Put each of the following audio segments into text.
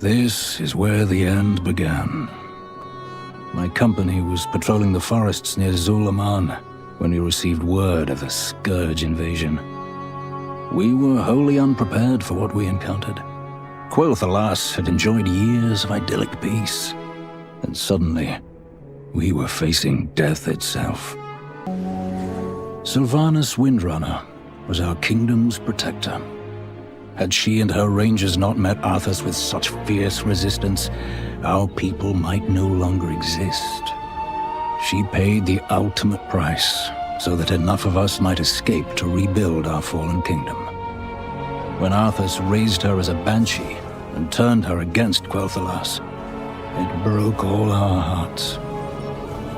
This is where the end began. My company was patrolling the forests near Zulaman when we received word of the Scourge invasion. We were wholly unprepared for what we encountered. Quel'Thalas had enjoyed years of idyllic peace, and suddenly, we were facing death itself. Sylvanas Windrunner was our kingdom's protector. Had she and her rangers not met Arthas with such fierce resistance, our people might no longer exist. She paid the ultimate price, so that enough of us might escape to rebuild our fallen kingdom. When Arthas raised her as a banshee and turned her against Quel'Thalas, it broke all our hearts.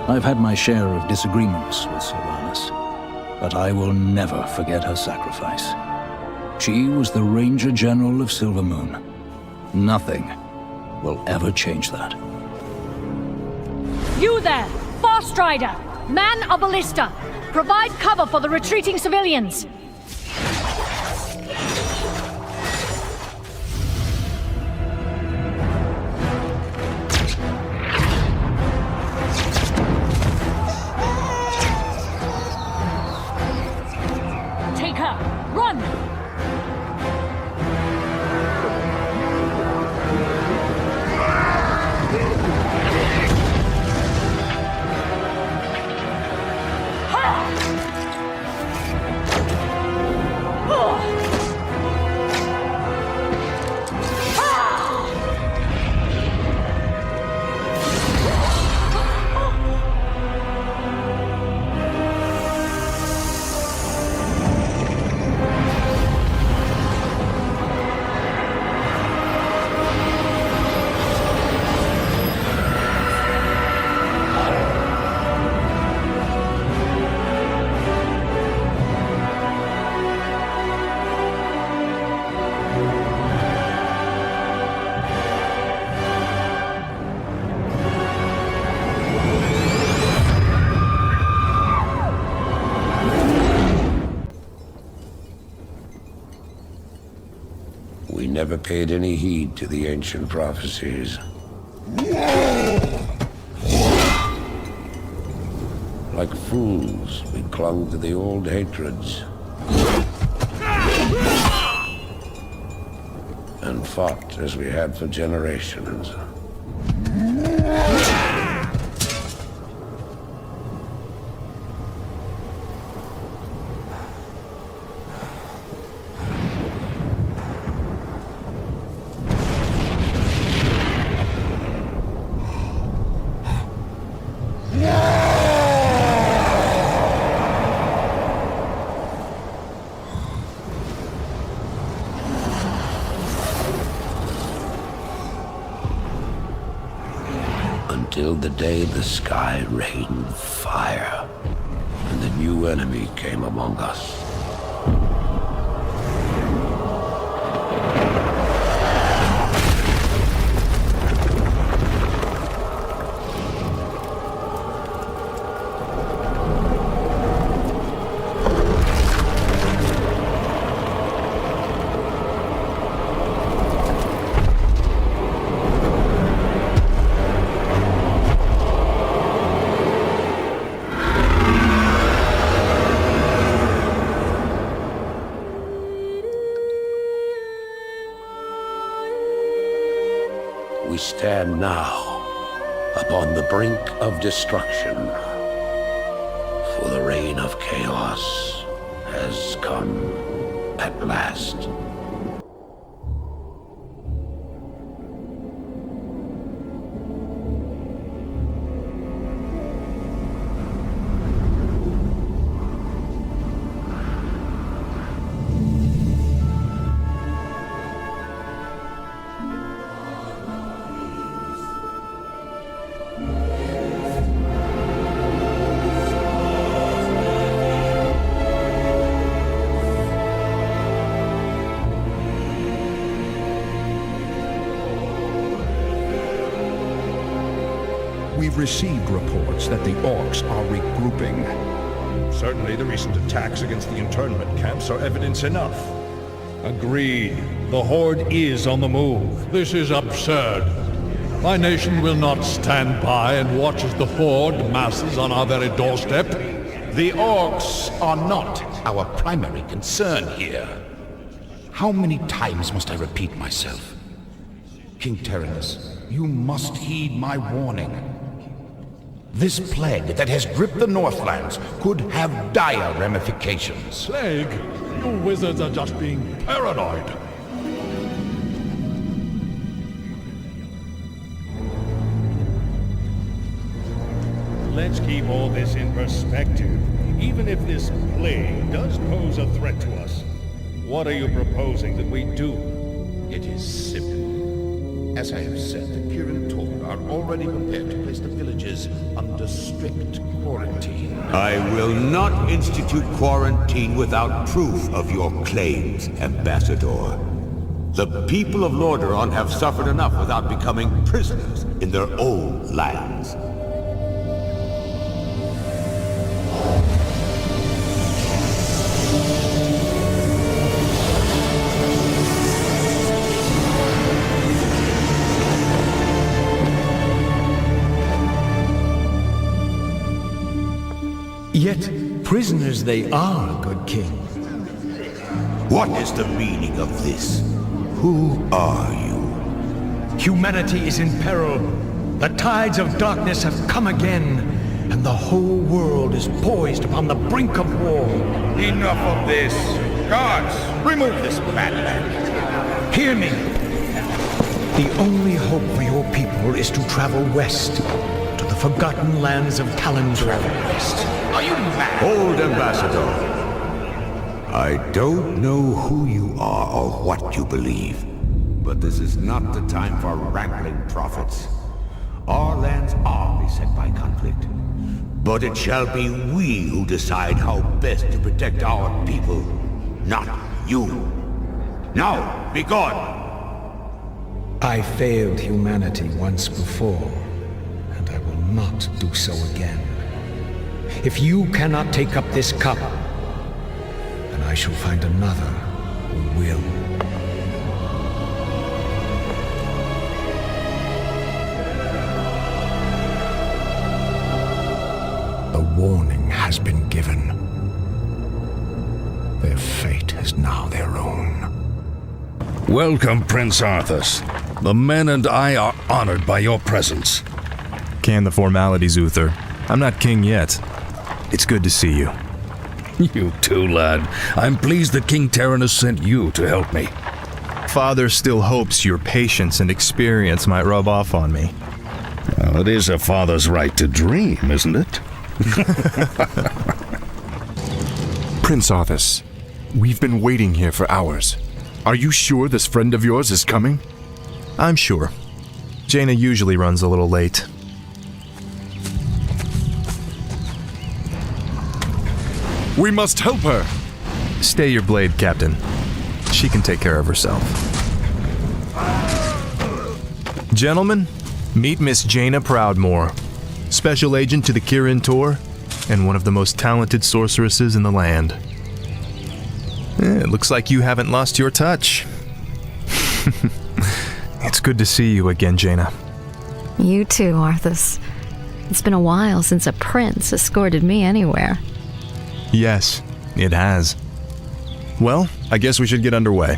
I've had my share of disagreements with Sylvanas, but I will never forget her sacrifice. She was the Ranger General of Silvermoon. Nothing will ever change that. You there! Fast Rider! Man a ballista! Provide cover for the retreating civilians! Take her! Run! We never paid any heed to the ancient prophecies. Like fools, we clung to the old hatreds. And fought as we had for generations. Until the day the sky rained fire, and the new enemy came among us. We stand now upon the brink of destruction, for the reign of chaos has come at last. We've received reports that the orcs are regrouping. Certainly the recent attacks against the internment camps are evidence enough. Agreed. The Horde is on the move. This is absurd. My nation will not stand by and watch as the Horde masses on our very doorstep. The orcs are not our primary concern here. How many times must I repeat myself? King Tyrannus, you must heed my warning. This plague that has gripped the Northlands could have dire ramifications. Plague? You wizards are just being paranoid. Let's keep all this in perspective. Even if this plague does pose a threat to us, what are you proposing that we do? It is simple. As I have said, the Kirin Tor are already prepared to place the villages under strict quarantine. I will not institute quarantine without proof of your claims, Ambassador. The people of Lordaeron have suffered enough without becoming prisoners in their own lands. Yet prisoners they are, good king. What is the meaning of this? Who are you? Humanity is in peril. The tides of darkness have come again, and the whole world is poised upon the brink of war. Enough of this. Guards, remove this madman. Hear me. The only hope for your people is to travel west, to the forgotten lands of Talondragon. West. Are you mad? Old Ambassador, I don't know who you are or what you believe, but this is not the time for wrangling prophets. Our lands are beset by conflict, but it shall be we who decide how best to protect our people, not you. Now, be gone! I failed humanity once before, and I will not do so again. If you cannot take up this cup, then I shall find another who will. The warning has been given. Their fate is now their own. Welcome, Prince Arthas. The men and I are honored by your presence. Can the formalities, Uther. I'm not king yet. It's good to see you. You too, lad. I'm pleased that King Tyrannus sent you to help me. Father still hopes your patience and experience might rub off on me. Well, it is a father's right to dream, isn't it? Prince Arthas, we've been waiting here for hours. Are you sure this friend of yours is coming? I'm sure. Jaina usually runs a little late. We must help her! Stay your blade, Captain. She can take care of herself. Gentlemen, meet Miss Jaina Proudmoore, special agent to the Kirin Tor, and one of the most talented sorceresses in the land. It looks like you haven't lost your touch. It's good to see you again, Jaina. You too, Arthas. It's been a while since a prince escorted me anywhere. Yes, it has. Well, I guess we should get underway.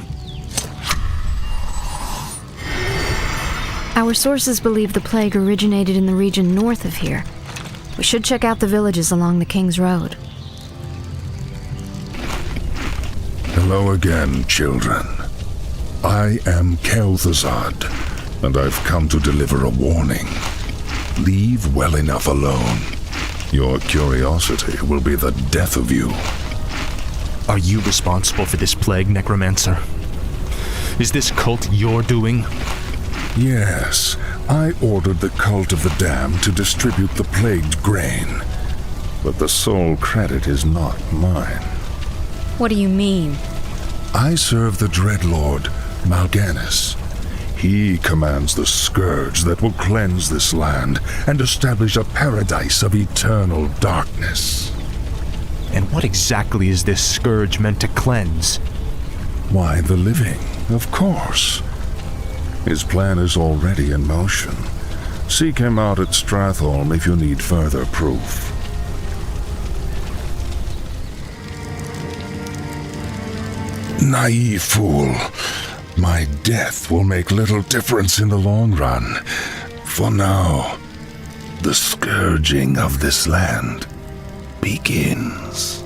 Our sources believe the plague originated in the region north of here. We should check out the villages along the King's Road. Hello again, children. I am Kel'Thuzad, and I've come to deliver a warning. Leave well enough alone. Your curiosity will be the death of you. Are you responsible for this plague, Necromancer? Is this cult your doing? Yes, I ordered the Cult of the Damned to distribute the plagued grain. But the sole credit is not mine. What do you mean? I serve the Dreadlord, Mal'Ganis. He commands the scourge that will cleanse this land and establish a paradise of eternal darkness. And what exactly is this scourge meant to cleanse? Why, the living. Of course. His plan is already in motion. Seek him out at Stratholme if you need further proof. Naive fool. My death will make little difference in the long run. For now, the scourging of this land begins.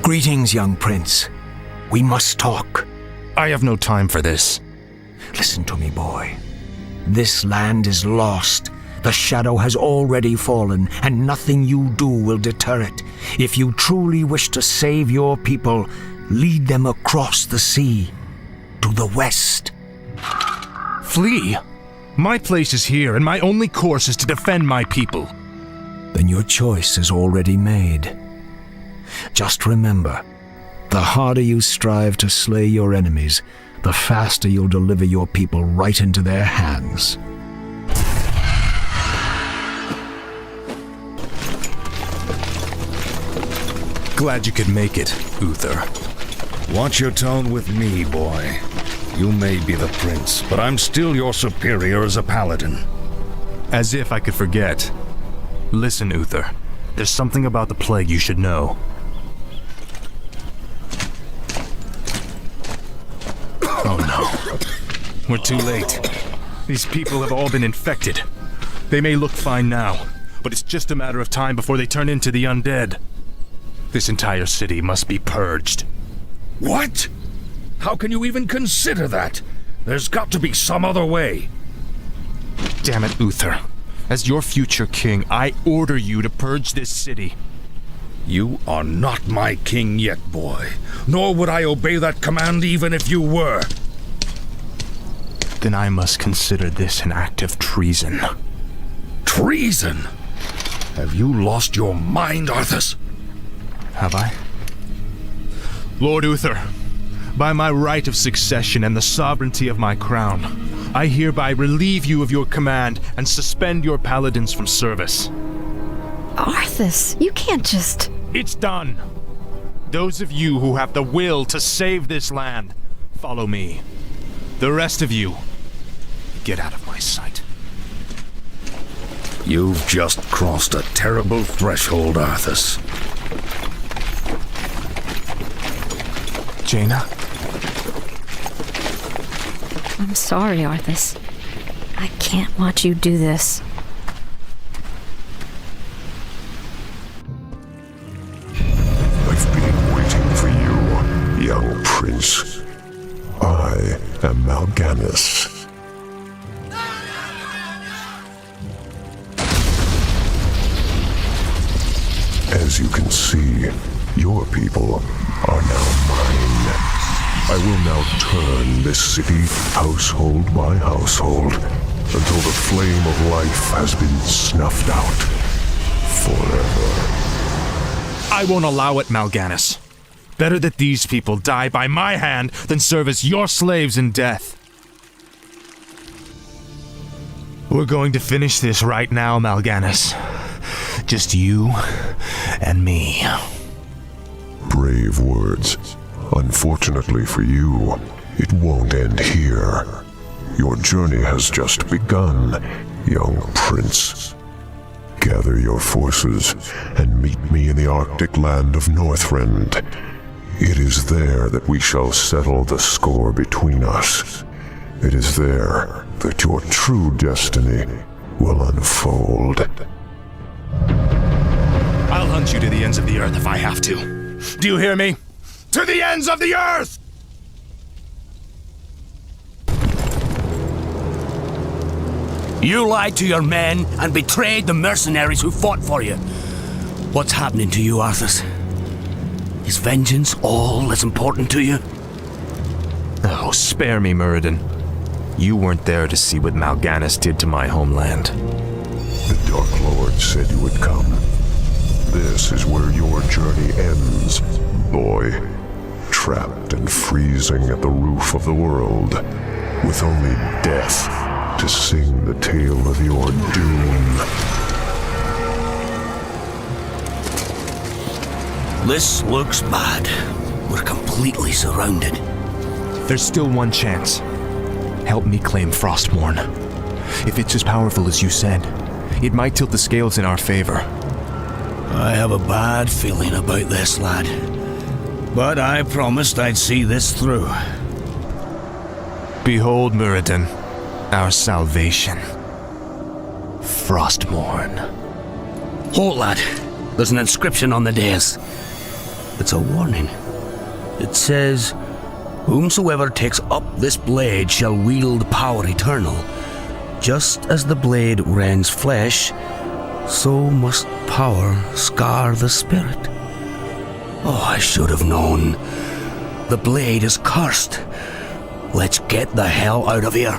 Greetings, young prince. We must talk. I have no time for this. Listen to me, boy. This land is lost. The shadow has already fallen, and nothing you do will deter it. If you truly wish to save your people, lead them across the sea, to the west. Flee? My place is here, and my only course is to defend my people. Then your choice is already made. Just remember, the harder you strive to slay your enemies, the faster you'll deliver your people right into their hands. Glad you could make it, Uther. Watch your tone with me, boy. You may be the prince, but I'm still your superior as a paladin. As if I could forget. Listen, Uther. There's something about the plague you should know. Oh no. We're too late. These people have all been infected. They may look fine now, but it's just a matter of time before they turn into the undead. This entire city must be purged. What? How can you even consider that? There's got to be some other way. Damn it, Uther. As your future king, I order you to purge this city. You are not my king yet, boy. Nor would I obey that command even if you were. Then I must consider this an act of treason. Treason? Have you lost your mind, Arthas? Have I? Lord Uther, by my right of succession and the sovereignty of my crown, I hereby relieve you of your command and suspend your paladins from service. Arthas, you can't just... It's done. Those of you who have the will to save this land, follow me. The rest of you, get out of my sight. You've just crossed a terrible threshold, Arthas. Jaina? I'm sorry, Arthas. I can't watch you do this. I've been waiting for you, young prince. I am Mal'Ganis. As you can see, your people are now mine. I will now turn this city household by household until the flame of life has been snuffed out forever. I won't allow it, Mal'Ganis. Better that these people die by my hand than serve as your slaves in death. We're going to finish this right now, Mal'Ganis. Just you and me. Brave words. Unfortunately for you, it won't end here. Your journey has just begun, young prince. Gather your forces and meet me in the Arctic land of Northrend. It is there that we shall settle the score between us. It is there that your true destiny will unfold. I'll hunt you to the ends of the earth if I have to. Do you hear me? To the ends of the earth! You lied to your men and betrayed the mercenaries who fought for you. What's happening to you, Arthas? Is vengeance all as important to you? Oh, spare me, Muradin. You weren't there to see what Mal'Ganis did to my homeland. The Dark Lord said you would come. This is where your journey ends, boy. Trapped and freezing at the roof of the world, with only death to sing the tale of your doom. This looks bad. We're completely surrounded. There's still one chance. Help me claim Frostmourne. If it's as powerful as you said, it might tilt the scales in our favor. I have a bad feeling about this, lad. But I promised I'd see this through. Behold, Muradin, our salvation. Frostmourne. Halt, lad. There's an inscription on the dais. It's a warning. It says, "Whomsoever takes up this blade shall wield power eternal. Just as the blade rends flesh, so must power scar the spirit." Oh, I should have known. The blade is cursed. Let's get the hell out of here.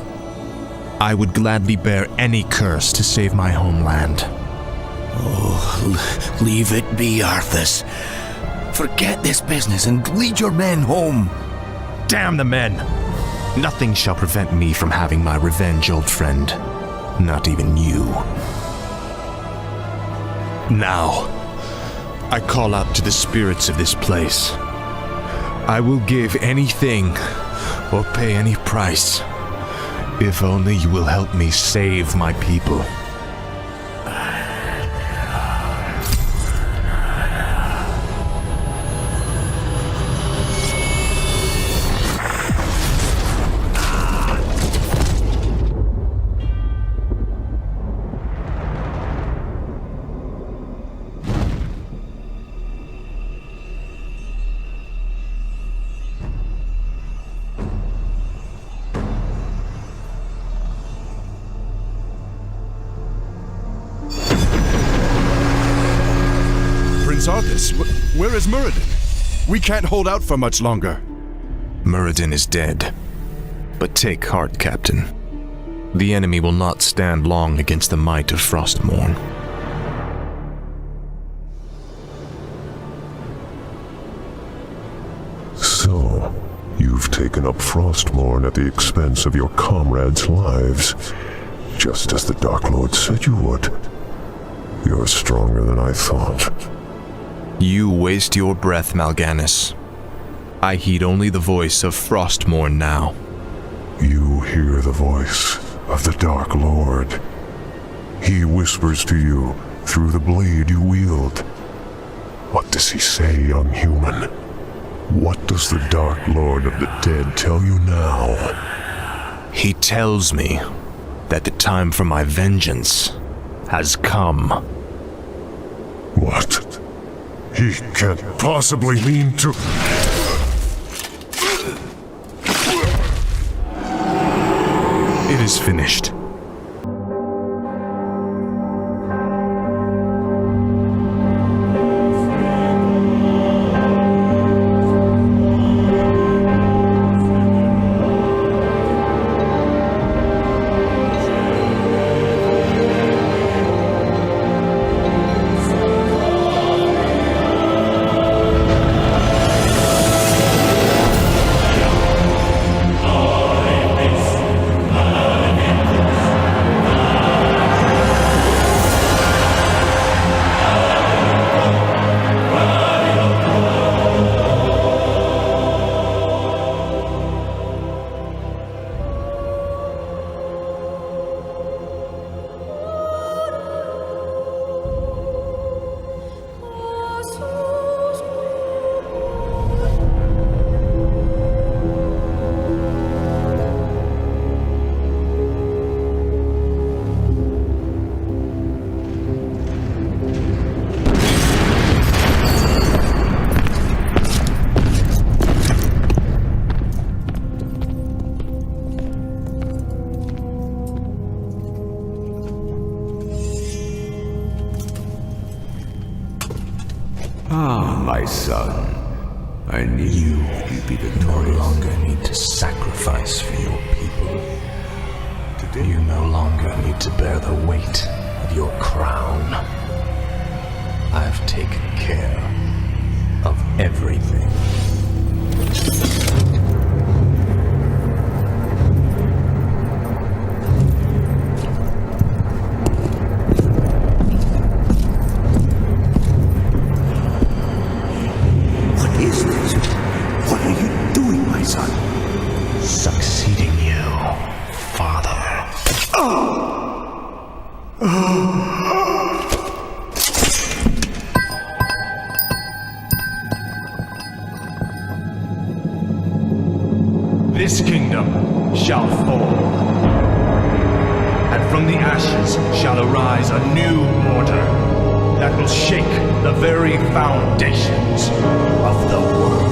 I would gladly bear any curse to save my homeland. Oh, leave it be, Arthas. Forget this business and lead your men home. Damn the men! Nothing shall prevent me from having my revenge, old friend. Not even you. Now, I call out to the spirits of this place. I will give anything or pay any price, if only you will help me save my people. Arthas, where is Muradin? We can't hold out for much longer. Muradin is dead. But take heart, Captain. The enemy will not stand long against the might of Frostmourne. So, you've taken up Frostmourne at the expense of your comrades' lives, just as the Dark Lord said you would. You're stronger than I thought. You waste your breath, Mal'Ganis. I heed only the voice of Frostmourne now. You hear the voice of the Dark Lord. He whispers to you through the blade you wield. What does he say, young human? What does the Dark Lord of the Dead tell you now? He tells me that the time for my vengeance has come. What? He can't possibly mean to... It is finished. Ah, my son. I knew you'd be victorious. No longer need to sacrifice for your people. You no longer need to bear the weight of your crown. I've taken care of everything. What is this? This kingdom shall fall, and from the ashes shall arise a new order that will shake the very foundations of the world.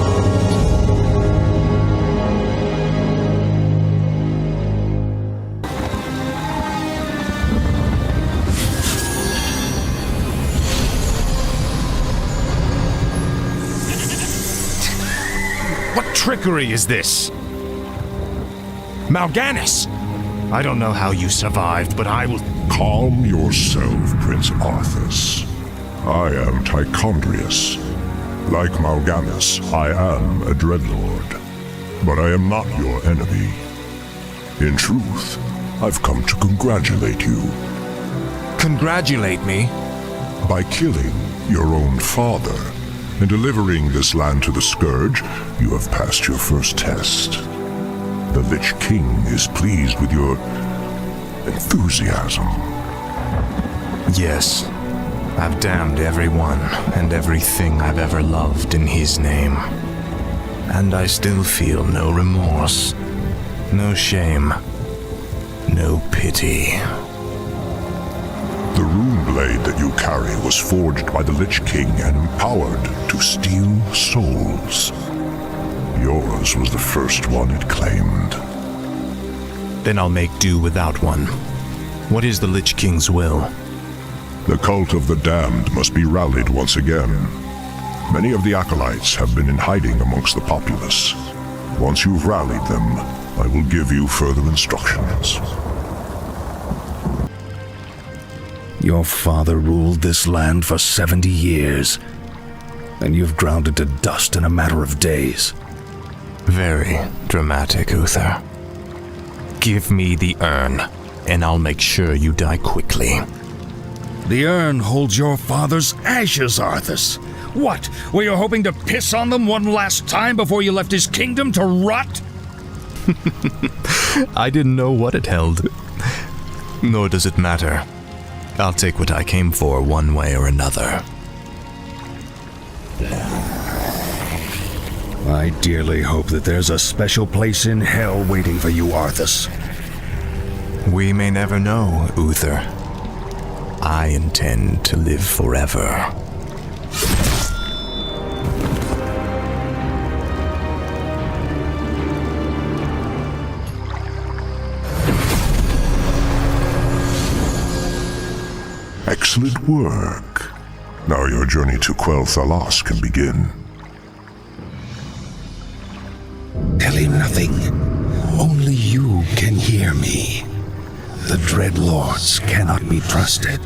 What trickery is this? Mal'Ganis! I don't know how you survived, but I will... Calm yourself, Prince Arthas. I am Tichondrius. Like Mal'Ganis, I am a Dreadlord. But I am not your enemy. In truth, I've come to congratulate you. Congratulate me? By killing your own father and delivering this land to the Scourge, you have passed your first test. The Lich King is pleased with your enthusiasm. Yes, I've damned everyone and everything I've ever loved in his name. And I still feel no remorse, no shame, no pity. The rune blade that you carry was forged by the Lich King and empowered to steal souls. Yours was the first one it claimed. Then I'll make do without one. What is the Lich King's will? The cult of the damned must be rallied once again. Many of the acolytes have been in hiding amongst the populace. Once you've rallied them, I will give you further instructions. Your father ruled this land for 70 years, and you've ground it to dust in a matter of days. Very dramatic, Uther. Give me the urn, and I'll make sure you die quickly. The urn holds your father's ashes, Arthas. What? Were you hoping to piss on them one last time before you left his kingdom to rot? I didn't know what it held. Nor does it matter. I'll take what I came for one way or another. I dearly hope that there's a special place in hell waiting for you, Arthas. We may never know, Uther. I intend to live forever. Excellent work. Now your journey to Quell Thalas can begin. Tell him nothing. Only you can hear me. The Dreadlords cannot be trusted.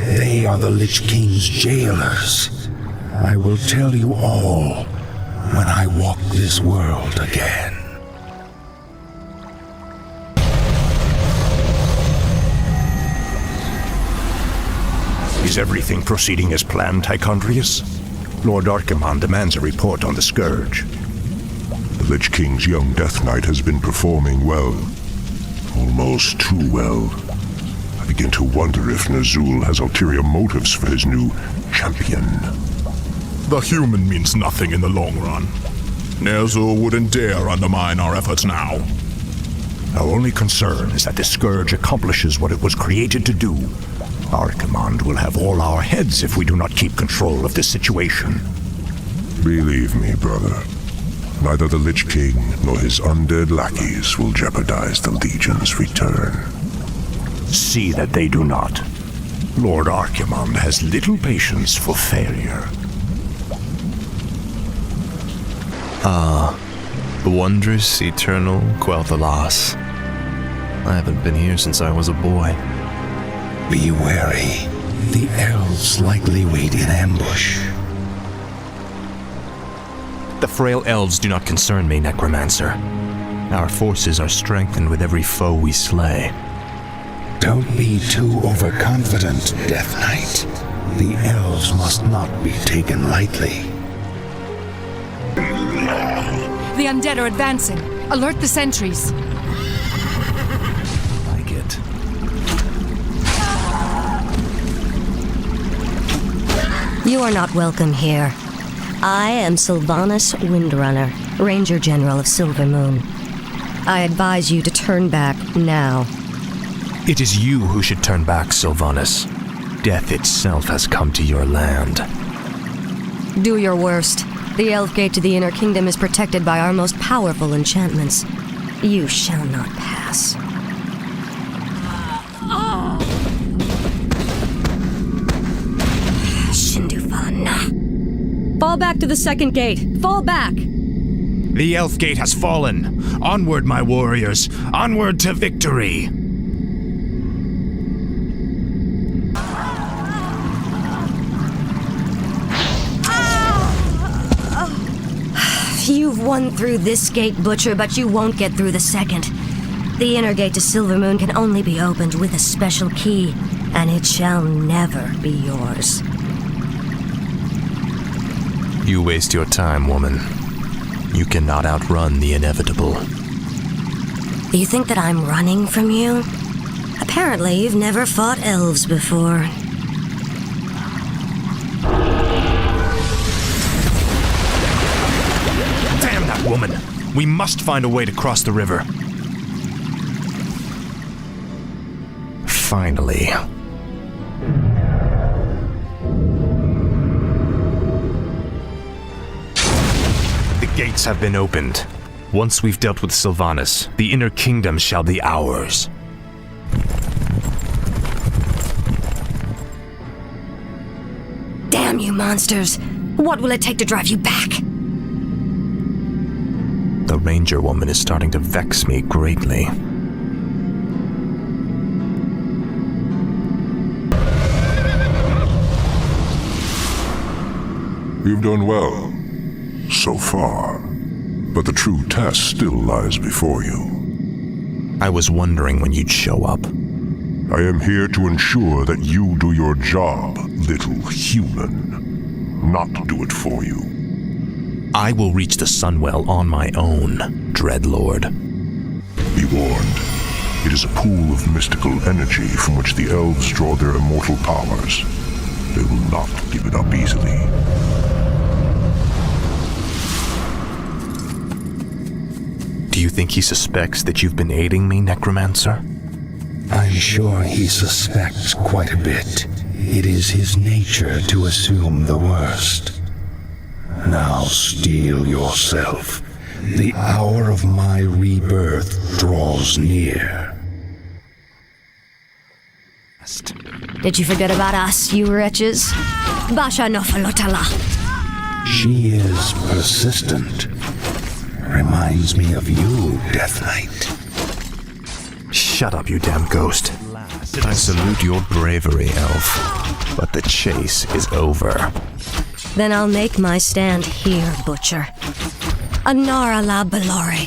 They are the Lich King's jailers. I will tell you all when I walk this world again. Is everything proceeding as planned, Tichondrius? Lord Archimonde demands a report on the Scourge. The Lich King's young Death Knight has been performing well. Almost too well. I begin to wonder if Ner'zhul has ulterior motives for his new champion. The human means nothing in the long run. Ner'zhul wouldn't dare undermine our efforts now. Our only concern is that the Scourge accomplishes what it was created to do. Archimonde will have all our heads if we do not keep control of the situation. Believe me, brother. Neither the Lich King nor his undead lackeys will jeopardize the Legion's return. See that they do not. Lord Archimonde has little patience for failure. The wondrous, eternal Quell Thalas. I haven't been here since I was a boy. Be wary. The elves likely wait in ambush. The frail elves do not concern me, Necromancer. Our forces are strengthened with every foe we slay. Don't be too overconfident, Death Knight. The elves must not be taken lightly. The undead are advancing. Alert the sentries. Like it. You are not welcome here. I am Sylvanas Windrunner, Ranger General of Silvermoon. I advise you to turn back now. It is you who should turn back, Sylvanas. Death itself has come to your land. Do your worst. The Elf Gate to the Inner Kingdom is protected by our most powerful enchantments. You shall not pass. Shindufan. Fall back to the second gate. Fall back! The Elf Gate has fallen. Onward, my warriors. Onward to victory. You've won through this gate, Butcher, but you won't get through the second. The inner gate to Silvermoon can only be opened with a special key, and it shall never be yours. You waste your time, woman. You cannot outrun the inevitable. You think that I'm running from you? Apparently, you've never fought elves before. Damn that woman! We must find a way to cross the river. Finally. The gates have been opened. Once we've dealt with Sylvanas, the Inner Kingdom shall be ours. Damn you monsters! What will it take to drive you back? The Ranger woman is starting to vex me greatly. You've done well, so far. But the true test still lies before you. I was wondering when you'd show up. I am here to ensure that you do your job, little human. Not do it for you. I will reach the Sunwell on my own, Dreadlord. Be warned. It is a pool of mystical energy from which the elves draw their immortal powers. They will not give it up easily. Do you think he suspects that you've been aiding me, Necromancer? I'm sure he suspects quite a bit. It is his nature to assume the worst. Now steel yourself. The hour of my rebirth draws near. Did you forget about us, you wretches? Basha Nofalotala. She is persistent. Reminds me of you, Death Knight. Shut up, you damn ghost. I salute your bravery, Elf, but the chase is over. Then I'll make my stand here, Butcher. Anara la Belore.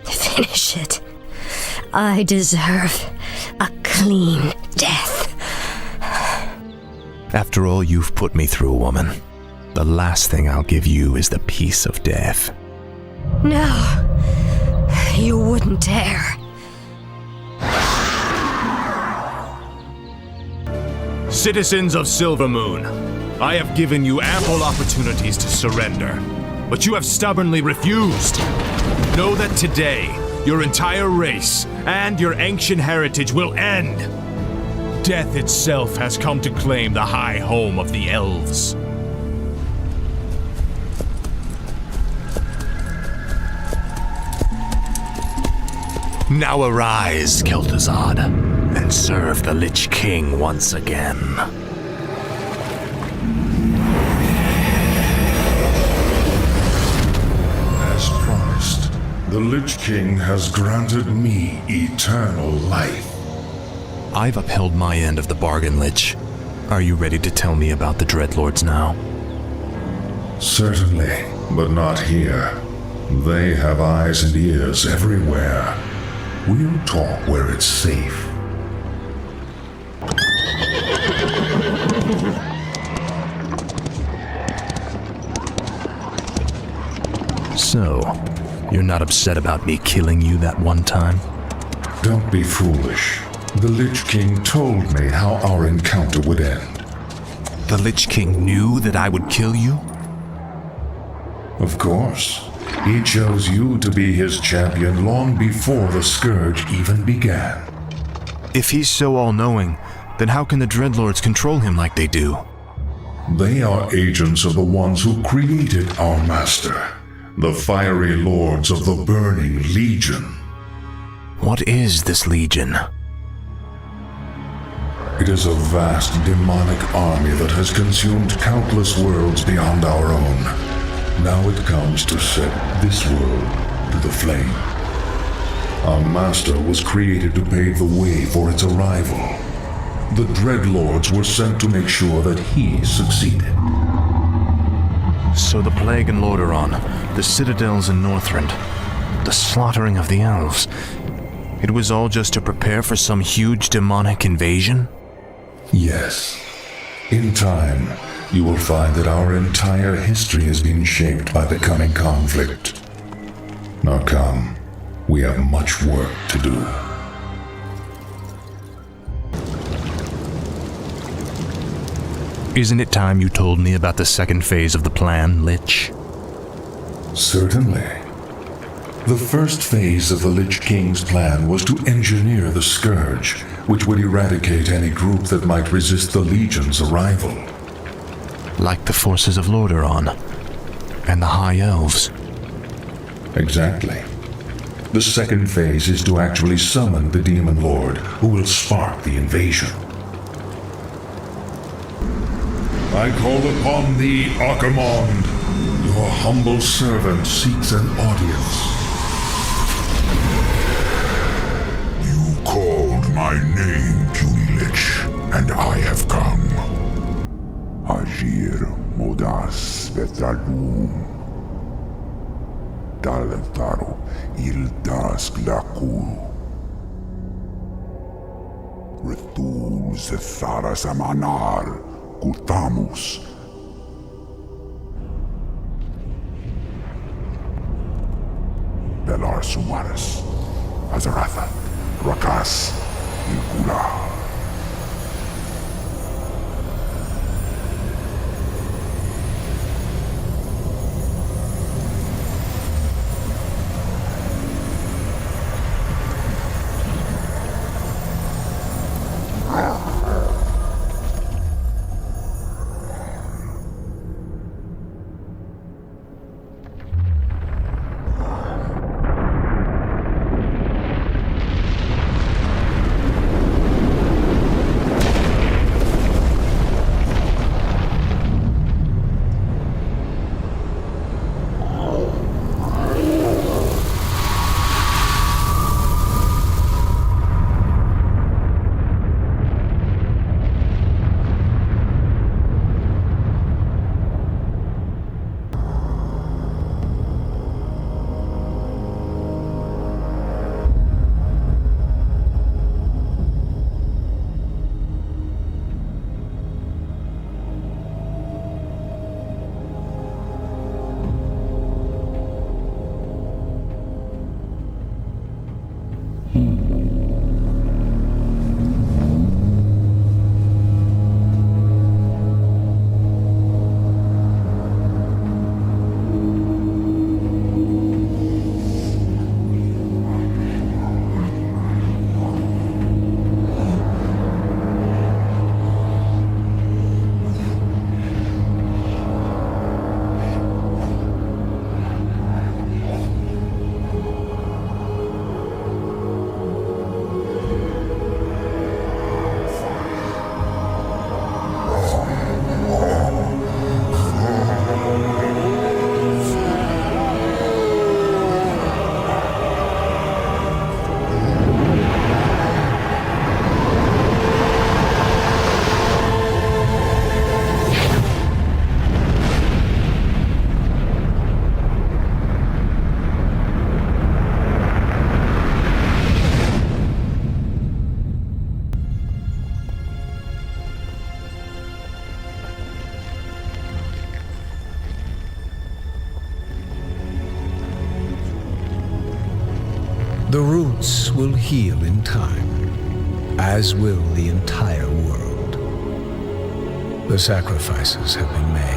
Finish it. I deserve a clean death. After all you've put me through, woman, the last thing I'll give you is the peace of death. No, you wouldn't dare. Citizens of Silvermoon, I have given you ample opportunities to surrender, but you have stubbornly refused. Know that today, your entire race and your ancient heritage will end. Death itself has come to claim the high home of the elves. Now arise, Kel'Thuzad, and serve the Lich King once again. As promised, the Lich King has granted me eternal life. I've upheld my end of the bargain, Lich. Are you ready to tell me about the Dreadlords now? Certainly, but not here. They have eyes and ears everywhere. We'll talk where it's safe. So, you're not upset about me killing you that one time? Don't be foolish. The Lich King told me how our encounter would end. The Lich King knew that I would kill you? Of course. He chose you to be his champion long before the Scourge even began. If he's so all-knowing, then how can the Dreadlords control him like they do? They are agents of the ones who created our master, the fiery lords of the Burning Legion. What is this Legion? It is a vast demonic army that has consumed countless worlds beyond our own. Now it comes to set this world to the flame. Our master was created to pave the way for its arrival. The Dreadlords were sent to make sure that he succeeded. So the Plague in Lordaeron, the citadels in Northrend, the slaughtering of the elves, it was all just to prepare for some huge demonic invasion? Yes. In time, you will find that our entire history has been shaped by the coming conflict. Now come, we have much work to do. Isn't it time you told me about the second phase of the plan, Lich? Certainly. The first phase of the Lich King's plan was to engineer the Scourge, which would eradicate any group that might resist the Legion's arrival. Like the forces of Lordaeron and the High Elves. Exactly. The second phase is to actually summon the Demon Lord, who will spark the invasion. I call upon thee, Archimonde. Your humble servant seeks an audience. You called my name, puny Lich, and I have come. Agir modas vetralum. Dalentaro il das glacul. Retul zetharas amanar. Cultamus. Belar Sumaris. Azeroth. Rakas. Ilkula. The roots will heal in time. as will the entire world. The sacrifices have been made.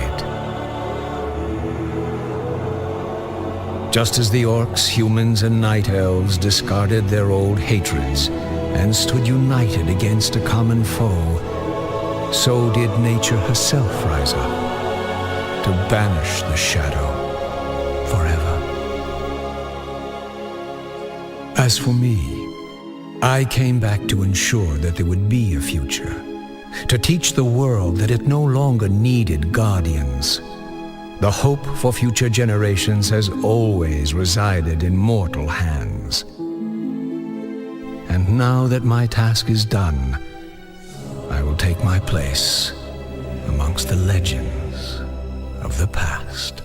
Just as the orcs, humans, and night elves discarded their old hatreds and stood united against a common foe, so did nature herself rise up to banish the shadow forever. As for me, I came back to ensure that there would be a future, to teach the world that it no longer needed guardians. The hope for future generations has always resided in mortal hands. And now that my task is done, I will take my place amongst the legends of the past.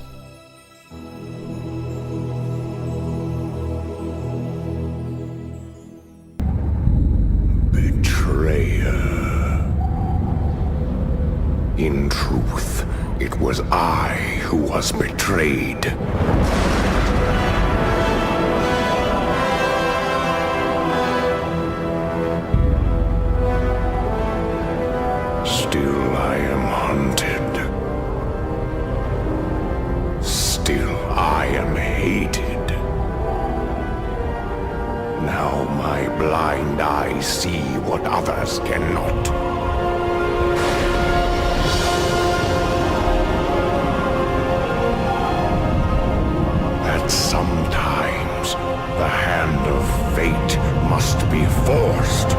In truth, it was I who was betrayed. Still I am hunted. Still I am hated. Now my blind eyes see what others cannot. Sometimes the hand of fate must be forced.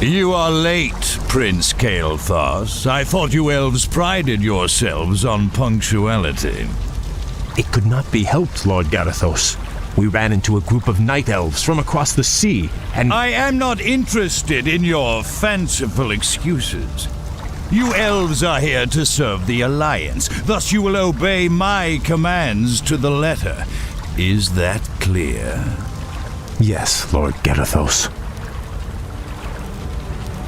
You are late, Prince Kael'thas. I thought you elves prided yourselves on punctuality. It could not be helped, Lord Garithos. We ran into a group of night elves from across the sea, and... I am not interested in your fanciful excuses. You elves are here to serve the Alliance, thus you will obey my commands to the letter. Is that clear? Yes, Lord Garithos.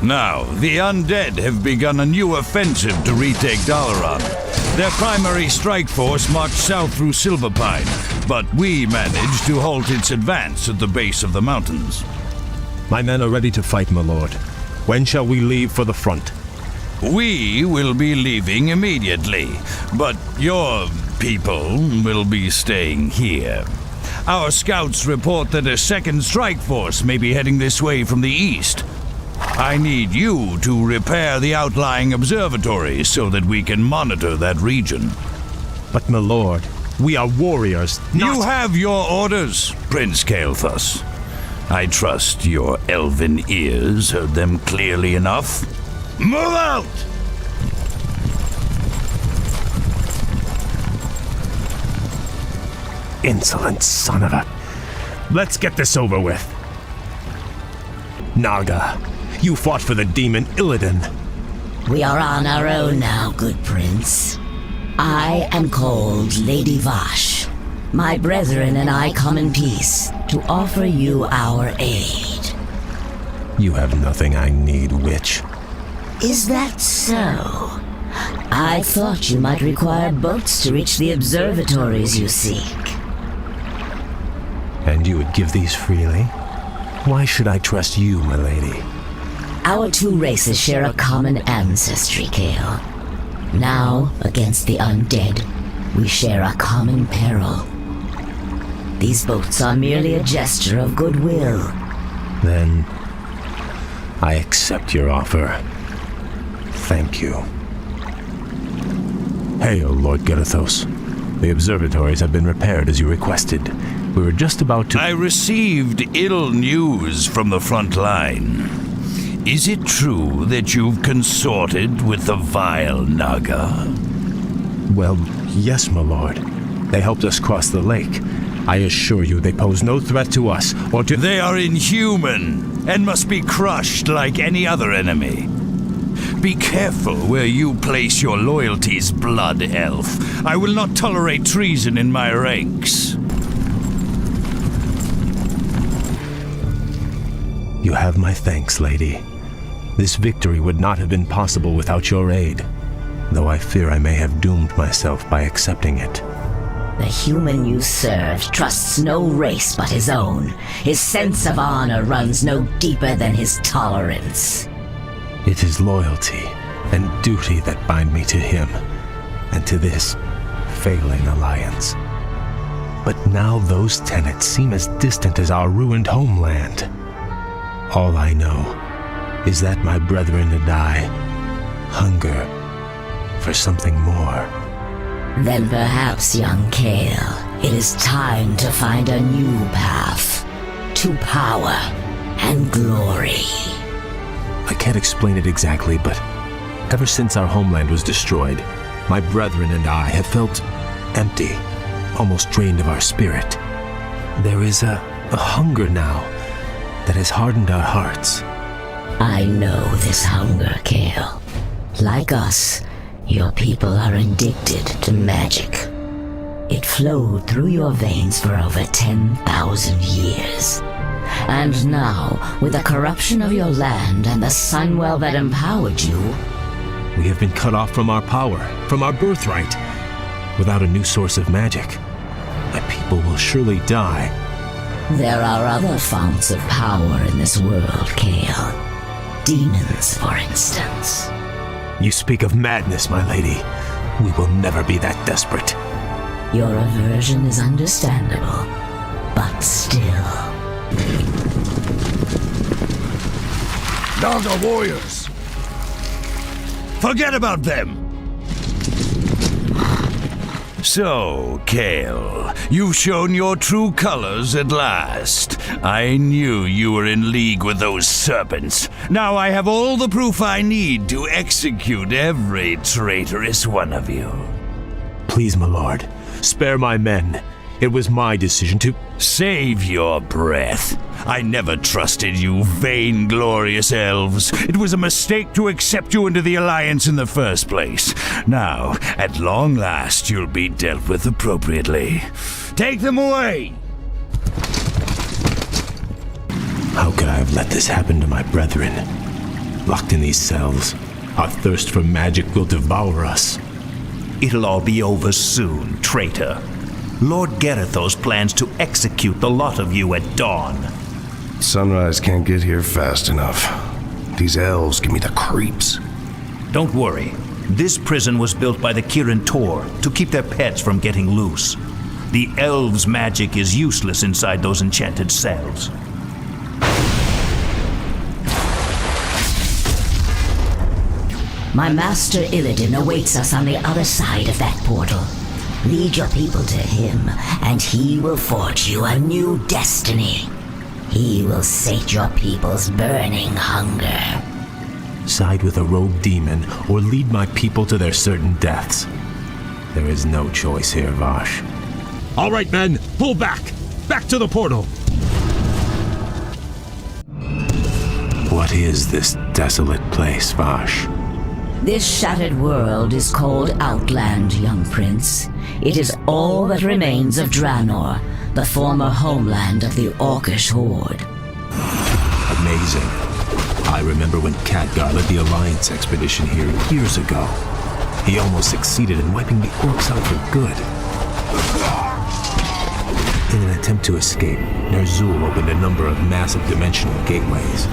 Now, the undead have begun a new offensive to retake Dalaran. Their primary strike force marched south through Silverpine, but we managed to halt its advance at the base of the mountains. My men are ready to fight, my lord. When shall we leave for the front? We will be leaving immediately, but your people will be staying here. Our scouts report that a second strike force may be heading this way from the east. I need you to repair the outlying observatory so that we can monitor that region. But, my lord, we are warriors, not— You have your orders, Prince Kael'thas. I trust your elven ears heard them clearly enough. Move out! Insolent son of a— Let's get this over with. Naga, you fought for the demon Illidan. We are on our own now, good prince. I am called Lady Vash. My brethren and I come in peace to offer you our aid. You have nothing I need, witch. Is that so? I thought you might require boats to reach the observatories you seek. And you would give these freely? Why should I trust you, my lady? Our two races share a common ancestry, Kael. Now, against the undead, we share a common peril. These boats are merely a gesture of goodwill. Then, I accept your offer. Thank you. Hail, Lord Gerithos. The observatories have been repaired as you requested. We were just about to— I received ill news from the front line. Is it true that you've consorted with the vile Naga? Well, yes, my lord. They helped us cross the lake. I assure you they pose no threat to us or to— They are inhuman and must be crushed like any other enemy. Be careful where you place your loyalties, Blood Elf. I will not tolerate treason in my ranks. You have my thanks, lady. This victory would not have been possible without your aid, though I fear I may have doomed myself by accepting it. The human you served trusts no race but his own. His sense of honor runs no deeper than his tolerance. It is loyalty and duty that bind me to him, and to this failing alliance. But now those tenets seem as distant as our ruined homeland. All I know is that my brethren and I hunger for something more. Then perhaps, young Kael, it is time to find a new path to power and glory. I can't explain it exactly, but ever since our homeland was destroyed, my brethren and I have felt empty, almost drained of our spirit. There is a hunger now that has hardened our hearts. I know this hunger, Kael. Like us, your people are addicted to magic. It flowed through your veins for over 10,000 years. And now, with the corruption of your land and the Sunwell that empowered you, we have been cut off from our power, from our birthright. Without a new source of magic, my people will surely die. there are other founts of power in this world, Kael. Demons, for instance. You speak of madness, my lady. We will never be that desperate. Your aversion is understandable, but still. Naga warriors! Forget about them! So, Kael, you've shown your true colors at last. I knew you were in league with those serpents. Now I have all the proof I need to execute every traitorous one of you. Please, my lord, spare my men. It was my decision to... Save your breath. I never trusted you, vainglorious elves. It was a mistake to accept you into the Alliance in the first place. Now, at long last, you'll be dealt with appropriately. Take them away! How could I have let this happen to my brethren? Locked in these cells, our thirst for magic will devour us. It'll all be over soon, traitor. Lord Gerithos plans to execute the lot of you at dawn. Sunrise can't get here fast enough. These elves give me the creeps. Don't worry. This prison was built by the Kirin Tor to keep their pets from getting loose. The elves' magic is useless inside those enchanted cells. My master Illidan awaits us on the other side of that portal. Lead your people to him, and he will forge you a new destiny. He will sate your people's burning hunger. Side with a rogue demon, or lead my people to their certain deaths. There is no choice here, Vash. All right, men, pull back! Back to the portal! What is this desolate place, Vash? This shattered world is called Outland, young prince. It is all that remains of Draenor, the former homeland of the Orcish horde. Amazing. I remember when Khadgar led the Alliance expedition here years ago. He almost succeeded in wiping the orcs out for good. In an attempt to escape, Ner'zhul opened a number of massive dimensional gateways.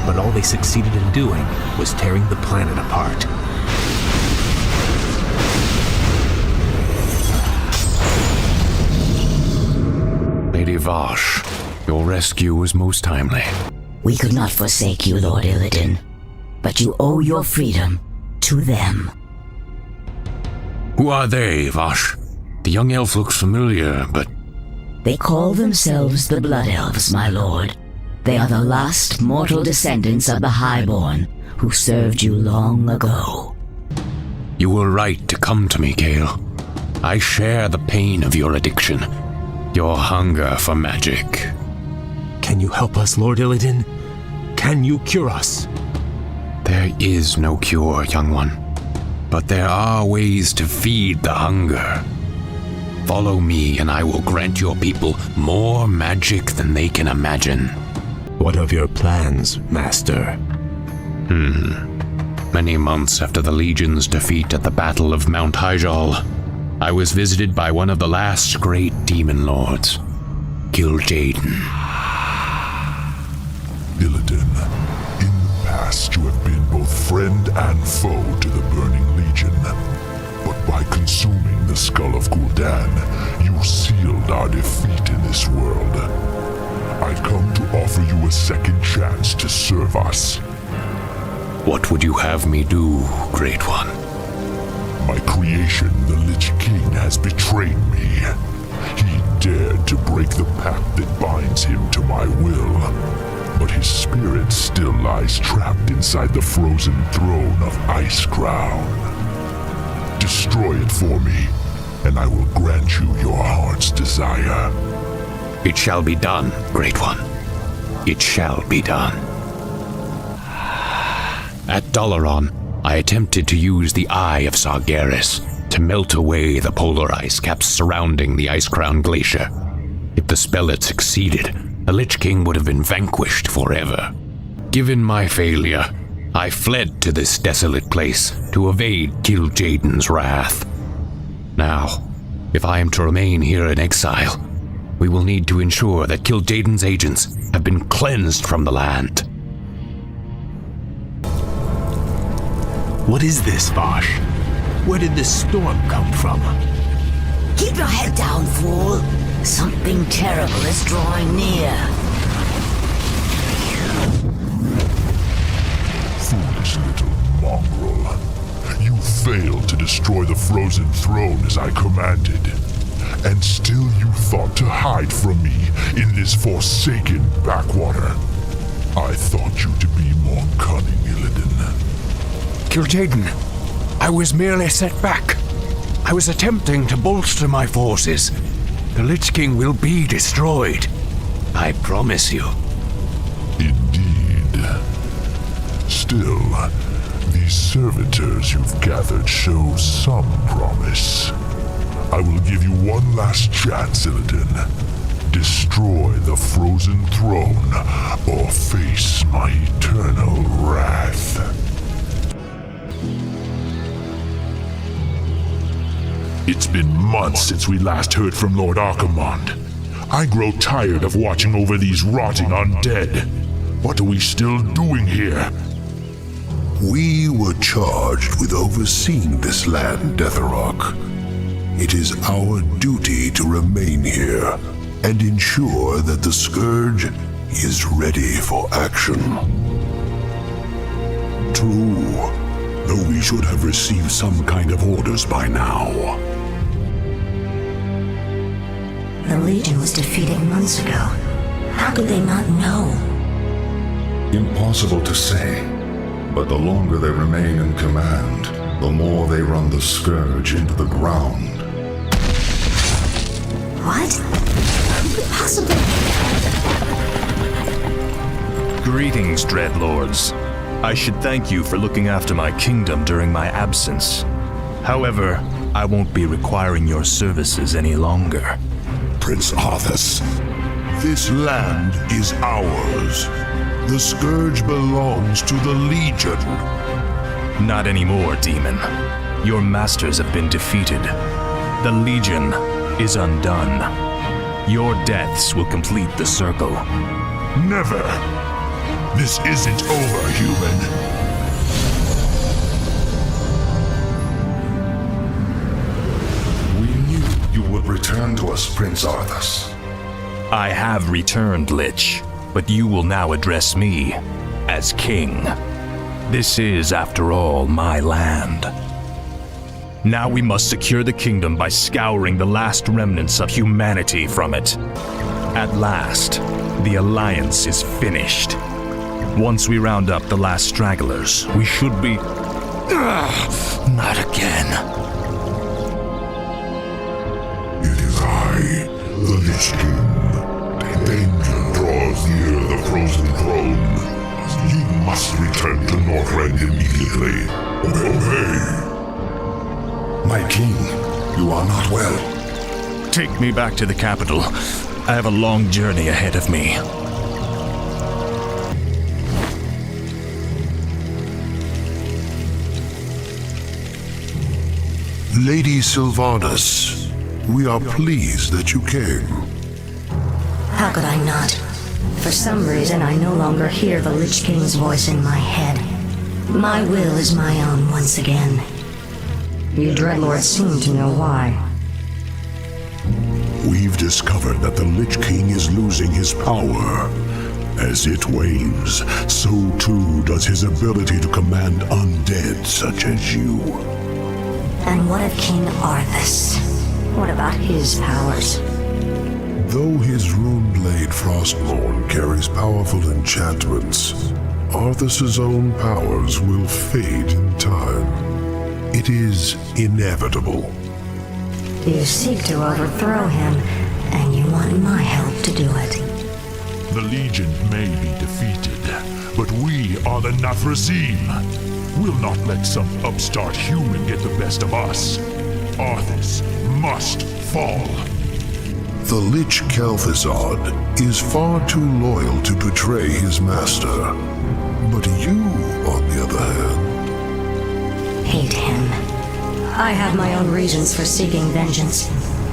But all they succeeded in doing was tearing the planet apart. Lady Vash, your rescue was most timely. We could not forsake you, Lord Illidan, but you owe your freedom to them. Who are they, Vash? The young elf looks familiar, but... They call themselves the Blood Elves, my lord. They are the last mortal descendants of the Highborn, who served you long ago. You were right to come to me, Kael. I share the pain of your addiction, your hunger for magic. Can you help us, Lord Illidan? Can you cure us? There is no cure, young one. But there are ways to feed the hunger. Follow me and I will grant your people more magic than they can imagine. What of your plans, Master? Many months after the Legion's defeat at the Battle of Mount Hyjal, I was visited by one of the last great demon lords, Kil'jaeden. Illidan, in the past you have been both friend and foe to the Burning Legion. But by consuming the skull of Gul'dan, you sealed our defeat in this world. I come to offer you a second chance to serve us. What would you have me do, Great One? My creation, the Lich King, has betrayed me. He dared to break the pact that binds him to my will. But his spirit still lies trapped inside the frozen throne of Icecrown. Destroy it for me, and I will grant you your heart's desire. It shall be done, Great One. It shall be done. At Dalaran, I attempted to use the Eye of Sargeras to melt away the polar ice caps surrounding the Icecrown Glacier. If the spell had succeeded, the Lich King would have been vanquished forever. Given my failure, I fled to this desolate place to evade Kil'jaeden's wrath. Now, if I am to remain here in exile, we will need to ensure that Kil'jaeden's agents have been cleansed from the land. What is this, Vash? Where did this storm come from? Keep your head down, fool. Something terrible is drawing near. Foolish little mongrel. You failed to destroy the frozen throne as I commanded. And still you thought to hide from me in this forsaken backwater. I thought you to be more cunning, Illidan. Kil'jaeden, I was merely set back. I was attempting to bolster my forces. The Lich King will be destroyed. I promise you. Indeed. Still, these servitors you've gathered show some promise. I will give you one last chance, Illidan. Destroy the frozen throne, or face my eternal wrath. It's been months since we last heard from Lord Archimonde. I grow tired of watching over these rotting undead. What are we still doing here? We were charged with overseeing this land, Deatherrock. It is our duty to remain here and ensure that the Scourge is ready for action. True, though we should have received some kind of orders by now. The Legion was defeated months ago. How could they not know? Impossible to say, but the longer they remain in command, the more they run the Scourge into the ground. What? Who could possibly... Greetings, Dreadlords. I should thank you for looking after my kingdom during my absence. However, I won't be requiring your services any longer. Prince Arthas, this land is ours. The Scourge belongs to the Legion. Not anymore, demon. Your masters have been defeated. The Legion is undone. Your deaths will complete the circle. Never. This isn't over, human. We knew you would return to us, Prince Arthas. I have returned, Lich, but you will now address me as king. This is, after all, my land. Now we must secure the kingdom by scouring the last remnants of humanity from it. At last, the Alliance is finished. Once we round up the last stragglers, we should be... not again. It is I, the Lich King. Danger draws near the frozen throne. You must return to Northrend immediately. Obey. My king, you are not well. Take me back to the capital. I have a long journey ahead of me. Lady Sylvanas, we are pleased that you came. How could I not? For some reason, I no longer hear the Lich King's voice in my head. My will is my own once again. You Dreadlords seem to know why. We've discovered that the Lich King is losing his power. As it wanes, so too does his ability to command undead such as you. And what of King Arthas? What about his powers? Though his runeblade Frostmourne carries powerful enchantments, Arthas's own powers will fade in time. It is inevitable. You seek to overthrow him, and you want my help to do it. The Legion may be defeated, but we are the Nathrezim. We'll not let some upstart human get the best of us. Arthas must fall. The Lich Kel'Thuzad is far too loyal to betray his master. But you, on the other hand... Hate him. I have my own reasons for seeking vengeance.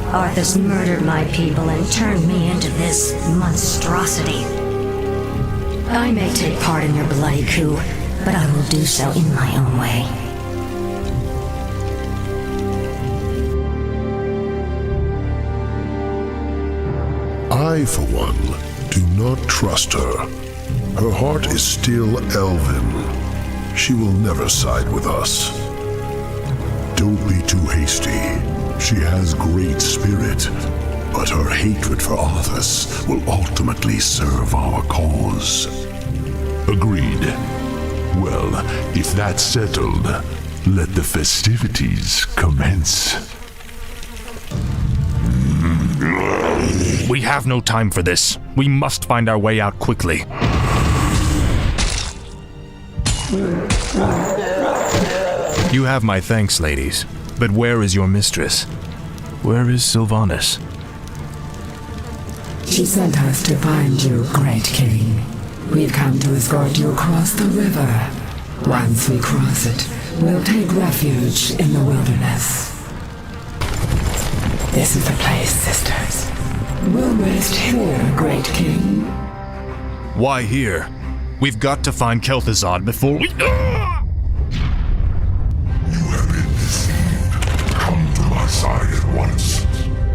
Arthas murdered my people and turned me into this monstrosity. I may take part in your bloody coup, but I will do so in my own way. I, for one, do not trust her. Her heart is still elven. She will never side with us. Don't be too hasty. She has great spirit, but her hatred for Arthas will ultimately serve our cause. Agreed. Well, if that's settled, let the festivities commence. We have no time for this. We must find our way out quickly. You have my thanks, ladies. But where is your mistress? Where is Sylvanas? She sent us to find you, Great King. We've come to escort you across the river. Once we cross it, we'll take refuge in the wilderness. This is the place, sisters. We'll rest here, Great King. Why here? We've got to find Kel'Thuzad before we... Come to my side at once.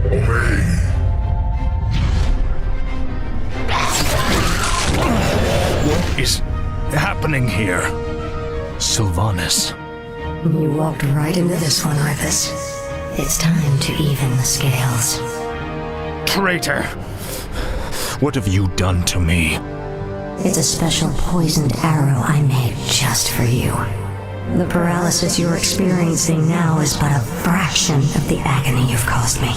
Obey. What is happening here? Sylvanas, You walked right into this one, Arthas. It's time to even the scales. Traitor! What have you done to me? It's a special poisoned arrow I made just for you. The paralysis you're experiencing now is but a fraction of the agony you've caused me.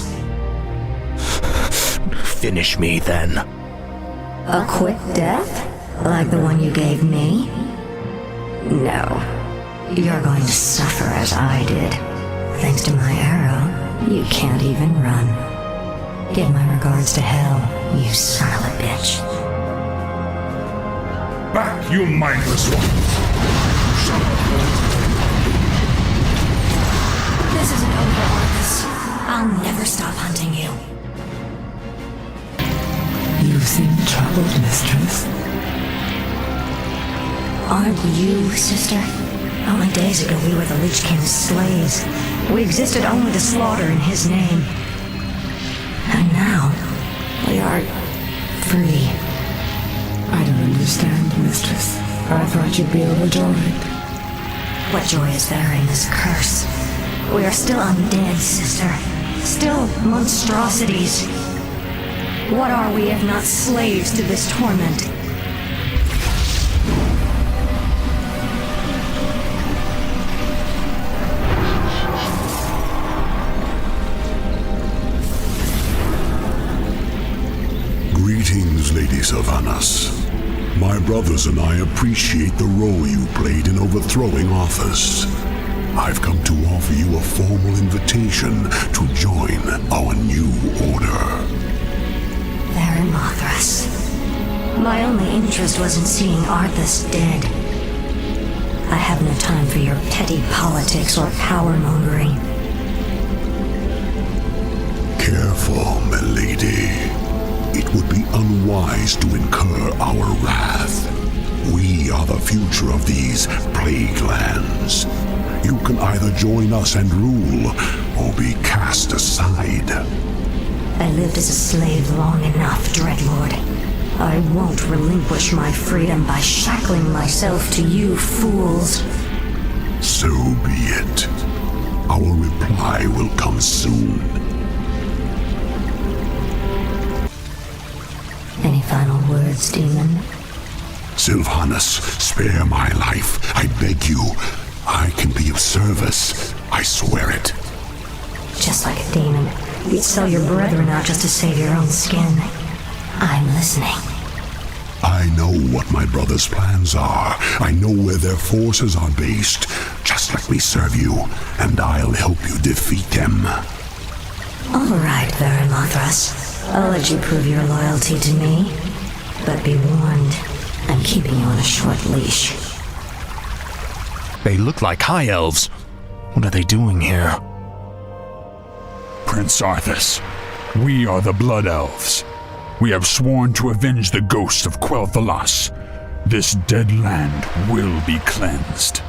Finish me, then. A quick death? Like the one you gave me? No. You're going to suffer as I did. Thanks to my arrow, you can't even run. Give my regards to Hell, you son of a bitch. Back, you mindless one! This isn't over, Arthas. I'll never stop hunting you. You seem troubled, mistress. Aren't you, sister? Only days ago we were the Lich King's slaves. We existed only to slaughter in his name. And now, we are free. I don't understand, mistress. I thought you'd be overjoyed. What joy is there in this curse? We are still undead, sister. Still monstrosities. What are we if not slaves to this torment? Greetings, Lady Sylvanas. My brothers and I appreciate the role you played in overthrowing Arthas. I've come to offer you a formal invitation to join our new order. Mothras. My only interest was in seeing Arthas dead. I have no time for your petty politics or power-mongering. Careful, milady. It would be unwise to incur our wrath. We are the future of these plague lands. You can either join us and rule, or be cast aside. I lived as a slave long enough, Dreadlord. I won't relinquish my freedom by shackling myself to you fools. So be it. Our reply will come soon. Any final words, demon? Sylvanas, spare my life. I beg you. I can be of service. I swear it. Just like a demon, you'd sell your brethren out just to save your own skin. I'm listening. I know what my brothers' plans are. I know where their forces are based. Just let me serve you, and I'll help you defeat them. All right, Mothras. I'll let you prove your loyalty to me. But be warned, I'm keeping you on a short leash. They look like high elves. What are they doing here? Prince Arthas, we are the Blood Elves. We have sworn to avenge the ghost of Quel'Thalas. This dead land will be cleansed.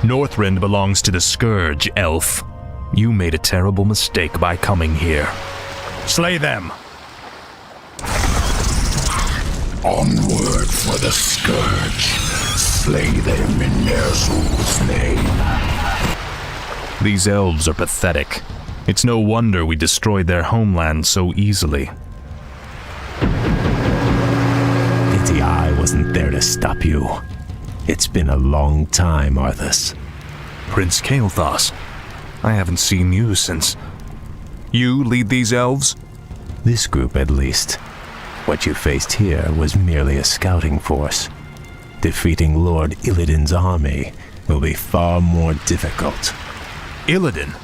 Northrend belongs to the Scourge, elf. You made a terrible mistake by coming here. Slay them! Onward for the Scourge. Slay them in Ner'zhul's name. These elves are pathetic. It's no wonder we destroyed their homeland so easily. Pity I wasn't there to stop you. It's been a long time, Arthas. Prince Kael'thas, I haven't seen you since... You lead these elves? This group, at least. What you faced here was merely a scouting force. Defeating Lord Illidan's army will be far more difficult. Illidan?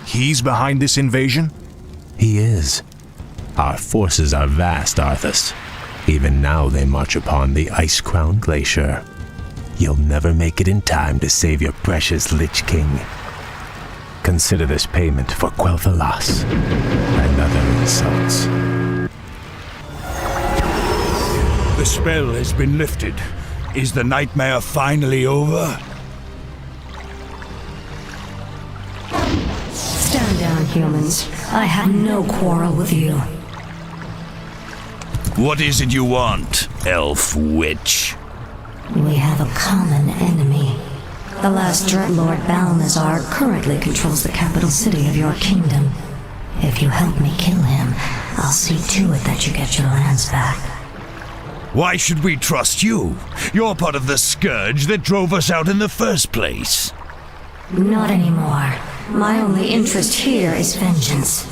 He's behind this invasion? He is. Our forces are vast, Arthas. Even now they march upon the Ice-Crown Glacier. You'll never make it in time to save your precious Lich King. Consider this payment for Quel'Thalas and other insults. The spell has been lifted. Is the nightmare finally over? Stand down, humans. I have no quarrel with you. What is it you want, elf witch? We have a common enemy. The last Dreadlord Balnazar currently controls the capital city of your kingdom. If you help me kill him, I'll see to it that you get your lands back. Why should we trust you? You're part of the scourge that drove us out in the first place. Not anymore. My only interest here is vengeance.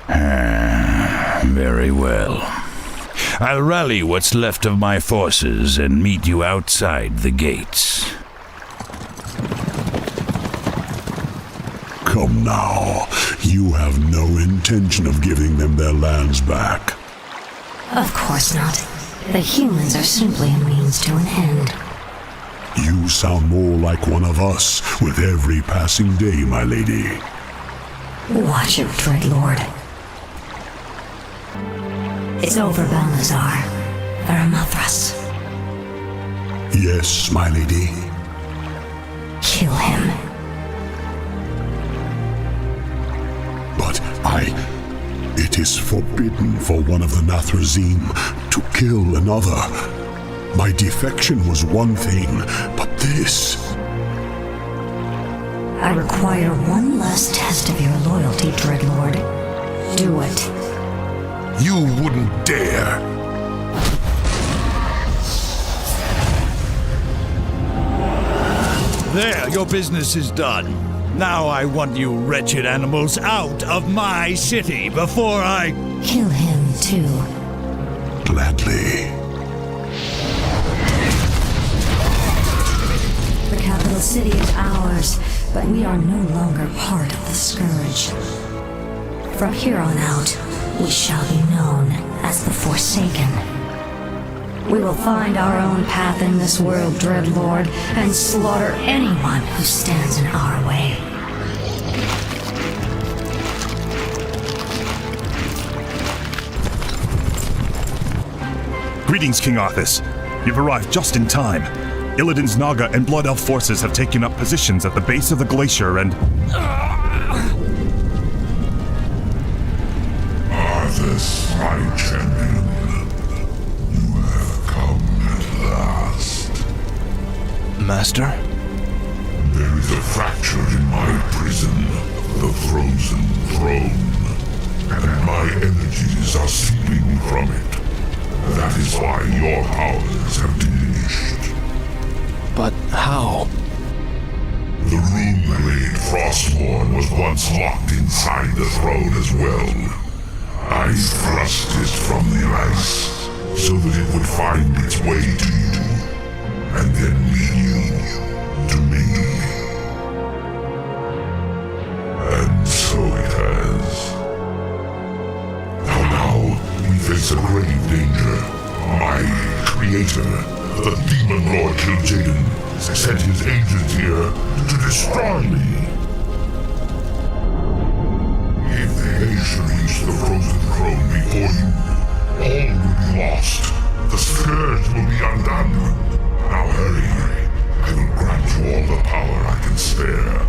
Very well. I'll rally what's left of my forces and meet you outside the gates. Come now. You have no intention of giving them their lands back. Of course not. The humans are simply a means to an end. You sound more like one of us with every passing day, my lady. Watch it, Dreadlord. It's over, Balnazar. Varamothras. Yes, my lady. Kill him. But it is forbidden for one of the Nathrazim to kill another. My defection was one thing, but this... I require one last test of your loyalty, Dreadlord. Do it. You wouldn't dare! There, your business is done. Now I want you wretched animals out of my city before I... Kill him, too. Gladly. The capital city is ours, but we are no longer part of the Scourge. From here on out, we shall be known as the Forsaken. We will find our own path in this world, Dreadlord, and slaughter anyone who stands in our way. Greetings, King Arthas. You've arrived just in time. Illidan's Naga and Blood Elf forces have taken up positions at the base of the glacier and... Arthas, my champion. You have come at last. Master? There is a fracture in my prison, the Frozen Throne, and my energies are seeping from it. That is why your powers have diminished. But how? The rune blade Frostmourne was once locked inside the throne as well. I thrust it from the ice so that it would find its way to you, and then lead you to me. And so it has. Now we face a grave danger. My creator, the Demon Lord Kil'jaeden, sent his agent here to destroy me. If they should reach the Frozen Throne before you, all will be lost. The Scourge will be undone. Now hurry. I will grant you all the power I can spare.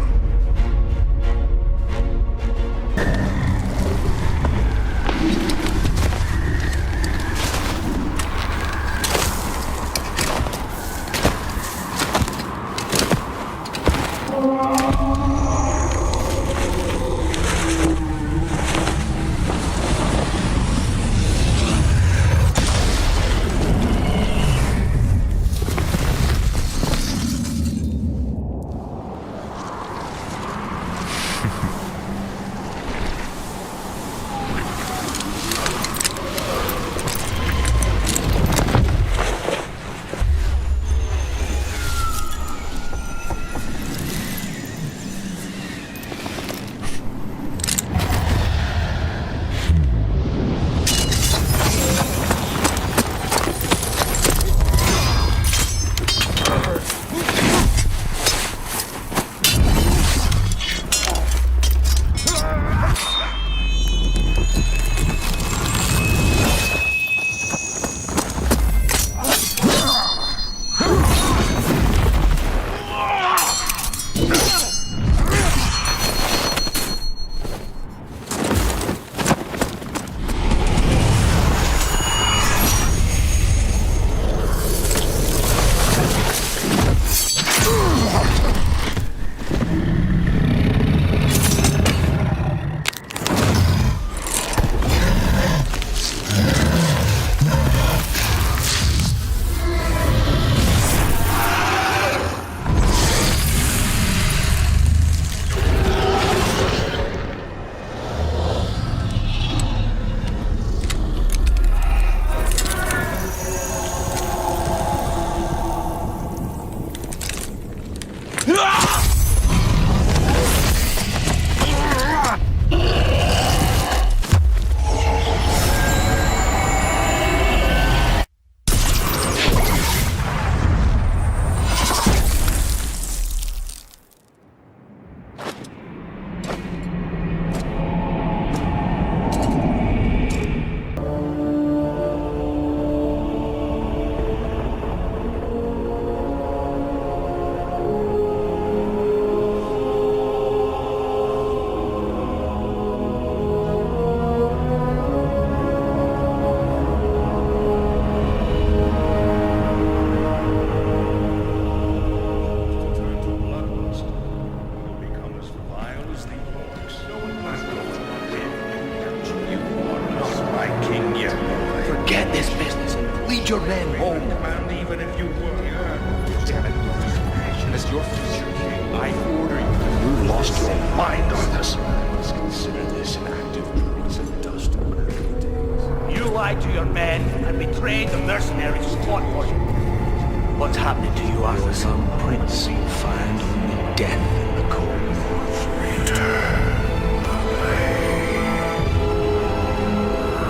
happening to you, Arthur? Some prince you'll find only death in the cold north.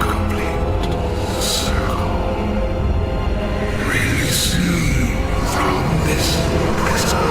Complete circle. Release me from this prison.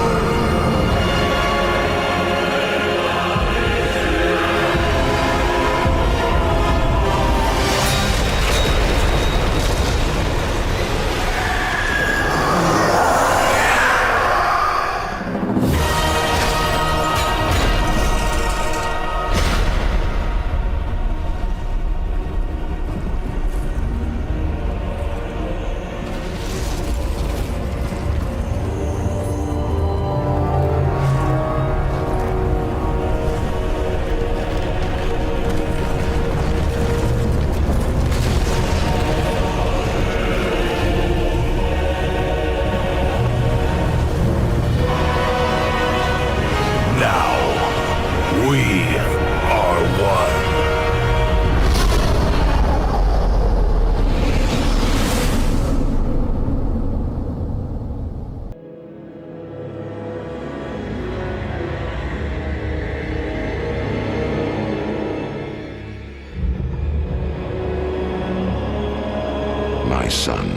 My son,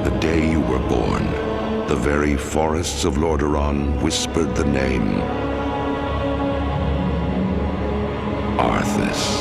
the day you were born, the very forests of Lordaeron whispered the name Arthas.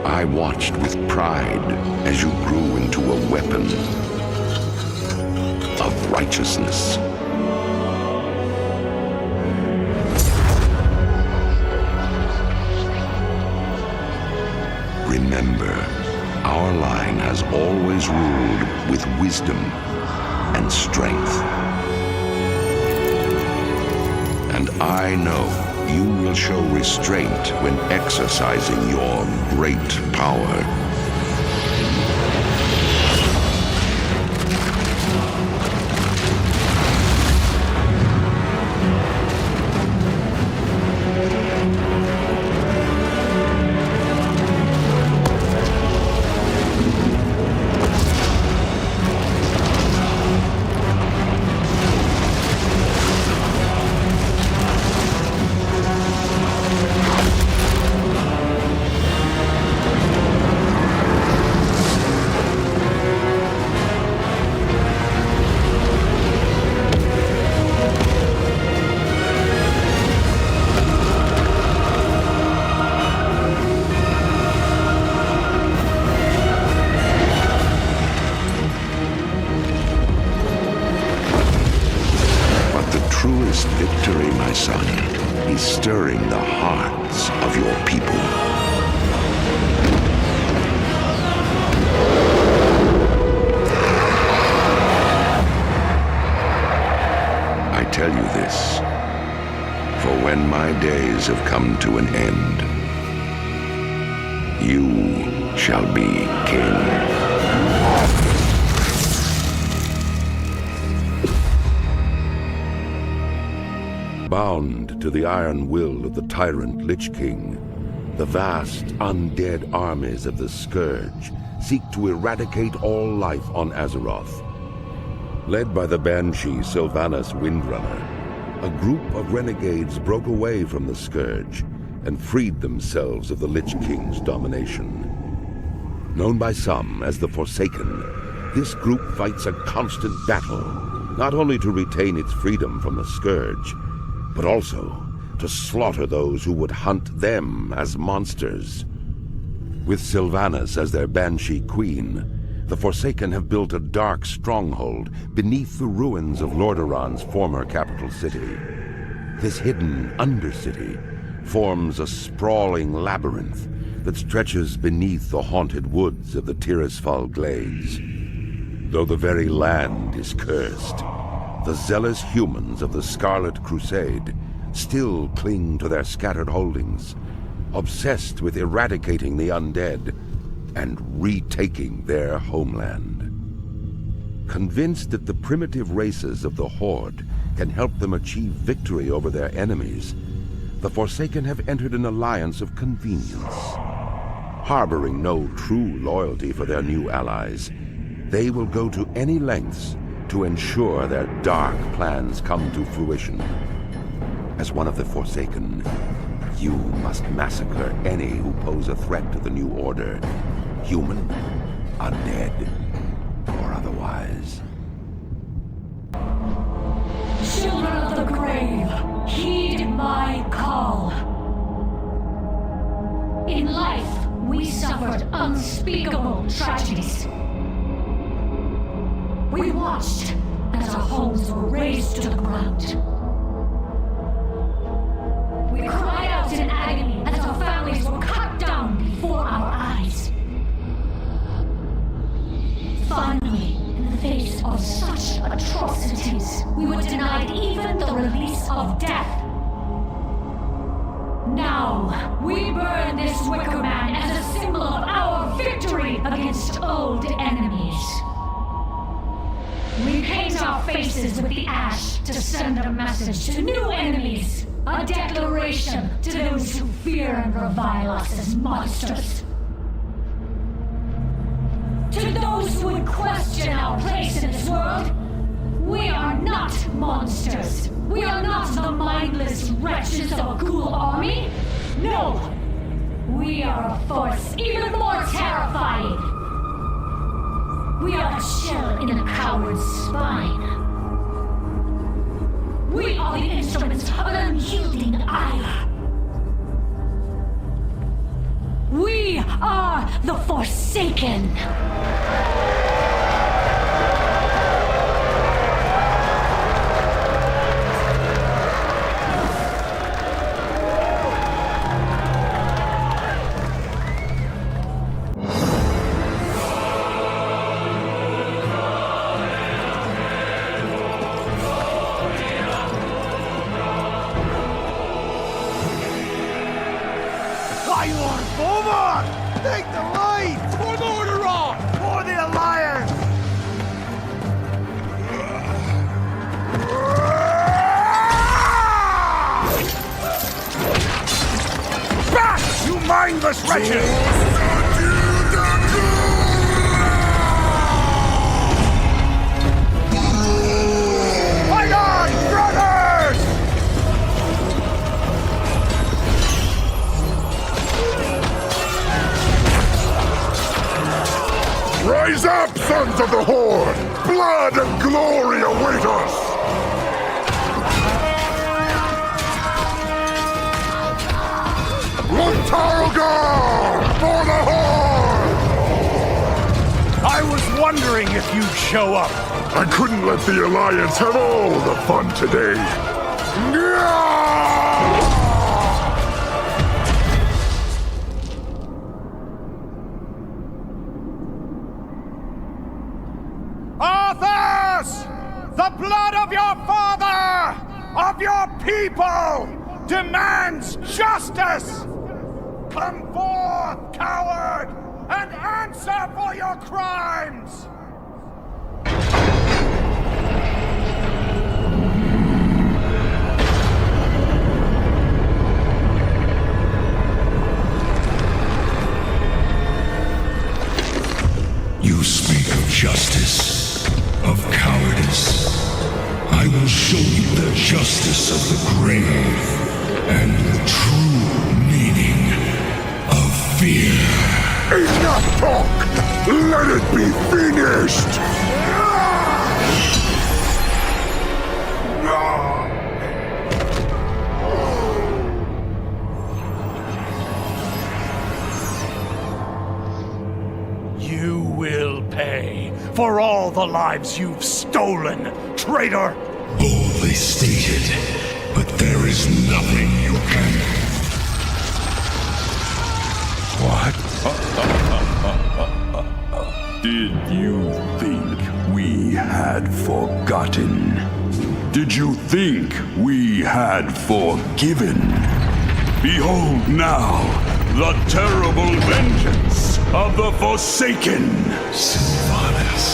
I watched with pride as you grew into a weapon of righteousness. Remember, our line has always ruled with wisdom and strength. And I know you will show restraint when exercising your great power. Victory, my son, is stirring the hearts of your people. I tell you this, for when my days have come to an end, you shall be king. Bound to the iron will of the tyrant Lich King, the vast undead armies of the Scourge seek to eradicate all life on Azeroth. Led by the banshee Sylvanas Windrunner, a group of renegades broke away from the Scourge and freed themselves of the Lich King's domination. Known by some as the Forsaken, this group fights a constant battle, not only to retain its freedom from the Scourge, but also to slaughter those who would hunt them as monsters. With Sylvanas as their Banshee Queen, the Forsaken have built a dark stronghold beneath the ruins of Lordaeron's former capital city. This hidden Undercity forms a sprawling labyrinth that stretches beneath the haunted woods of the Tirisfal Glades. Though the very land is cursed, the zealous humans of the Scarlet Crusade still cling to their scattered holdings, obsessed with eradicating the undead and retaking their homeland. Convinced that the primitive races of the Horde can help them achieve victory over their enemies, the Forsaken have entered an alliance of convenience. Harboring no true loyalty for their new allies, they will go to any lengths to ensure their dark plans come to fruition. As one of the Forsaken, you must massacre any who pose a threat to the new order, human, undead, or otherwise. Children of the grave, heed my call. In life, we suffered unspeakable tragedies. We watched as our homes were razed to the ground. We cried out in agony as our families were cut down before our eyes. Finally, in the face of such atrocities, we were denied even the release of death. Now, we burn this wicker man as a symbol of our victory against old enemies. We paint our faces with the ash to send a message to new enemies. A declaration to those who fear and revile us as monsters. To those who would question our place in this world, we are not monsters. We are not the mindless wretches of a ghoul army. No! We are a force even more terrifying. We are a shell in a coward's spine. We are the instruments of an unyielding ire. We are the Forsaken. Take the lead! For Lordaeron! For the Alliance! Back, you mindless wretches! Fight on, brothers! Rise up, sons of the Horde! Blood and glory await us! Luntargar! For the Horde! I was wondering if you'd show up. I couldn't let the Alliance have all the fun today. Arthas! The blood of your father, of your people, demands justice! Come forth, coward, and answer for your crimes! You speak of justice, of cowardice. I will show you the justice of the grave and the true meaning of fear. Enough talk! Let it be finished! will pay for all the lives you've stolen, traitor! Boldly stated, but there is nothing you can... What? Did you think we had forgotten? Did you think we had forgiven? Behold now the terrible vengeance of the Forsaken! Sylvanas.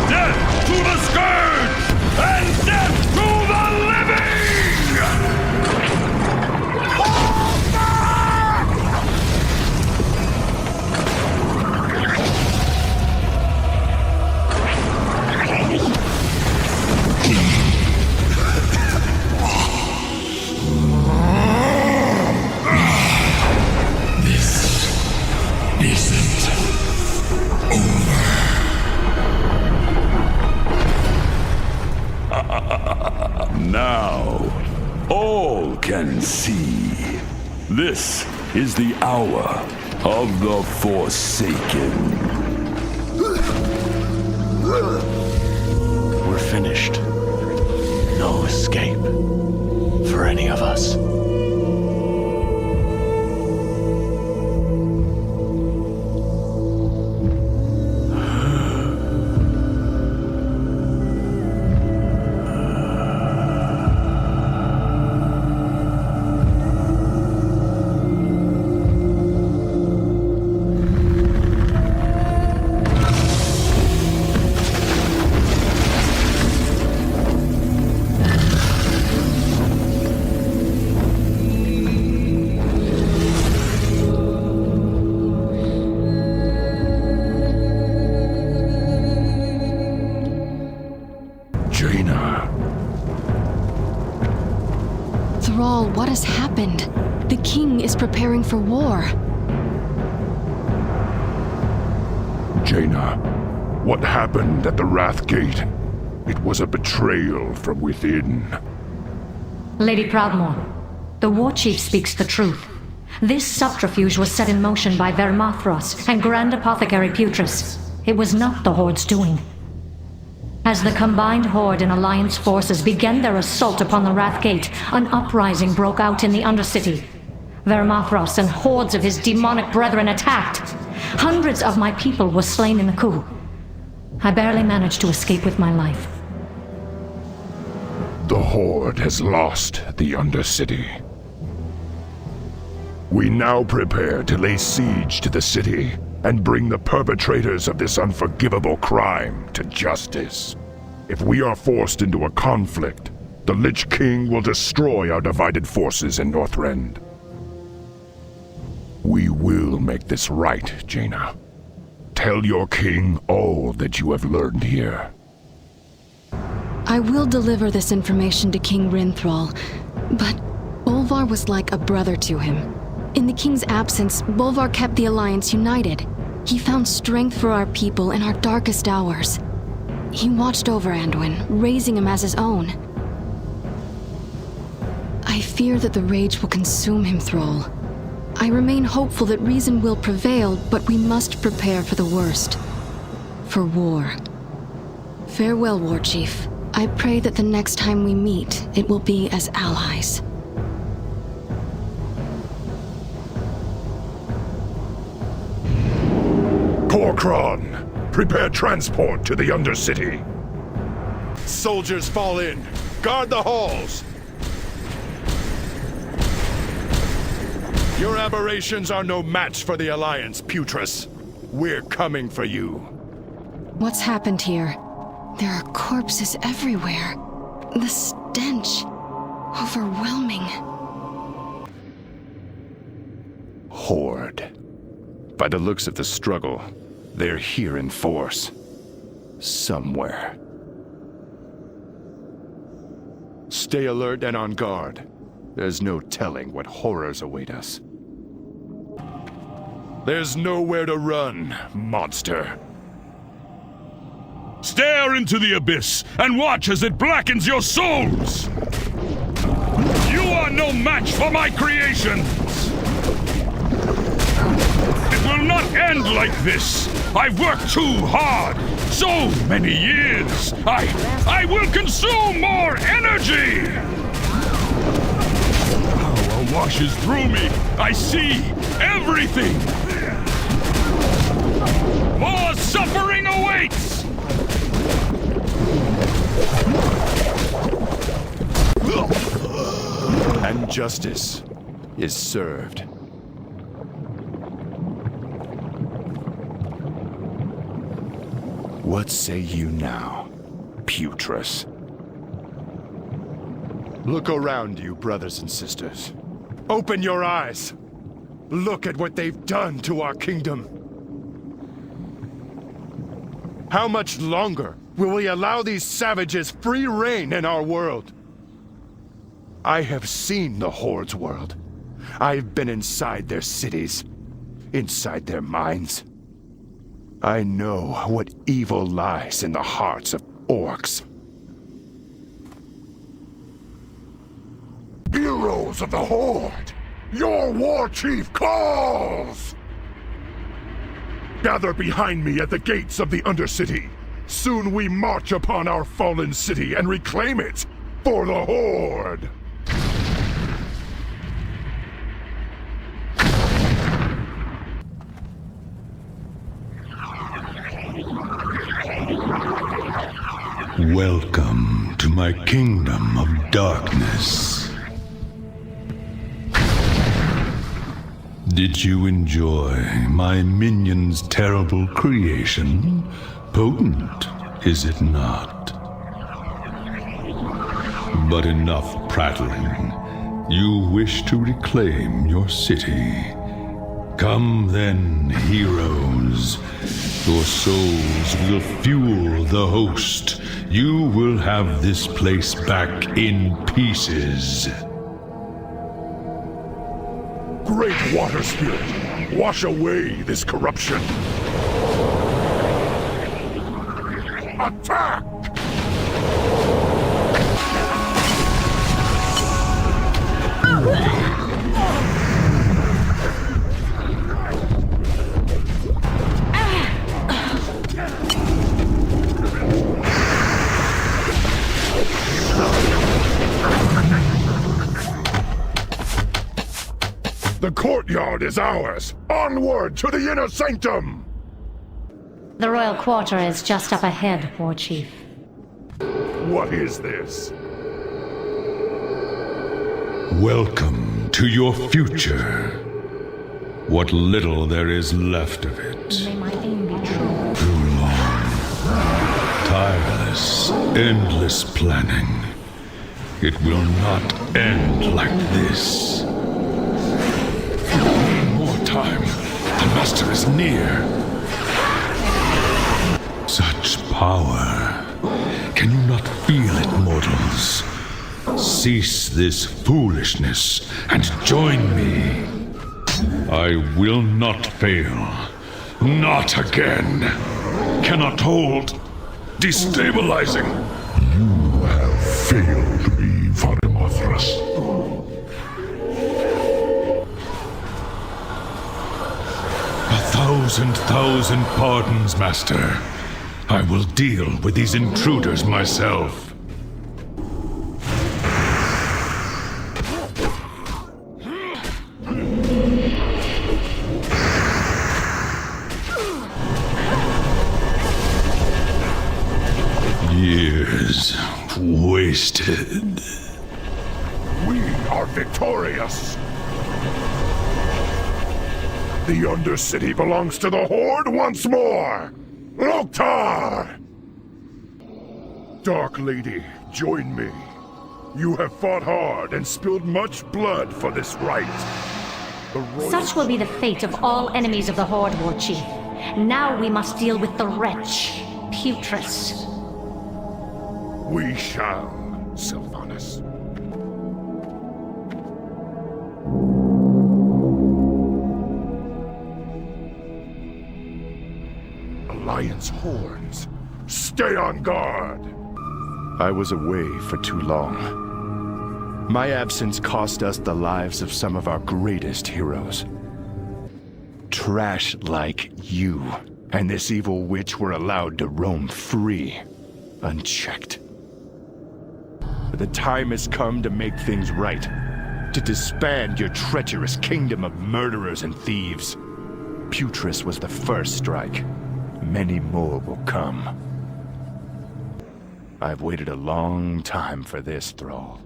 Death to the Scourge! And death to the living! Now, all can see. This is the hour of the Forsaken. We're finished. No escape for any of us. What has happened? The king is preparing for war. Jaina, what happened at the Wrath Gate? It was a betrayal from within. Lady Proudmoore, the War Chief speaks the truth. This subterfuge was set in motion by Vermathros and Grand Apothecary Putris. It was not the Horde's doing. As the combined Horde and Alliance forces began their assault upon the Wrath Gate, an uprising broke out in the Undercity. Vermathros and hordes of his demonic brethren attacked. Hundreds of my people were slain in the coup. I barely managed to escape with my life. The Horde has lost the Undercity. We now prepare to lay siege to the city and bring the perpetrators of this unforgivable crime to justice. If we are forced into a conflict, the Lich King will destroy our divided forces in Northrend. We will make this right, Jaina. Tell your king all that you have learned here. I will deliver this information to King Rinthral, but Bolvar was like a brother to him. In the king's absence, Bolvar kept the Alliance united. He found strength for our people in our darkest hours. He watched over Anduin, raising him as his own. I fear that the rage will consume him, Thrall. I remain hopeful that reason will prevail, but we must prepare for the worst. For war. Farewell, War Chief. I pray that the next time we meet, it will be as allies. Korkron, prepare transport to the Undercity. Soldiers fall in. Guard the halls. Your aberrations are no match for the Alliance, Putris. We're coming for you. What's happened here? There are corpses everywhere. The stench. Overwhelming. Horde. By the looks of the struggle, they're here in force. Somewhere. Stay alert and on guard. There's no telling what horrors await us. There's nowhere to run, monster. Stare into the abyss and watch as it blackens your souls! You are no match for my creations! It will will not end like this! I've worked too hard! So many years! I will consume more energy! Power washes through me! I see everything! More suffering awaits! And justice is served. What say you now, Putrus? Look around you, brothers and sisters. Open your eyes. Look at what they've done to our kingdom. How much longer will we allow these savages free reign in our world? I have seen the Horde's world. I've been inside their cities, inside their minds. I know what evil lies in the hearts of orcs. Heroes of the Horde, your war chief calls! Gather behind me at the gates of the Undercity. Soon we march upon our fallen city and reclaim it for the Horde! Welcome to my kingdom of darkness. Did you enjoy my minion's terrible creation? Potent, is it not? But enough prattling. You wish to reclaim your city. Come then, heroes. Your souls will fuel the host. You will have this place back in pieces. Great water spirit, wash away this corruption. Attack! The courtyard is ours! Onward to the inner sanctum! The royal quarter is just up ahead, War Chief. What is this? Welcome to your future. What little there is left of it. May my aim be true. Too long. Tireless, endless planning. It will not end like this. More time. The master is near. Such power. Can you not feel it, mortals? Cease this foolishness and join me. I will not fail. Not again. Cannot hold. Destabilizing. You have failed me, Vadimothras. 1,000 pardons, Master. I will deal with these intruders myself. Years wasted. We are victorious. The Undercity belongs to the Horde once more! Loktar! Dark Lady, join me. You have fought hard and spilled much blood for this right. Such will be the fate of all enemies of the Horde, War Chief. Now we must deal with the wretch, Putrus. We shall, Sylvanas. Alliance horns. Stay on guard! I was away for too long. My absence cost us the lives of some of our greatest heroes. Trash like you and this evil witch were allowed to roam free, unchecked. But the time has come to make things right, to disband your treacherous kingdom of murderers and thieves. Putris was the first strike. Many more will come. I've waited a long time for this, Thrall.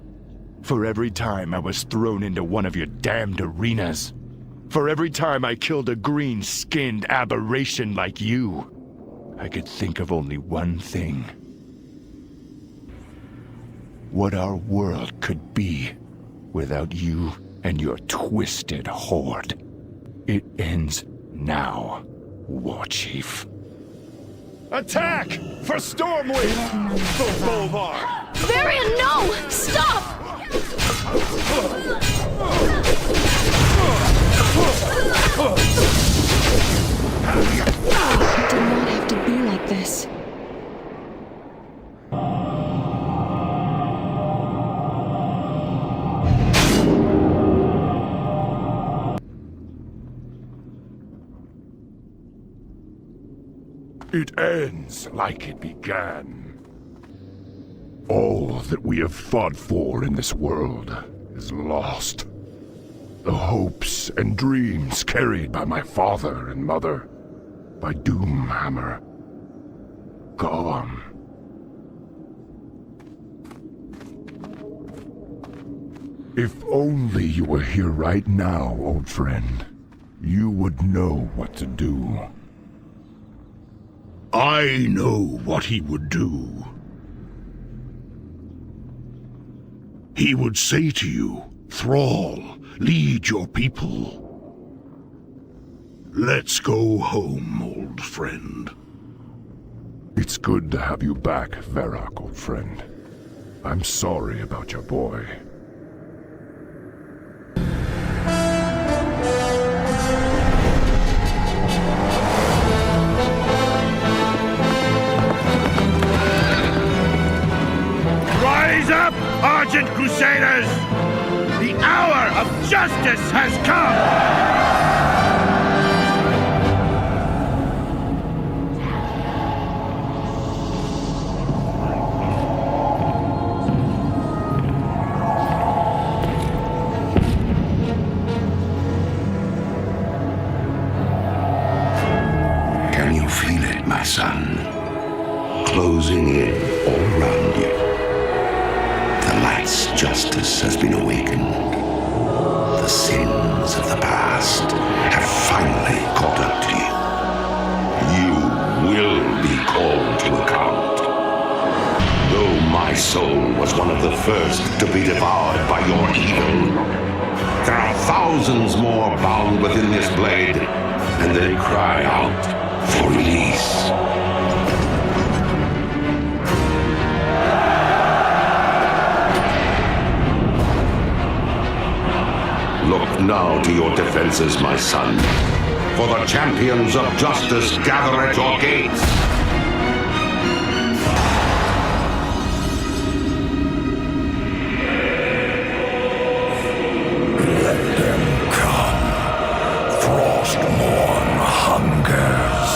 For every time I was thrown into one of your damned arenas. For every time I killed a green-skinned aberration like you. I could think of only one thing. What our world could be without you and your twisted horde. It ends now, Warchief. Attack! For Stormwind! For Bolvar! Varian, no! Stop! It did not have to be like this. It ends like it began. All that we have fought for in this world is lost. The hopes and dreams carried by my father and mother, by Doomhammer, gone. If only you were here right now, old friend, you would know what to do. I know what he would do. He would say to you, Thrall, lead your people. Let's go home, old friend. It's good to have you back, Varrock, old friend. I'm sorry about your boy. Rise up, Argent Crusaders! The hour of justice has come! Can you feel it, my son? Closing in all around you. The light's justice has been awakened. The sins of the past have finally caught up to you. You will be called to account. Though my soul was one of the first to be devoured by your evil, there are thousands more bound within this blade, and they cry out for release. Look now to your defenses, my son, for the champions of justice gather at your gates. Let them come. Frostmourne hungers.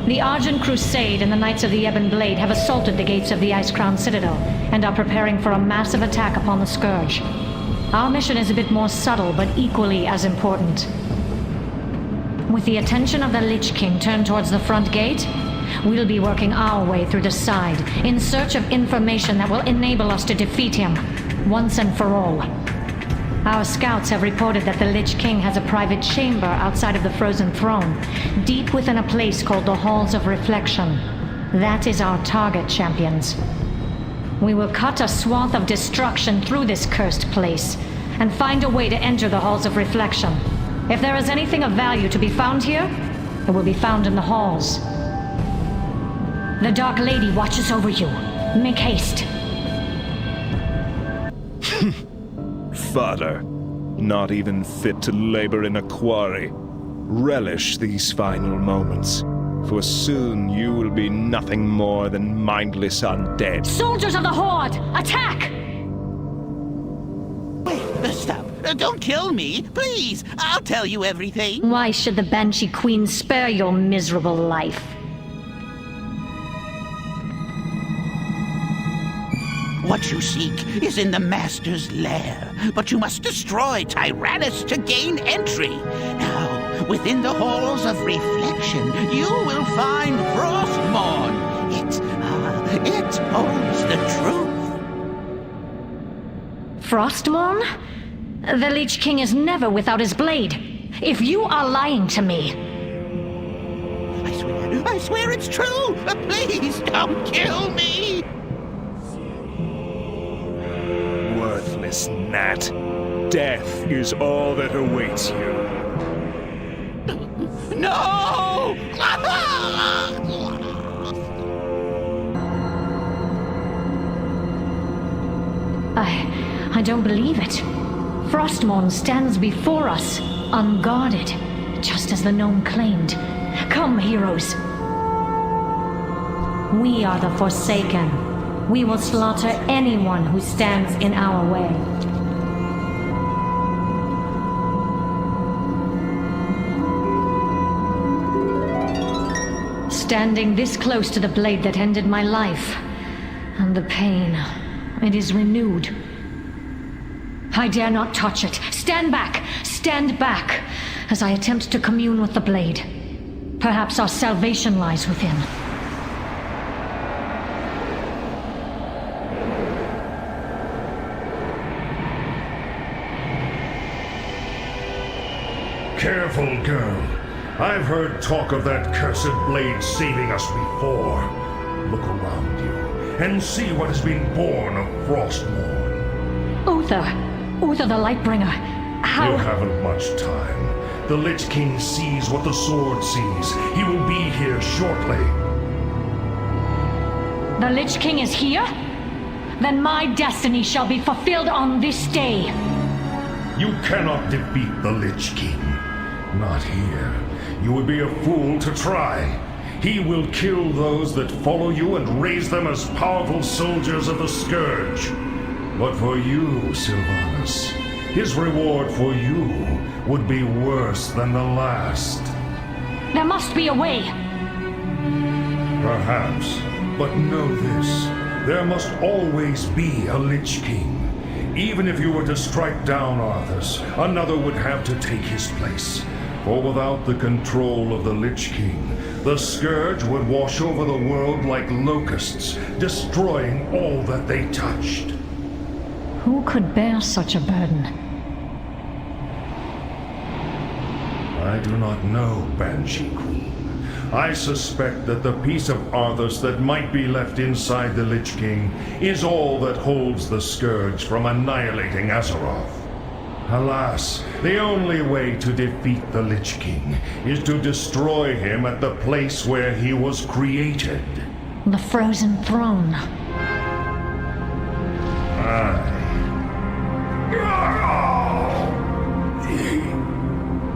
The Argent Crusade and the Knights of the Ebon Blade have assaulted the gates of the Ice-Crown Citadel and are preparing for a massive attack upon the Scourge. Our mission is a bit more subtle, but equally as important. With the attention of the Lich King turned towards the front gate, we'll be working our way through the side, in search of information that will enable us to defeat him, once and for all. Our scouts have reported that the Lich King has a private chamber outside of the Frozen Throne, deep within a place called the Halls of Reflection. That is our target, champions. We will cut a swath of destruction through this cursed place, and find a way to enter the Halls of Reflection. If there is anything of value to be found here, it will be found in the halls. The Dark Lady watches over you. Make haste. Fodder, not even fit to labor in a quarry. Relish these final moments, for soon you will be nothing more than mindless undead. Soldiers of the Horde, attack! Stop. Don't kill me. Please. I'll tell you everything. Why should the Banshee Queen spare your miserable life? What you seek is in the Master's lair, but you must destroy Tyrannus to gain entry. Now, within the halls of reflection, you will find Frostmourne. It holds the truth. Frostmourne? The Lich King is never without his blade. If you are lying to me... I swear it's true! Please don't kill me! Worthless gnat. Death is all that awaits you. No! I don't believe it. Frostmourne stands before us, unguarded, just as the gnome claimed. Come, heroes. We are the Forsaken. We will slaughter anyone who stands in our way. Standing this close to the blade that ended my life, and the pain, it is renewed. I dare not touch it. Stand back, as I attempt to commune with the blade. Perhaps our salvation lies within. Careful, girl. I've heard talk of that cursed blade saving us before. Look around you, and see what has been born of Frostmourne. Uther the Lightbringer. How... You haven't much time. The Lich King sees what the sword sees. He will be here shortly. The Lich King is here? Then my destiny shall be fulfilled on this day. You cannot defeat the Lich King. Not here. You would be a fool to try. He will kill those that follow you and raise them as powerful soldiers of the Scourge. But for you, Sylvanas, his reward for you would be worse than the last. There must be a way. Perhaps, but know this. There must always be a Lich King. Even if you were to strike down Arthas, another would have to take his place. For without the control of the Lich King, the Scourge would wash over the world like locusts, destroying all that they touched. Who could bear such a burden? I do not know, Banshee Queen. I suspect that the piece of Arthas that might be left inside the Lich King is all that holds the Scourge from annihilating Azeroth. Alas, the only way to defeat the Lich King is to destroy him at the place where he was created. The Frozen Throne. Aye.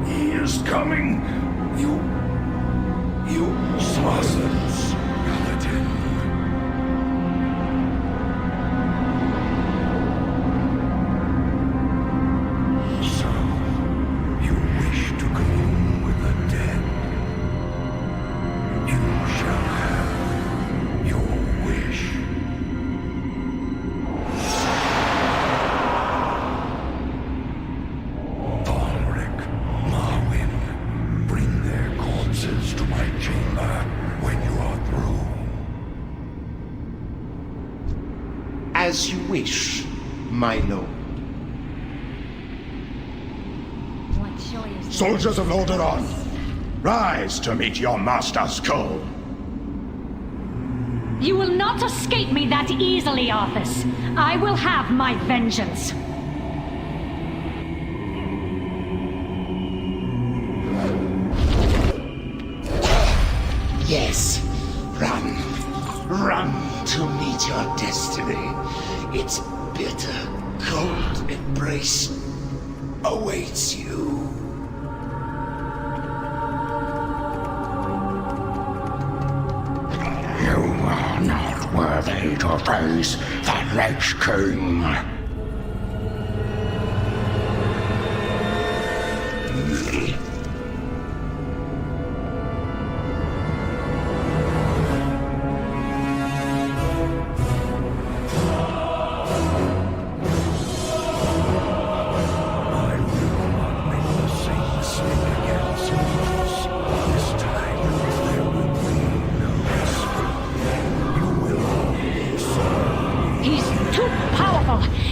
He is coming. You mustn't, Paladin. So, you wish to commune with the dead? You shall have your wish. To my chamber when you are through. As you wish, my lord. Soldiers of Lordaeron, rise to meet your master's call. You will not escape me that easily, Arthas. I will have my vengeance. Yes, run. Run to meet your destiny. Its bitter, cold embrace awaits you. You are not worthy to face the Lich King.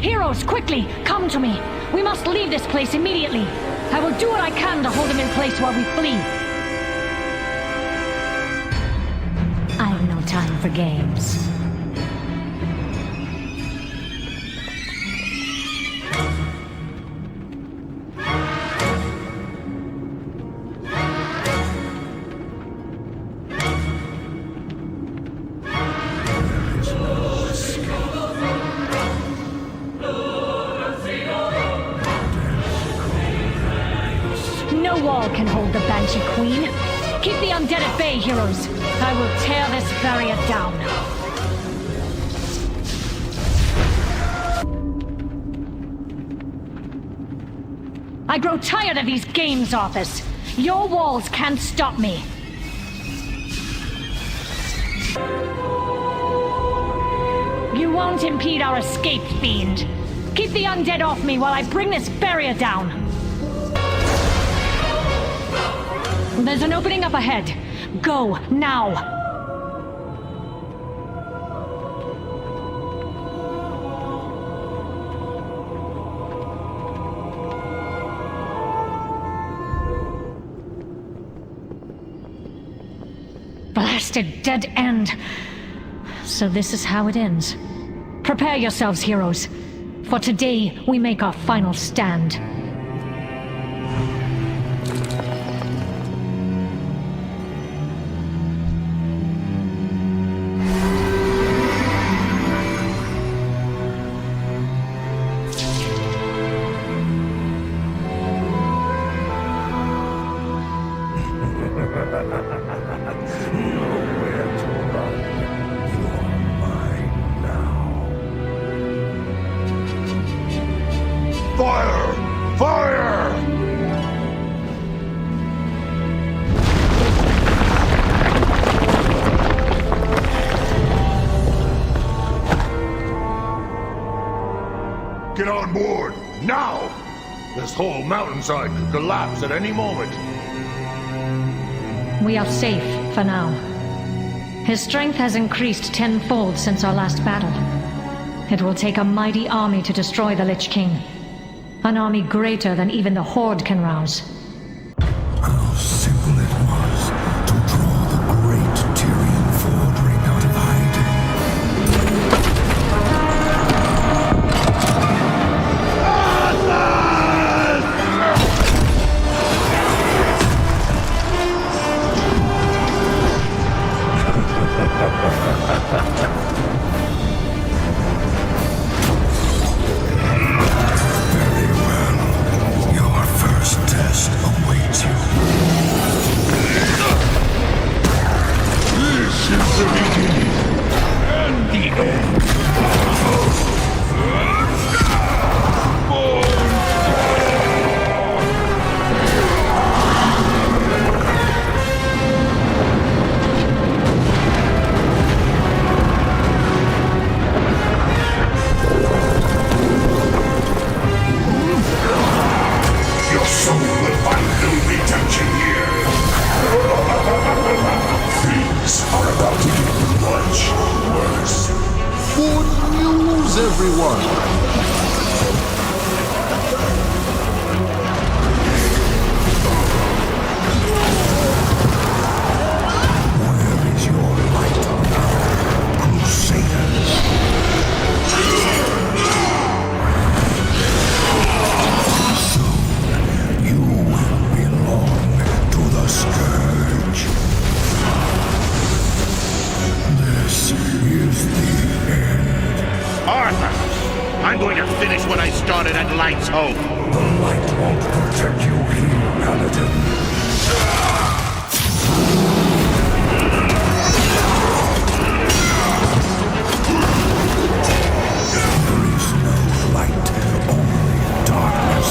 Heroes, quickly, come to me. We must leave this place immediately. I will do what I can to hold him in place while we flee. I have no time for games. No wall can hold the Banshee Queen. Keep the undead at bay, heroes. I will tear this barrier down. I grow tired of these games, Arthas. Your walls can't stop me. You won't impede our escape, fiend. Keep the undead off me while I bring this barrier down. There's an opening up ahead. Go, now! Blasted dead end. So this is how it ends. Prepare yourselves, heroes. For today, we make our final stand. Get on board, now! This whole mountainside could collapse at any moment. We are safe, for now. His strength has increased tenfold since our last battle. It will take a mighty army to destroy the Lich King. An army greater than even the Horde can rouse. How simple it was to draw the great Tyrian Ford ring out of hiding. Very well. Your first test awaits you. This is the beginning and the end. Your soul will find no redemption here. Things are about to get much worse. Good news, everyone! Where is your light now, Crusaders? Soon, you will belong to the Scourge. This is the end. Arthur! I'm going to finish what I started at Light's Hope. The light won't protect you here, Paladin. There is no light, only darkness.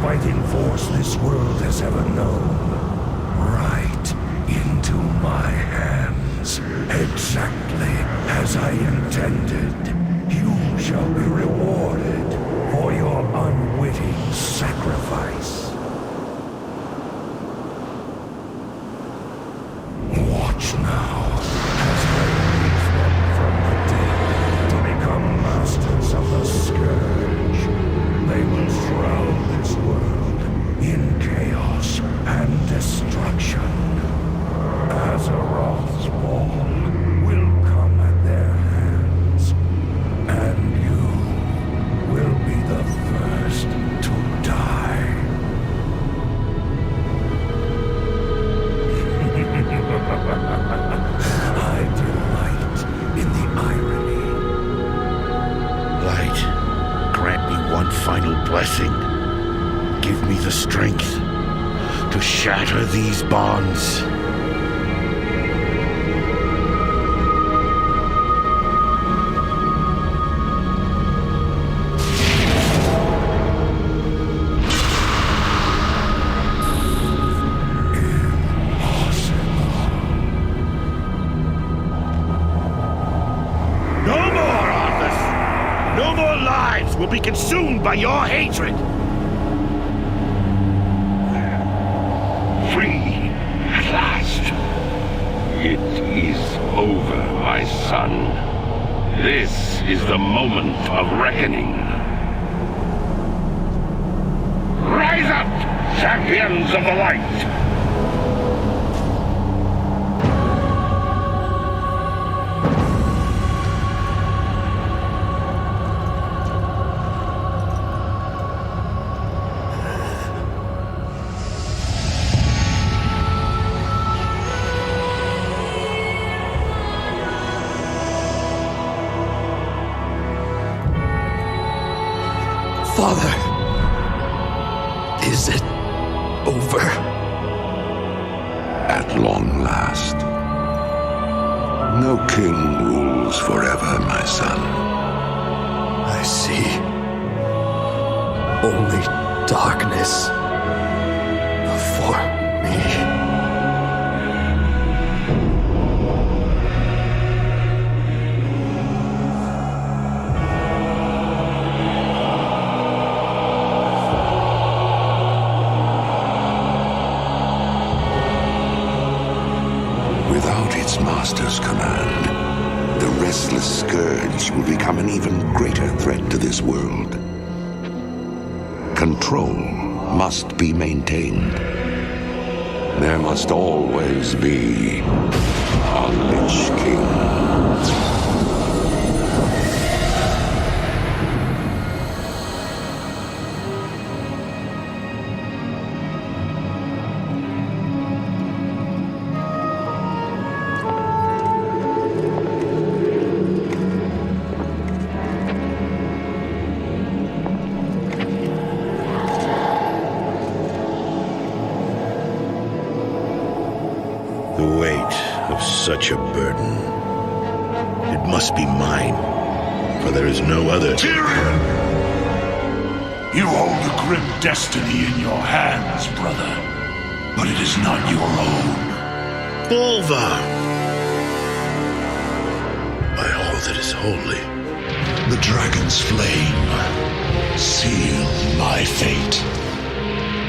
fighting force this world has ever known. Right into my hands, exactly as I intended. You shall be rewarded for your unwitting sacrifice. Watch now as I raise them from the dead to become masters of the Scourge. They will shroud this world in chaos and destruction. Azeroth's fall will come at their hands, and you will be the first to die. I delight in the irony. Light, grant me one final blessing. Give me the strength to shatter these bonds. Will be consumed by your hatred. Free, at last. It is over, my son. This is the moment of reckoning. Rise up, champions of the light! Father, is it over? At long last. No king rules forever, my son. I see. Only darkness before me. Without its master's command, the restless Scourge will become an even greater threat to this world. Control must be maintained. There must always be a Lich King. The weight of such a burden. It must be mine, for there is no other. Tyrion! You hold a grim destiny in your hands, brother. But it is not your own. Bolvar! By all that is holy. The dragon's flame. Seal my fate.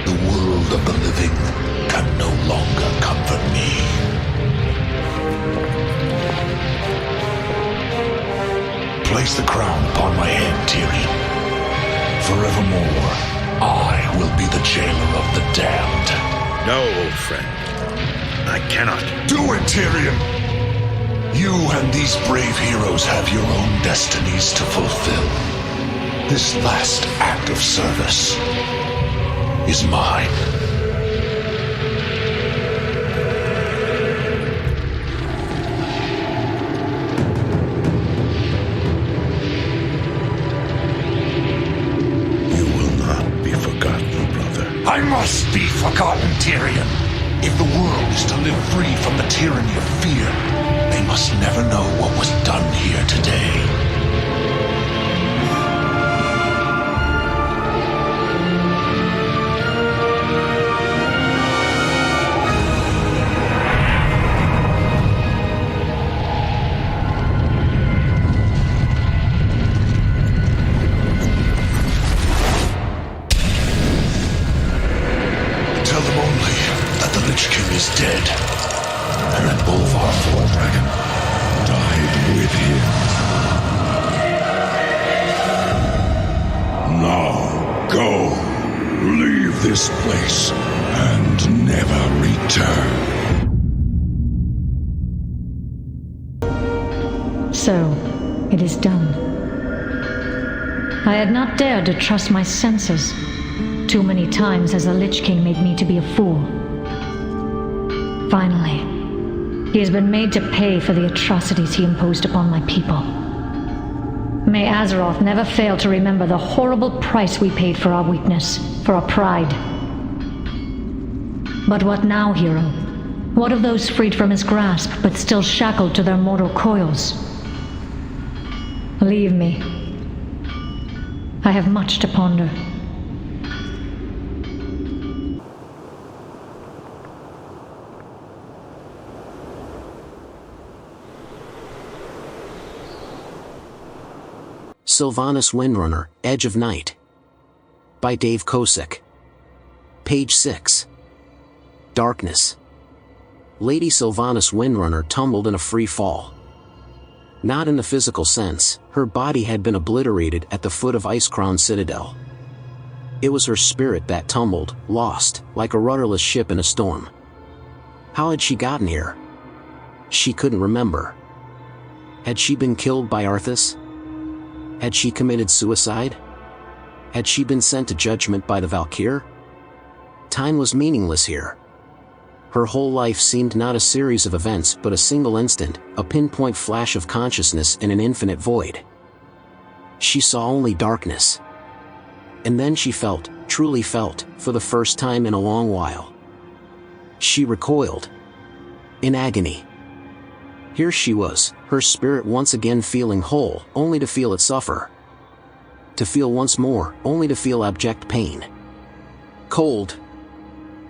The world of the living can no longer comfort me. Place the crown upon my head, Tyrion. Forevermore, I will be the jailer of the damned. No, old friend. I cannot. Do it, Tyrion! You and these brave heroes have your own destinies to fulfill. This last act of service is mine. I must be forgotten, Tyrion. If the world is to live free from the tyranny of fear, they must never know what was done here today. dead. And Bolvar Dragon died with him. Now go. Leave this place and never return. So, it is done. I had not dared to trust my senses. Too many times has the Lich King made me to be a fool. Finally, he has been made to pay for the atrocities he imposed upon my people. May Azeroth never fail to remember the horrible price we paid for our weakness, for our pride. But what now, hero? What of those freed from his grasp, but still shackled to their mortal coils? Leave me. I have much to ponder. Sylvanas Windrunner, Edge of Night. By Dave Kosick. Page 6. Darkness. Lady Sylvanas Windrunner tumbled in a free fall. Not in the physical sense, her body had been obliterated at the foot of Icecrown Citadel. It was her spirit that tumbled, lost, like a rudderless ship in a storm. How had she gotten here? She couldn't remember. Had she been killed by Arthas? Had she committed suicide? Had she been sent to judgment by the Valkyr? Time was meaningless here. Her whole life seemed not a series of events but a single instant, a pinpoint flash of consciousness in an infinite void. She saw only darkness. And then she felt, truly felt, for the first time in a long while. She recoiled. In agony. Here she was, her spirit once again feeling whole, only to feel it suffer. To feel once more, only to feel abject pain. Cold.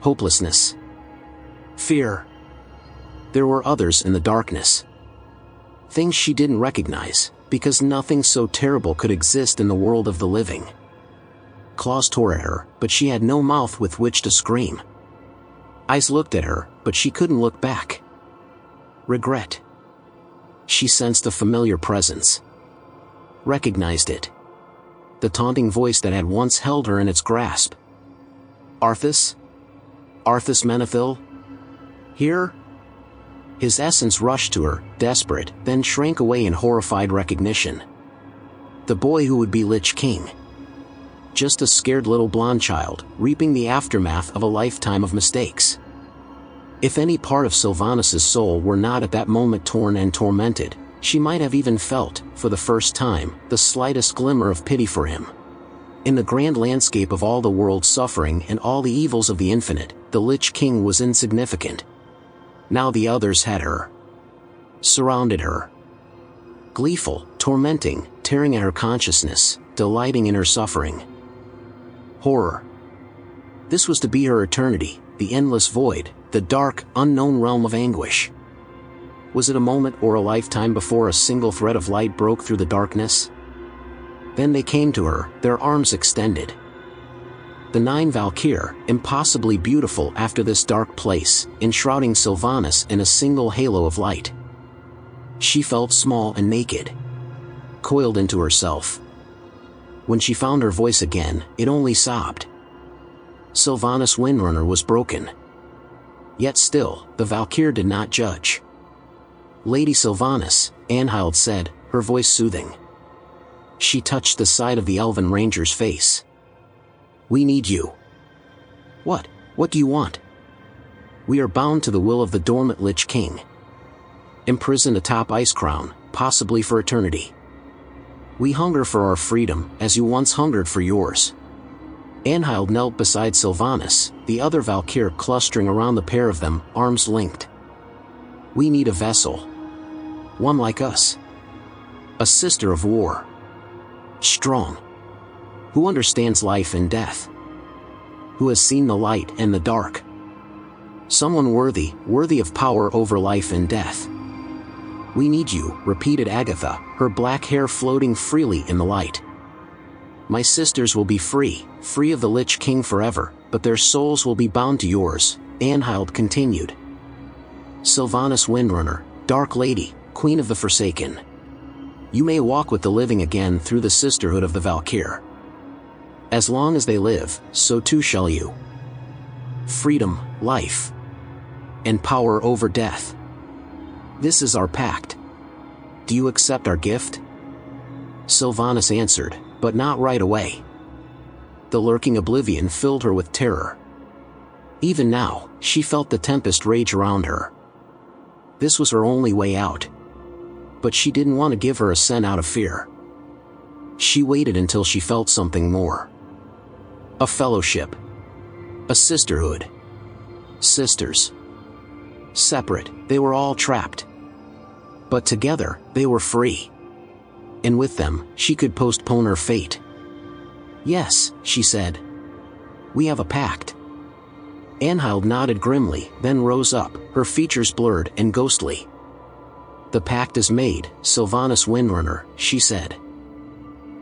Hopelessness. Fear. There were others in the darkness. Things she didn't recognize, because nothing so terrible could exist in the world of the living. Claws tore at her, but she had no mouth with which to scream. Eyes looked at her, but she couldn't look back. Regret. She sensed a familiar presence. Recognized it. The taunting voice that had once held her in its grasp. Arthas? Arthas Menethil? Here? His essence rushed to her, desperate, then shrank away in horrified recognition. The boy who would be Lich King. Just a scared little blonde child, reaping the aftermath of a lifetime of mistakes. If any part of Sylvanas' soul were not at that moment torn and tormented, she might have even felt, for the first time, the slightest glimmer of pity for him. In the grand landscape of all the world's suffering and all the evils of the infinite, the Lich King was insignificant. Now the others had her. Surrounded her. Gleeful, tormenting, tearing at her consciousness, delighting in her suffering. Horror. This was to be her eternity, the endless void, the dark, unknown realm of anguish. Was it a moment or a lifetime before a single thread of light broke through the darkness? Then they came to her, their arms extended. The 9 Valkyr, impossibly beautiful after this dark place, enshrouding Sylvanas in a single halo of light. She felt small and naked. Coiled into herself. When she found her voice again, it only sobbed. Sylvanas Windrunner was broken. Yet still, the Valkyr did not judge. Lady Sylvanas, Anhild said, her voice soothing. She touched the side of the Elven Ranger's face. We need you. What? What do you want? We are bound to the will of the dormant Lich King. Imprisoned atop Icecrown, possibly for eternity. We hunger for our freedom, as you once hungered for yours. Anhild knelt beside Sylvanas, the other Valkyr clustering around the pair of them, arms linked. We need a vessel. One like us. A sister of war. Strong. Who understands life and death. Who has seen the light and the dark. Someone worthy of power over life and death. We need you, repeated Agatha, her black hair floating freely in the light. My sisters will be free of the Lich King forever, but their souls will be bound to yours, Anhild continued. Sylvanas Windrunner, Dark Lady, Queen of the Forsaken. You may walk with the living again through the sisterhood of the Valkyr. As long as they live, so too shall you. Freedom, life, and power over death. This is our pact. Do you accept our gift? Sylvanas answered, but not right away. The lurking oblivion filled her with terror. Even now, she felt the tempest rage around her. This was her only way out. But she didn't want to give her assent out of fear. She waited until she felt something more. A fellowship. A sisterhood. Sisters. Separate, they were all trapped. But together, they were free. And with them, she could postpone her fate. Yes, she said. We have a pact. Anhild nodded grimly, then rose up, her features blurred and ghostly. The pact is made, Sylvanas Windrunner, she said.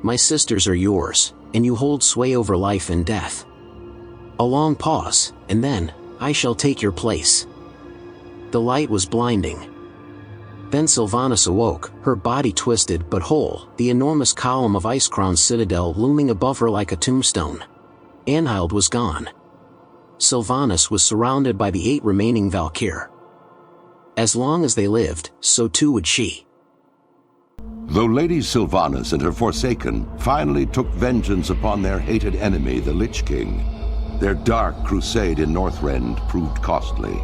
My sisters are yours, and you hold sway over life and death. A long pause, and then, I shall take your place. The light was blinding. Then Sylvanas awoke, her body twisted but whole, the enormous column of ice-crowned citadel looming above her like a tombstone. Anhild was gone. Sylvanas was surrounded by the 8 remaining Valkyr. As long as they lived, so too would she. Though Lady Sylvanas and her Forsaken finally took vengeance upon their hated enemy, the Lich King, their dark crusade in Northrend proved costly.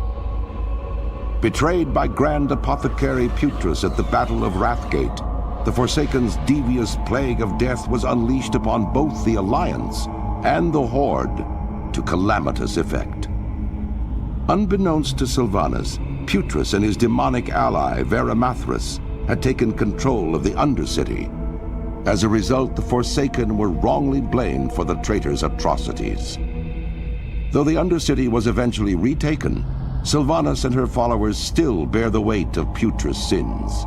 Betrayed by Grand Apothecary Putrus at the Battle of Wrathgate, the Forsaken's devious plague of death was unleashed upon both the Alliance and the Horde to calamitous effect. Unbeknownst to Sylvanas, Putrus and his demonic ally, Veramathras, had taken control of the Undercity. As a result, the Forsaken were wrongly blamed for the traitor's atrocities. Though the Undercity was eventually retaken, Sylvanas and her followers still bear the weight of Putrus' sins.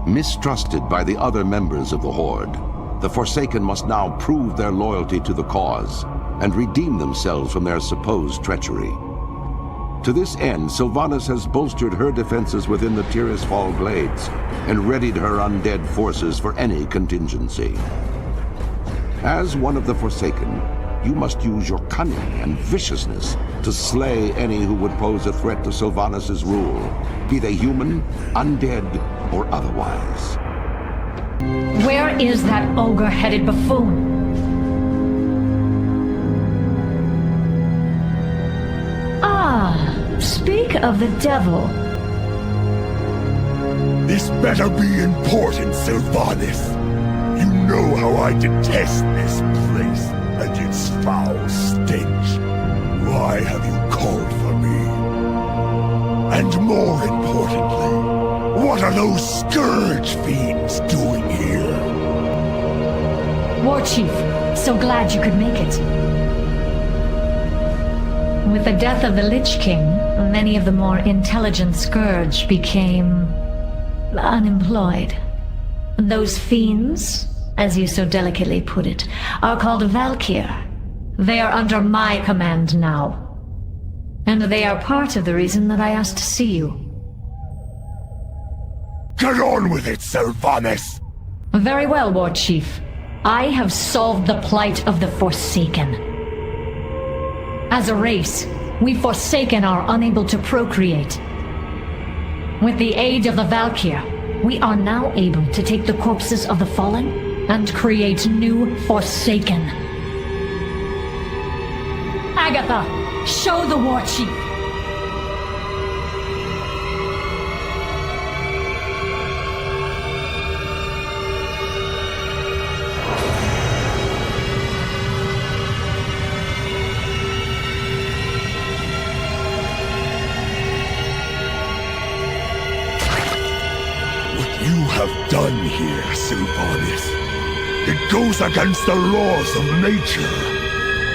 Mistrusted by the other members of the Horde, the Forsaken must now prove their loyalty to the cause and redeem themselves from their supposed treachery. To this end, Sylvanas has bolstered her defenses within the Tirisfal Glades and readied her undead forces for any contingency. As one of the Forsaken, you must use your cunning and viciousness to slay any who would pose a threat to Sylvanas' rule, be they human, undead, or otherwise. Where is that ogre-headed buffoon? Ah, speak of the devil. This better be important, Sylvanas. You know how I detest this place and its foul stench. Why have you called for me? And more importantly, what are those scourge fiends doing here? War Chief, so glad you could make it. With the death of the Lich King, many of the more intelligent Scourge became unemployed. Those fiends, as you so delicately put it, are called Valkyr. They are under my command now. And they are part of the reason that I asked to see you. Get on with it, Sylvanas! Very well, War Chief. I have solved the plight of the Forsaken. As a race, we Forsaken are unable to procreate. With the aid of the Valkyr, we are now able to take the corpses of the fallen and create new Forsaken. Agatha, show the War Chief! Done here, Sylvanas. It goes against the laws of nature.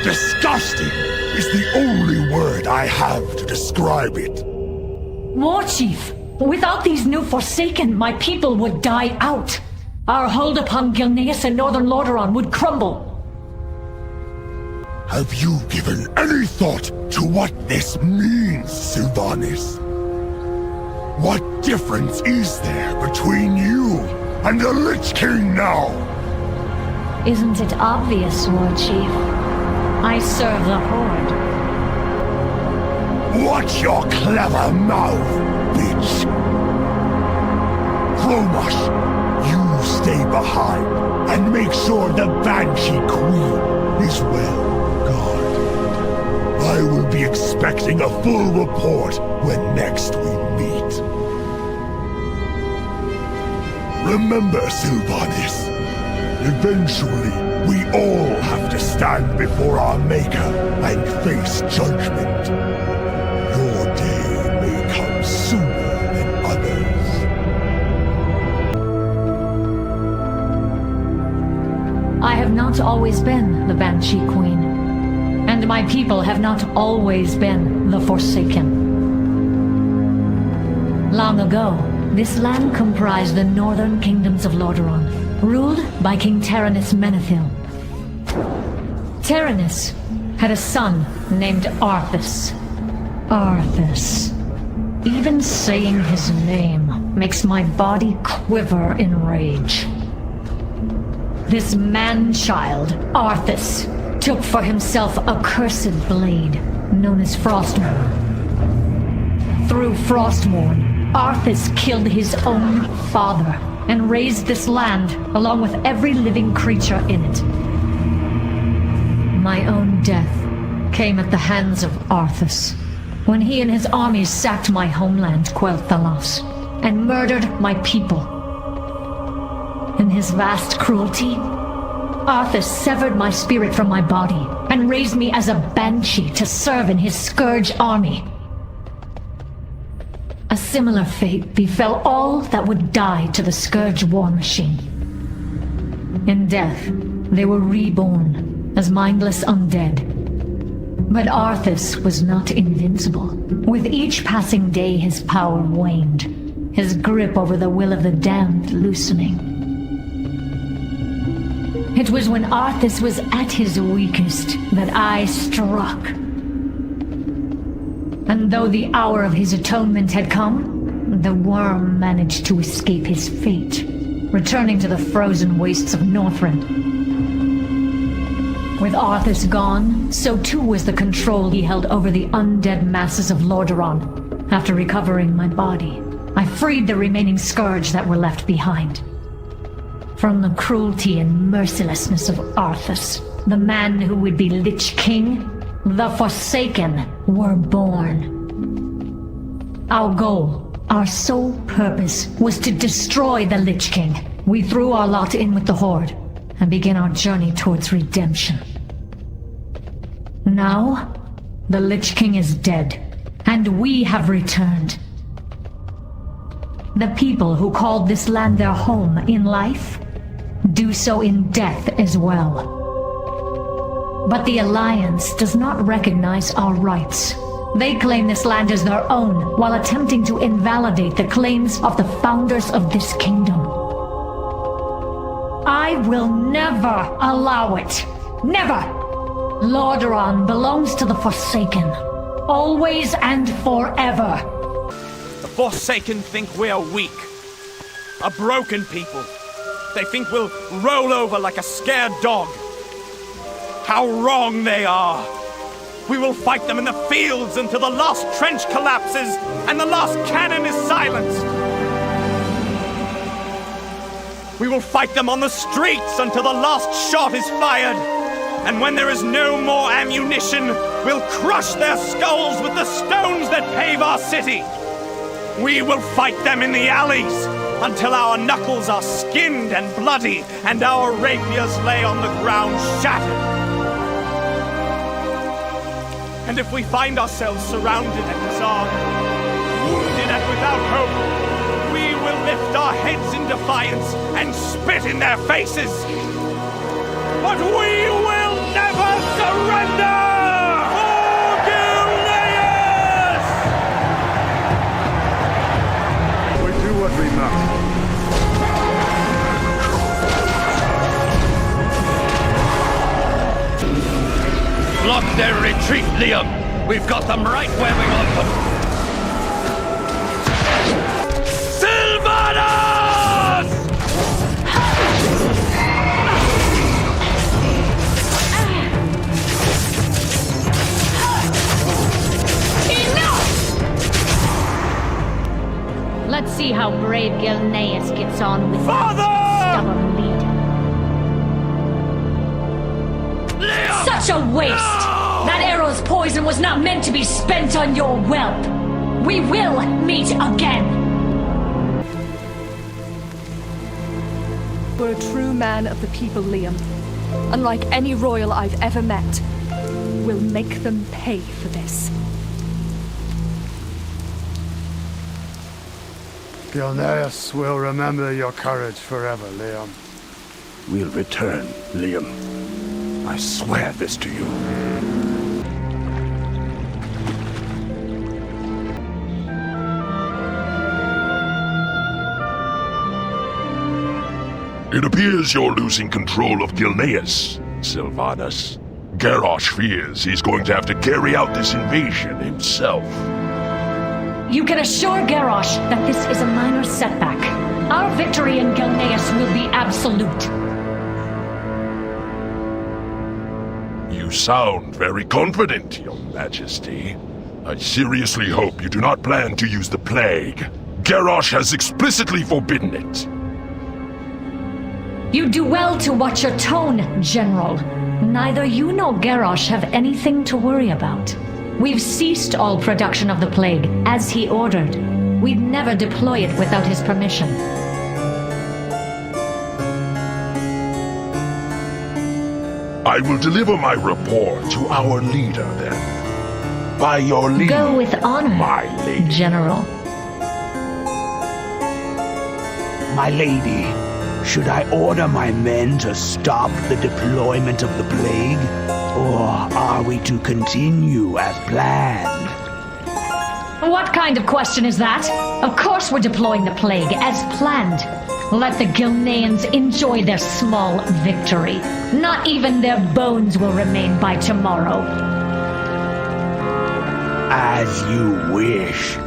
Disgusting is the only word I have to describe it. War Chief, without these new Forsaken, my people would die out. Our hold upon Gilneas and Northern Lordaeron would crumble. Have you given any thought to what this means, Sylvanas? What difference is there between you and the Lich King now? Isn't it obvious, War Chief? I serve the Horde. Watch your clever mouth, bitch! Chromash, you stay behind and make sure the Banshee Queen is well guarded. I will be expecting a full report when next we meet. Remember, Sylvanas, eventually we all have to stand before our Maker and face judgment. Your day may come sooner than others. I have not always been the Banshee Queen, and my people have not always been the Forsaken. Long ago, this land comprised the northern kingdoms of Lordaeron, ruled by King Terenas Menethil. Terenas had a son named Arthas. Arthas. Even saying his name makes my body quiver in rage. This man-child, Arthas, took for himself a cursed blade known as Frostmourne. Through Frostmourne, Arthas killed his own father and raised this land along with every living creature in it. My own death came at the hands of Arthas when he and his armies sacked my homeland, Quel'Thalas, and murdered my people. In his vast cruelty, Arthas severed my spirit from my body and raised me as a banshee to serve in his Scourge army. A similar fate befell all that would die to the Scourge war machine. In death, they were reborn as mindless undead. But Arthas was not invincible. With each passing day, his power waned, his grip over the will of the damned loosening. It was when Arthas was at his weakest that I struck. And though the hour of his atonement had come, the worm managed to escape his fate, returning to the frozen wastes of Northrend. With Arthas gone, so too was the control he held over the undead masses of Lordaeron. After recovering my body, I freed the remaining Scourge that were left behind. From the cruelty and mercilessness of Arthas, the man who would be Lich King, the Forsaken were born. Our goal, our sole purpose, was to destroy the Lich King. We threw our lot in with the Horde and began our journey towards redemption. Now, the Lich King is dead, and we have returned. The people who called this land their home in life do so in death as well. But the Alliance does not recognize our rights. They claim this land as their own, while attempting to invalidate the claims of the founders of this kingdom. I will never allow it. Never! Lordaeron belongs to the Forsaken. Always and forever. The Forsaken think we are weak. A broken people. They think we'll roll over like a scared dog. How wrong they are! We will fight them in the fields until the last trench collapses and the last cannon is silenced! We will fight them on the streets until the last shot is fired! And when there is no more ammunition, we'll crush their skulls with the stones that pave our city! We will fight them in the alleys until our knuckles are skinned and bloody and our rapiers lay on the ground shattered! And if we find ourselves surrounded and disarmed, wounded and without hope, we will lift our heads in defiance and spit in their faces. But we will never surrender! Orgulneus! We do what we must. Block their retreat, Liam! We've got them right where we want them! how brave Gilneas gets on with Father! that stubborn leader. Such a waste! That arrow's poison was not meant to be spent on your whelp. We will meet again. We're a true man of the people, Liam. Unlike any royal I've ever met. We'll make them pay for this. Gilneas will remember your courage forever, Liam. We'll return, Liam. I swear this to you. It appears you're losing control of Gilneas, Sylvanas. Garrosh fears he's going to have to carry out this invasion himself. You can assure Garrosh that this is a minor setback. Our victory in Gilneas will be absolute. You sound very confident, Your Majesty. I seriously hope you do not plan to use the plague. Garrosh has explicitly forbidden it. You do well to watch your tone, General. Neither you nor Garrosh have anything to worry about. We've ceased all production of the plague, as he ordered. We'd never deploy it without his permission. I will deliver my report to our leader, then. By your leave. Go with honor, my lady. General. My lady, should I order my men to stop the deployment of the plague? Or are we to continue as planned? What kind of question is that? Of course we're deploying the plague, as planned. Let the Gilneans enjoy their small victory. Not even their bones will remain by tomorrow. As you wish.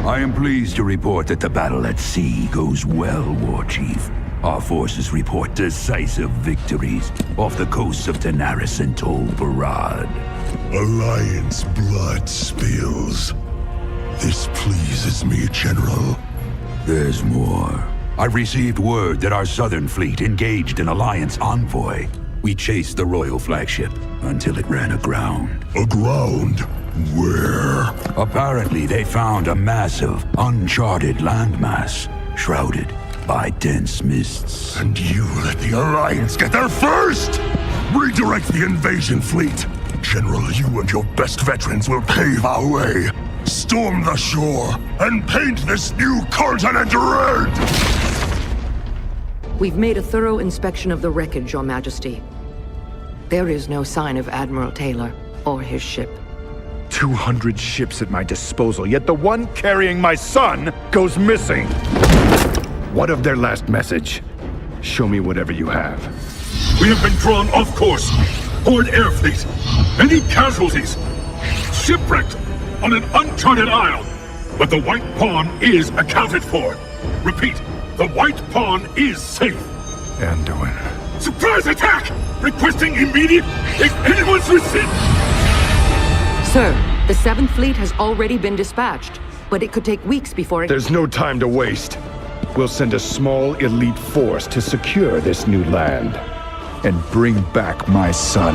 I am pleased to report that the battle at sea goes well, Warchief. Our forces report decisive victories off the coasts of Daenerys and Tol Barad. Alliance blood spills. This pleases me, General. There's more. I received word that our southern fleet engaged an Alliance envoy. We chased the royal flagship until it ran aground. Aground? Where? Apparently they found a massive, uncharted landmass, shrouded by dense mists. And you let the Alliance get there first? Redirect the invasion fleet. General, you and your best veterans will pave our way. Storm the shore and paint this new continent red! We've made a thorough inspection of the wreckage, Your Majesty. There is no sign of Admiral Taylor or his ship. 200 ships at my disposal, yet the one carrying my son goes missing. What of their last message? Show me whatever you have. We have been drawn off course. Horde air fleet. Many casualties. Shipwrecked on an uncharted isle. But the White Pawn is accounted for. Repeat, the White Pawn is safe. Anduin. Surprise attack! Requesting immediate, if anyone's received. Sir, the 7th Fleet has already been dispatched, but it could take weeks before it... There's no time to waste. We'll send a small elite force to secure this new land and bring back my son.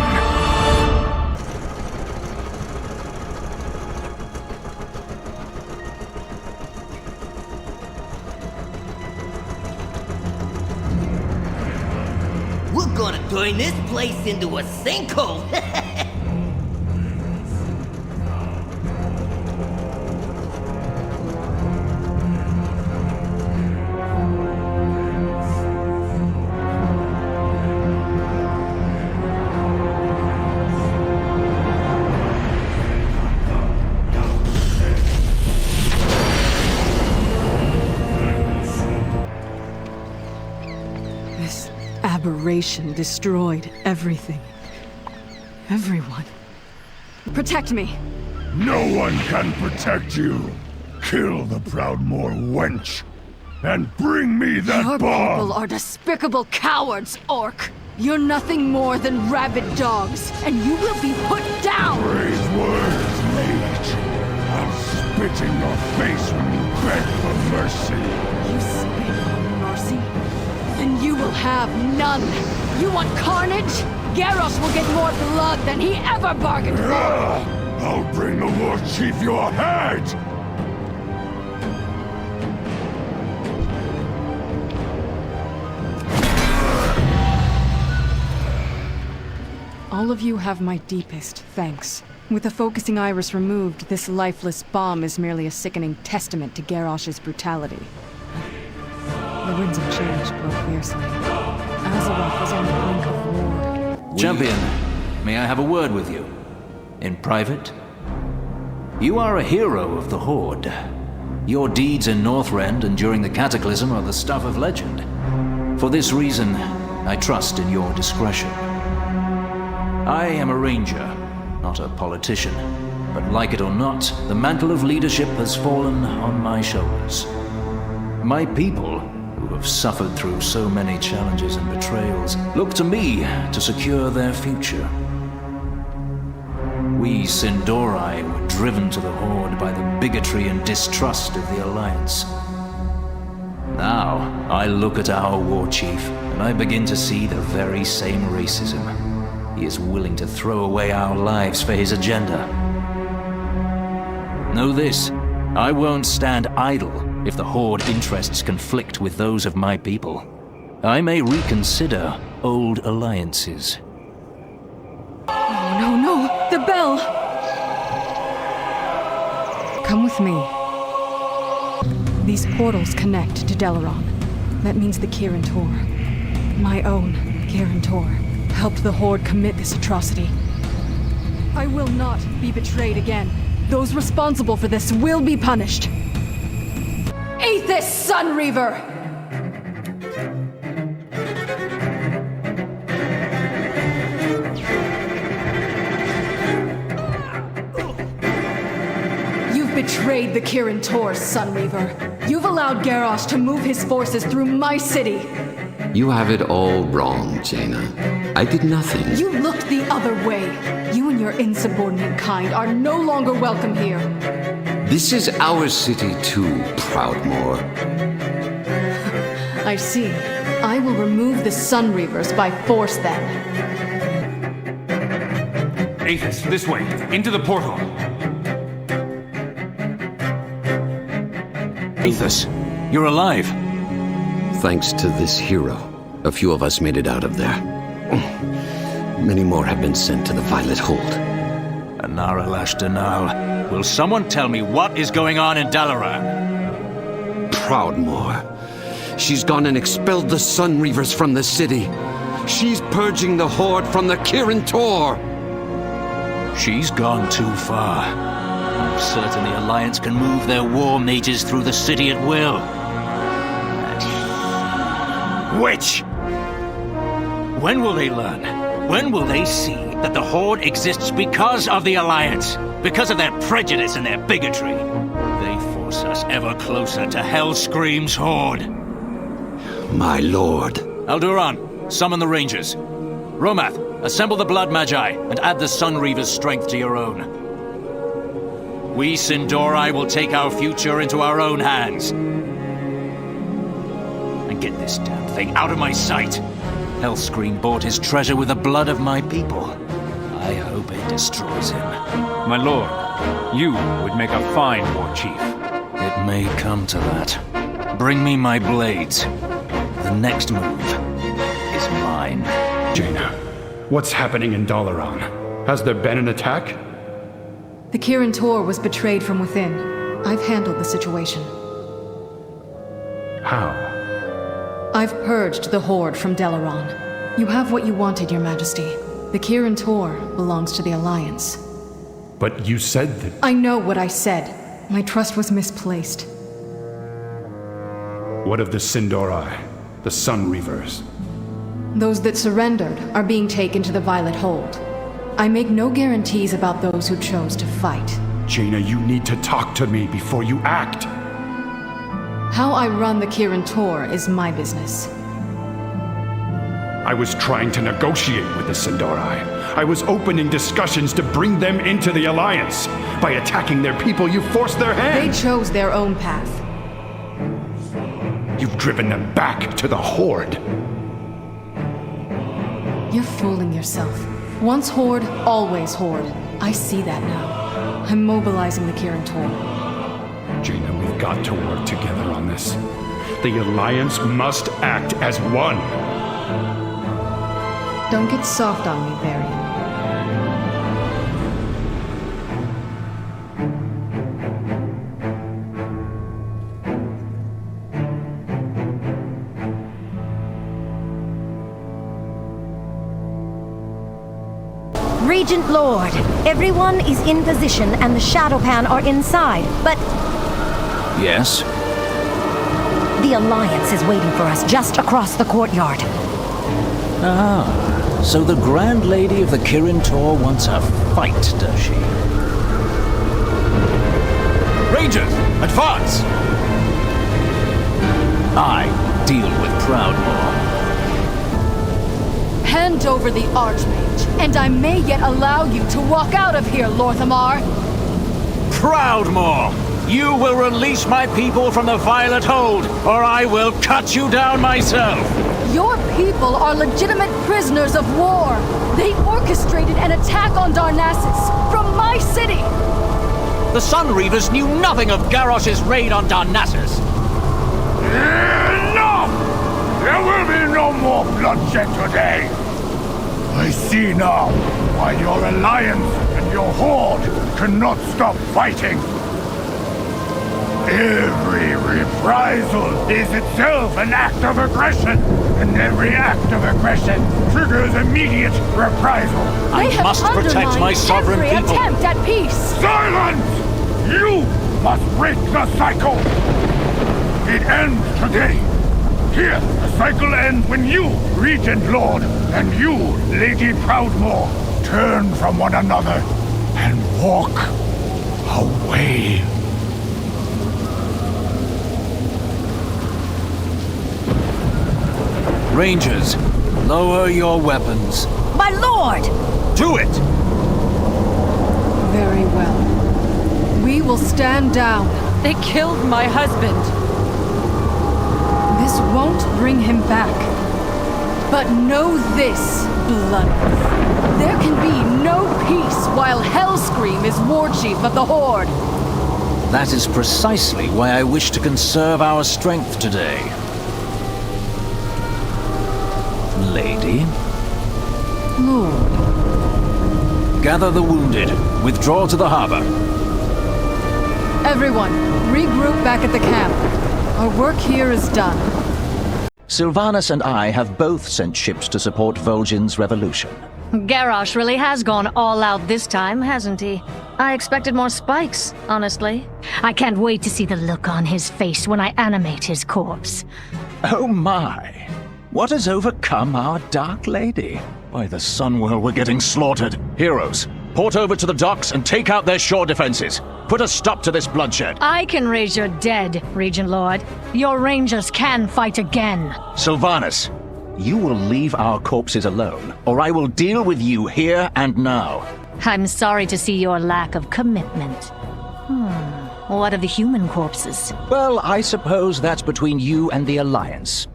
We're gonna turn this place into a sinkhole! Aberration destroyed everything. Everyone. Protect me! No one can protect you! Kill the Proudmoore wench! And bring me that Your bomb! people are despicable cowards, Orc! You're nothing more than rabid dogs, and you will be put down! Brave words, mage! I'll spit in your face when you beg for mercy! You spit on mercy? Then you will have none! You want carnage? Garrosh will get more blood than he ever bargained for! I'll bring the War Chief your head! All of you have my deepest thanks. With the focusing iris removed, this lifeless bomb is merely a sickening testament to Garrosh's brutality. The winds of change blow fiercely. Azeroth is on the brink of war. Champion, may I have a word with you? In private? You are a hero of the Horde. Your deeds in Northrend and during the Cataclysm are the stuff of legend. For this reason, I trust in your discretion. I am a ranger, not a politician. But like it or not, the mantle of leadership has fallen on my shoulders. My people, who have suffered through so many challenges and betrayals, look to me to secure their future. We Sin'dorei were driven to the Horde by the bigotry and distrust of the Alliance. Now, I look at our war chief, and I begin to see the very same racism. He is willing to throw away our lives for his agenda. Know this, I won't stand idle if the Horde interests conflict with those of my people. I may reconsider old alliances. No, no, the bell! Come with me. These portals connect to Delaran. That means the Kirin Tor. My own Kirin Tor helped the Horde commit this atrocity. I will not be betrayed again. Those responsible for this will be punished. Aethys Sunreaver! You've betrayed the Kirin Tor, Sunweaver. You've allowed Garrosh to move his forces through my city. You have it all wrong, Jaina. I did nothing. You looked the other way. You and your insubordinate kind are no longer welcome here. This is our city too, Proudmoore. I see. I will remove the Sunreavers by force then. Aethys, this way, into the portal. Aethys, you're alive. Thanks to this hero, a few of us made it out of there. Many more have been sent to the Violet Hold. Anara Lashdanal, will someone tell me what is going on in Dalaran? Proudmoore. She's gone and expelled the Sunreavers from the city. She's purging the Horde from the Kirin Tor. She's gone too far. I'm certain the Alliance can move their war mages through the city at will. Witch! When will they learn? When will they see that the Horde exists because of the Alliance? Because of their prejudice and their bigotry? They force us ever closer to Hellscream's Horde. My lord. Alduran, summon the Rangers. Romath, assemble the Blood Magi and add the Sunreaver's strength to your own. We Sindori will take our future into our own hands. And get this damn thing out of my sight. Hellscream bought his treasure with the blood of my people. I hope it destroys him. My lord, you would make a fine war chief. It may come to that. Bring me my blades. The next move is mine. Jaina, what's happening in Dalaran? Has there been an attack? The Kirin Tor was betrayed from within. I've handled the situation. How? I've purged the Horde from Dalaran. You have what you wanted, Your Majesty. The Kirin Tor belongs to the Alliance. But you said that... I know what I said. My trust was misplaced. What of the Sindori? The Sunreavers? Those that surrendered are being taken to the Violet Hold. I make no guarantees about those who chose to fight. Jaina, you need to talk to me before you act. How I run the Kirin Tor is my business. I was trying to negotiate with the Sindori. I was opening discussions to bring them into the Alliance. By attacking their people, you forced their hand. They chose their own path. You've driven them back to the Horde. You're fooling yourself. Once Horde, always Horde. I see that now. I'm mobilizing the Kirin Tor. Jaina, we've got to work together on this. The Alliance must act as one. Don't get soft on me, Varian. Regent Lord, everyone is in position and the Shadowpan are inside, but... Yes? The Alliance is waiting for us just across the courtyard. Ah, so the Grand Lady of the Kirin Tor wants a fight, does she? Rangers, advance! I deal with Proudmoore. Hand over the Archmage, and I may yet allow you to walk out of here, Lorthamar! Proudmoore! You will release my people from the Violet Hold, or I will cut you down myself! Your people are legitimate prisoners of war! They orchestrated an attack on Darnassus, from my city! The Sunreavers knew nothing of Garrosh's raid on Darnassus! Enough! There will be no more bloodshed today! I see now why your alliance and your horde cannot stop fighting! Every reprisal is itself an act of aggression, and every act of aggression triggers immediate reprisal. I must protect my sovereign every people. Attempt at peace. Silence! You must break the cycle. It ends today. Here, the cycle ends when you, Regent Lord, and you, Lady Proudmoore, turn from one another and walk away. Rangers, lower your weapons. My lord! Do it! Very well. We will stand down. They killed my husband. This won't bring him back. But know this, Blood Elf. There can be no peace while Hellscream is War Chief of the Horde. That is precisely why I wish to conserve our strength today. Lady? Lord. Gather the wounded. Withdraw to the harbor. Everyone, regroup back at the camp. Our work here is done. Sylvanas and I have both sent ships to support Vol'jin's revolution. Garrosh really has gone all out this time, hasn't he? I expected more spikes, honestly. I can't wait to see the look on his face when I animate his corpse. Oh my! What has overcome our Dark Lady? By the Sunwhirl, we're getting slaughtered. Heroes, port over to the docks and take out their shore defenses. Put a stop to this bloodshed. I can raise your dead, Regent Lord. Your rangers can fight again. Sylvanas, you will leave our corpses alone, or I will deal with you here and now. I'm sorry to see your lack of commitment. What of the human corpses? Well, I suppose that's between you and the Alliance.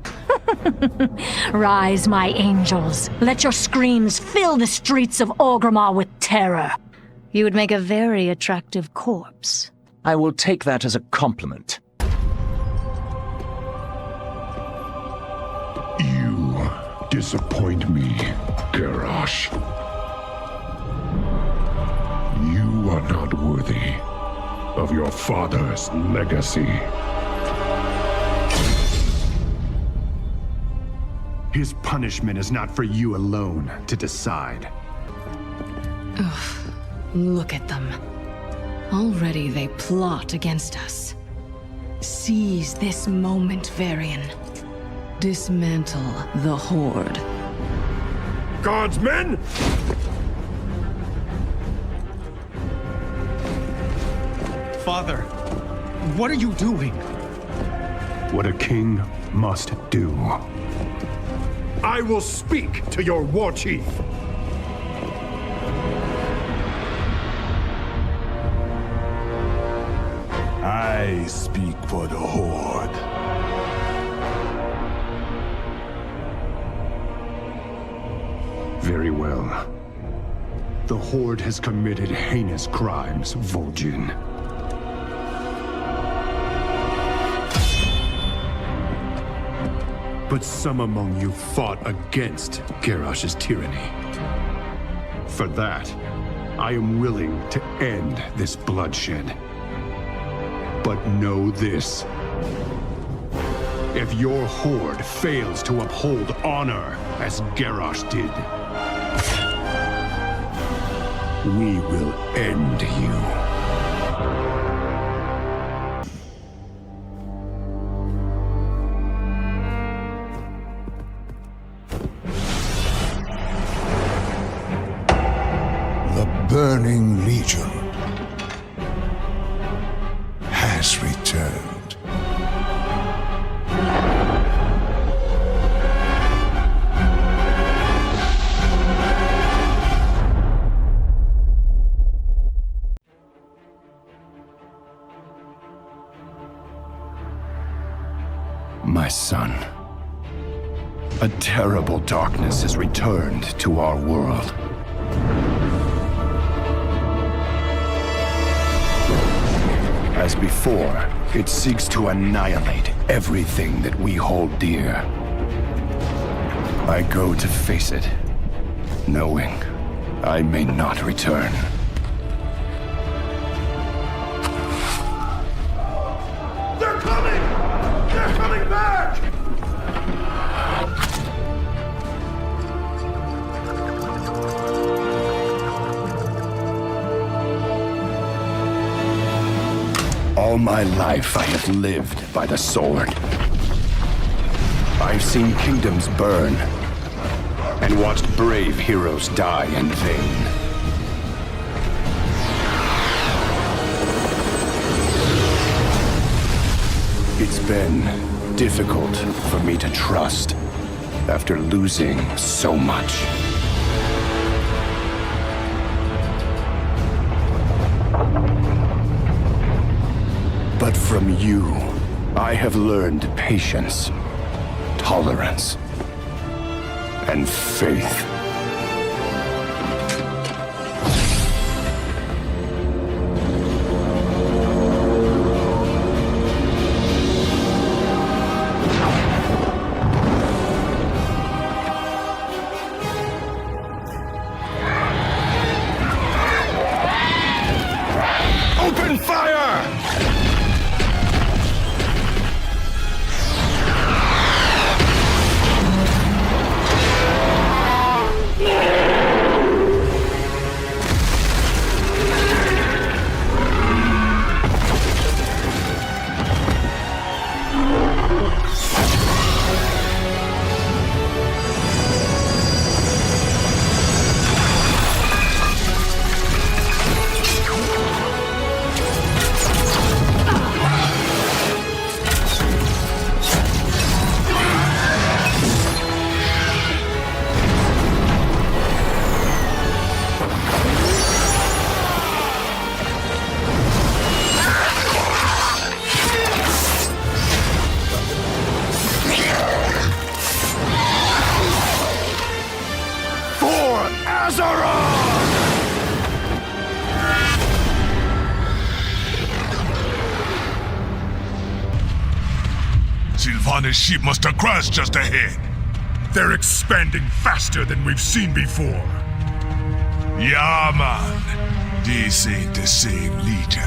Rise, my angels. Let your screams fill the streets of Orgrimmar with terror. You would make a very attractive corpse. I will take that as a compliment. You disappoint me, Garrosh. You are not worthy of your father's legacy. His punishment is not for you alone to decide. Ugh, look at them. Already they plot against us. Seize this moment, Varian. Dismantle the Horde. Guardsmen! Father, what are you doing? What a king must do. I will speak to your war chief. I speak for the Horde. Very well. The Horde has committed heinous crimes, Vol'jin. But some among you fought against Garrosh's tyranny. For that, I am willing to end this bloodshed. But know this. If your Horde fails to uphold honor as Garrosh did, we will end you. Burning Legion has returned. My son, a terrible darkness has returned to our world. As before, it seeks to annihilate everything that we hold dear. I go to face it, knowing I may not return. They're coming! They're coming back! All my life I have lived by the sword. I've seen kingdoms burn, and watched brave heroes die in vain. It's been difficult for me to trust, after losing so much. But from you, I have learned patience, tolerance, and faith. Open fire! Sylvanas' sheep must have crashed just ahead. They're expanding faster than we've seen before. Yeah, man. This ain't the same Legion.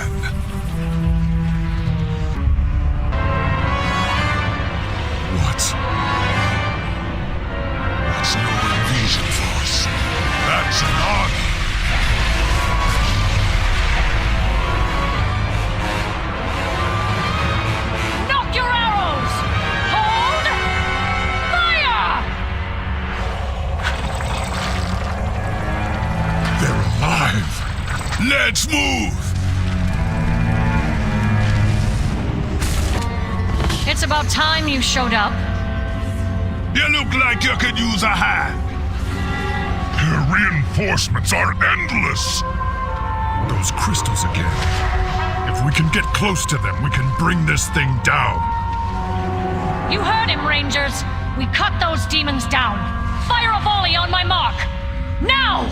What's no invasion force? That's an army. Knock your arrows! Hold! Fire! They're alive. Let's move. It's about time you showed up. You look like you could use a hand. Their reinforcements are endless. Those crystals again. If we can get close to them, we can bring this thing down. You heard him, Rangers. We cut those demons down. Fire a volley on my mark. Now!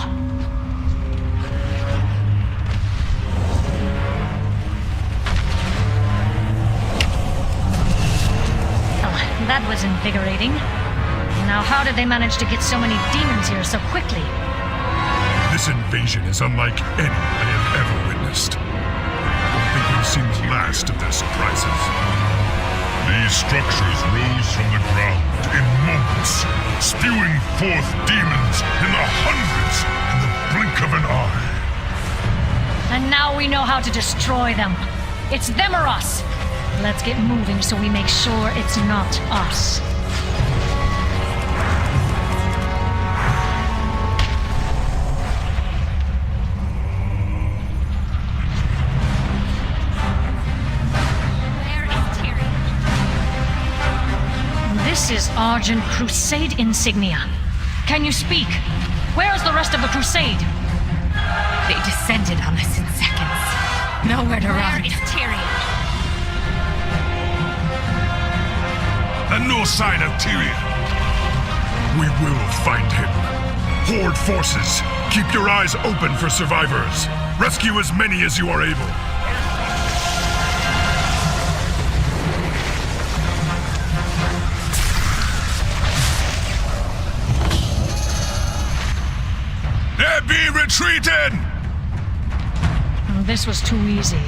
Oh, that was invigorating. Now, how did they manage to get so many demons here so quickly? This invasion is unlike any I have ever witnessed. I think we've seen the last of their surprises. These structures rose from the ground in moments, spewing forth demons in the hundreds in the blink of an eye. And now we know how to destroy them. It's them or us. Let's get moving so we make sure it's not us. This is Argent Crusade insignia. Can you speak? Where's the rest of the Crusade? They descended on us in seconds. Nowhere to run. Where is Tyrion? And no sign of Tyrion. We will find him. Horde forces, keep your eyes open for survivors. Rescue as many as you are able. They be retreating! This was too easy.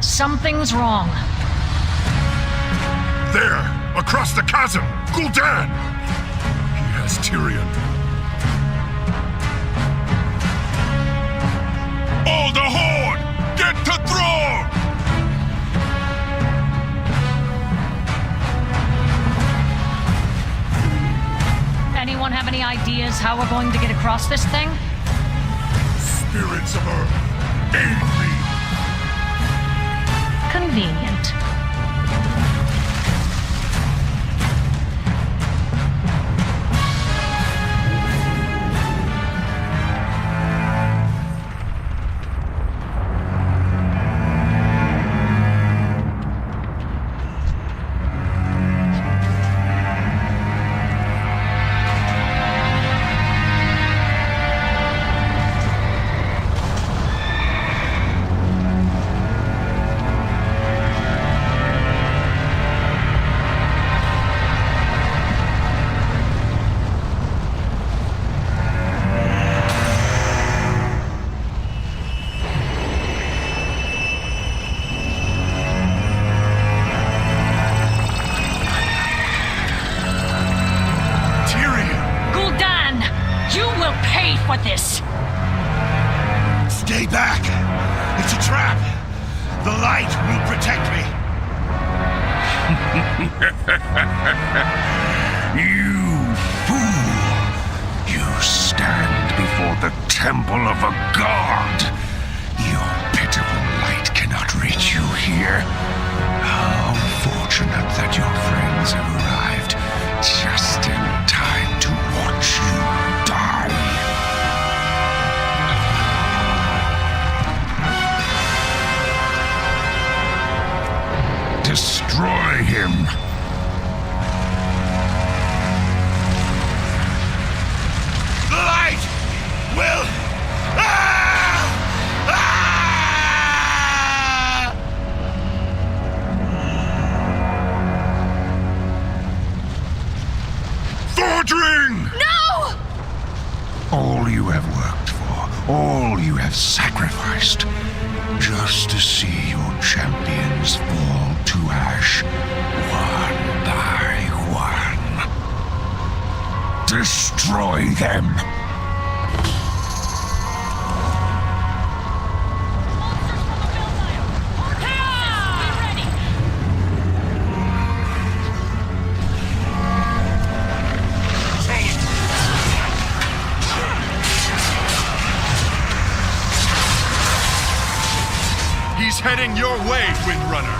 Something's wrong. There, across the chasm, Gul'dan! He has Tyrion. All the Horde! Get to throne! Anyone have any ideas how we're going to get across this thing? Spirits of Earth, aid me! Convenient. light will protect me. You fool! You stand before the temple of a god. Your pitiful light cannot reach you here. How fortunate that your friends have arrived just in time to watch you die. Destroy him. The light will... Thortring! No! All you have worked for, all you have sacrificed, just to see your champions fall to ash, one by one. Destroy them! Heading your way, Windrunner.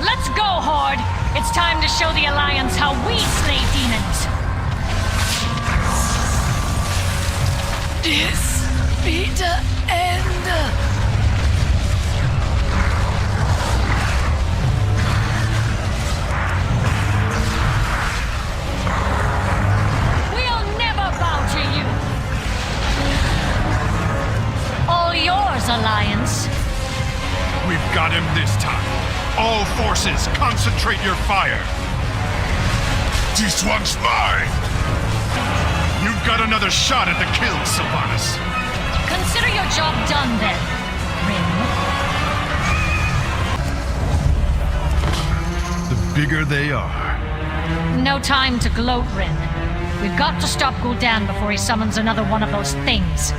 Let's go, Horde! It's time to show the Alliance how we slay demons! This be the end. We'll never bow to you! All yours, Alliance. We've got him this time. All forces, concentrate your fire. This one's mine! You've got another shot at the kill, Sylvanas. Consider your job done, then, Rin. The bigger they are. No time to gloat, Rin. We've got to stop Gul'dan before he summons another one of those things.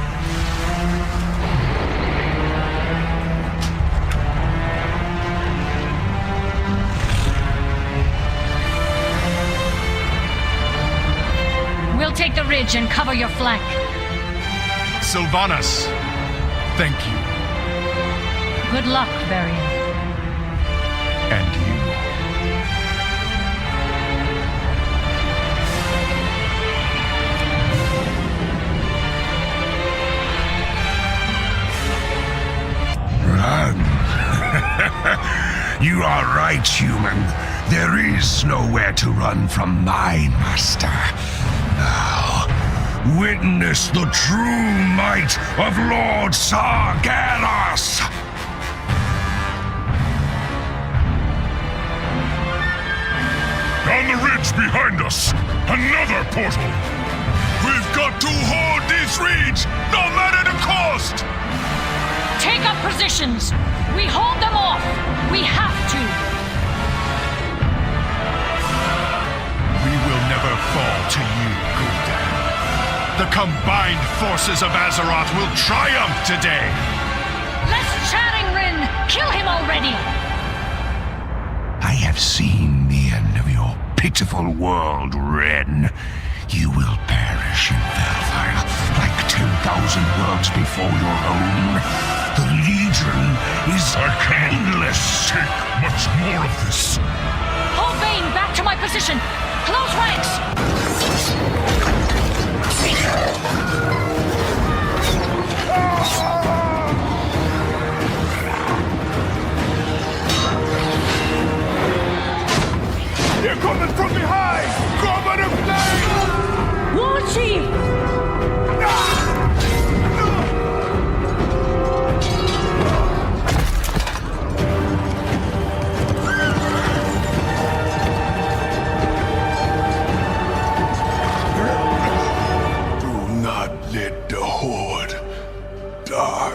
Take the ridge and cover your flank. Sylvanas, thank you. Good luck, Varian. And you. Run. You are right, human. There is nowhere to run from my master. Now, witness the true might of Lord Sargeras! On the ridge behind us! Another portal! We've got to hold this ridge, no matter the cost! Take up positions! We hold them off! We have to! We will never fall to you, Gul'dan. The combined forces of Azeroth will triumph today! Less chatting, Rin! Kill him already! I have seen the end of your pitiful world, Ren. You will perish in Valhalla like 10,000 worlds before your own. The Legion is endless. Take much more of this. Hold Bane back to my position! Close ranks! They're coming from behind! Cover the flame! War Chief! Do not let the Horde die.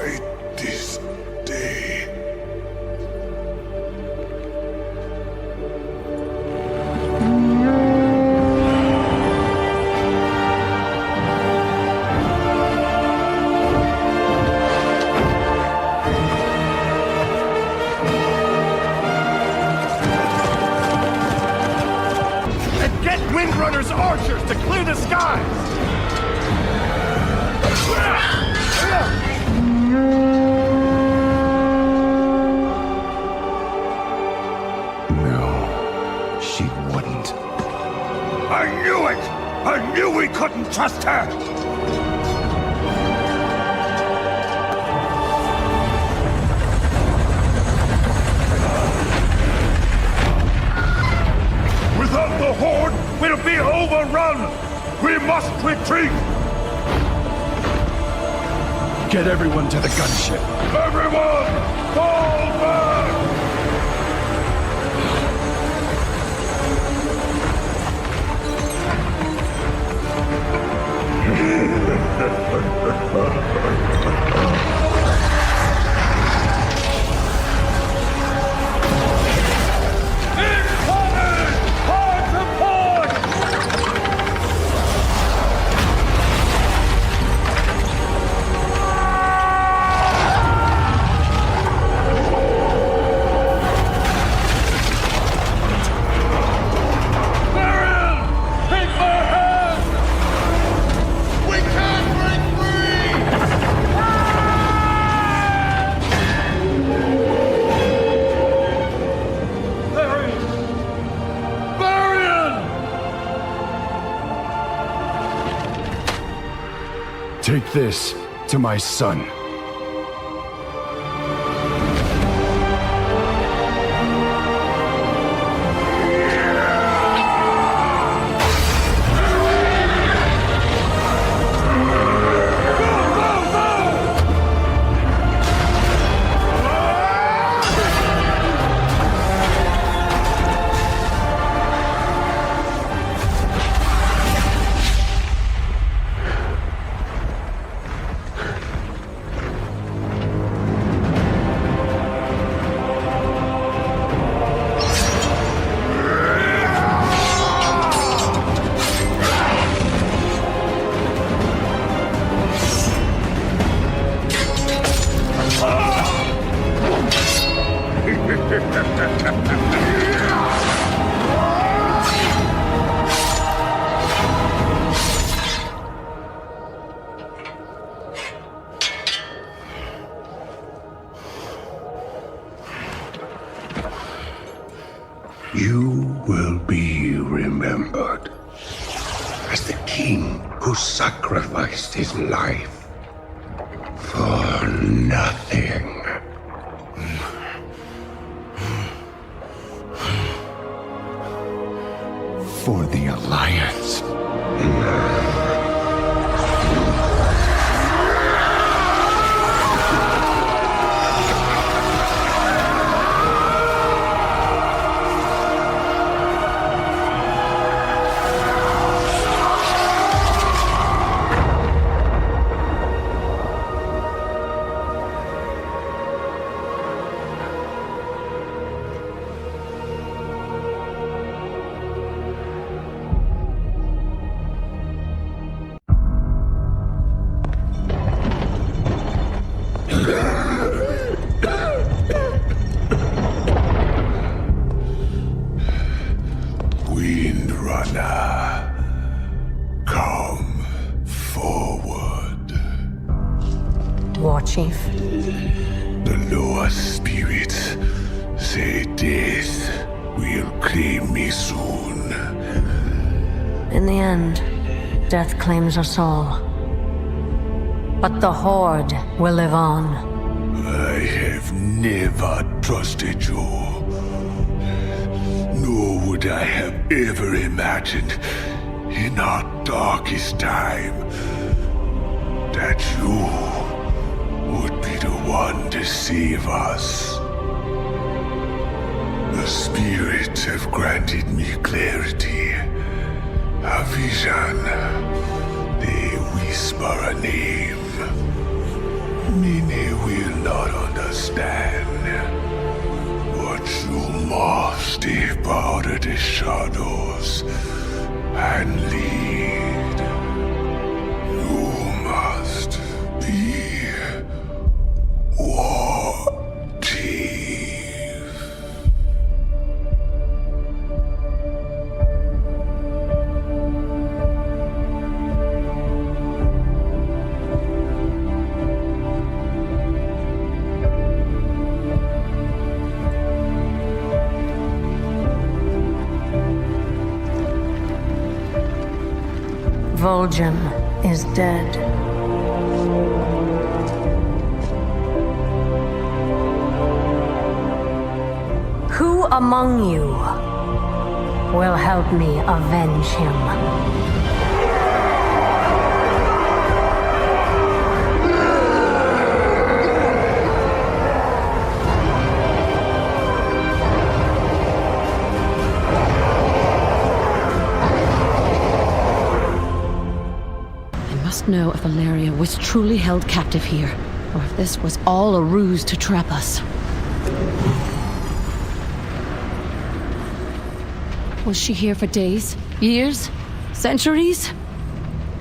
Master's archers to clear the skies! No, she wouldn't. I knew it! I knew we couldn't trust her! Without the Horde, we'll be overrun! We must retreat! Get everyone to the gunship. Everyone, fall back! Take this to my son. You will be remembered as the king who sacrificed his life for nothing. For the Alliance. Windrunner, come forward. War Chief. The lower spirits say death will claim me soon. In the end, death claims us all. But the Horde will live on. I have never trusted you. Nor would I have ever imagined in our darkest time that you would be the one to save us. The spirits have granted me clarity, a vision. They whisper a name. Many will not understand. But you must step out of the shadows and lead. You must be War Chief. Vol'jin is dead. Who among you will help me avenge him? Know if Valeria was truly held captive here, or if this was all a ruse to trap us. Was she here for days? Years? Centuries?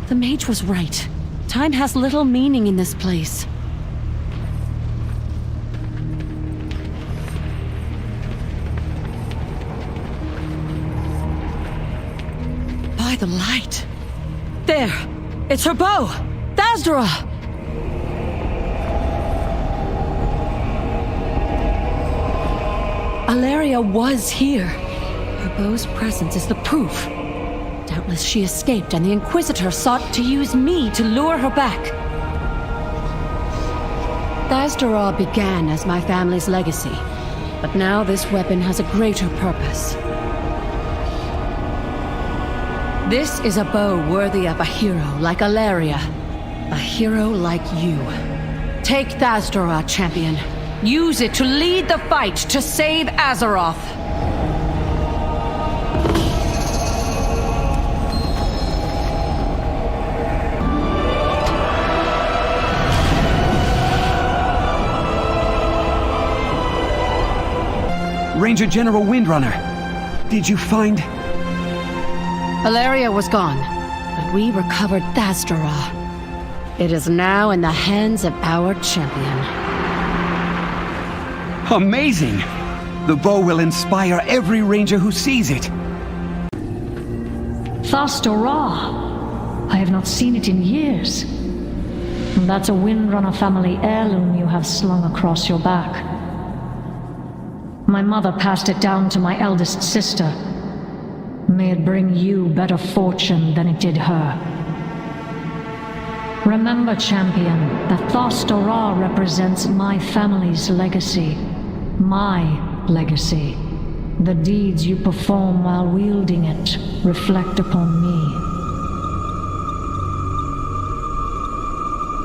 The mage was right. Time has little meaning in this place. By the light. There! It's her bow! Thasdora! Alaria was here. Her bow's presence is the proof. Doubtless she escaped, and the Inquisitor sought to use me to lure her back. Thasdora began as my family's legacy, but now this weapon has a greater purpose. This is a bow worthy of a hero like Alaria. A hero like you. Take Thasdora, champion. Use it to lead the fight to save Azeroth. Ranger General Windrunner, did you find... Alaria was gone, but we recovered Thasdora. It is now in the hands of our champion. Amazing! The bow will inspire every ranger who sees it. Thasdora. I have not seen it in years. That's a Windrunner family heirloom you have slung across your back. My mother passed it down to my eldest sister. May it bring you better fortune than it did her. Remember, champion, that Thasdora represents my family's legacy. My legacy. The deeds you perform while wielding it reflect upon me.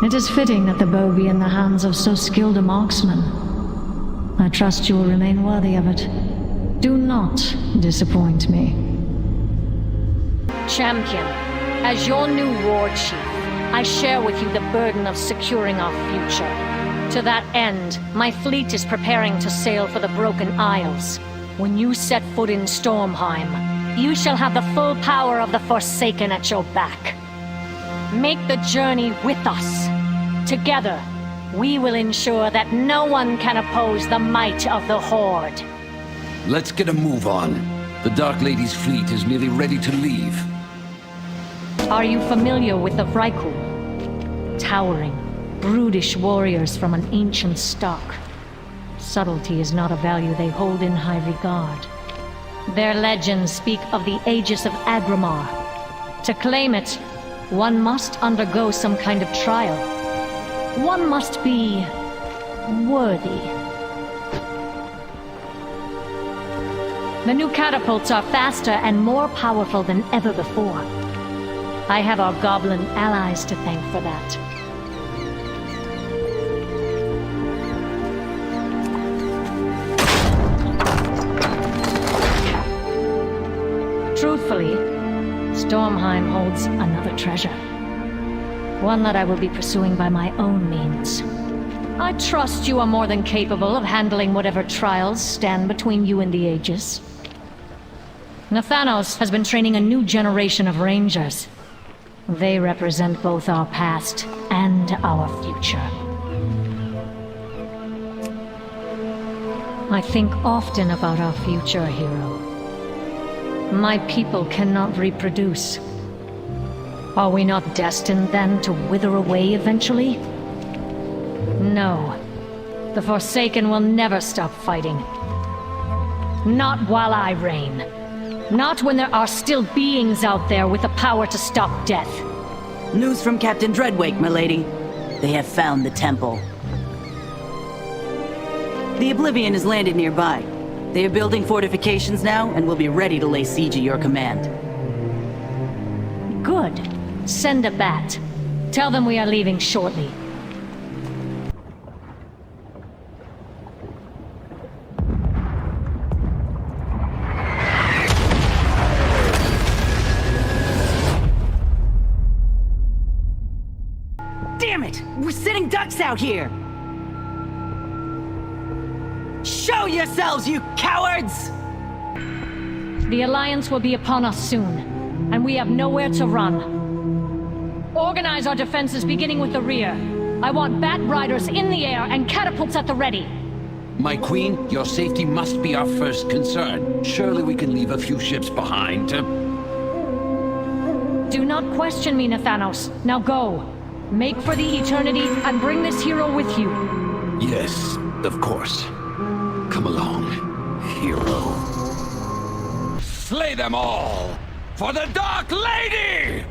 It is fitting that the bow be in the hands of so skilled a marksman. I trust you will remain worthy of it. Do not disappoint me. Champion, as your new war chief, I share with you the burden of securing our future. To that end, my fleet is preparing to sail for the Broken Isles. When you set foot in Stormheim, you shall have the full power of the Forsaken at your back. Make the journey with us. Together, we will ensure that no one can oppose the might of the Horde. Let's get a move on. The Dark Lady's fleet is nearly ready to leave. Are you familiar with the Vrykul? Towering, brutish warriors from an ancient stock. Subtlety is not a value they hold in high regard. Their legends speak of the Aegis of Agramar. To claim it, one must undergo some kind of trial. One must be worthy. The new catapults are faster and more powerful than ever before. I have our goblin allies to thank for that. Truthfully, Stormheim holds another treasure. One that I will be pursuing by my own means. I trust you are more than capable of handling whatever trials stand between you and the Aegis. Nathanos has been training a new generation of rangers. They represent both our past and our future. I think often about our future, hero. My people cannot reproduce. Are we not destined then to wither away eventually? No. The Forsaken will never stop fighting. Not while I reign. Not when there are still beings out there with the power to stop death. News from Captain Dreadwake, milady. They have found the temple. The Oblivion has landed nearby. They are building fortifications now and will be ready to lay siege at your command. Good. Send a bat. Tell them we are leaving shortly. Damn it! We're sitting ducks out here! Show yourselves, you cowards! The Alliance will be upon us soon, and we have nowhere to run. Organize our defenses beginning with the rear. I want bat riders in the air and catapults at the ready. My queen, your safety must be our first concern. Surely we can leave a few ships behind to... Do not question me, Nathanos. Now go. Make for the eternity and bring this hero with you. Yes, of course. Come along, hero. Slay them all! For the Dark Lady!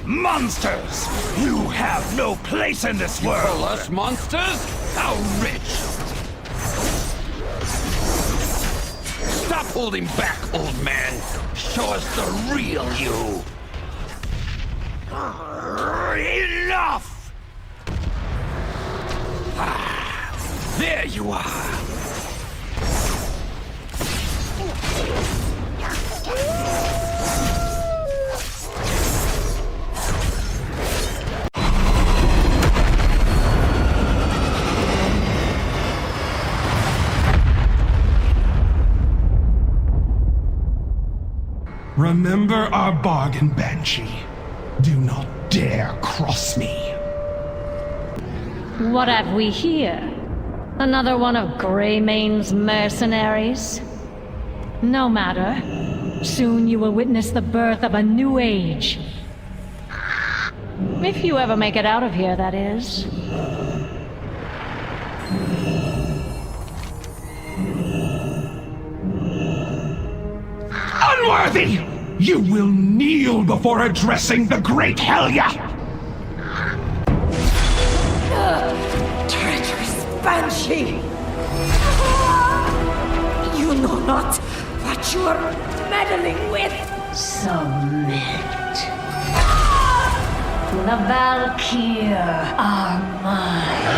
Monsters! You have no place in this world! You call us monsters? How rich! Stop holding back, old man! Show us the real you! Enough! There you are! Remember our bargain, Banshee. Do not dare cross me. What have we here? Another one of Greymane's mercenaries? No matter. Soon you will witness the birth of a new age. If you ever make it out of here, that is. Unworthy! You will kneel before addressing the great Helya! Treacherous Banshee! You know not what you are meddling with! Submit. The Valkyr are mine.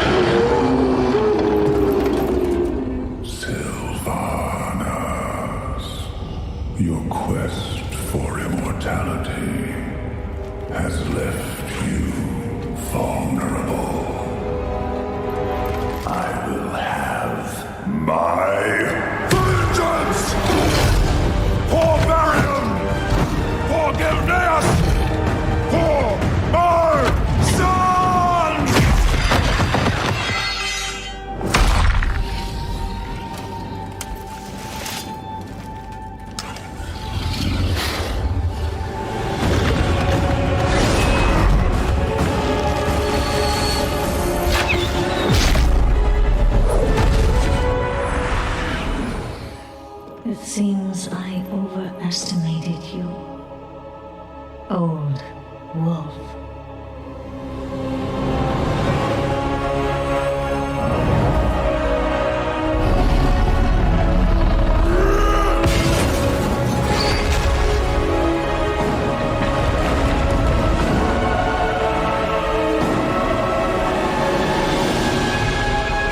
Sylvanas, your quest for immortality has left you vulnerable. I will have my vengeance! For Varian! For Gilneas! For my son! It seems I overestimated you. Old wolf.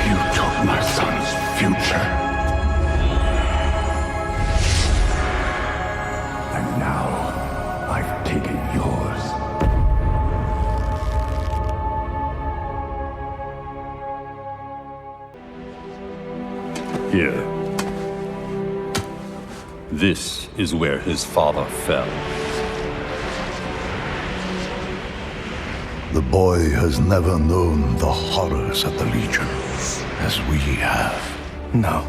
You took my son's future. And now I've taken yours. Here. This is where his father fell. The boy has never known the horrors of the Legion as we have. No.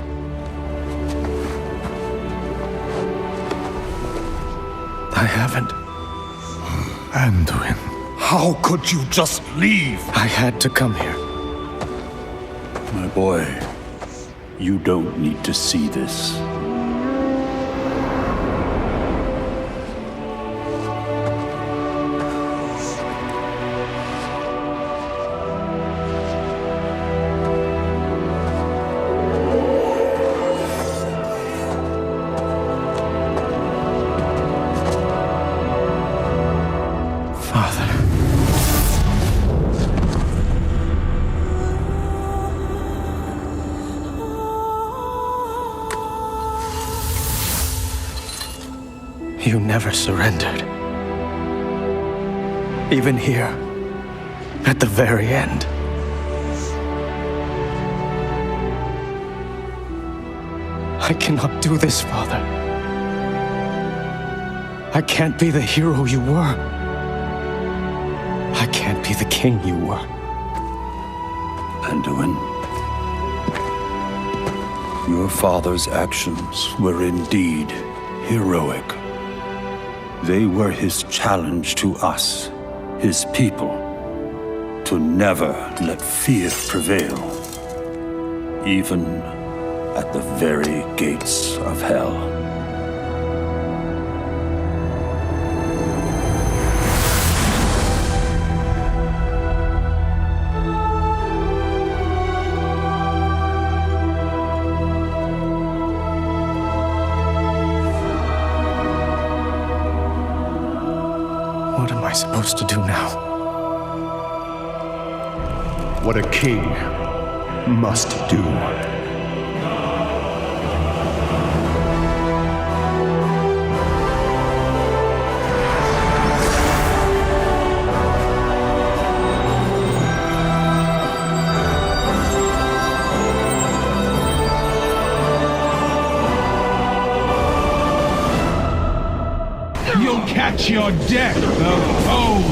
I haven't. Anduin. How could you just leave? I had to come here. My boy, You don't need to see this. You never surrendered. Even here, at the very end. I cannot do this, Father. I can't be the hero you were. I can't be the king you were. Anduin, your father's actions were indeed heroic. They were his challenge to us, his people, to never let fear prevail, even at the very gates of hell. What am I supposed to do now? What a king must do. You'll catch your death of old.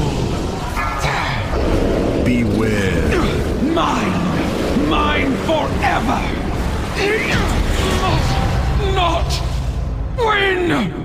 Beware. Mine! Mine forever! He must not win!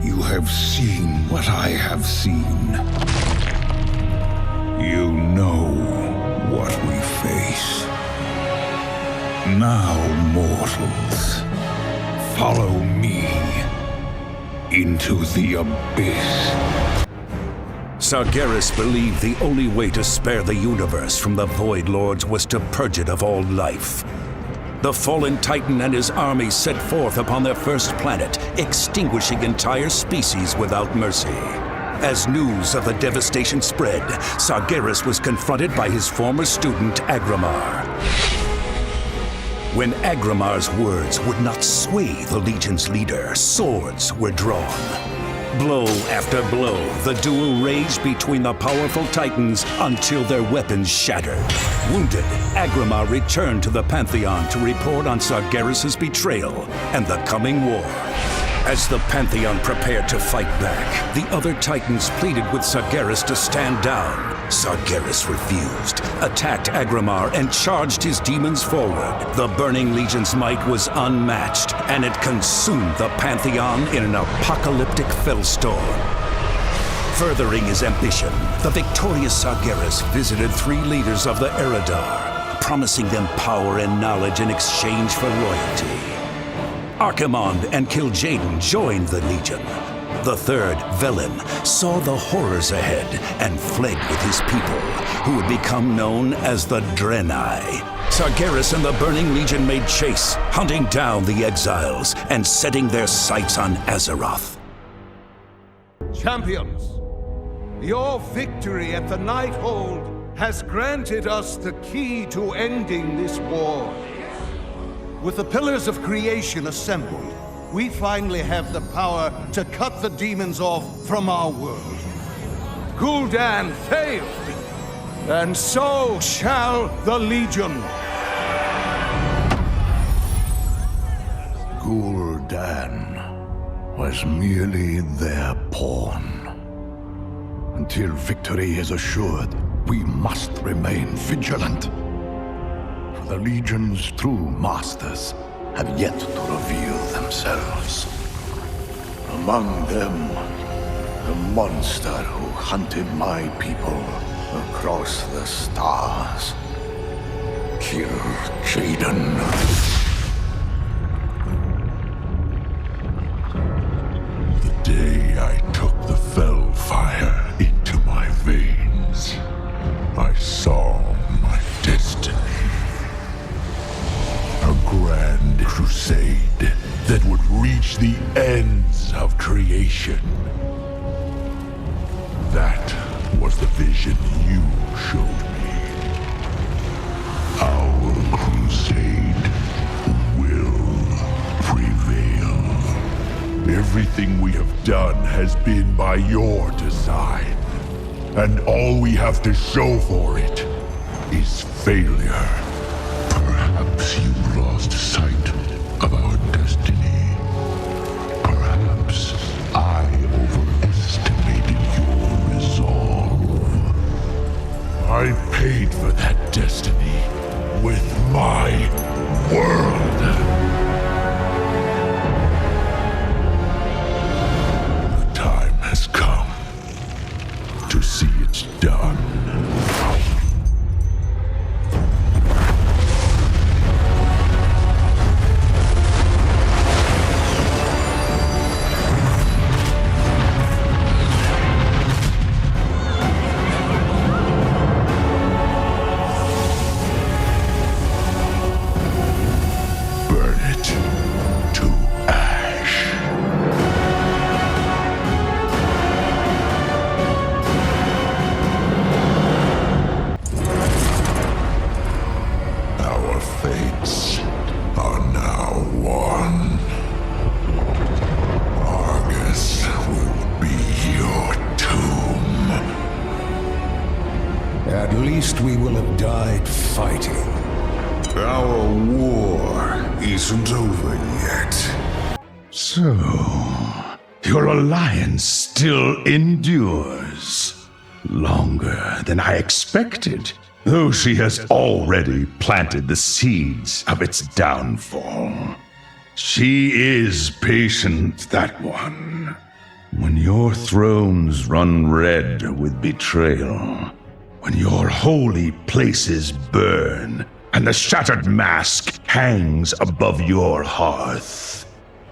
You have seen what I have seen. You know what we face. Now, mortals, follow me into the abyss. Sargeras believed the only way to spare the universe from the Void Lords was to purge it of all life. The fallen Titan and his army set forth upon their first planet, extinguishing entire species without mercy. As news of the devastation spread, Sargeras was confronted by his former student, Agramar. When Agramar's words would not sway the Legion's leader, swords were drawn. Blow after blow, the duel raged between the powerful Titans until their weapons shattered. Wounded, Agramar returned to the Pantheon to report on Sargeras' betrayal and the coming war. As the Pantheon prepared to fight back, the other Titans pleaded with Sargeras to stand down. Sargeras refused, attacked Agramar, and charged his demons forward. The Burning Legion's might was unmatched, and it consumed the Pantheon in an apocalyptic fellstorm. Furthering his ambition, the victorious Sargeras visited 3 leaders of the Eridar, promising them power and knowledge in exchange for loyalty. Archimonde and Kil'jaeden joined the Legion. The third, Velen, saw the horrors ahead and fled with his people, who would become known as the Draenei. Sargeras and the Burning Legion made chase, hunting down the exiles and setting their sights on Azeroth. Champions, your victory at the Nighthold has granted us the key to ending this war. With the Pillars of Creation assembled, we finally have the power to cut the demons off from our world. Gul'dan failed, and so shall the Legion. Gul'dan was merely their pawn. Until victory is assured, we must remain vigilant. For the Legion's true masters have yet to reveal themselves. Among them, the monster who hunted my people across the stars. Kill Jaden. The day I took the fell fire into my veins, I saw my destiny. A grand crusade that would reach the ends of creation. That was the vision you showed me. Our crusade will prevail. Everything we have done has been by your design. And all we have to show for it is failure. Perhaps you lost sight of our destiny. Perhaps I overestimated your resolve. I paid for that destiny with my world. The time has come to see it done. Burn it to ash. Our fates are now one. Argus will be your tomb. At least we will have died fighting. Our war isn't over yet. So, your alliance still endures. Longer than I expected, though she has already planted the seeds of its downfall. She is patient, that one. When your thrones run red with betrayal, when your holy places burn, and the shattered mask hangs above your hearth,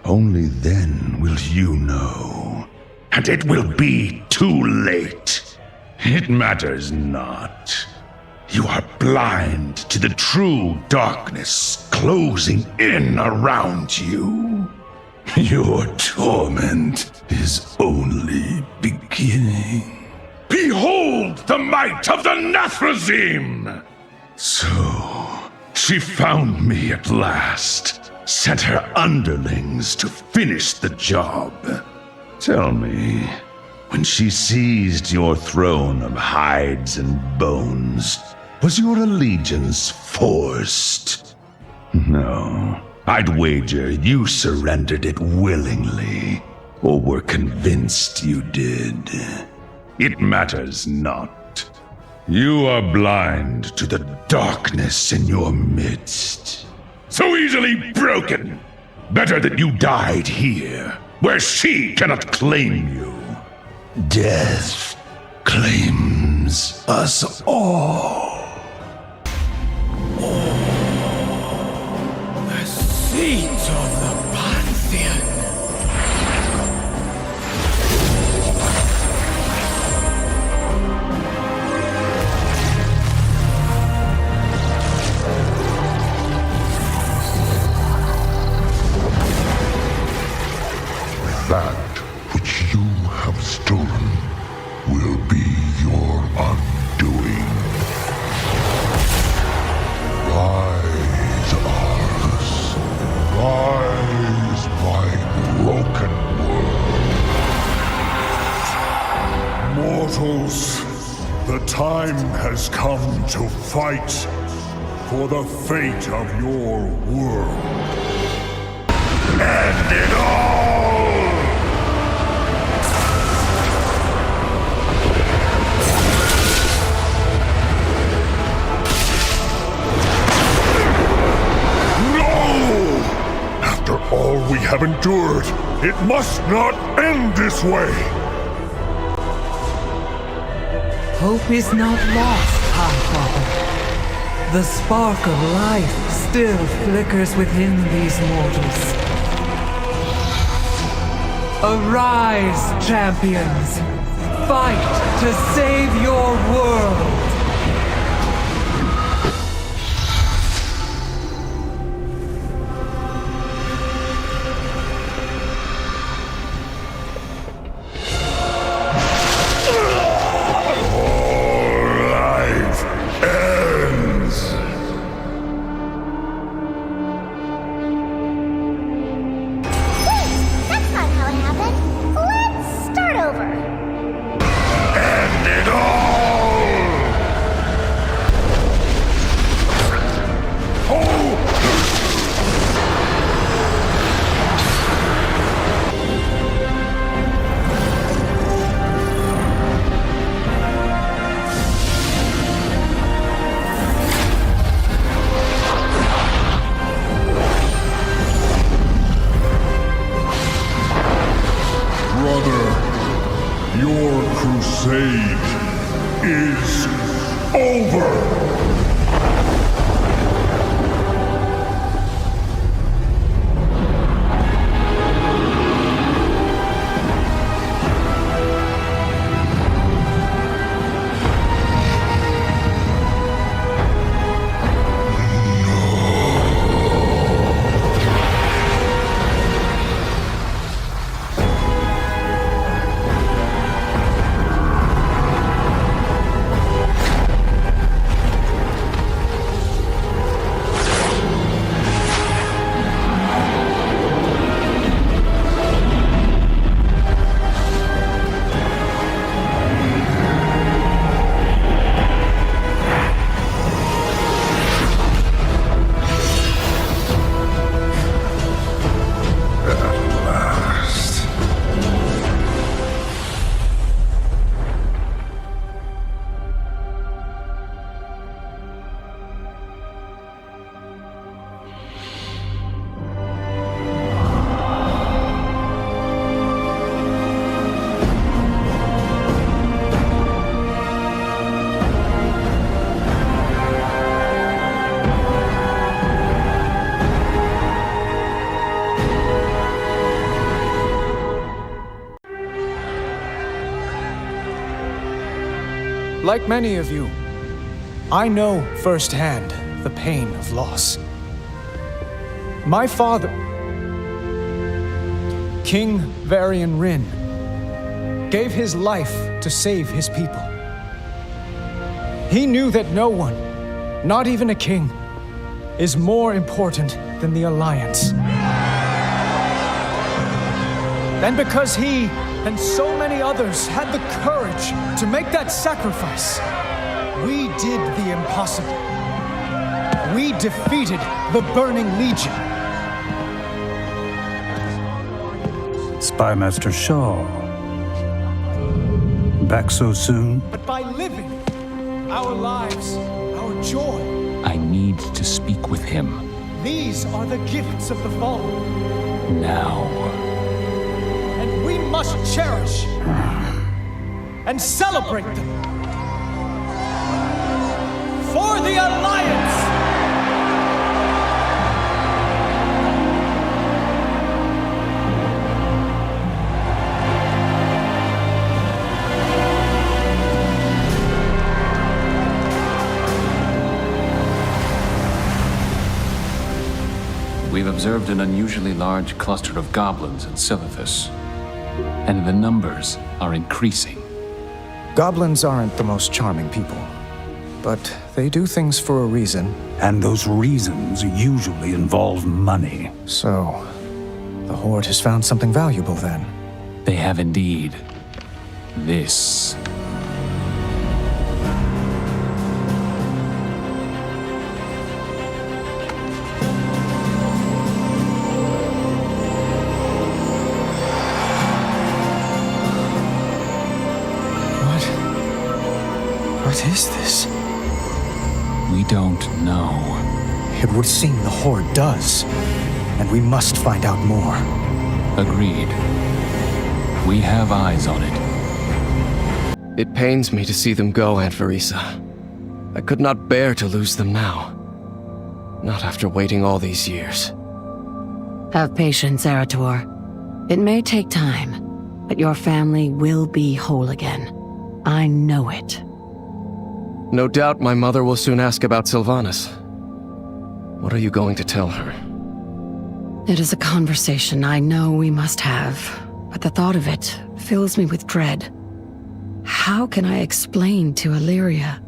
only then will you know. And it will be too late. It matters not. You are blind to the true darkness closing in around you. Your torment is only beginning. Behold the might of the Nathrezim! So, she found me at last, sent her underlings to finish the job. Tell me, when she seized your throne of hides and bones, was your allegiance forced? No, I'd wager you surrendered it willingly, or were convinced you did. It matters not. You are blind to the darkness in your midst. So easily broken! Better that you died here, where she cannot claim you. Death claims us all. The seeds of the Pantheon. That which you have stolen will be your undoing. Rise, Ars. Rise, my broken world. Mortals, the time has come to fight for the fate of your world. End it all! No! After all we have endured, it must not end this way! Hope is not lost, High Father. The spark of life still flickers within these mortals. Arise, champions! Fight to save your world! Like many of you, I know firsthand the pain of loss. My father, King Varian Rin, gave his life to save his people. He knew that no one, not even a king, is more important than the Alliance. And because he and so many others had the courage to make that sacrifice, we did the impossible. We defeated the Burning Legion. Spymaster Shaw. Back so soon? But by living our lives, our joy. I need to speak with him. These are the gifts of the fallen. Now. And we must cherish and celebrate them. For the Alliance! We've observed an unusually large cluster of goblins in Sylvanas. And the numbers are increasing. Goblins aren't the most charming people, but they do things for a reason. And those reasons usually involve money. So, the Horde has found something valuable then. They have indeed. This. What is this? We don't know. It would seem the Horde does, and we must find out more. Agreed. We have eyes on it. It pains me to see them go, Aunt Verisa. I could not bear to lose them now. Not after waiting all these years. Have patience, Zerator. It may take time, but your family will be whole again. I know it. No doubt my mother will soon ask about Sylvanas. What are you going to tell her? It is a conversation I know we must have, but the thought of it fills me with dread. How can I explain to Illyria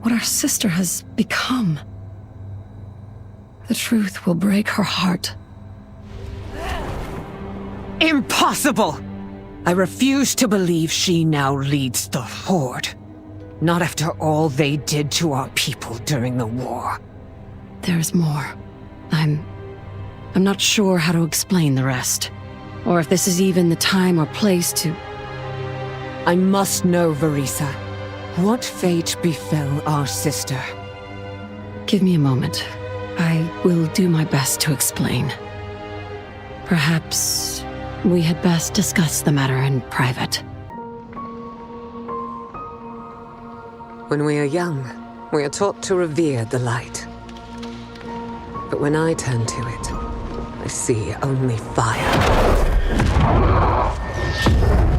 what our sister has become? The truth will break her heart. Impossible! I refuse to believe she now leads the Horde. Not after all they did to our people during the war. There's more. I'm not sure how to explain the rest. Or if this is even the time or place to... I must know, Verisa. What fate befell our sister? Give me a moment. I will do my best to explain. Perhaps we had best discuss the matter in private. When we are young, we are taught to revere the light. But when I turn to it, I see only fire.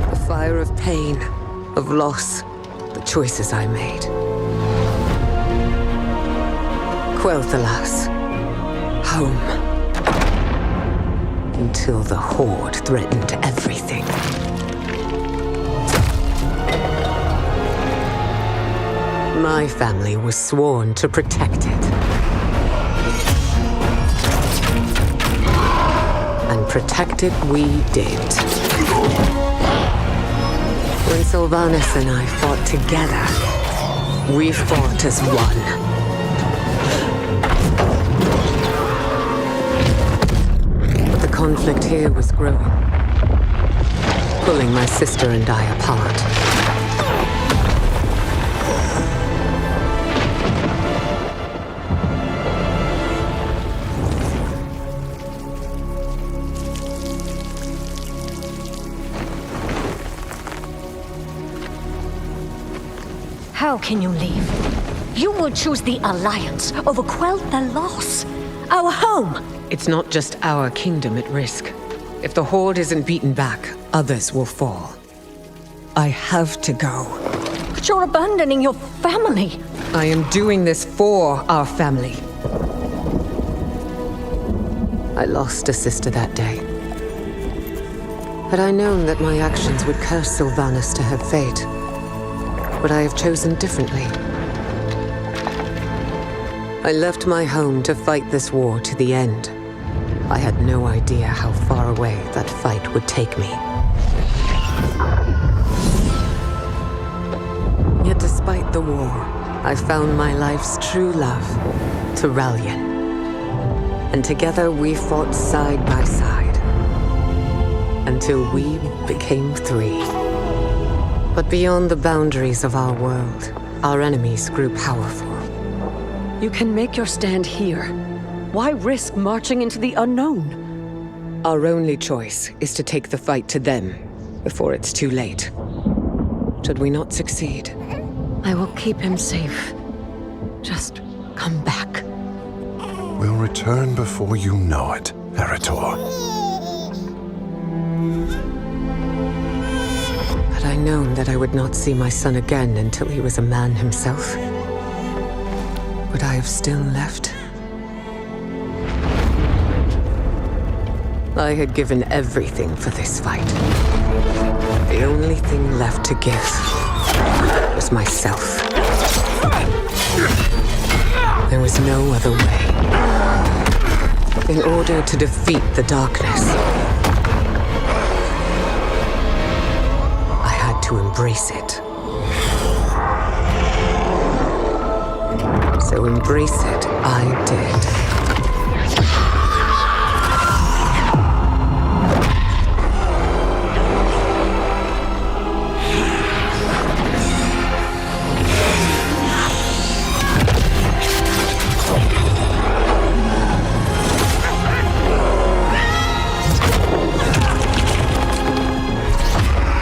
The fire of pain, of loss, the choices I made. Quel'Thalas, home. Until the Horde threatened everything. My family was sworn to protect it. And protect it we did. When Sylvanas and I fought together, we fought as one. But the conflict here was growing, pulling my sister and I apart. How can you leave? You would choose the Alliance over Quel'Thalas, our home. It's not just our kingdom at risk. If the Horde isn't beaten back, others will fall. I have to go. But you're abandoning your family. I am doing this for our family. I lost a sister that day. Had I known that my actions would curse Sylvanas to her fate, but I have chosen differently. I left my home to fight this war to the end. I had no idea how far away that fight would take me. Yet despite the war, I found my life's true love, Turalyon. And together we fought side by side, until we became three. But beyond the boundaries of our world, our enemies grew powerful. You can make your stand here. Why risk marching into the unknown? Our only choice is to take the fight to them before it's too late. Should we not succeed, I will keep him safe. Just come back. We'll return before you know it, Zerator. Had I known that I would not see my son again until he was a man himself, would I have still left? I had given everything for this fight. The only thing left to give was myself. There was no other way. In order to defeat the darkness, I had to embrace it. So embrace it I did.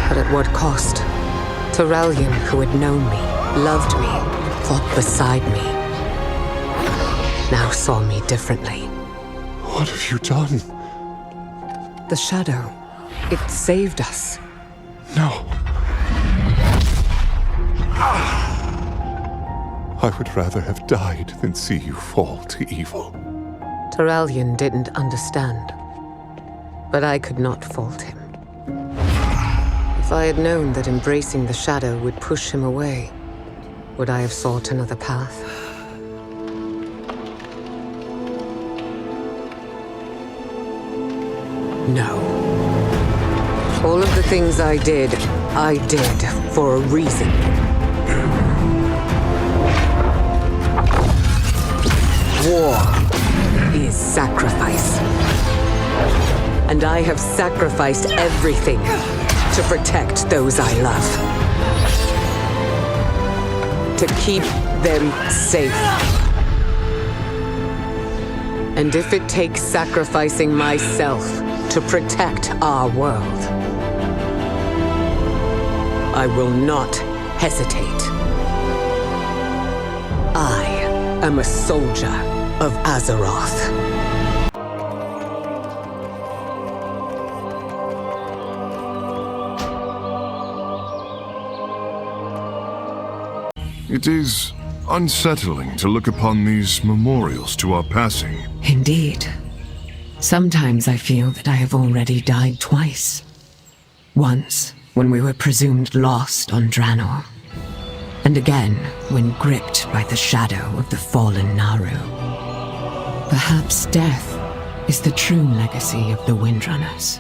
But at what cost? Terralion, who had known me, loved me, fought beside me, now saw me differently. What have you done? The shadow. It saved us. No. I would rather have died than see you fall to evil. Terralion didn't understand, but I could not fault him. If I had known that embracing the shadow would push him away, would I have sought another path? No. All of the things I did for a reason. War is sacrifice. And I have sacrificed everything to protect those I love. To keep them safe. And if it takes sacrificing myself to protect our world, I will not hesitate. I am a soldier of Azeroth. It is unsettling to look upon these memorials to our passing. Indeed. Sometimes I feel that I have already died twice. Once, when we were presumed lost on Draenor. And again, when gripped by the shadow of the fallen Naru. Perhaps death is the true legacy of the Windrunners.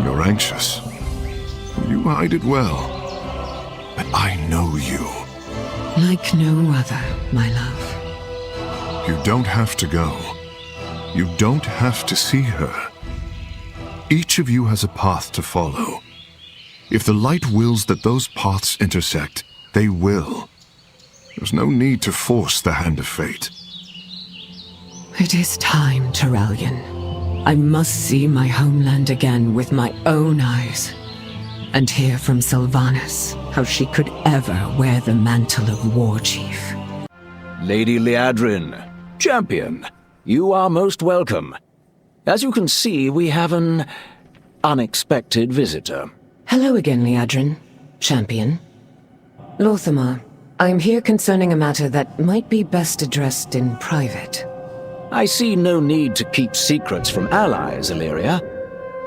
You're anxious. You hide it well. But I know you. Like no other, my love. You don't have to go. You don't have to see her. Each of you has a path to follow. If the light wills that those paths intersect, they will. There's no need to force the hand of fate. It is time, Terralion. I must see my homeland again with my own eyes. And hear from Sylvanas how she could ever wear the mantle of War Chief. Lady Liadrin, champion, you are most welcome. As you can see, we have an unexpected visitor. Hello again, Liadrin, champion. Lorthamar, I'm here concerning a matter that might be best addressed in private. I see no need to keep secrets from allies, Illyria.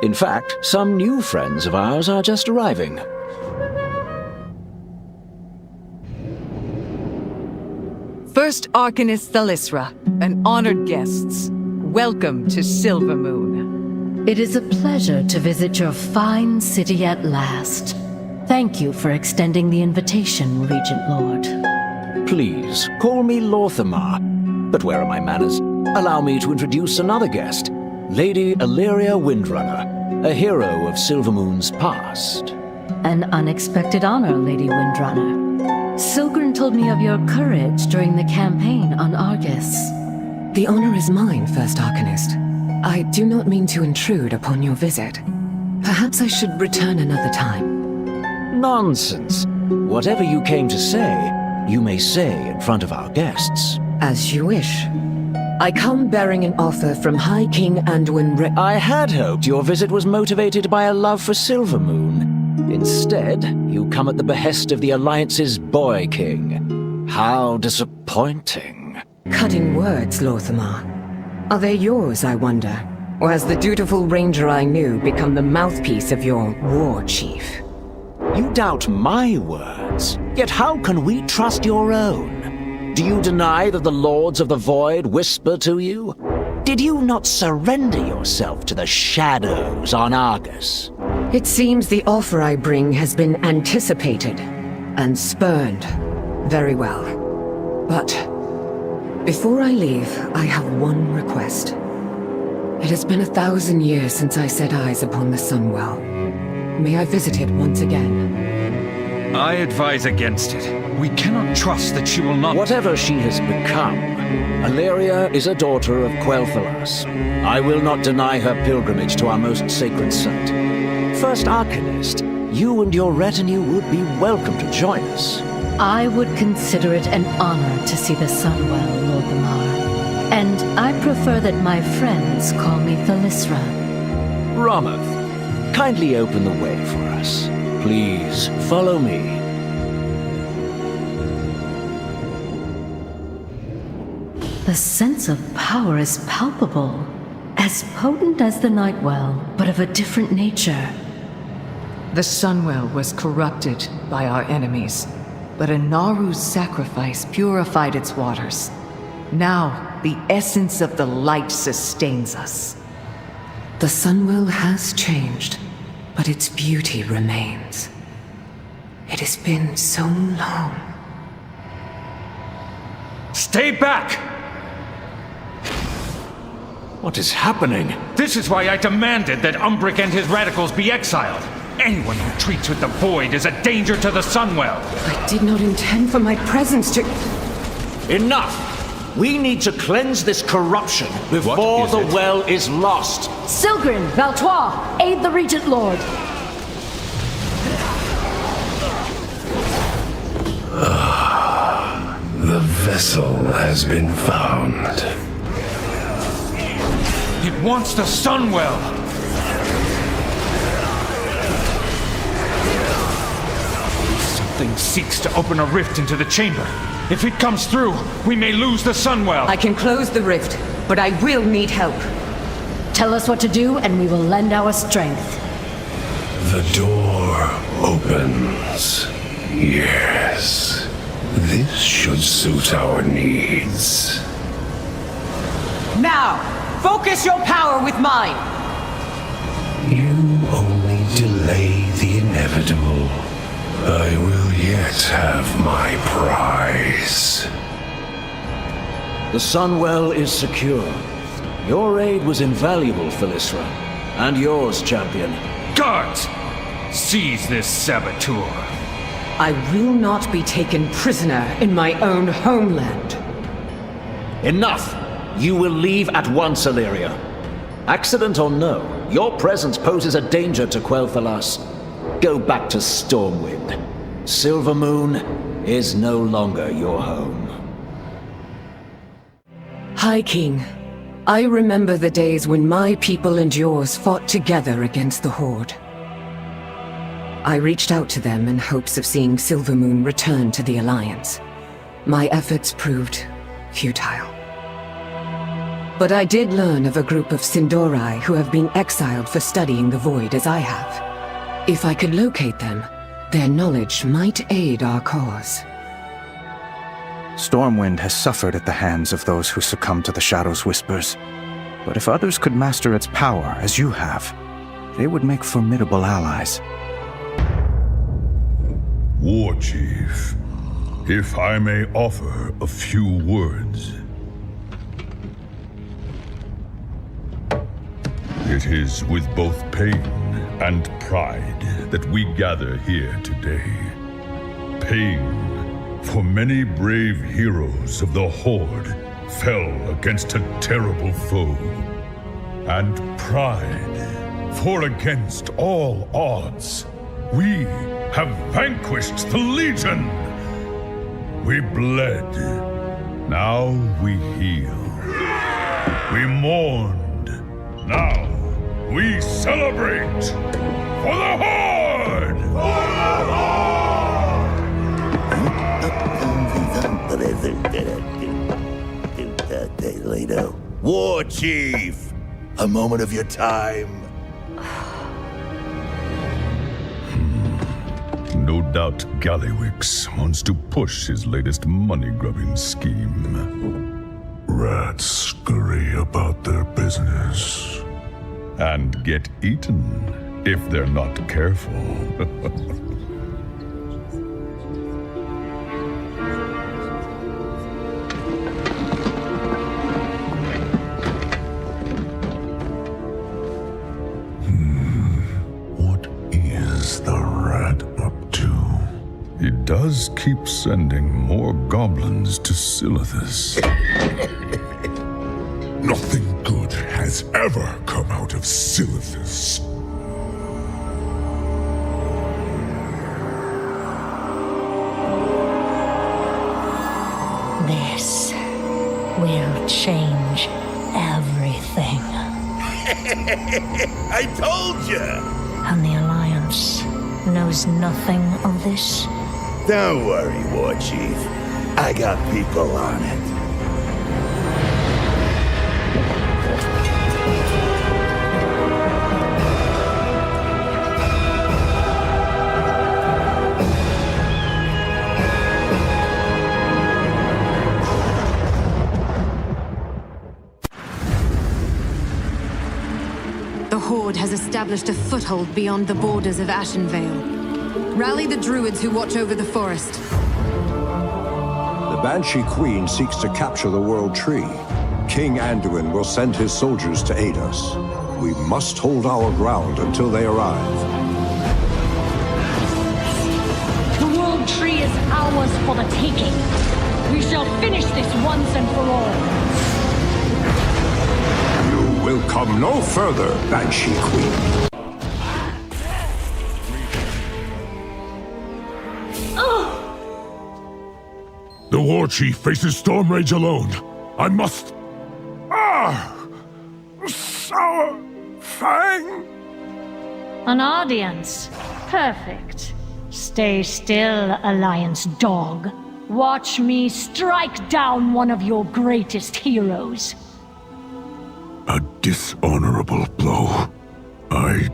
In fact, some new friends of ours are just arriving. First Arcanist Thalisra, and honored guests, welcome to Silvermoon. It is a pleasure to visit your fine city at last. Thank you for extending the invitation, Regent Lord. Please, call me Lorthamar. But where are my manners? Allow me to introduce another guest. Lady Illyria Windrunner, a hero of Silvermoon's past. An unexpected honor, Lady Windrunner. Silgrin told me of your courage during the campaign on Argus. The honor is mine, First Arcanist. I do not mean to intrude upon your visit. Perhaps I should return another time. Nonsense. Whatever you came to say, you may say in front of our guests. As you wish. I come bearing an offer from High King Anduin I had hoped your visit was motivated by a love for Silvermoon. Instead, you come at the behest of the Alliance's Boy King. How disappointing. Cutting words, Lorthamar. Are they yours, I wonder? Or has the dutiful ranger I knew become the mouthpiece of your war chief? You doubt my words, yet how can we trust your own? Do you deny that the Lords of the Void whisper to you? Did you not surrender yourself to the shadows on Argus? It seems the offer I bring has been anticipated and spurned. Very well. But before I leave, I have one request. It has been 1,000 years since I set eyes upon the Sunwell. May I visit it once again? I advise against it. We cannot trust that she will not— Whatever she has become, Illyria is a daughter of Quel'Thalas. I will not deny her pilgrimage to our most sacred site. First Arcanist, you and your retinue would be welcome to join us. I would consider it an honor to see the Sunwell, Lord Lamar. And I prefer that my friends call me Thalysra. Romoth, kindly open the way for us. Please, follow me. The sense of power is palpable. As potent as the Nightwell, but of a different nature. The Sunwell was corrupted by our enemies, but a Naru's sacrifice purified its waters. Now, the essence of the light sustains us. The Sunwell has changed, but its beauty remains. It has been so long. Stay back! What is happening? This is why I demanded that Umbric and his radicals be exiled. Anyone who treats with the Void is a danger to the Sunwell. I did not intend for my presence to— Enough! We need to cleanse this corruption before the well is lost. Silgrin, Valtois, aid the Regent Lord. The vessel has been found. It wants the Sunwell! Something seeks to open a rift into the chamber. If it comes through, we may lose the Sunwell. I can close the rift, but I will need help. Tell us what to do, and we will lend our strength. The door opens. Yes. This should suit our needs. Now, focus your power with mine! You only delay the inevitable. I will yet have my prize. The Sunwell is secure. Your aid was invaluable, Thalysra. And yours, champion. Guards! Seize this saboteur. I will not be taken prisoner in my own homeland. Enough! You will leave at once, Illyria. Accident or no, your presence poses a danger to Quel'Thalas. Go back to Stormwind. Silvermoon is no longer your home. High King, I remember the days when my people and yours fought together against the Horde. I reached out to them in hopes of seeing Silvermoon return to the Alliance. My efforts proved futile. But I did learn of a group of Sin'dorei who have been exiled for studying the Void as I have. If I could locate them, their knowledge might aid our cause. Stormwind has suffered at the hands of those who succumb to the Shadow's whispers. But if others could master its power, as you have, they would make formidable allies. War Chief, if I may offer a few words. It is with both pain and pride that we gather here today. Pain, for many brave heroes of the Horde fell against a terrible foe. And pride, for against all odds, we have vanquished the Legion. We bled, now we heal. We mourned, now we celebrate! For the Horde! For the Horde! War Chief! A moment of your time? No doubt Gallywix wants to push his latest money-grubbing scheme. Rats scurry about their business. And get eaten if they're not careful. He does keep sending more goblins to Silithus. Nothing good has ever come out of Silithus. This will change everything. I told you! And the Alliance knows nothing of this? Don't worry, War Chief. I got people on it. The Horde has established a foothold beyond the borders of Ashenvale. Rally the druids who watch over the forest. The Banshee Queen seeks to capture the World Tree. King Anduin will send his soldiers to aid us. We must hold our ground until they arrive. The World Tree is ours for the taking. We shall finish this once and for all. You will come no further, Banshee Queen. The War Chief faces Stormrage alone. I must... Sour Fang? An audience. Perfect. Stay still, Alliance dog. Watch me strike down one of your greatest heroes. A dishonorable blow. I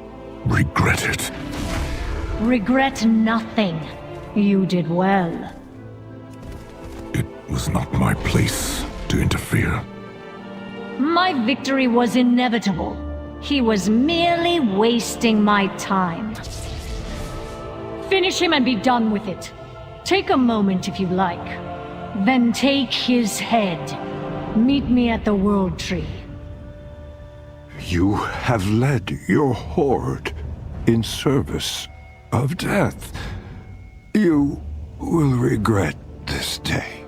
regret it. Regret nothing. You did well. It was not my place to interfere. My victory was inevitable. He was merely wasting my time. Finish him and be done with it. Take a moment if you like. Then take his head. Meet me at the World Tree. You have led your horde in service of death. You will regret this day.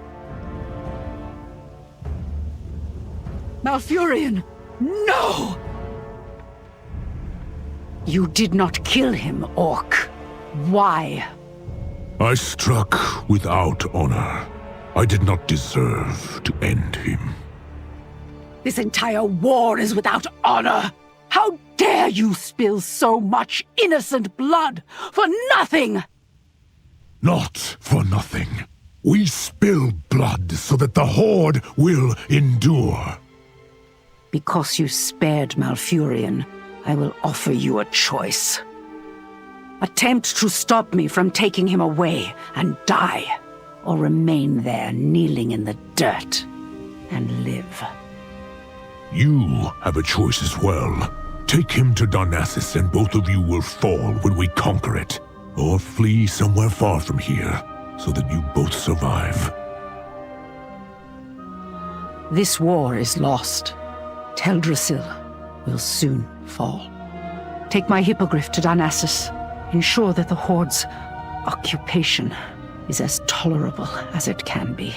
Malfurion! No! You did not kill him, Orc. Why? I struck without honor. I did not deserve to end him. This entire war is without honor! How dare you spill so much innocent blood for nothing! Not for nothing. We spill blood so that the Horde will endure. Because you spared Malfurion, I will offer you a choice. Attempt to stop me from taking him away and die, or remain there kneeling in the dirt and live. You have a choice as well. Take him to Darnassus and both of you will fall when we conquer it. Or flee somewhere far from here, so that you both survive. This war is lost. Teldrassil will soon fall. Take my hippogriff to Darnassus. Ensure that the Horde's occupation is as tolerable as it can be.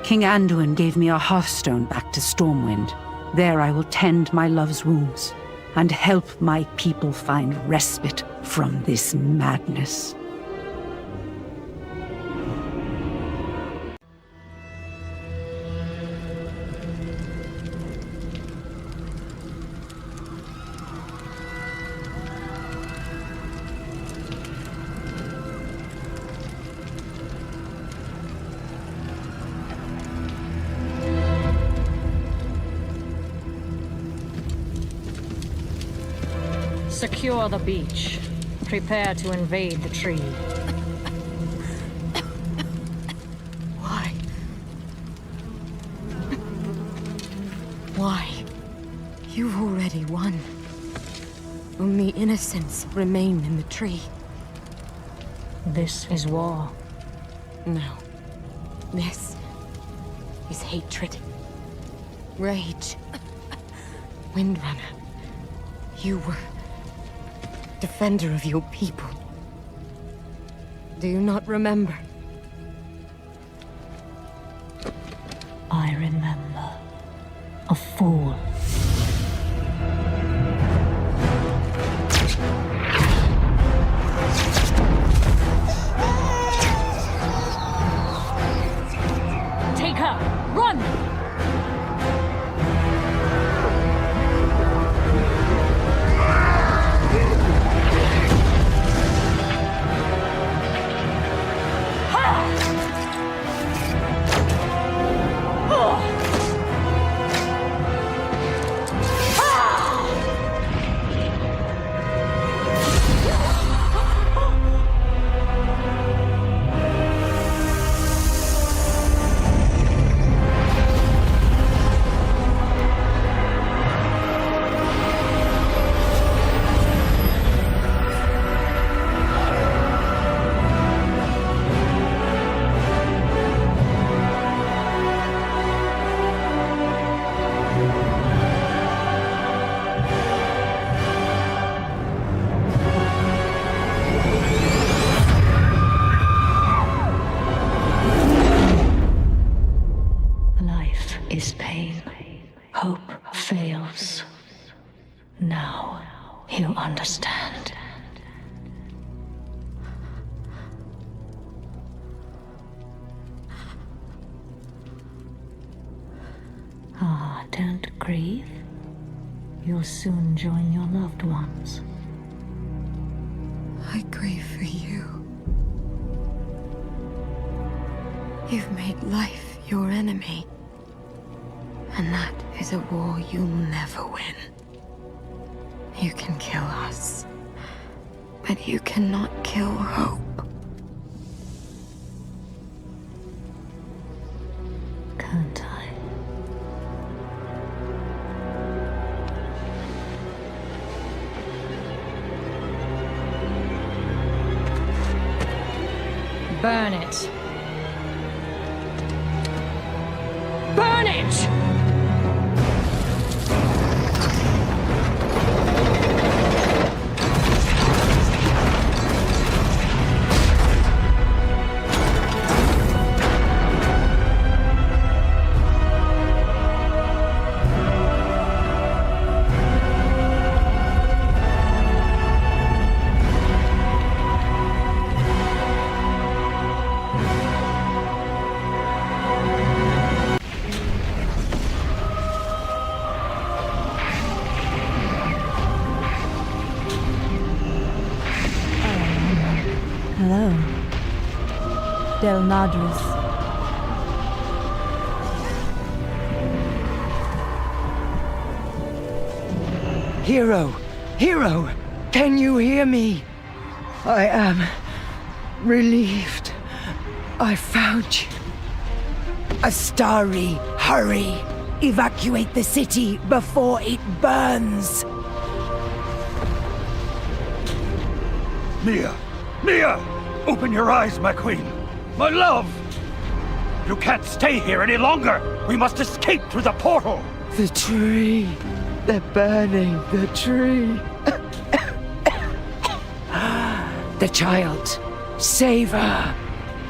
King Anduin gave me a hearthstone back to Stormwind. There I will tend my love's wounds and help my people find respite from this madness. Secure the beach. Prepare to invade the tree. Why? Why? You've already won. Only innocents remain in the tree. This is war. No. This is hatred. Rage. Windrunner. You were defender of your people. Do you not remember? I remember. A fool. Take her! Run! Is pain. Hope fails. Now you understand. Ah, don't grieve. You'll soon join your loved ones. I grieve for you. You've made life your enemy. And that is a war you'll never win. You can kill us, but you cannot kill hope. Can't I? Burn it. Burn it! Hello. Del Madras. Hero! Hero! Can you hear me? I am relieved. I found you. Astari, hurry! Evacuate the city before it burns! Mia! Mia! Open your eyes, my queen! My love! You can't stay here any longer! We must escape through the portal! The tree! They're burning the tree! The child! Save her!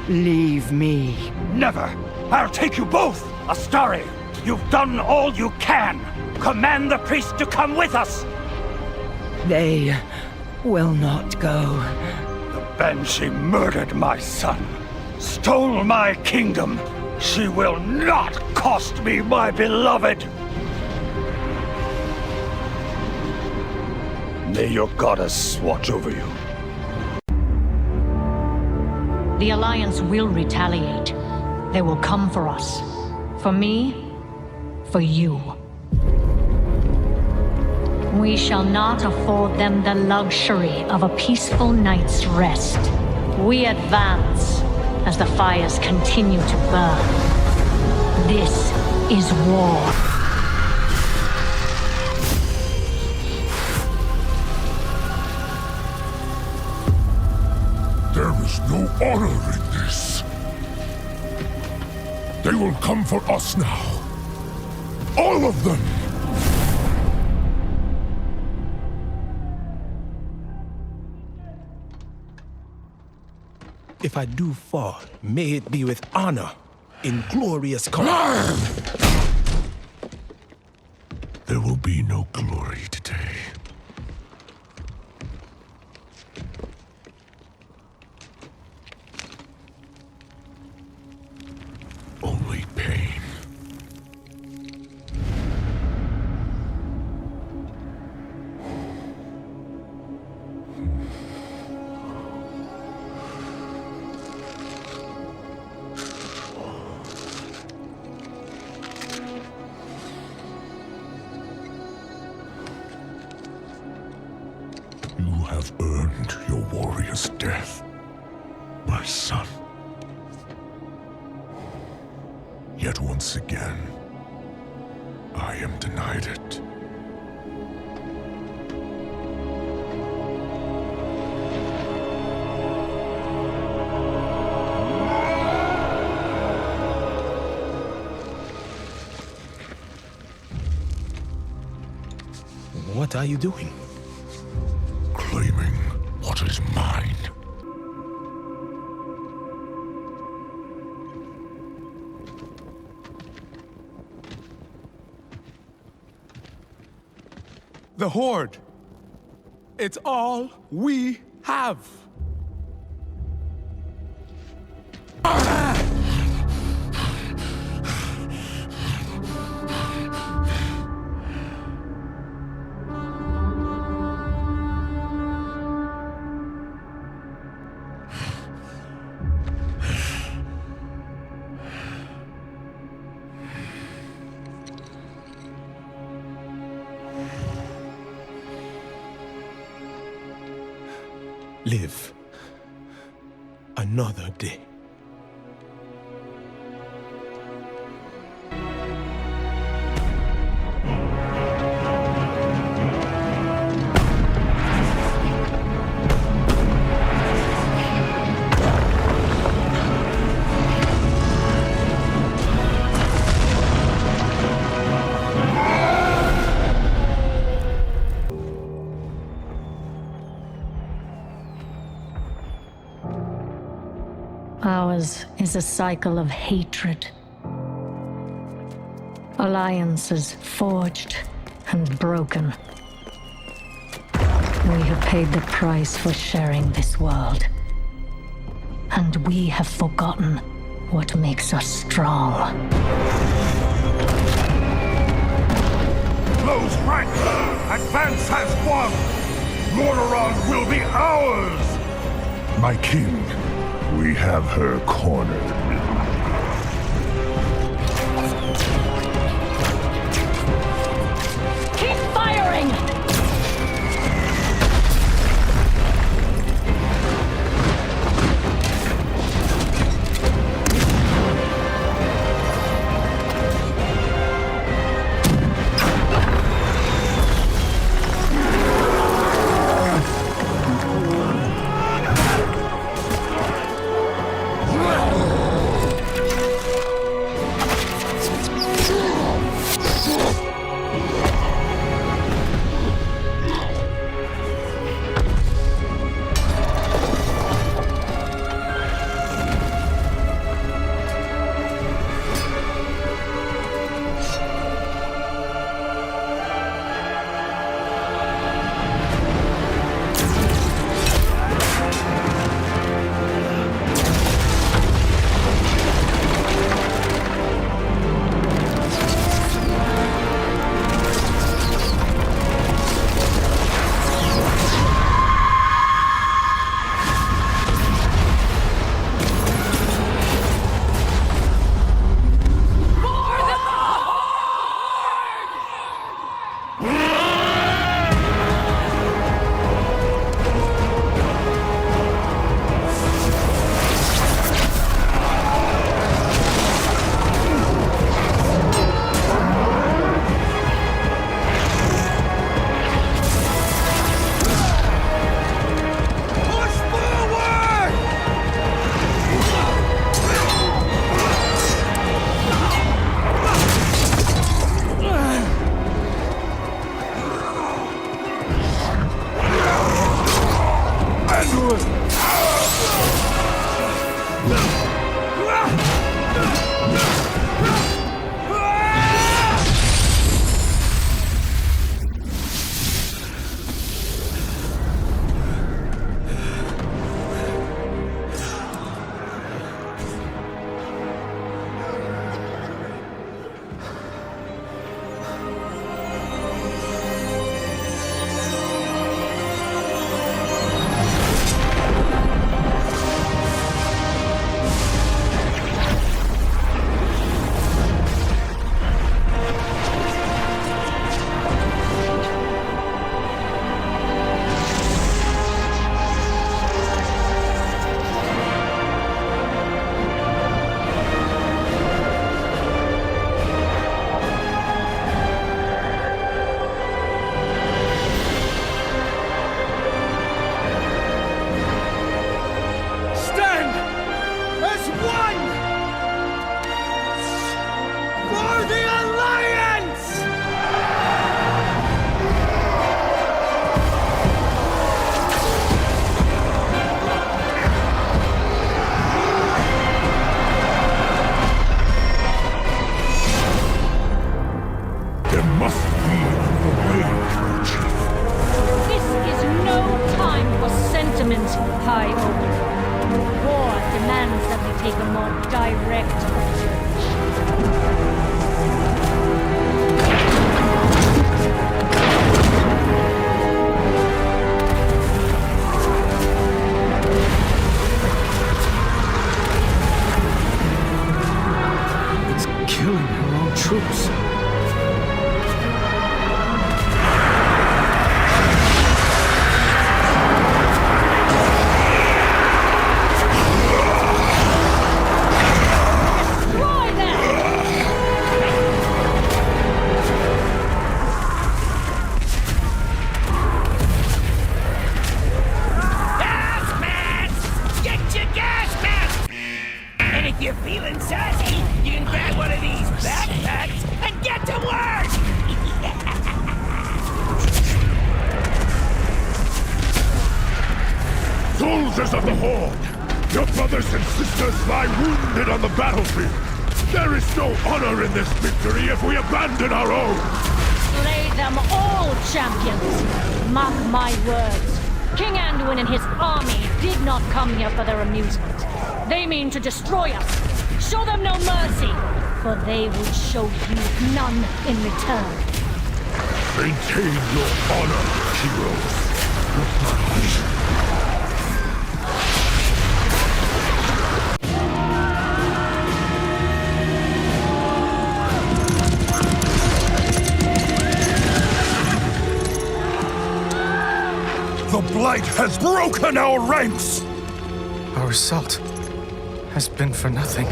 Leave me! Never! I'll take you both! Astari! You've done all you can! Command the priest to come with us! They will not go. Banshee murdered my son, stole my kingdom. She will not cost me my beloved! May your goddess watch over you. The Alliance will retaliate. They will come for us. For me, for you. We shall not afford them the luxury of a peaceful night's rest. We advance as the fires continue to burn. This is war. There is no honor in this. They will come for us now. All of them! If I do fall, may it be with honor, in glorious color. There will be no glory today. Only pain. You have earned your warrior's death, my son. Yet once again, I am denied it. What are you doing? Claiming what is mine. The Horde. It's all we have. Live another day. Ours is a cycle of hatred. Alliances forged and broken. We have paid the price for sharing this world. And we have forgotten what makes us strong. Close ranks! Advance has won! Lordaeron will be ours! My king, we have her cornered. Keep firing! Soldiers of the Horde, your brothers and sisters lie wounded on the battlefield. There is no honor in this victory if we abandon our own. Slay them all, champions! Mark my words. King Anduin and his army did not come here for their amusement. They mean to destroy us. Show them no mercy, for they would show you none in return. Maintain your honor, heroes. The Blight has broken our ranks! Our assault has been for nothing.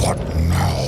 What now?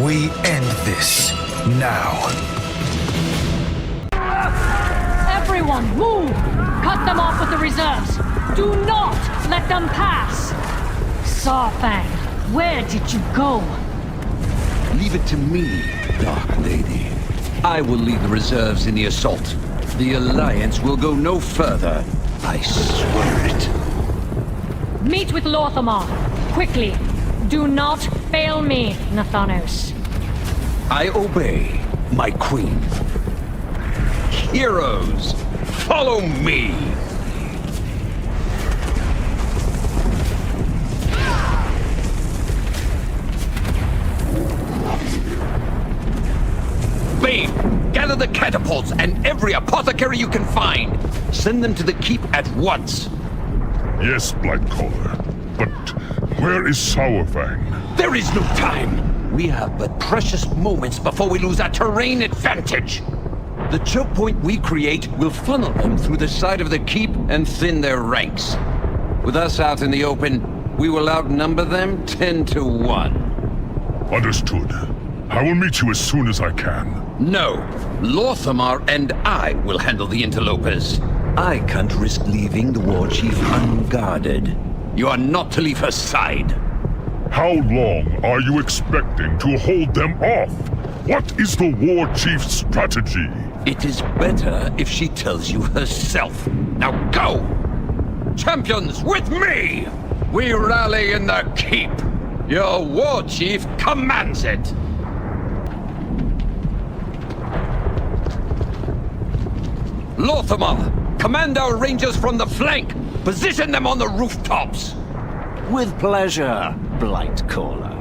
We end this now. Everyone, move! Cut them off with the reserves. Do not let them pass. Sarfang, where did you go? Leave it to me, Dark Lady. I will lead the reserves in the assault. The Alliance will go no further. I swear it. Meet with Lorthamar, quickly. Do not fail me, Nathanos. I obey, my queen. Heroes, follow me! catapults and every apothecary you can find. Send them to the keep at once. Yes, Blightcaller. But where is Sourfang? There is no time. We have but precious moments before we lose our terrain advantage. The choke point we create will funnel them through the side of the keep and thin their ranks. With us out in the open, we will outnumber them 10 to 1. Understood. I will meet you as soon as I can. No. Lorthamar and I will handle the interlopers. I can't risk leaving the war chief unguarded. You are not to leave her side. How long are you expecting to hold them off? What is the war chief's strategy? It is better if she tells you herself. Now go! Champions, with me! We rally in the keep. Your war chief commands it. Lorthamar, command our rangers from the flank. Position them on the rooftops. With pleasure, Blightcaller.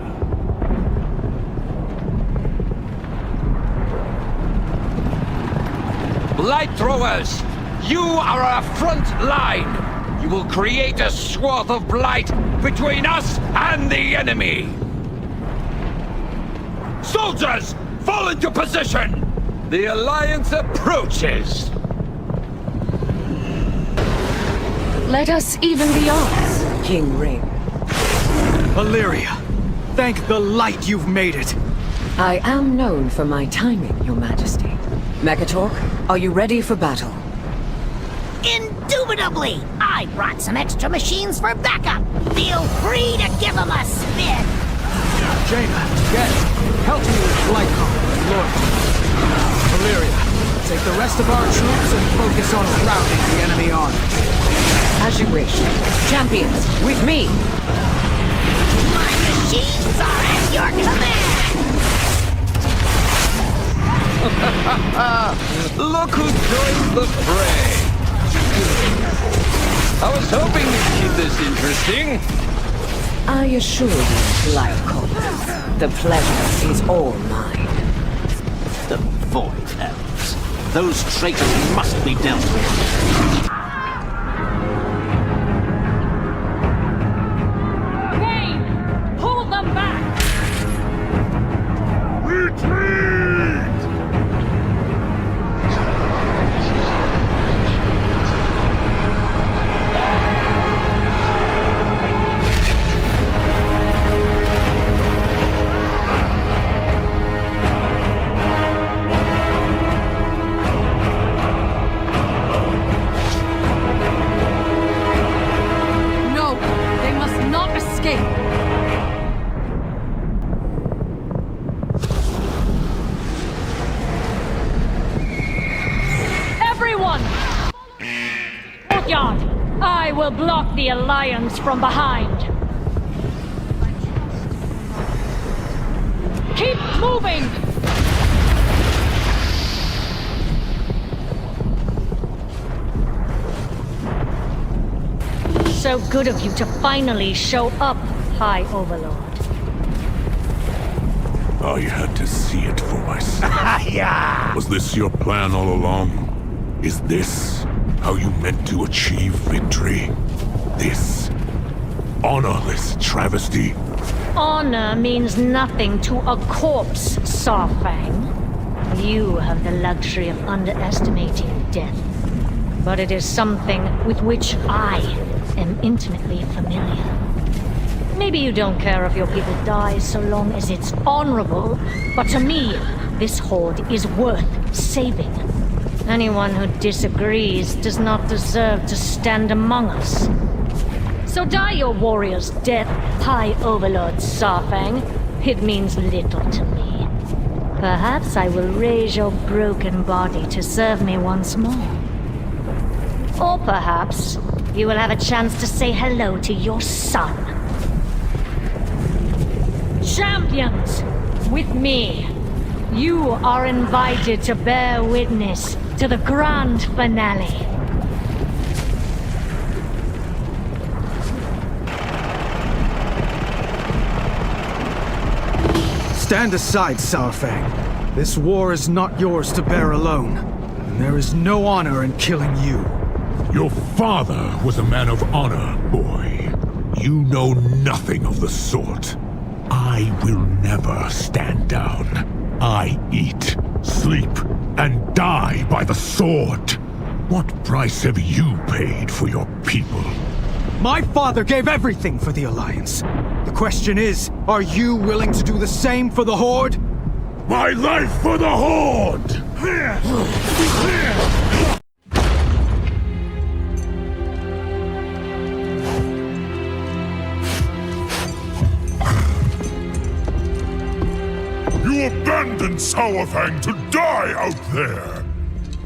Blight throwers, you are our front line. You will create a swath of blight between us and the enemy. Soldiers, fall into position. The Alliance approaches. Let us even the odds, King Ring. Illyria, thank the light you've made it. I am known for my timing, Your Majesty. Mekatork, are you ready for battle? Indubitably! I brought some extra machines for backup. Feel free to give them a spin. Jaina, get help me with Blightcaller and Lord. Illyria, take the rest of our troops and focus on routing the enemy army. As you wish. Champions, with me! My machines are at your command! Look who joined the fray! I was hoping to keep this interesting. I assure you, Blightcaller, the pleasure is all mine. The Void Elves. Those traitors must be dealt with. Pull them back! Retreat! I will block the Alliance from behind. Keep moving! So good of you to finally show up, High Overlord. I had to see it for myself. Yeah! Was this your plan all along? Is this how you meant to achieve victory? This honorless travesty? Honor means nothing to a corpse, Sarfang. You have the luxury of underestimating death. But it is something with which I am intimately familiar. Maybe you don't care if your people die so long as it's honorable, but to me, this horde is worth saving. Anyone who disagrees does not deserve to stand among us. So die your warrior's death, High Overlord Sarfang. It means little to me. Perhaps I will raise your broken body to serve me once more. Or perhaps you will have a chance to say hello to your son. Champions, with me, you are invited to bear witness to the grand finale. Stand aside, Sarfang. This war is not yours to bear alone, and there is no honor in killing you. Your father was a man of honor, boy. You know nothing of the sort. I will never stand down. I eat, sleep, and die by the sword. What price have you paid for your people? My father gave everything for the Alliance. The question is, are you willing to do the same for the Horde? My life for the Horde! You abandoned Sauerfang to die out there!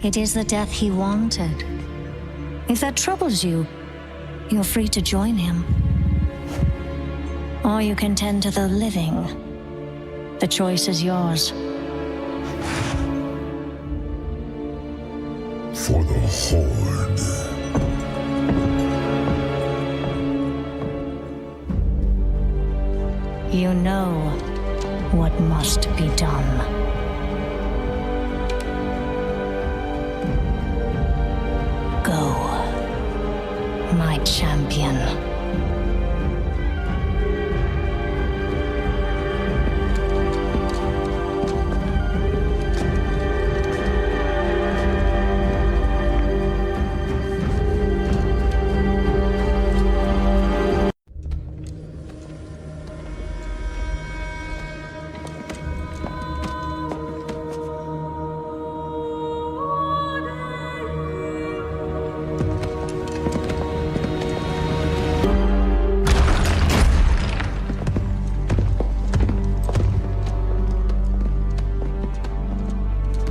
It is the death he wanted. If that troubles you, you're free to join him. Or you can tend to the living. The choice is yours. For the Horde. You know what must be done. Go, my champion.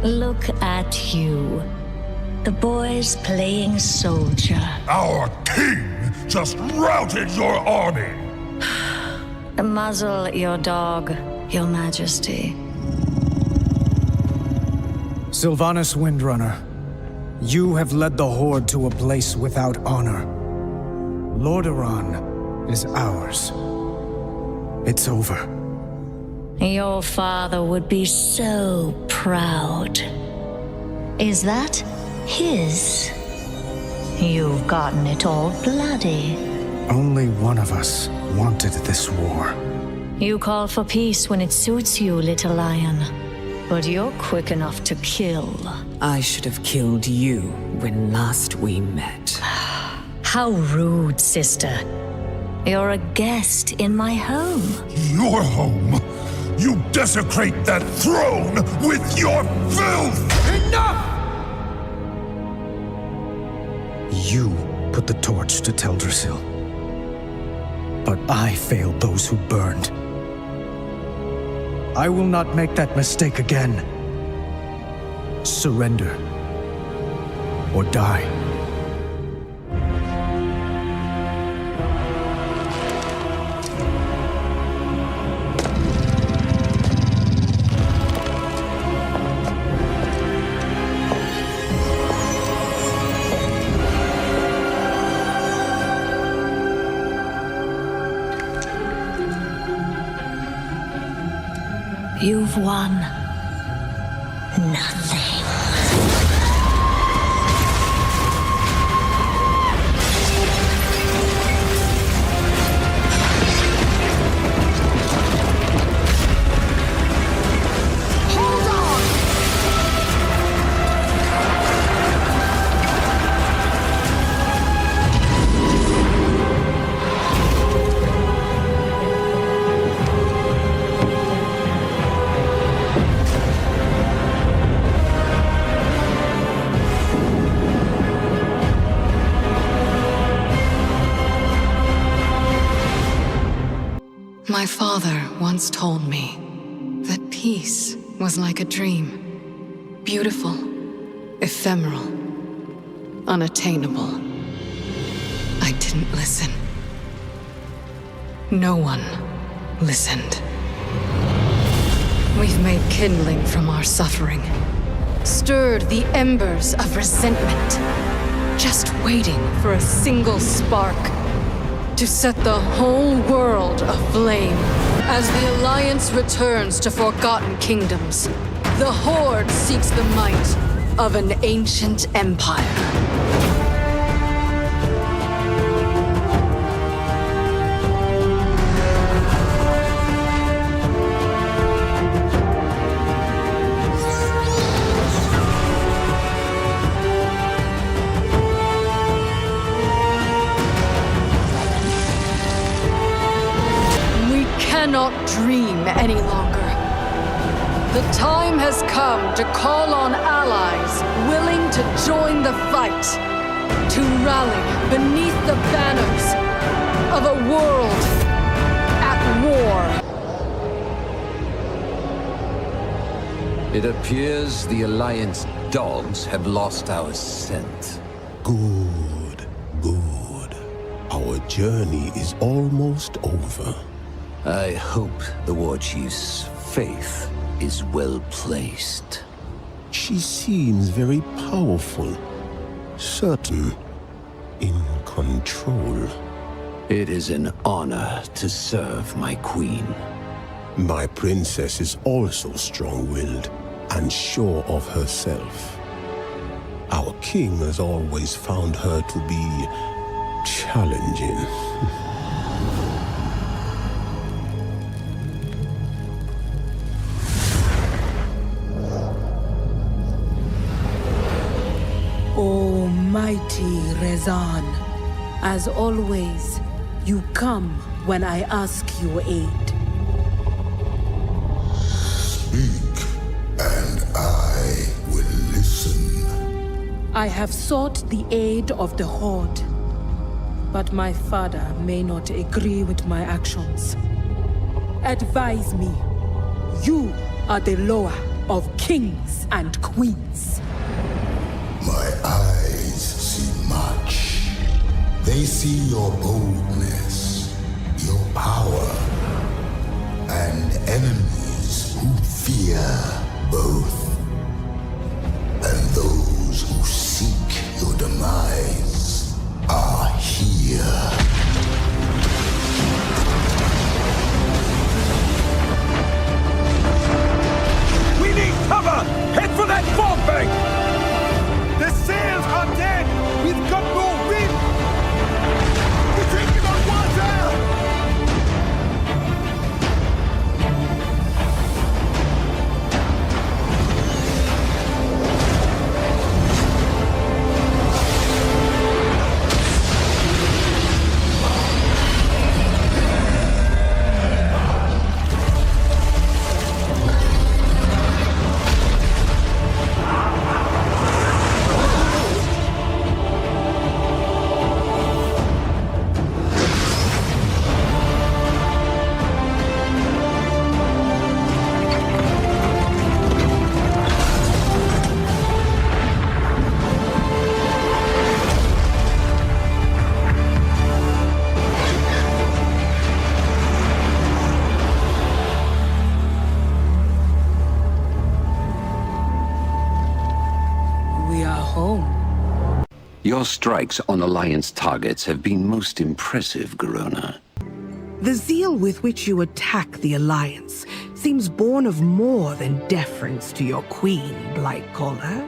Look at you. The boy's playing soldier. Our king just routed your army! Muzzle your dog, your majesty. Sylvanas Windrunner, you have led the Horde to a place without honor. Lordaeron is ours. It's over. Your father would be so proud. Is that his? You've gotten it all bloody. Only one of us wanted this war. You call for peace when it suits you, little lion. But you're quick enough to kill. I should have killed you when last we met. How rude, sister. You're a guest in my home. Your home? You desecrate that throne with your filth! Enough! You put the torch to Teldrassil. But I failed those who burned. I will not make that mistake again. Surrender. Or die. You've won nothing. My father once told me that peace was like a dream. Beautiful, ephemeral, unattainable. I didn't listen. No one listened. We've made kindling from our suffering, stirred the embers of resentment, just waiting for a single spark to set the whole world aflame. As the Alliance returns to forgotten kingdoms, The Horde seeks the might of an ancient empire. We cannot dream any longer. The time has come to call on allies willing to join the fight, to rally beneath the banners of a world at war. It appears the Alliance dogs have lost our scent. Good, good. Our journey is almost over. I hope the War Chief's faith is well placed. She seems very powerful, certain, in control. It is an honor to serve my queen. My princess is also strong-willed and sure of herself. Our king has always found her to be challenging. Almighty Rezan, as always, you come when I ask your aid. Speak, and I will listen. I have sought the aid of the Horde, but my father may not agree with my actions. Advise me. You are the lower of kings and queens. My eyes see much. They see your boldness, your power, and enemies who fear both. And those who seek your demise are here. We need cover! Head for that fog bank! The sails are dead! We've got no wind! We're taking on water! Your strikes on Alliance targets have been most impressive, Garona. The zeal with which you attack the Alliance seems born of more than deference to your queen, Blightcaller.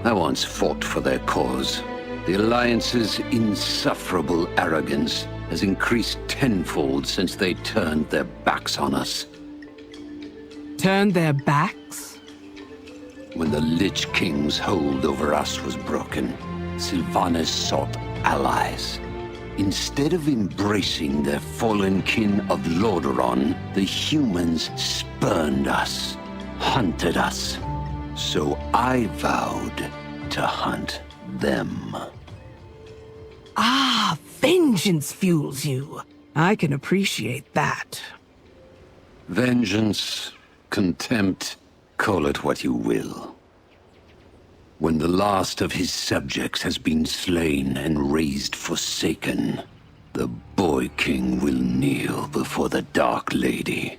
I once fought for their cause. The Alliance's insufferable arrogance has increased tenfold since they turned their backs on us. Turned their backs? When the Lich King's hold over us was broken, Sylvanas sought allies. Instead of embracing their fallen kin of Lordaeron, the humans spurned us, hunted us. So I vowed to hunt them. Ah, vengeance fuels you. I can appreciate that. Vengeance, contempt, call it what you will. When the last of his subjects has been slain and raised forsaken, the Boy King will kneel before the Dark Lady.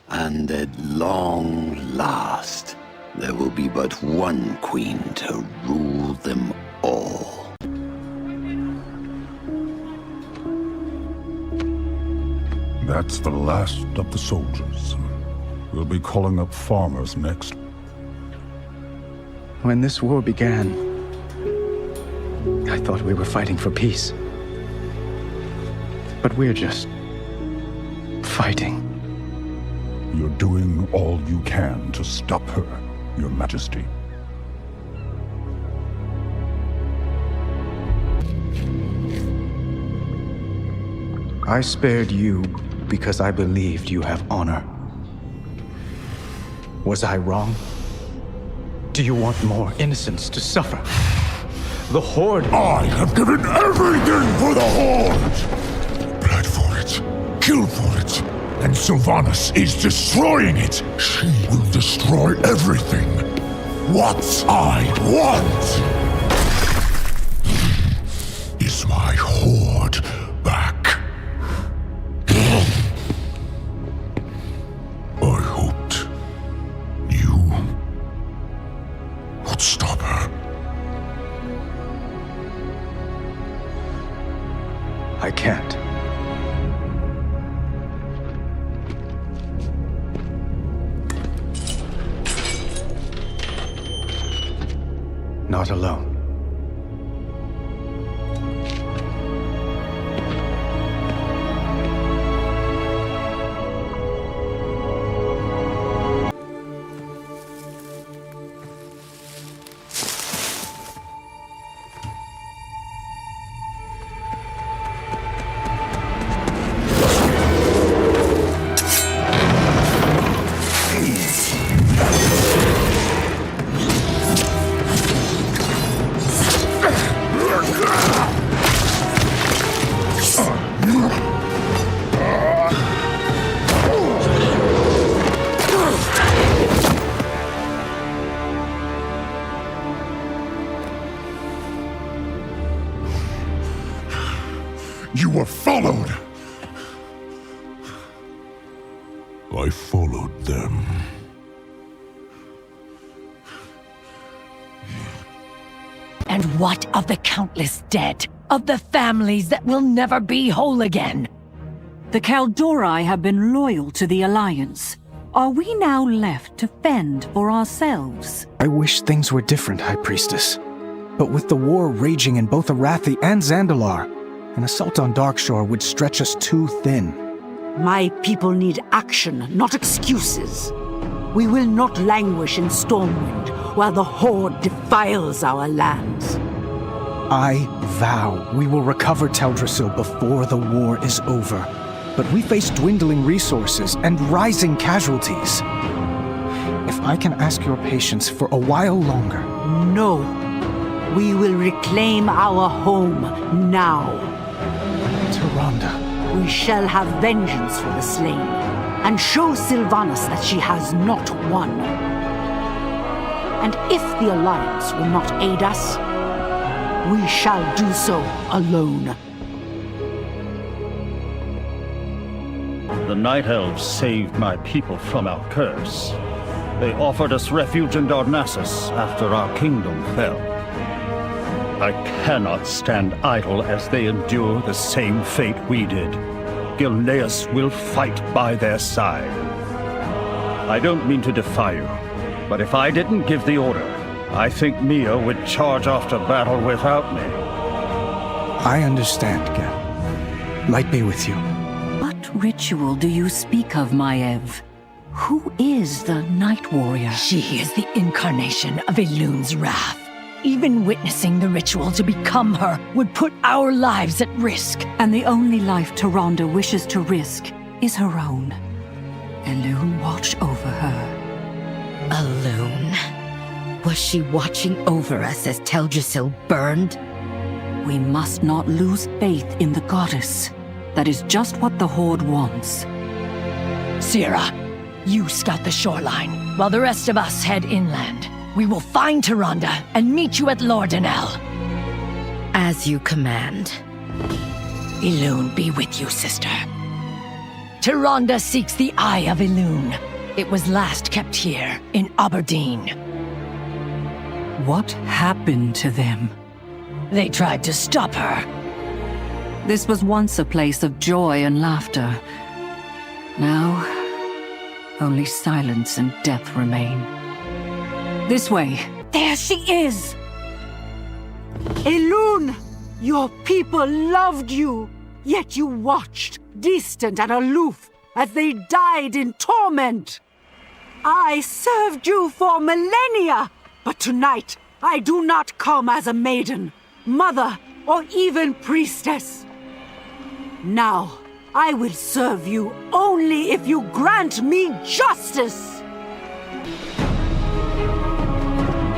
And at long last, there will be but one queen to rule them all. That's the last of the soldiers. We'll be calling up farmers next. When this war began, I thought we were fighting for peace. But we're just fighting. You're doing all you can to stop her, Your Majesty. I spared you because I believed you have honor. Was I wrong? Do you want more innocents to suffer? The Horde... I have given everything for the Horde! Blood for it, kill for it, and Sylvanas is destroying it! She will destroy everything! What I want is my Horde back. I hoped you would stop her. I can't. Not alone. You were followed! I followed them. And what of the countless dead? Of the families that will never be whole again? The Kaldori have been loyal to the Alliance. Are we now left to fend for ourselves? I wish things were different, High Priestess. But with the war raging in both Arathi and Zandalar, an assault on Darkshore would stretch us too thin. My people need action, not excuses. We will not languish in Stormwind while the Horde defiles our lands. I vow we will recover Teldrassil before the war is over. But we face dwindling resources and rising casualties. If I can ask your patience for a while longer... No. We will reclaim our home now. Tyrande. We shall have vengeance for the slain, and show Sylvanas that she has not won. And if the Alliance will not aid us, we shall do so alone. The Night Elves saved my people from our curse. They offered us refuge in Darnassus after our kingdom fell. I cannot stand idle as they endure the same fate we did. Gilneas will fight by their side. I don't mean to defy you, but if I didn't give the order, I think Mia would charge off to battle without me. I understand, Gel. Light be with you. What ritual do you speak of, Maiev? Who is the Night Warrior? She is the incarnation of Elun's wrath. Even witnessing the ritual to become her would put our lives at risk. And the only life Tyrande wishes to risk is her own. Elun watched over her. Elun? Was she watching over us as Teldrassil burned? We must not lose faith in the goddess. That is just what the Horde wants. Sira, you scout the shoreline, while the rest of us head inland. We will find Tyrande and meet you at Lordanel. As you command. Elun be with you, sister. Tyrande seeks the Eye of Elun. It was last kept here, in Aberdeen. What happened to them? They tried to stop her. This was once a place of joy and laughter. Now, only silence and death remain. This way. There she is! Elune! Your people loved you, yet you watched, distant and aloof, as they died in torment. I served you for millennia, but tonight I do not come as a maiden, mother, or even priestess. Now, I will serve you only if you grant me justice.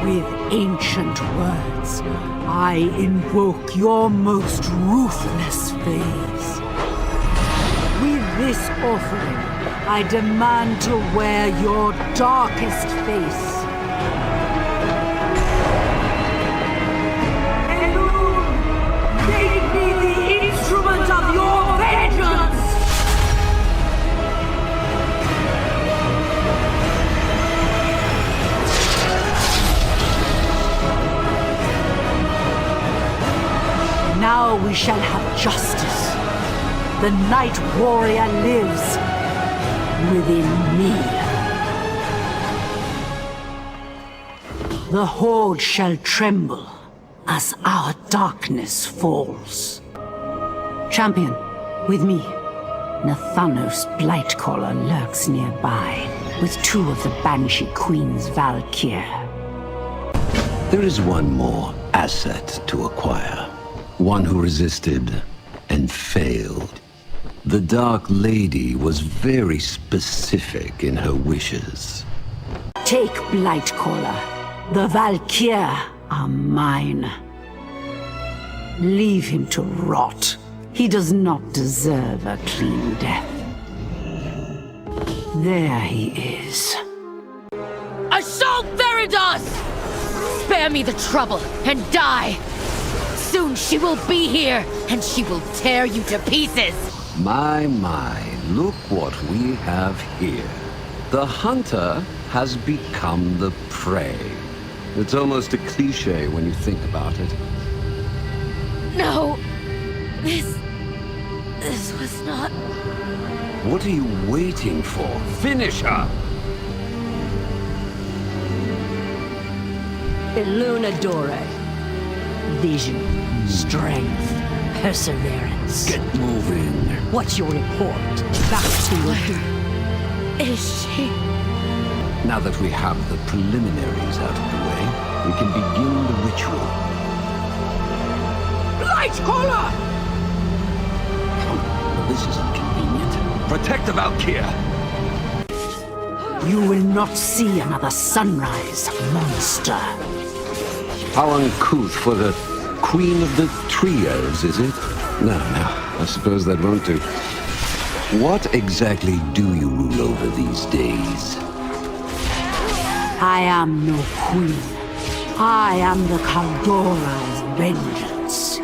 With ancient words, I invoke your most ruthless phase. With this offering, I demand to wear your darkest face. Elune, make me the instrument of your vengeance! Now we shall have justice. The Night Warrior lives within me. The Horde shall tremble as our darkness falls. Champion, with me. Nathanos Blightcaller lurks nearby, with 2 of the Banshee Queen's Valkyr. There is one more asset to acquire. One who resisted and failed. The Dark Lady was very specific in her wishes. Take Blightcaller. The Valkyr are mine. Leave him to rot. He does not deserve a clean death. There he is. Assault Veritas! Spare me the trouble and die! Soon she will be here, and she will tear you to pieces! My, look what we have here. The hunter has become the prey. It's almost a cliche when you think about it. No! This was not... What are you waiting for? Finish her! Illuminadore. Vision, strength, perseverance. Get moving. What's your report? Back to your duty. Is she? Now that we have the preliminaries out of the way, we can begin the ritual. Blightcaller! This isn't convenient. Protect the Valkyr! You will not see another sunrise, monster. How uncouth for the Queen of the Tree Elves, is it? No, I suppose that won't do. What exactly do you rule over these days? I am no queen. I am the Kaldora's vengeance.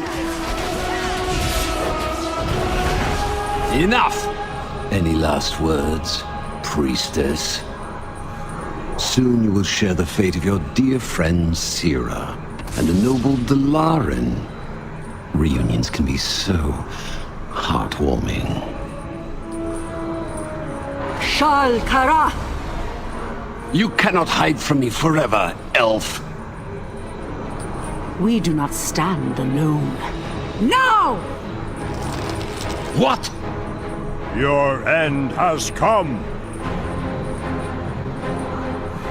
Enough! Any last words, priestess? Soon you will share the fate of your dear friend Syrah and the noble Dalaran. Reunions can be so heartwarming. Shal Kara! You cannot hide from me forever, elf. We do not stand alone. Now! What? Your end has come.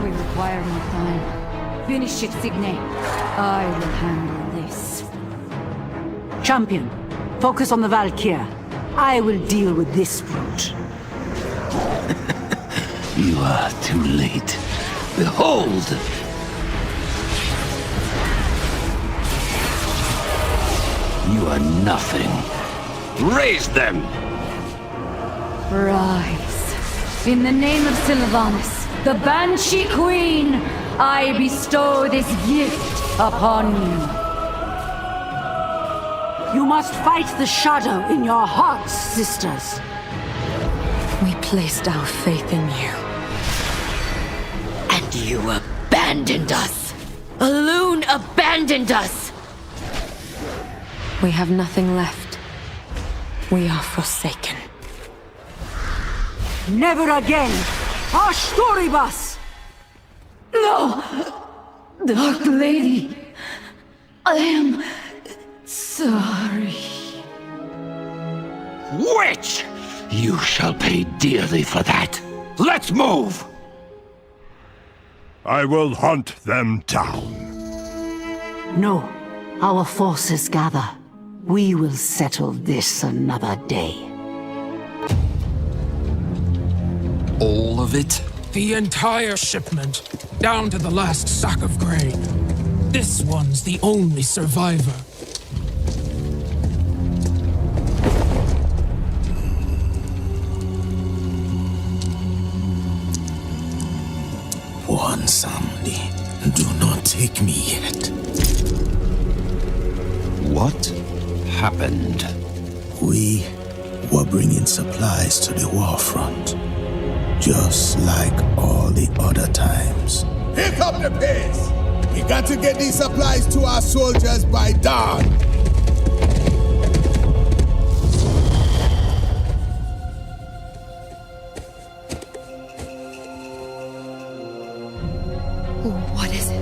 We require more time. Finish it, Signe. I will handle this. Champion, focus on the Valkyr. I will deal with this brute. You are too late. Behold! You are nothing. Raise them! Rise. In the name of Sylvanas, the Banshee Queen, I bestow this gift upon you. You must fight the shadow in your hearts, sisters. We placed our faith in you. And you abandoned us. Elune abandoned us. We have nothing left. We are forsaken. Never again! Ashtoribus! No! Dark Lady, I am sorry. Witch! You shall pay dearly for that. Let's move! I will hunt them down. No, our forces gather. We will settle this another day. All of it? The entire shipment, down to the last sack of grain. This one's the only survivor. One Sunday, do not take me yet. What happened? We were bringing supplies to the war front, just like all the other times. Pick up the pace! We got to get these supplies to our soldiers by dawn! What is it?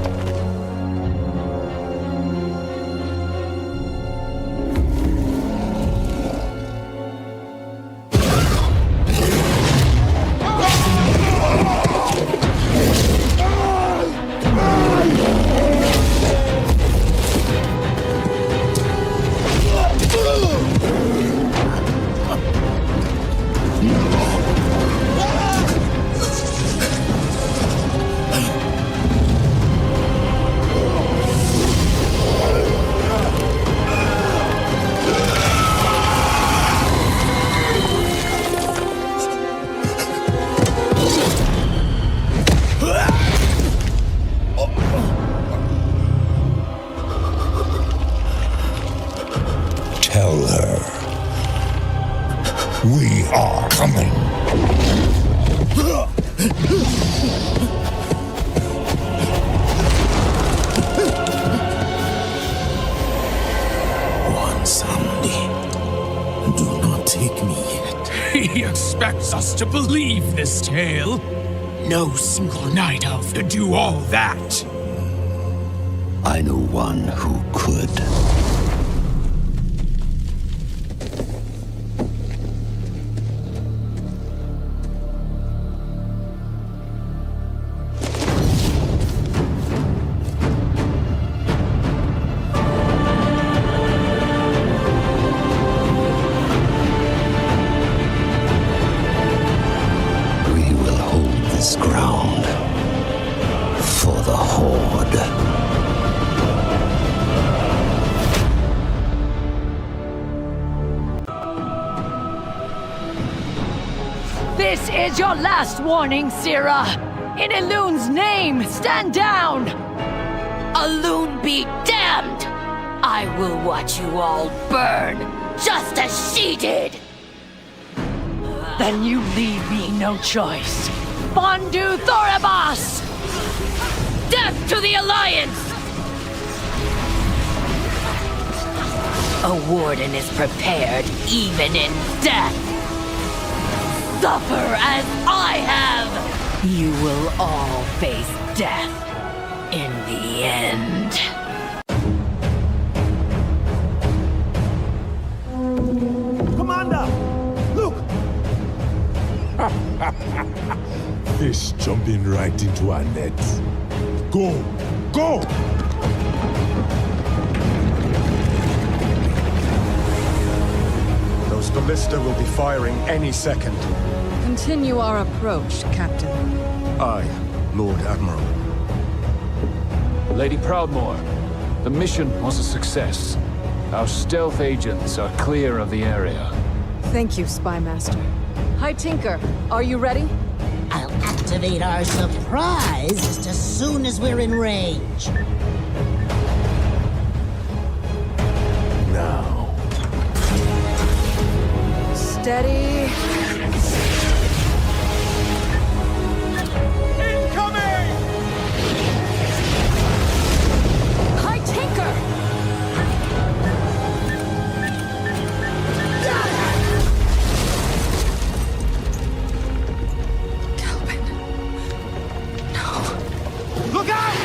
Tell her. We are coming. One Sunday, do not take me yet. He expects us to believe this tale. No single night elf could do all that. I know one who could. Ground for the Horde. This is your last warning, Sira! In Elun's name, stand down! Elun be damned! I will watch you all burn, just as she did! Then you leave me no choice. Bondu Thoribos! Death to the Alliance! A warden is prepared even in death. Suffer as I have! You will all face death in the end. Commander! Look! Fish jumping right into our nets. Go! Go! Those ballista will be firing any second. Continue our approach, Captain. Aye, Lord Admiral. Lady Proudmoore, the mission was a success. Our stealth agents are clear of the area. Thank you, Spy Master. Hi, Tinker. Are you ready? I'll activate our surprise just as soon as we're in range. Now. Steady. Incoming! Hi, Tinker! Look out!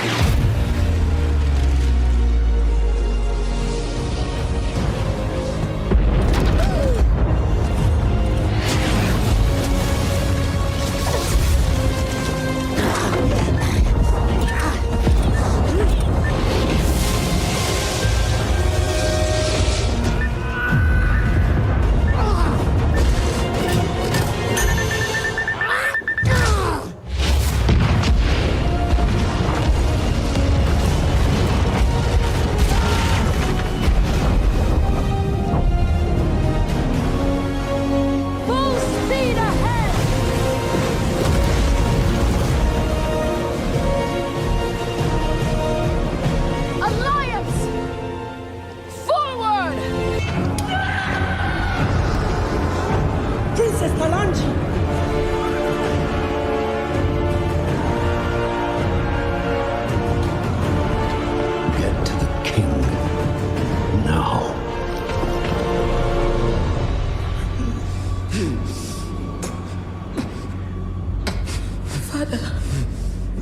Father,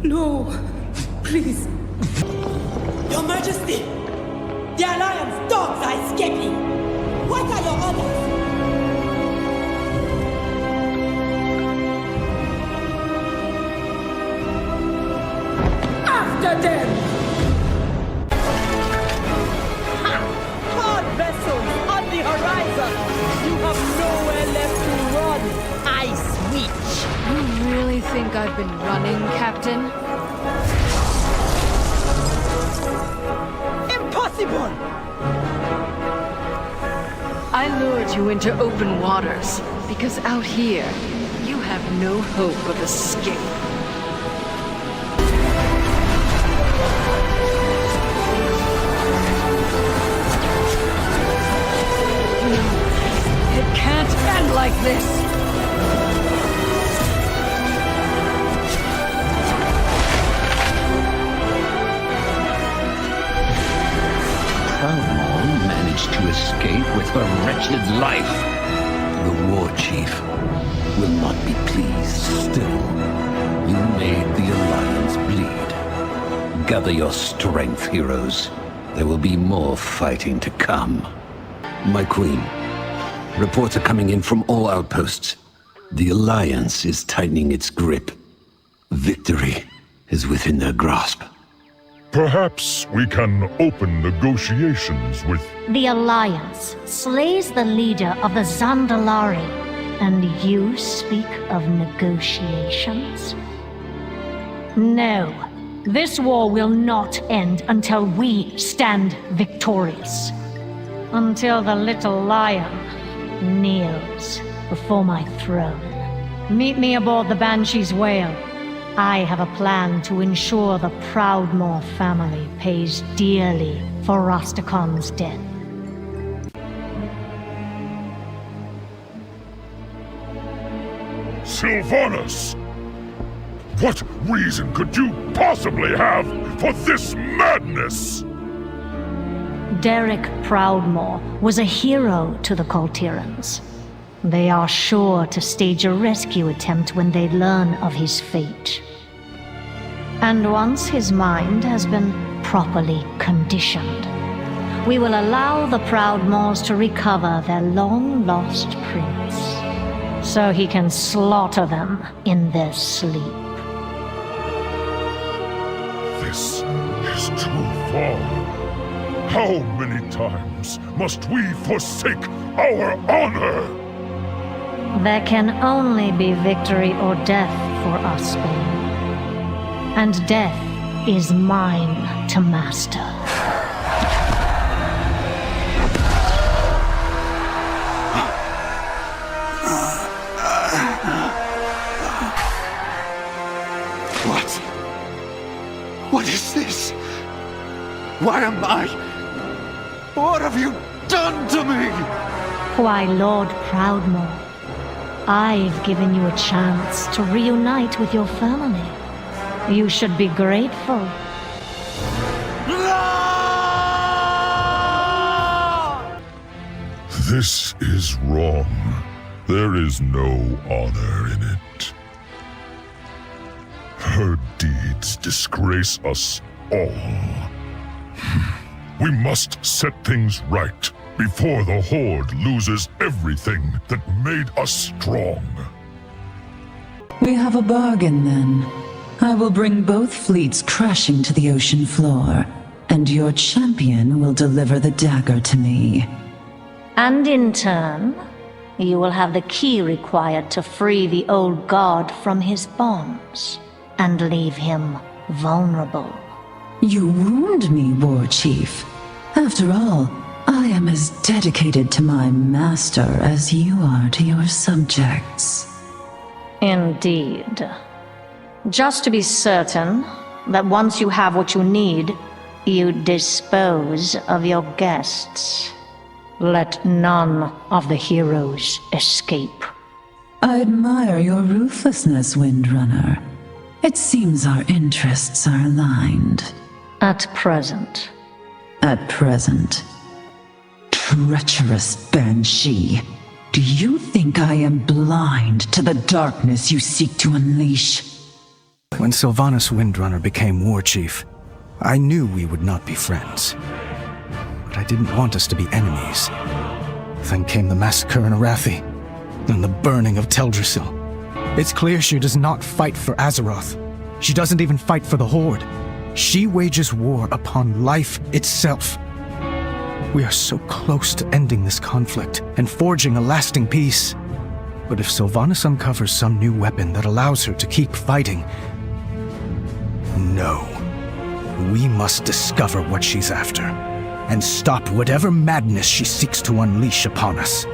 no, please. Your Majesty, the Alliance dogs are escaping. What are your orders? After them! Hard vessels on the horizon! You have nowhere left to run, Ice Witch! You really think I've been running, Captain? Impossible! I lured you into open waters, because out here, you have no hope of escape. It can't end like this! Proudmoore managed to escape with her wretched life. The war chief will not be pleased. Still, you made the Alliance bleed. Gather your strength, heroes. There will be more fighting to come. My queen, reports are coming in from all outposts. The Alliance is tightening its grip. Victory is within their grasp. Perhaps we can open negotiations with... The Alliance slays the leader of the Zandalari, and you speak of negotiations? No, this war will not end until we stand victorious. Until the little lion kneels before my throne. Meet me aboard the Banshee's whale. I have a plan to ensure the Proudmoore family pays dearly for Rastakon's death. Sylvanas! What reason could you possibly have for this madness? Derek Proudmoore was a hero to the Coltirans. They are sure to stage a rescue attempt when they learn of his fate. And once his mind has been properly conditioned, we will allow the Proudmoores to recover their long-lost prince, so he can slaughter them in their sleep. This is too far. How many times must we forsake our honor? There can only be victory or death for us, Bane. And death is mine to master. What is this? Why am I... What have you done to me? Why, Lord Proudmoore, I've given you a chance to reunite with your family. You should be grateful. This is wrong. There is no honor in it. Her deeds disgrace us all. We must set things right before the Horde loses everything that made us strong. We have a bargain then. I will bring both fleets crashing to the ocean floor, and your champion will deliver the dagger to me. And in turn, you will have the key required to free the old god from his bonds, and leave him vulnerable. You wound me, War Chief. After all, I am as dedicated to my master as you are to your subjects. Indeed. Just to be certain that once you have what you need, you dispose of your guests. Let none of the heroes escape. I admire your ruthlessness, Windrunner. It seems our interests are aligned. At present. At present. Treacherous Banshee. Do you think I am blind to the darkness you seek to unleash? When Sylvanas Windrunner became war chief, I knew we would not be friends. But I didn't want us to be enemies. Then came the massacre in Arathi, and the burning of Teldrassil. It's clear she does not fight for Azeroth. She doesn't even fight for the Horde. She wages war upon life itself. We are so close to ending this conflict and forging a lasting peace. But if Sylvanas uncovers some new weapon that allows her to keep fighting, no. We must discover what she's after, and stop whatever madness she seeks to unleash upon us.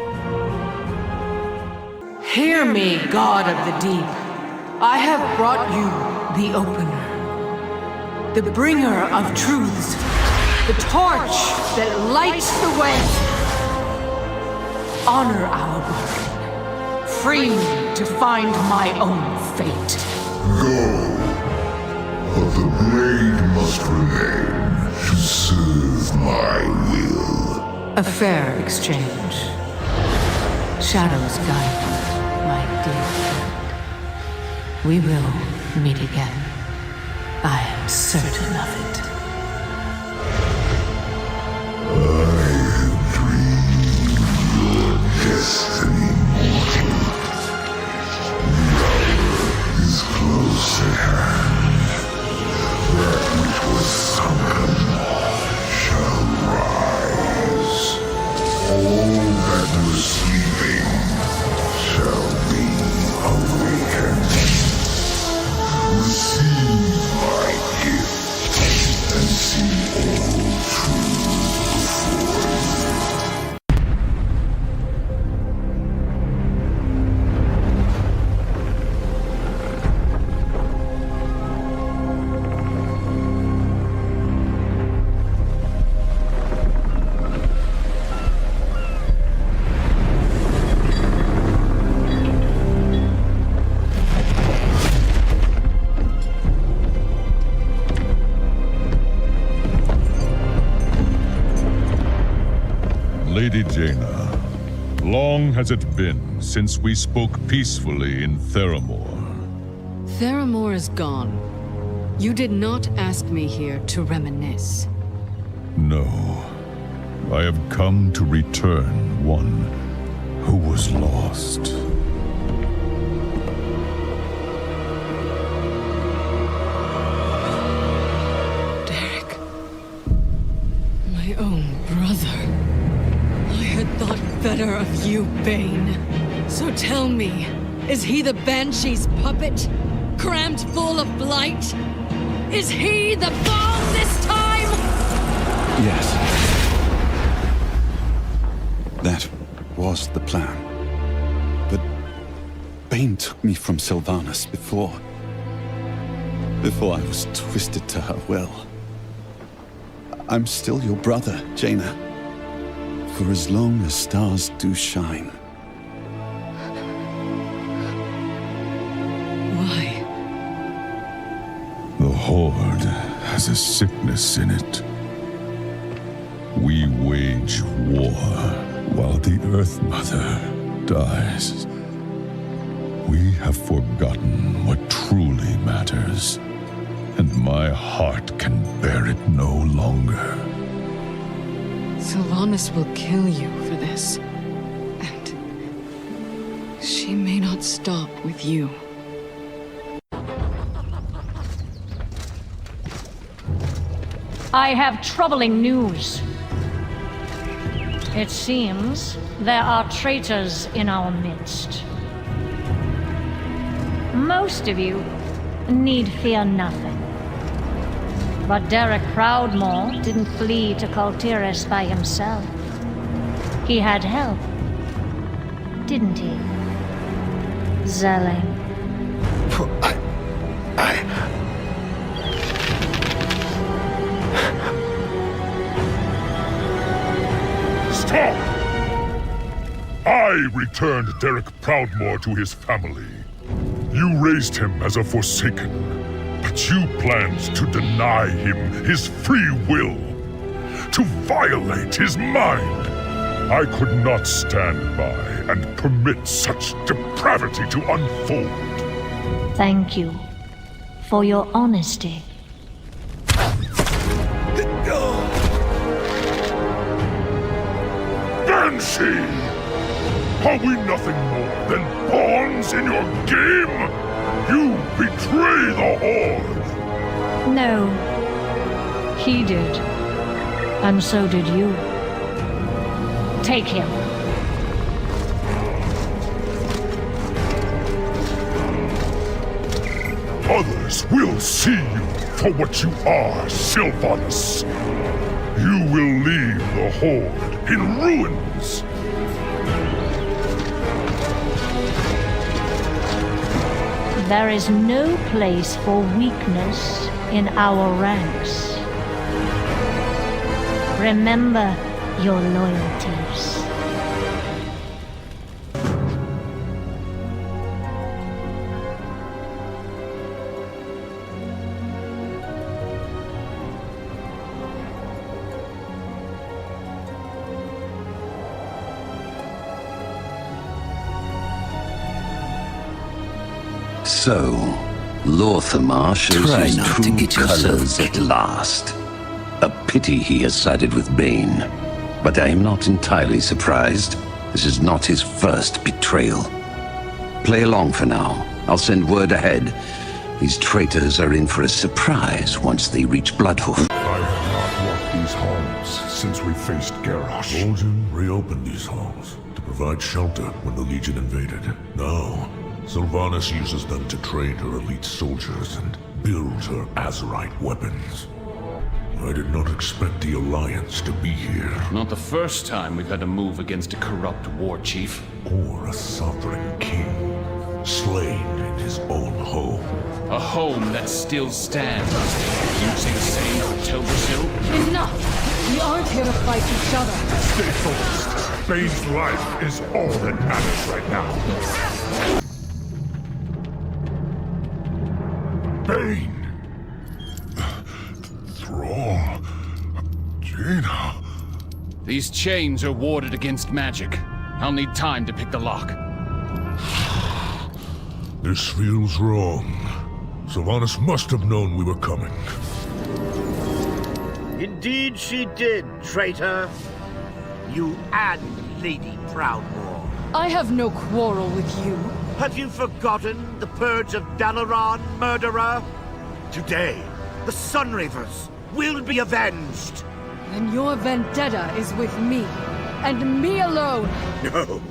Hear me, God of the Deep. I have brought you the Opener, the bringer of truths, the torch that lights the way. Honor our burden. Free me to find my own fate. Go. But the blade must remain to serve my will. A fair exchange. Shadows guide you, my dear friend. We will meet again. I am certain of it. I dreamed your destiny, mortal. The hour is close at hand. That which was sunken shall rise. All that were sleeping shall be awakened. Receive my gift and see all truth before you. Lady Jaina, long has it been since we spoke peacefully in Theramore. Theramore is gone. You did not ask me here to reminisce. No, I have come to return one who was lost. Derek. My own brother. I had thought better of you, Bane. So tell me, is he the Banshee's puppet? Crammed full of blight? Is he the bomb this time? Yes. That was the plan. But Bane took me from Sylvanas before I was twisted to her will. I'm still your brother, Jaina. For as long as stars do shine. Why? The Horde has a sickness in it. We wage war while the Earth Mother dies. We have forgotten what truly matters, and my heart can bear it no longer. Sylvanas will kill you for this. And she may not stop with you. I have troubling news. It seems there are traitors in our midst. Most of you need fear nothing. But Derek Proudmoore didn't flee to Kultiris by himself. He had help, didn't he? Zelling. Stop! I returned Derek Proudmoore to his family. You raised him as a Forsaken. But you planned to deny him his free will, to violate his mind. I could not stand by and permit such depravity to unfold. Thank you for your honesty. Banshee! Are we nothing more than pawns in your game? You betray the Horde! No. He did. And so did you. Take him. Others will see you for what you are, Sylvanas. You will leave the Horde in ruins. There is no place for weakness in our ranks. Remember your loyalties. So, Lorthamar shows Try his not to true get yourself colors at last. A pity he has sided with Bane. But I am not entirely surprised. This is not his first betrayal. Play along for now. I'll send word ahead. These traitors are in for a surprise once they reach Bloodhoof. I have not walked these halls since we faced Garrosh. Odin reopened these halls to provide shelter when the Legion invaded. Now, Sylvanas uses them to train her elite soldiers and build her Azerite weapons. I did not expect the Alliance to be here. Not the first time we've had to move against a corrupt war chief. Or a sovereign king, slain in his own home. A home that still stands. Using the same for Teldrassil? Enough! We aren't here to fight each other. Stay focused. Bane's life is all that matters right now. Bane! Thrall... Jaina... These chains are warded against magic. I'll need time to pick the lock. This feels wrong. Sylvanas must have known we were coming. Indeed she did, traitor. You and Lady Proudmoore. I have no quarrel with you. Have you forgotten the Purge of Dalaran, murderer? Today, the Sunreavers will be avenged. Then your vendetta is with me, and me alone. No.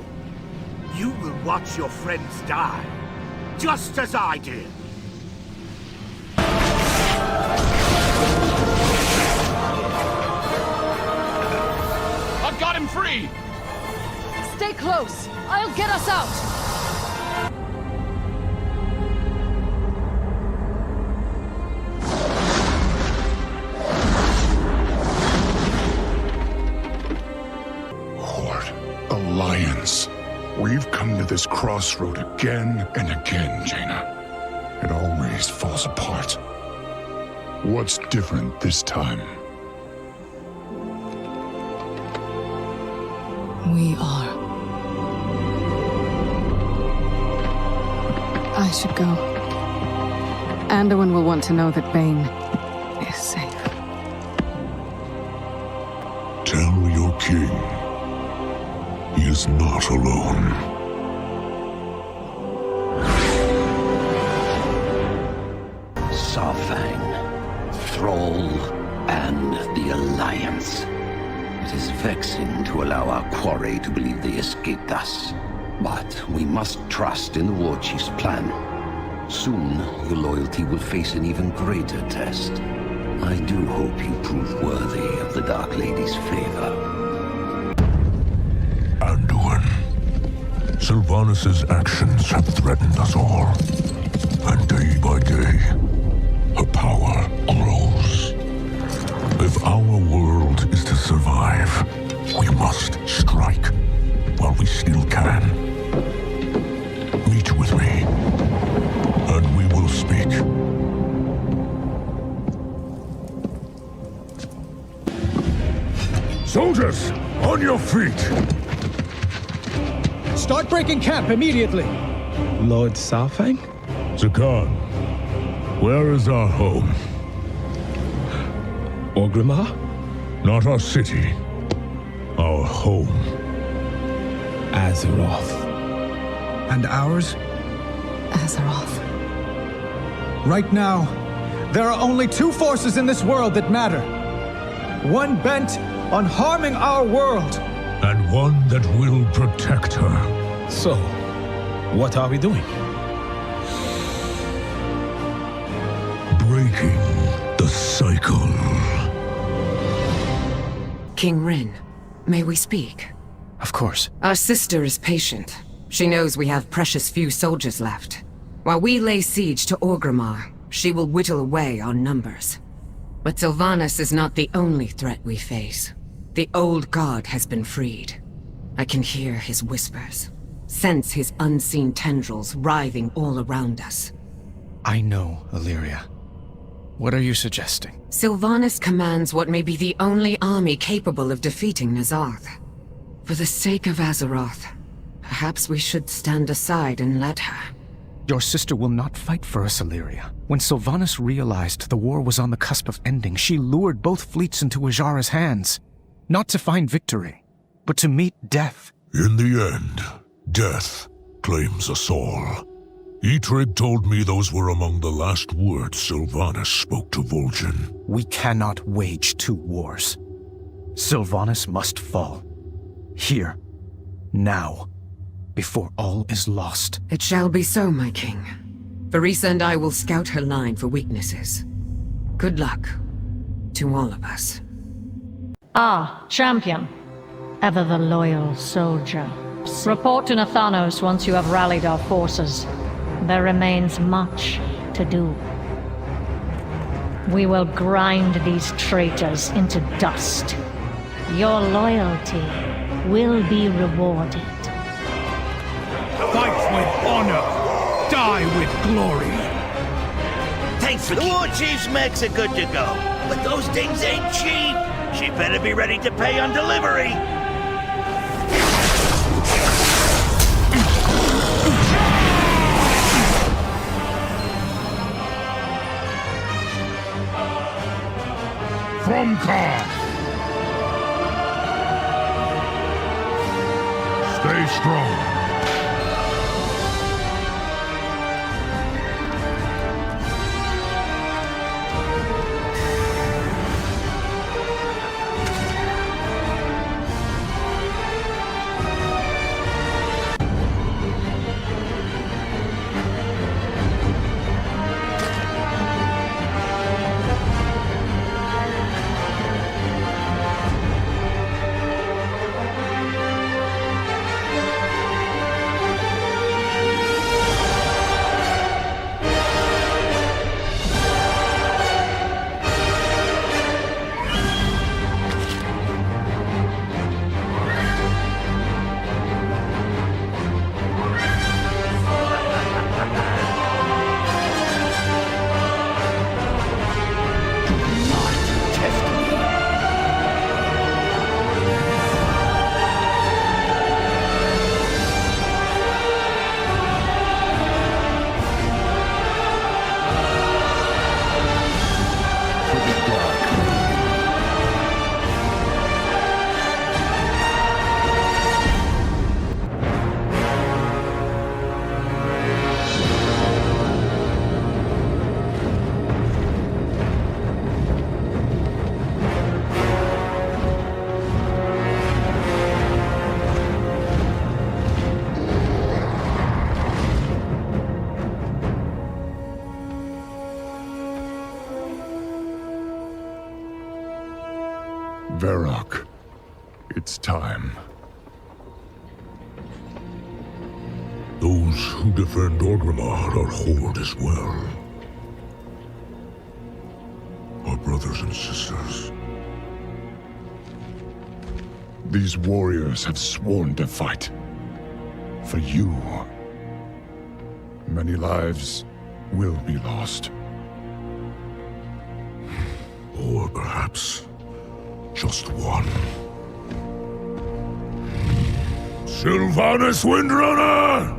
You will watch your friends die, just as I did. I've got him free! Stay close. I'll get us out. Alliance. We've come to this crossroad again and again, Jaina. It always falls apart. What's different this time? We are. I should go. Anduin will want to know that Bane is safe. Tell your king he is not alone. Sarfang, Thrall, and the Alliance. It is vexing to allow our quarry to believe they escaped us. But we must trust in the War Chief's plan. Soon, your loyalty will face an even greater test. I do hope you prove worthy of the Dark Lady's favor. Anduin, Sylvanas' actions have threatened us all. And day by day, her power grows. If our world is to survive, we must strike while we still can. Meet with me, and we will speak. Soldiers, on your feet! Start breaking camp immediately! Lord Sarfang? Zakan, Where is our home? Orgrimmar? Not our city. Our home. Azeroth. And ours? Azeroth. Right now, there are only two forces in this world that matter. One bent on harming our world. And one that will protect her. So, what are we doing? Breaking the cycle. King Rin, may we speak? Of course. Our sister is patient. She knows we have precious few soldiers left. While we lay siege to Orgrimmar, she will whittle away our numbers. But Sylvanas is not the only threat we face. The old god has been freed. I can hear his whispers, sense his unseen tendrils writhing all around us. I know, Illyria. What are you suggesting? Sylvanas commands what may be the only army capable of defeating N'Zoth. For the sake of Azeroth, perhaps we should stand aside and let her. Your sister will not fight for us, Illyria. When Sylvanas realized the war was on the cusp of ending, she lured both fleets into Ajara's hands. Not to find victory, but to meet death. In the end, death claims us all. Eitrig told me those were among the last words Sylvanas spoke to Vol'jin. We cannot wage two wars. Sylvanas must fall. Here. Now. Before all is lost. It shall be so, my king. Varisa and I will scout her line for weaknesses. Good luck to all of us. Ah, champion. Ever the loyal soldier. Report to Nathanos once you have rallied our forces. There remains much to do. We will grind these traitors into dust. Your loyalty will be rewarded. Fight with honor, die with glory. Thanks for the war chief's mechs are good to go, but those things ain't cheap. She better be ready to pay on delivery. From Kar. Stay strong. Varrock, it's time. Those who defend Orgrimmar are Horde as well. Our brothers and sisters. These warriors have sworn to fight. For you. Many lives will be lost. Or perhaps just one. Sylvanas Windrunner!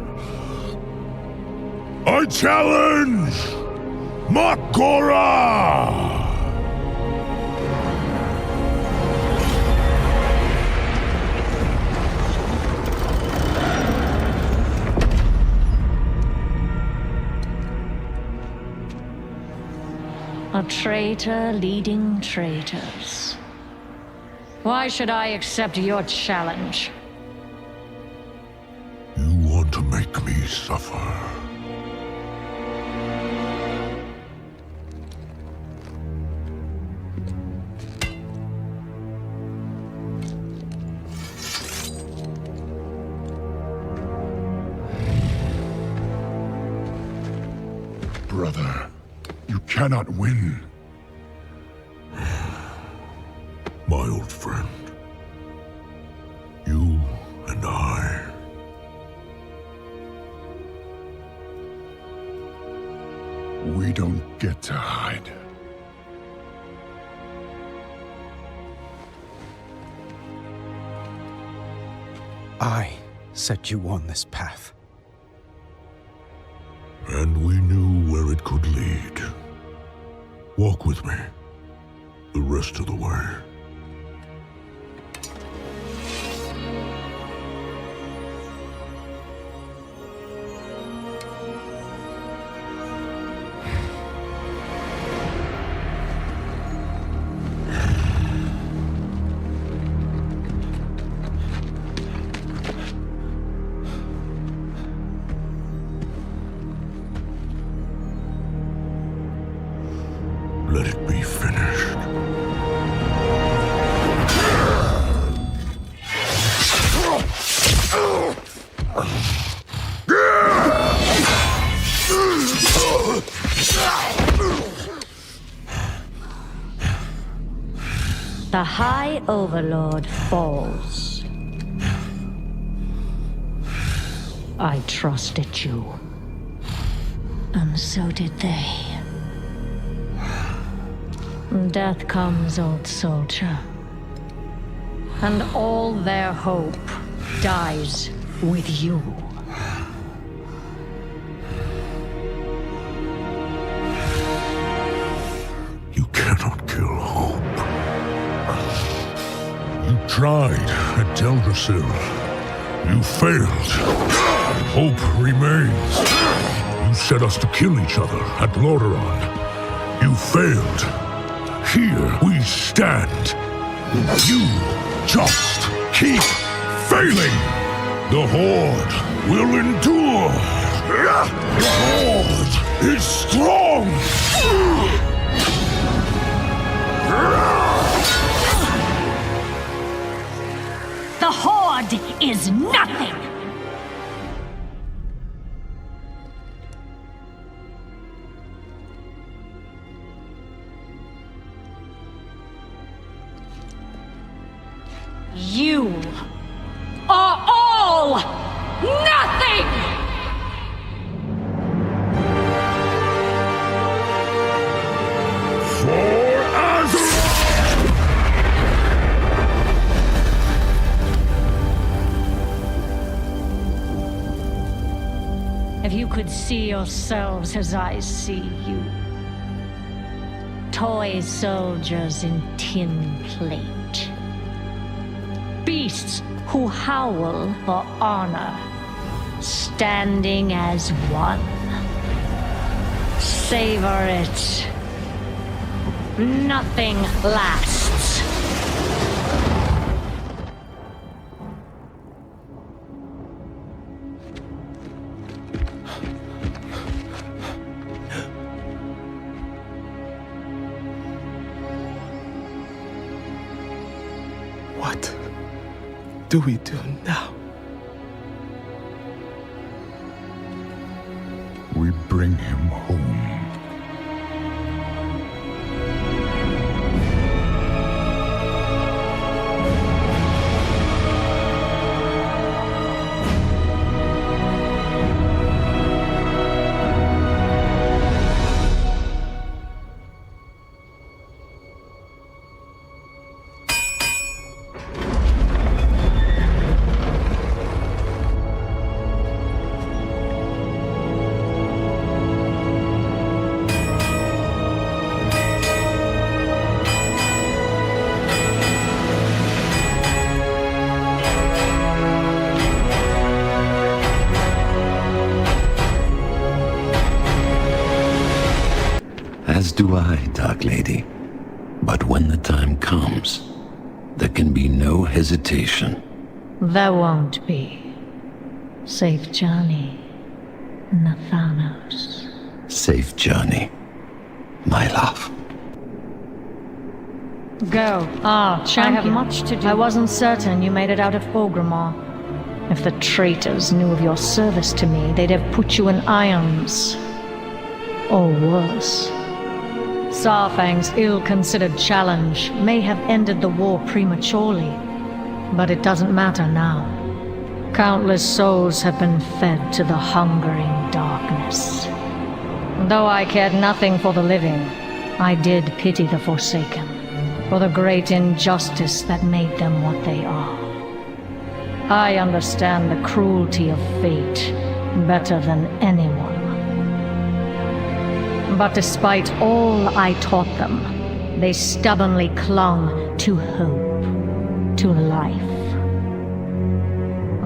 I challenge! Makora! A traitor leading traitors. Why should I accept your challenge? You want to make me suffer. Brother, you cannot win. My old friend. You and I. We don't get to hide. I set you on this path. And we knew where it could lead. Walk with me. The rest of the way. Let it be finished. The High Overlord falls. I trusted you. And so did they. Death comes, old soldier. And all their hope dies with you. You cannot kill hope. You tried at Teldrassil. You failed. Hope remains. You set us to kill each other at Lordaeron. You failed. Here we stand. You just keep failing. The Horde will endure. The Horde is strong. The Horde is nothing! You are all nothing! For Azeroth! If you could see yourselves as I see you. Toy soldiers in tin plate. Beasts who howl for honor, standing as one. Savor it. Nothing lasts. What do we do now? We bring him home. As do I, Dark Lady. But when the time comes, there can be no hesitation. There won't be. Safe journey, Nathanos. Safe journey, my love. Go. Champion. I have much to do. I wasn't certain you made it out of Orgrimmar. If the traitors knew of your service to me, they'd have put you in irons. Or worse. Sarfang's ill-considered challenge may have ended the war prematurely, but it doesn't matter now. Countless souls have been fed to the hungering darkness. Though I cared nothing for the living, I did pity the Forsaken, for the great injustice that made them what they are. I understand the cruelty of fate better than anyone. But despite all I taught them, they stubbornly clung to hope, to life.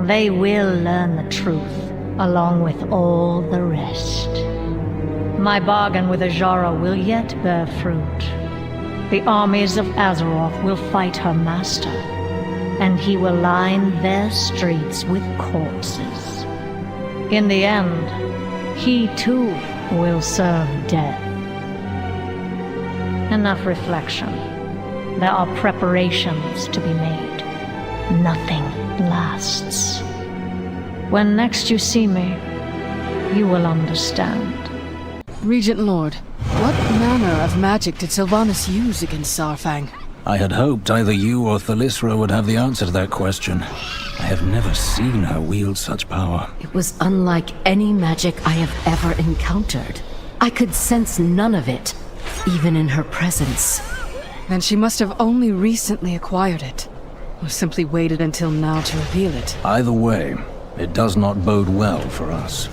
They will learn the truth, along with all the rest. My bargain with Ajara will yet bear fruit. The armies of Azeroth will fight her master, and he will line their streets with corpses. In the end, he too will serve death. Enough reflection. There are preparations to be made. Nothing lasts. When next you see me, you will understand. Regent Lord, what manner of magic did Sylvanas use against Sarfang? I had hoped either you or Thalisra would have the answer to that question. I have never seen her wield such power. It was unlike any magic I have ever encountered. I could sense none of it, even in her presence. Then she must have only recently acquired it, or simply waited until now to reveal it. Either way, it does not bode well for us.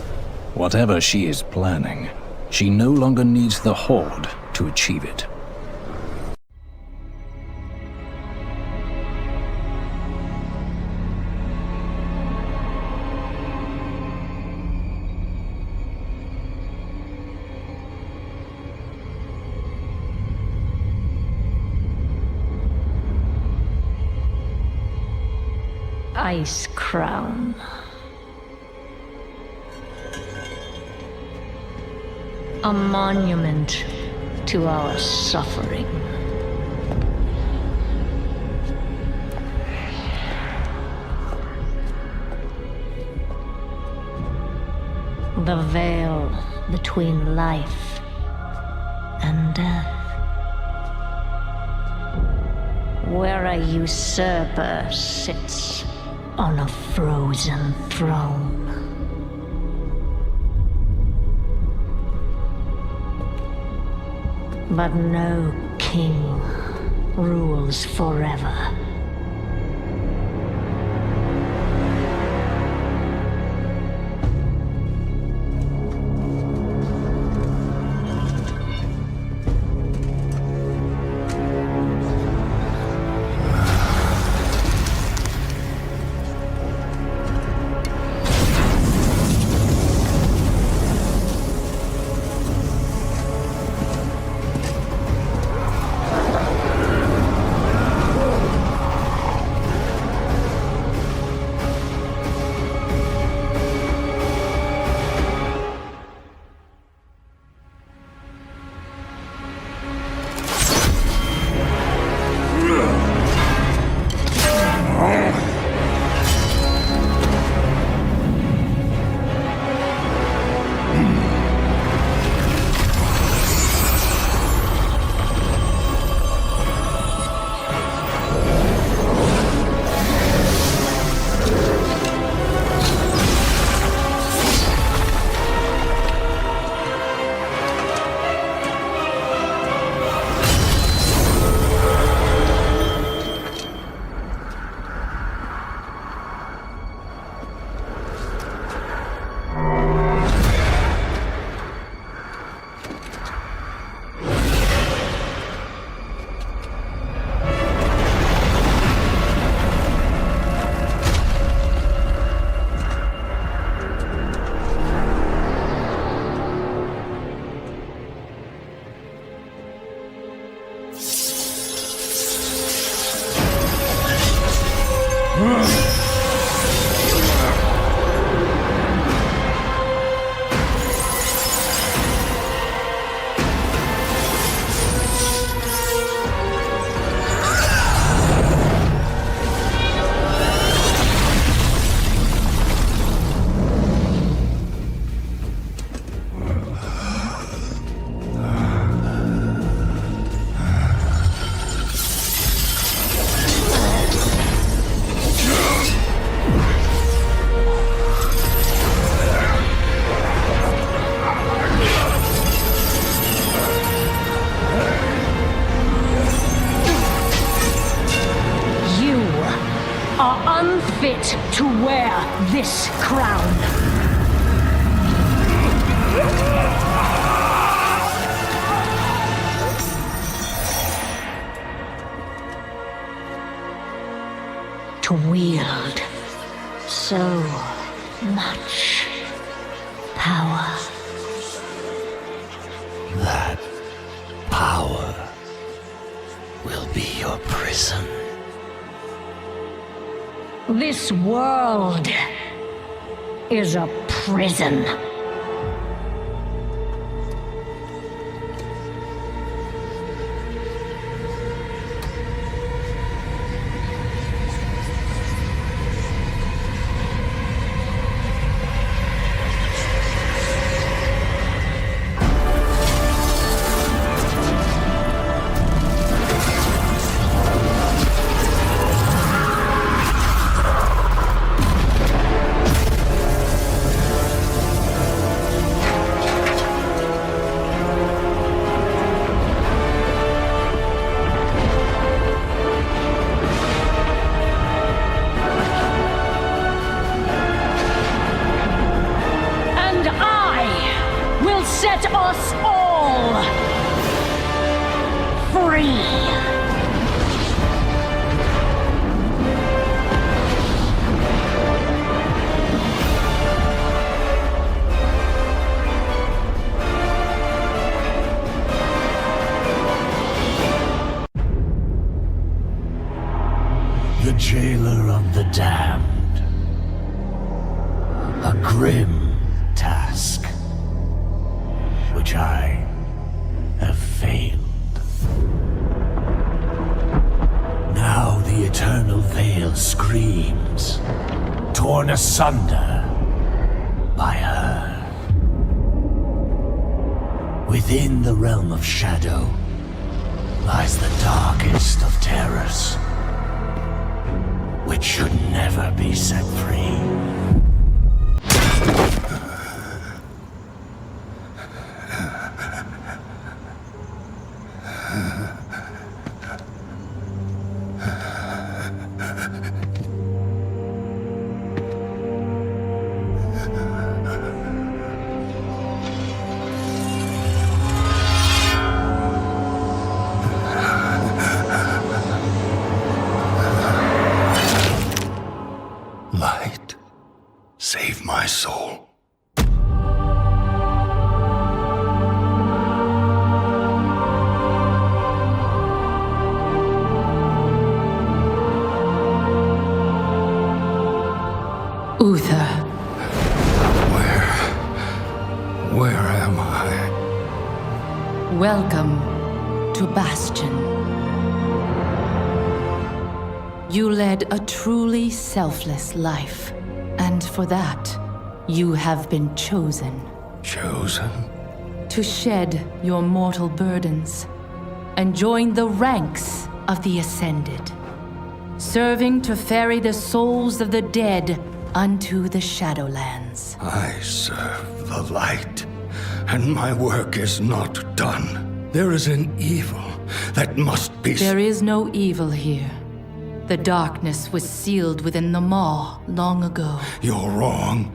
Whatever she is planning, she no longer needs the Horde to achieve it. Ice Crown. A monument to our suffering. The veil between life and death. Where a usurper sits on a frozen throne. But no king rules forever. to wear this crown. To wield so much power. That power will be your prison. This world is a prison. Set us all free. The jailer of the damned. A grim task, which I have failed. Now the eternal veil screams, torn asunder by her. Within the realm of shadow lies the darkest of terrors, which should never be set free. Light, save my soul. Uther. Where am I? Welcome to Bastion. You led a truly selfless life, and for that, you have been chosen. Chosen? To shed your mortal burdens and join the ranks of the Ascended, serving to ferry the souls of the dead unto the Shadowlands. I serve the light, and my work is not done. There is an evil that must be... There is no evil here. The darkness was sealed within the maw long ago. You're wrong.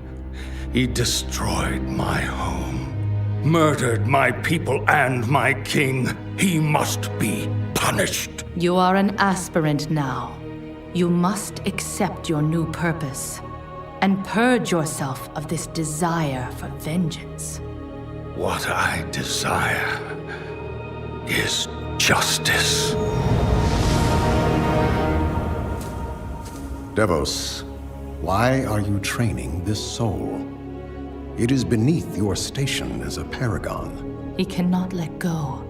He destroyed my home, murdered my people and my king. He must be punished. You are an aspirant now. You must accept your new purpose and purge yourself of this desire for vengeance. What I desire is justice. Devos, why are you training this soul? It is beneath your station as a paragon. He cannot let go.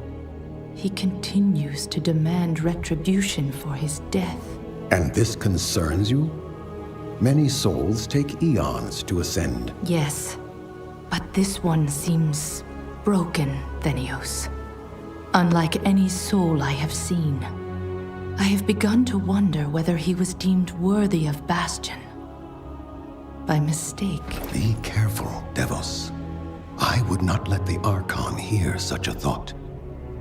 He continues to demand retribution for his death. And this concerns you? Many souls take eons to ascend. Yes, but this one seems broken, Thenios. Unlike any soul I have seen. I have begun to wonder whether he was deemed worthy of Bastion. By mistake. Be careful, Devos. I would not let the Archon hear such a thought.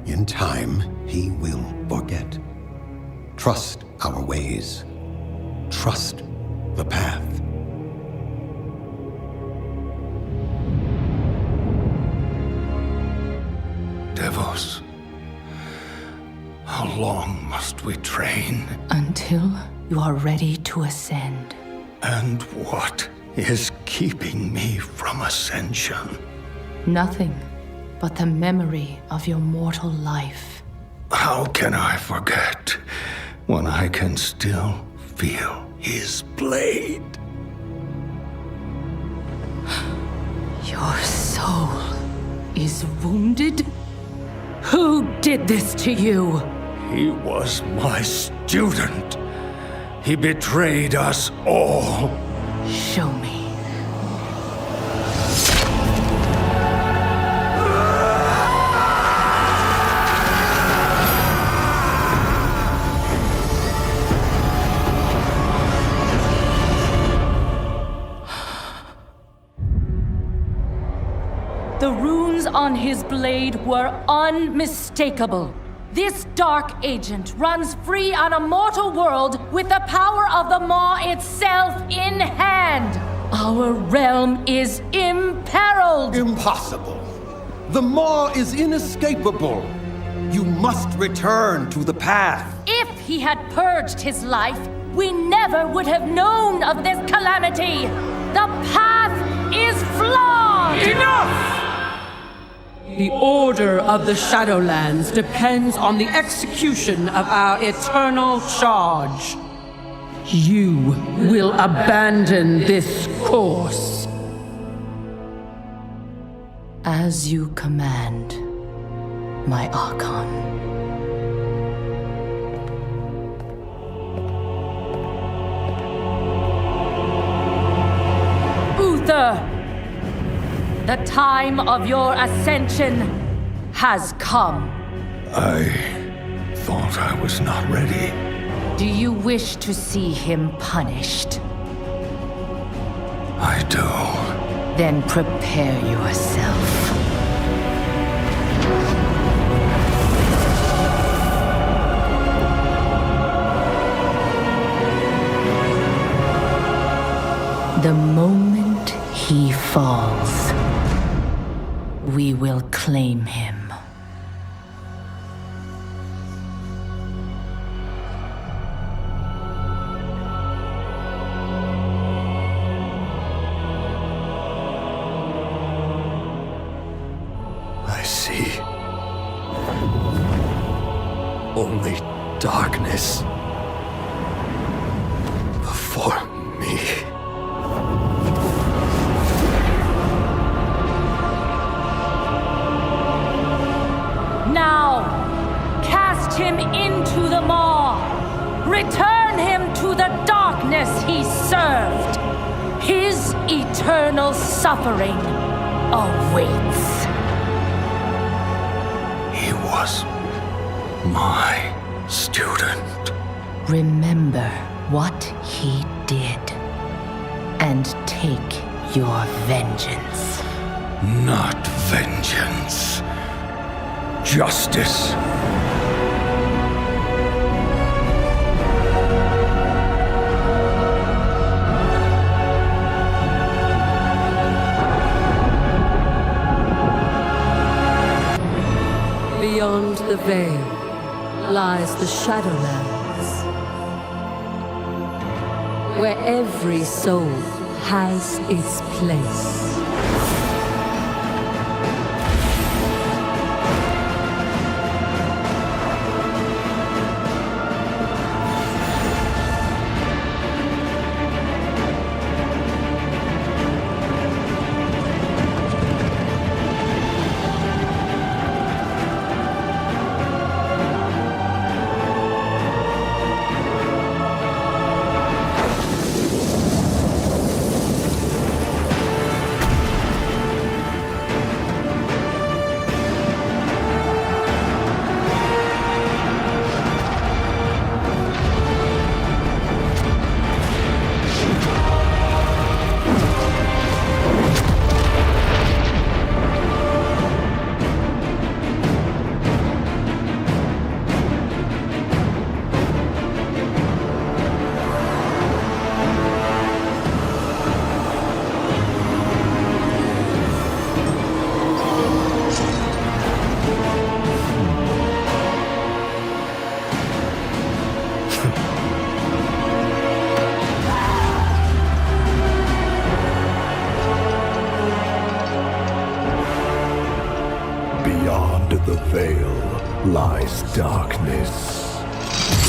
In time, he will forget. Trust our ways. Trust the path. Devos, how long must we train? Until you are ready to ascend. And what is keeping me from ascension? Nothing but the memory of your mortal life. How can I forget when I can still feel his blade? Your soul is wounded? Who did this to you? He was my student. He betrayed us all. Show me. The runes on his blade were unmistakable. This dark agent runs free on a mortal world with the power of the Maw itself in hand. Our realm is imperiled. Impossible. The Maw is inescapable. You must return to the path. If he had purged his life, we never would have known of this calamity. The path is flawed. Enough! The order of the Shadowlands depends on the execution of our eternal charge. You will abandon this course. As you command, my Archon. Uther! The time of your ascension has come. I thought I was not ready. Do you wish to see him punished? I do. Then prepare yourself. The moment he falls, we will claim him. I see. Only darkness before me. Now, cast him into the maw. Return him to the darkness he served. His eternal suffering awaits. He was my student. Remember what he did, and take your vengeance. Not vengeance. Justice. Beyond the veil lies the Shadowlands, where every soul has its place. the Veil lies darkness,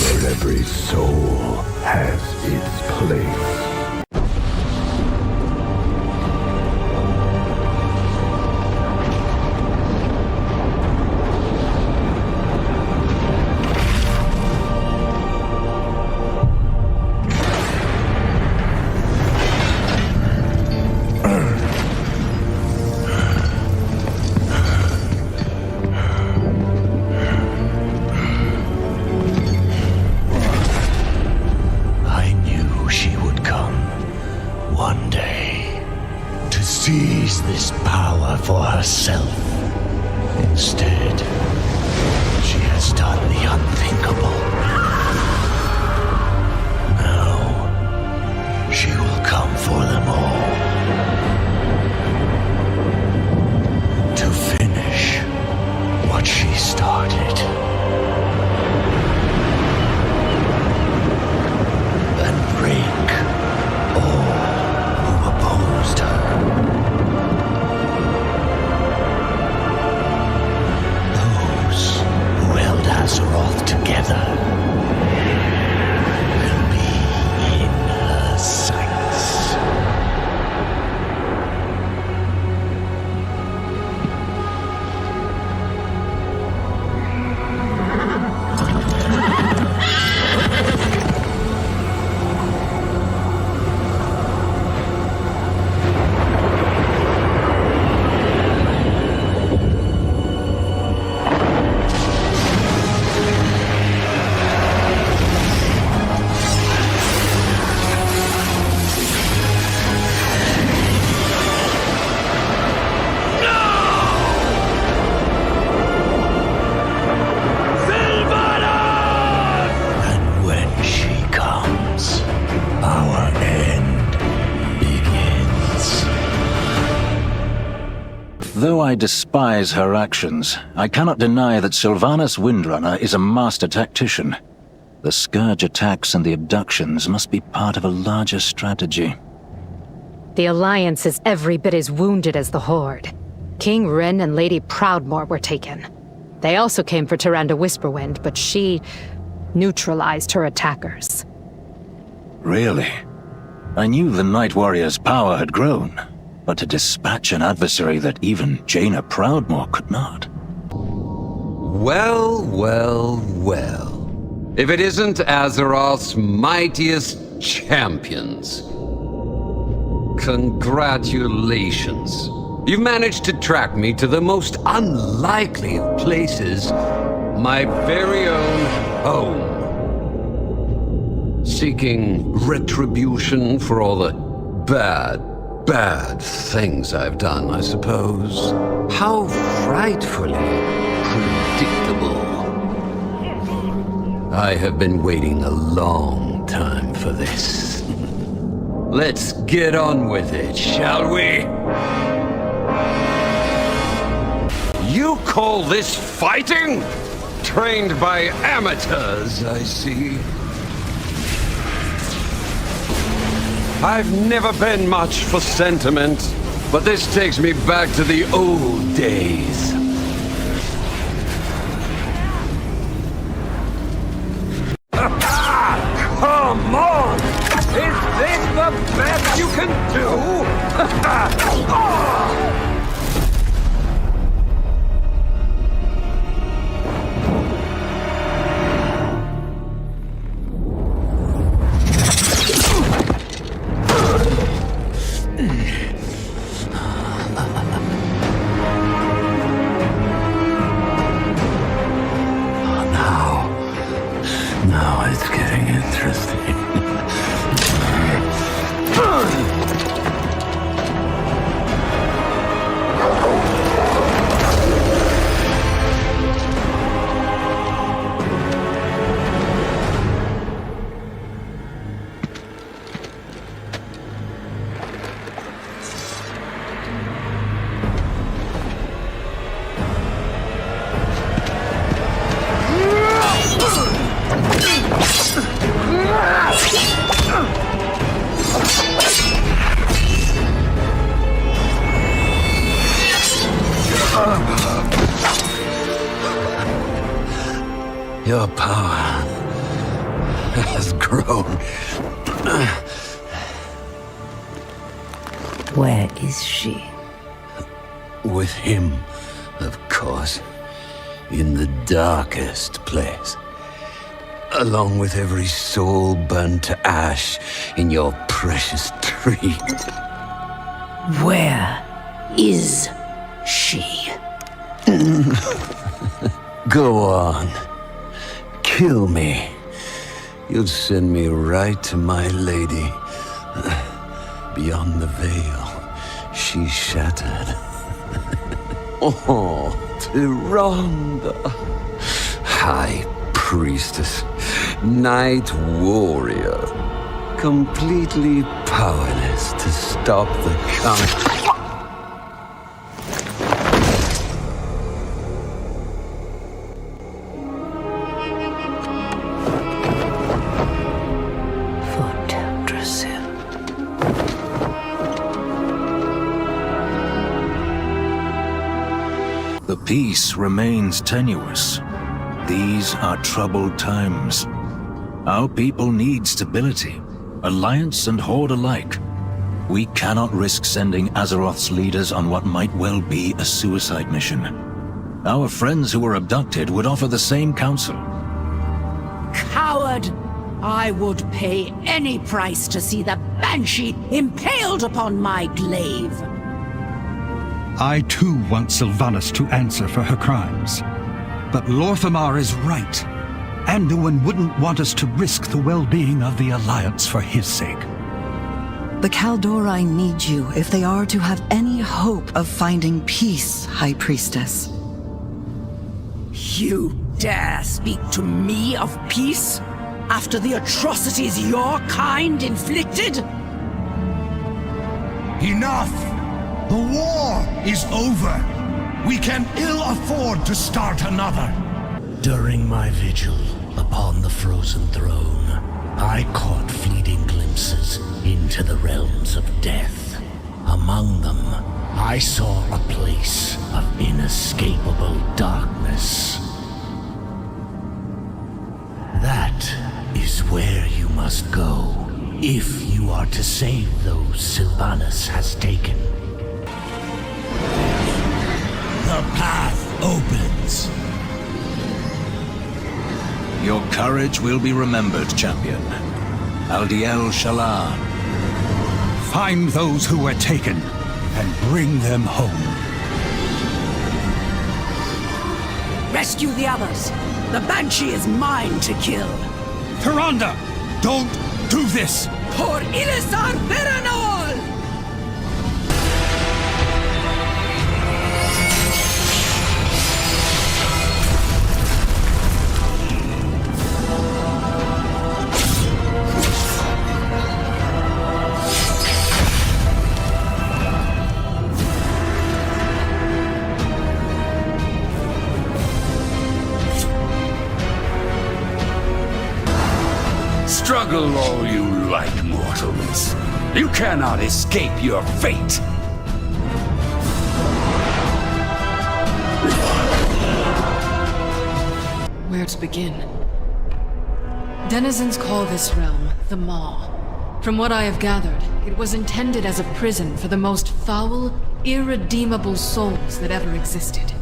where every soul has its place. This power for herself. Instead, she has done the unthinkable. Now, she will come for them all. To finish what she started. And break all who opposed her. Azeroth together will be in her sights. Though I despise her actions, I cannot deny that Sylvanas Windrunner is a master tactician. The Scourge attacks and the abductions must be part of a larger strategy. The Alliance is every bit as wounded as the Horde. King Ren and Lady Proudmoore were taken. They also came for Tyrande Whisperwind, but she neutralized her attackers. Really? I knew the Night Warrior's power had grown, but to dispatch an adversary that even Jaina Proudmoore could not. Well, well, well. If it isn't Azeroth's mightiest champions. Congratulations. You've managed to track me to the most unlikely of places, my very own home. Seeking retribution for all the bad things I've done, I suppose. How frightfully predictable. I have been waiting a long time for this. Let's get on with it, shall we? You call this fighting? Trained by amateurs, I see. I've never been much for sentiment, but this takes me back to the old days. Come on! Is this the best you can do? Now it's getting interesting. Your power has grown. Where is she? With him, of course. In the darkest place. Along with every soul burned to ash in your precious tree. Where is she? Go on. Kill me. You'll send me right to my lady. Beyond the veil, she shattered. Oh, Tyrande. High Priestess, Night Warrior. Completely powerless to stop the coming. The peace remains tenuous. These are troubled times. Our people need stability, alliance and horde alike. We cannot risk sending Azeroth's leaders on what might well be a suicide mission. Our friends who were abducted would offer the same counsel. Coward! I would pay any price to see the Banshee impaled upon my glaive. I too want Sylvanas to answer for her crimes. But Lorthamar is right. Anduin wouldn't want us to risk the well-being of the Alliance for his sake. The Kaldori need you if they are to have any hope of finding peace, High Priestess. You dare speak to me of peace after the atrocities your kind inflicted? Enough! The war is over! We can ill afford to start another! During my vigil upon the frozen throne, I caught fleeting glimpses into the realms of death. Among them, I saw a place of inescapable darkness. That is where you must go, if you are to save those Sylvanas has taken. The path opens. Your courage will be remembered, champion. Aldiel Shalar. Find those who were taken, and bring them home. Rescue the others. The Banshee is mine to kill. Tyrande, don't do this! Por Ilisar Veranol! Struggle all you like, mortals. You cannot escape your fate. Where to begin? Denizens call this realm the Maw. From what I have gathered, it was intended as a prison for the most foul, irredeemable souls that ever existed.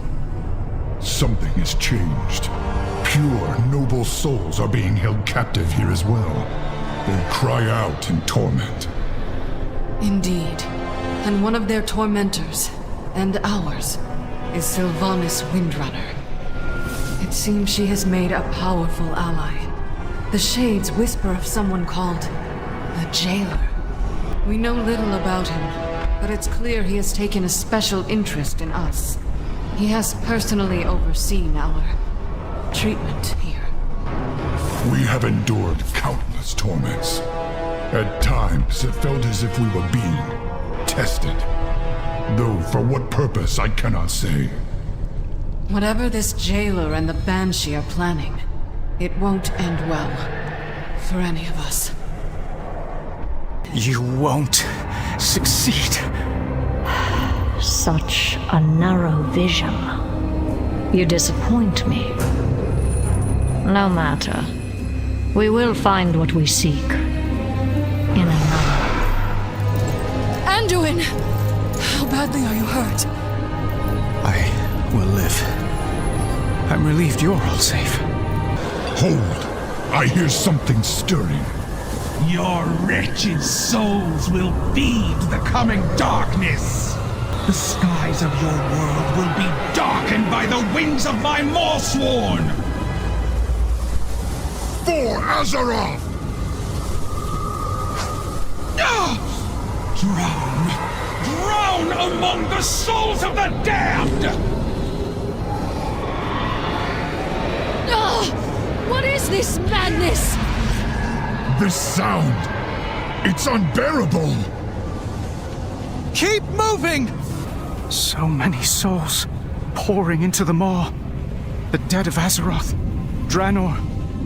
Something has changed. Pure, noble souls are being held captive here as well. They cry out in torment. Indeed. And one of their tormentors, and ours, is Sylvanas Windrunner. It seems she has made a powerful ally. The Shades whisper of someone called the Jailer. We know little about him, but it's clear he has taken a special interest in us. He has personally overseen our treatment here. We have endured countless torments. At times, it felt as if we were being tested. Though for what purpose, I cannot say. Whatever this Jailer and the Banshee are planning, it won't end well. For any of us. You won't succeed. Such a narrow vision. You disappoint me. No matter. We will find what we seek. In another. Anduin! How badly are you hurt? I will live. I'm relieved you're all safe. Hold! I hear something stirring. Your wretched souls will feed the coming darkness. The skies of your world will be darkened by the wings of my Maw-sworn. For Azeroth! Drown among the souls of the damned! What is this madness? This sound! It's unbearable! Keep moving! So many souls pouring into the Maw. The dead of Azeroth, Draenor,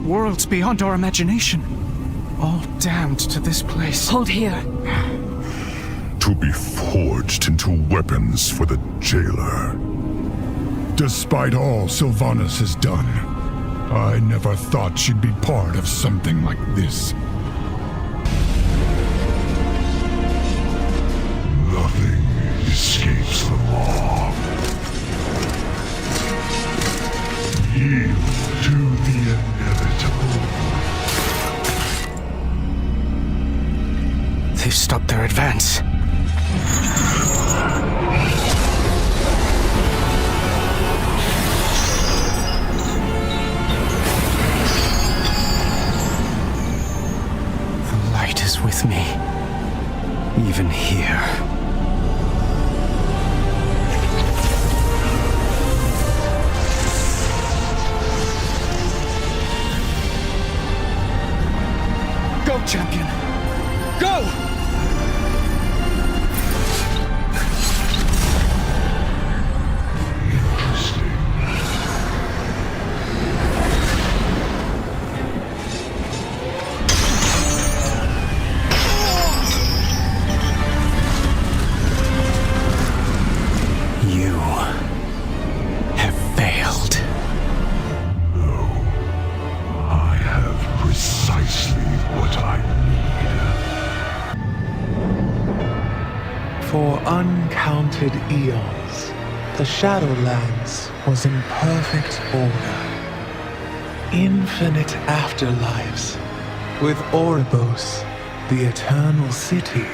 worlds beyond our imagination. All damned to this place. Hold here. To be forged into weapons for the jailer. Despite all Sylvanas has done, I never thought she'd be part of something like this. Nothing escapes the Maw. Yield to the inevitable. They've stopped their advance. The light is with me, even here. Go, champion! Go! For uncounted eons, the Shadowlands was in perfect order. Infinite afterlives, with Oribos, the eternal city,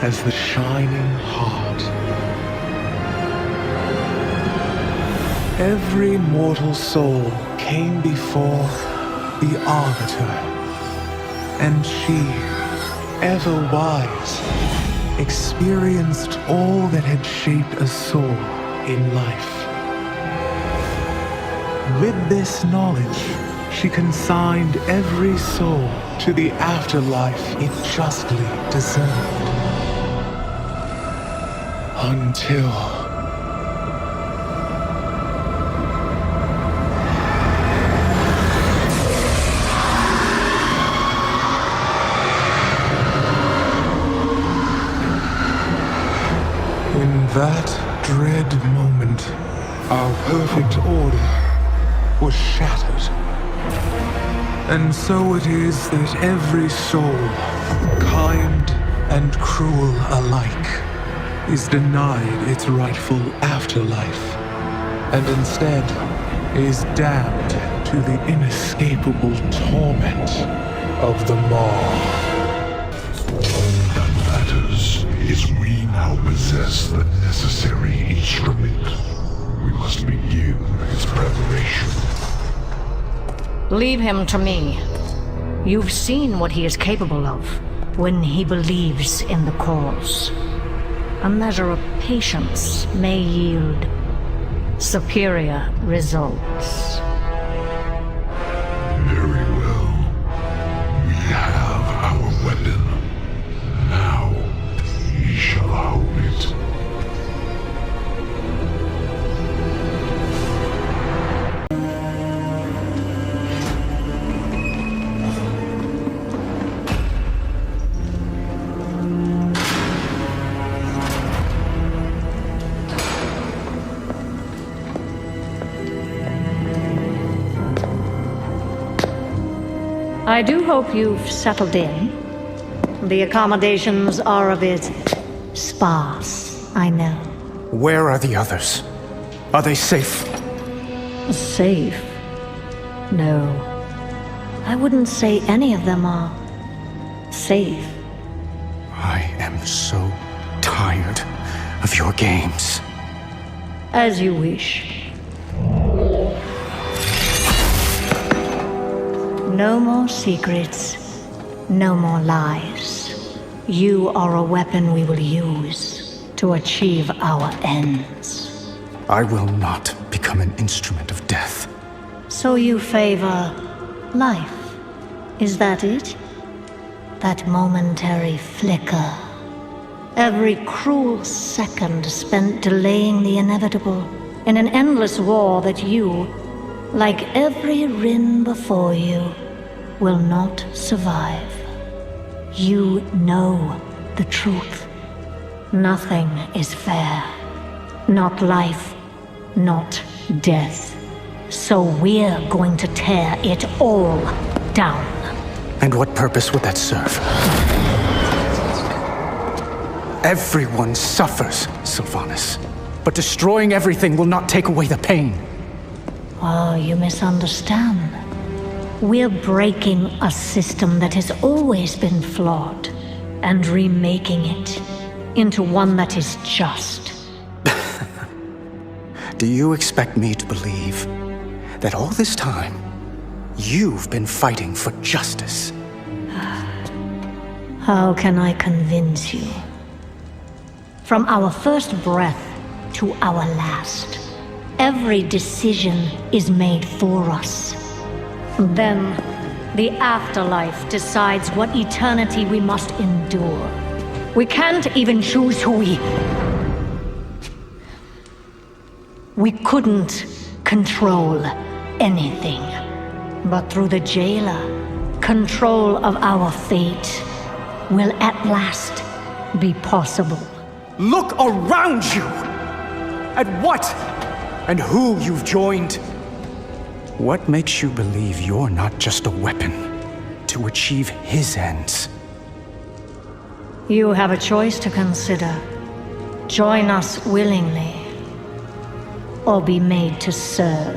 as the shining heart. Every mortal soul came before the Arbiter, and she, ever wise, experienced all that had shaped a soul in life. With this knowledge, she consigned every soul to the afterlife it justly deserved. Until... in that dread moment, our perfect order was shattered. And so it is that every soul, kind and cruel alike, is denied its rightful afterlife, and instead is damned to the inescapable torment of the Maw. All that matters is we now possess the necessary instrument. We must begin its preparation. Leave him to me. You've seen what he is capable of when he believes in the cause. A measure of patience may yield superior results. Very well. We have our weapon. Now, we shall hone it. I do hope you've settled in. The accommodations are a bit sparse, I know. Where are the others? Are they safe? Safe? No. I wouldn't say any of them are safe. I am so tired of your games. As you wish. No more secrets. No more lies. You are a weapon we will use to achieve our ends. I will not become an instrument of death. So you favor life? Is that it? That momentary flicker. Every cruel second spent delaying the inevitable in an endless war that you, like every Rin before you, will not survive. You know the truth. Nothing is fair. Not life, not death. So we're going to tear it all down. And what purpose would that serve? Everyone suffers, Sylvanas. But destroying everything will not take away the pain. Oh, you misunderstand. We're breaking a system that has always been flawed and remaking it into one that is just. Do you expect me to believe that all this time, you've been fighting for justice? How can I convince you? From our first breath to our last, every decision is made for us. Then, the afterlife decides what eternity we must endure. We can't even choose who we couldn't control anything. But through the jailer, control of our fate will at last be possible. Look around you! At what and who you've joined. What makes you believe you're not just a weapon to achieve his ends? You have a choice to consider. Join us willingly, or be made to serve.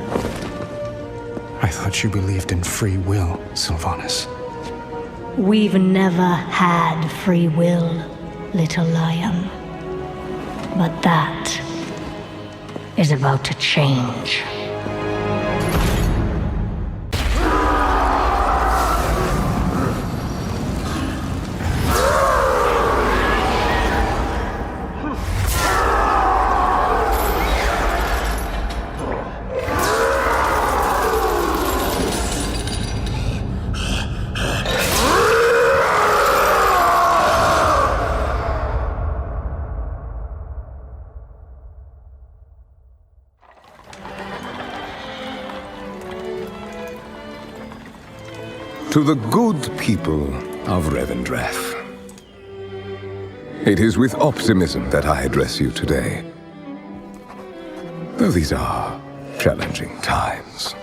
I thought you believed in free will, Sylvanas. We've never had free will, little lion. But that is about to change. To the good people of Revendreth. It is with optimism that I address you today. Though these are challenging times.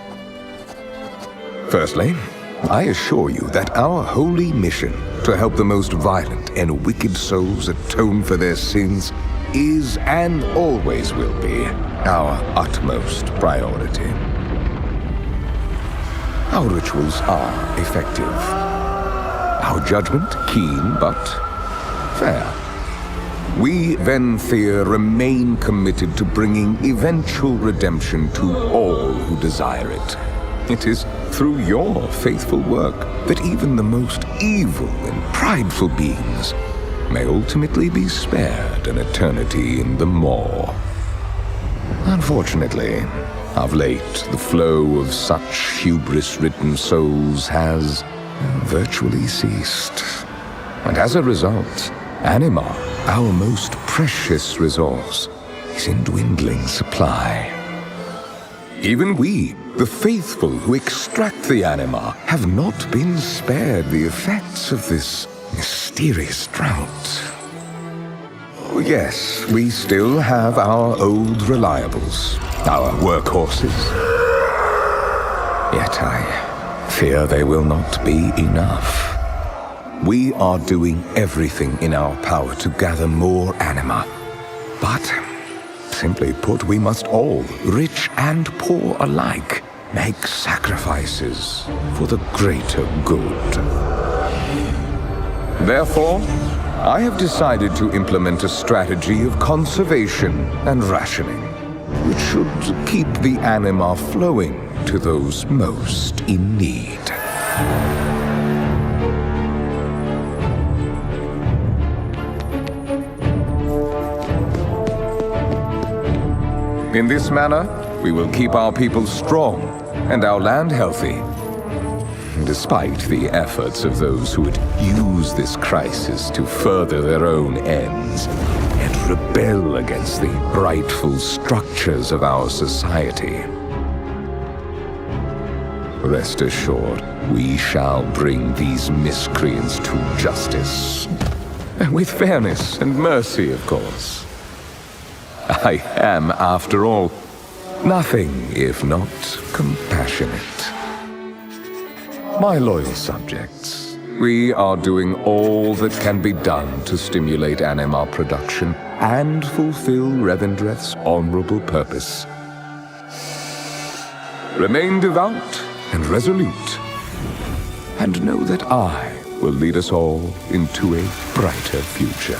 Firstly, I assure you that our holy mission to help the most violent and wicked souls atone for their sins is and always will be our utmost priority. Our rituals are effective. Our judgment keen but fair. We, Venthyr, remain committed to bringing eventual redemption to all who desire it. It is through your faithful work that even the most evil and prideful beings may ultimately be spared an eternity in the Maw. Unfortunately, of late, the flow of such hubris-ridden souls has virtually ceased. And as a result, anima, our most precious resource, is in dwindling supply. Even we, the faithful who extract the anima, have not been spared the effects of this mysterious drought. Oh, yes, we still have our old reliables, our workhorses. Yet I fear they will not be enough. We are doing everything in our power to gather more anima. But, simply put, we must all, rich and poor alike, make sacrifices for the greater good. Therefore, I have decided to implement a strategy of conservation and rationing, which should keep the anima flowing to those most in need. In this manner, we will keep our people strong and our land healthy, despite the efforts of those who would use this crisis to further their own ends and rebel against the rightful structures of our society. Rest assured, we shall bring these miscreants to justice. With fairness and mercy, of course. I am, after all, nothing if not compassionate. My loyal subjects, we are doing all that can be done to stimulate anima production and fulfill Revendreth's honorable purpose. Remain devout and resolute, and know that I will lead us all into a brighter future.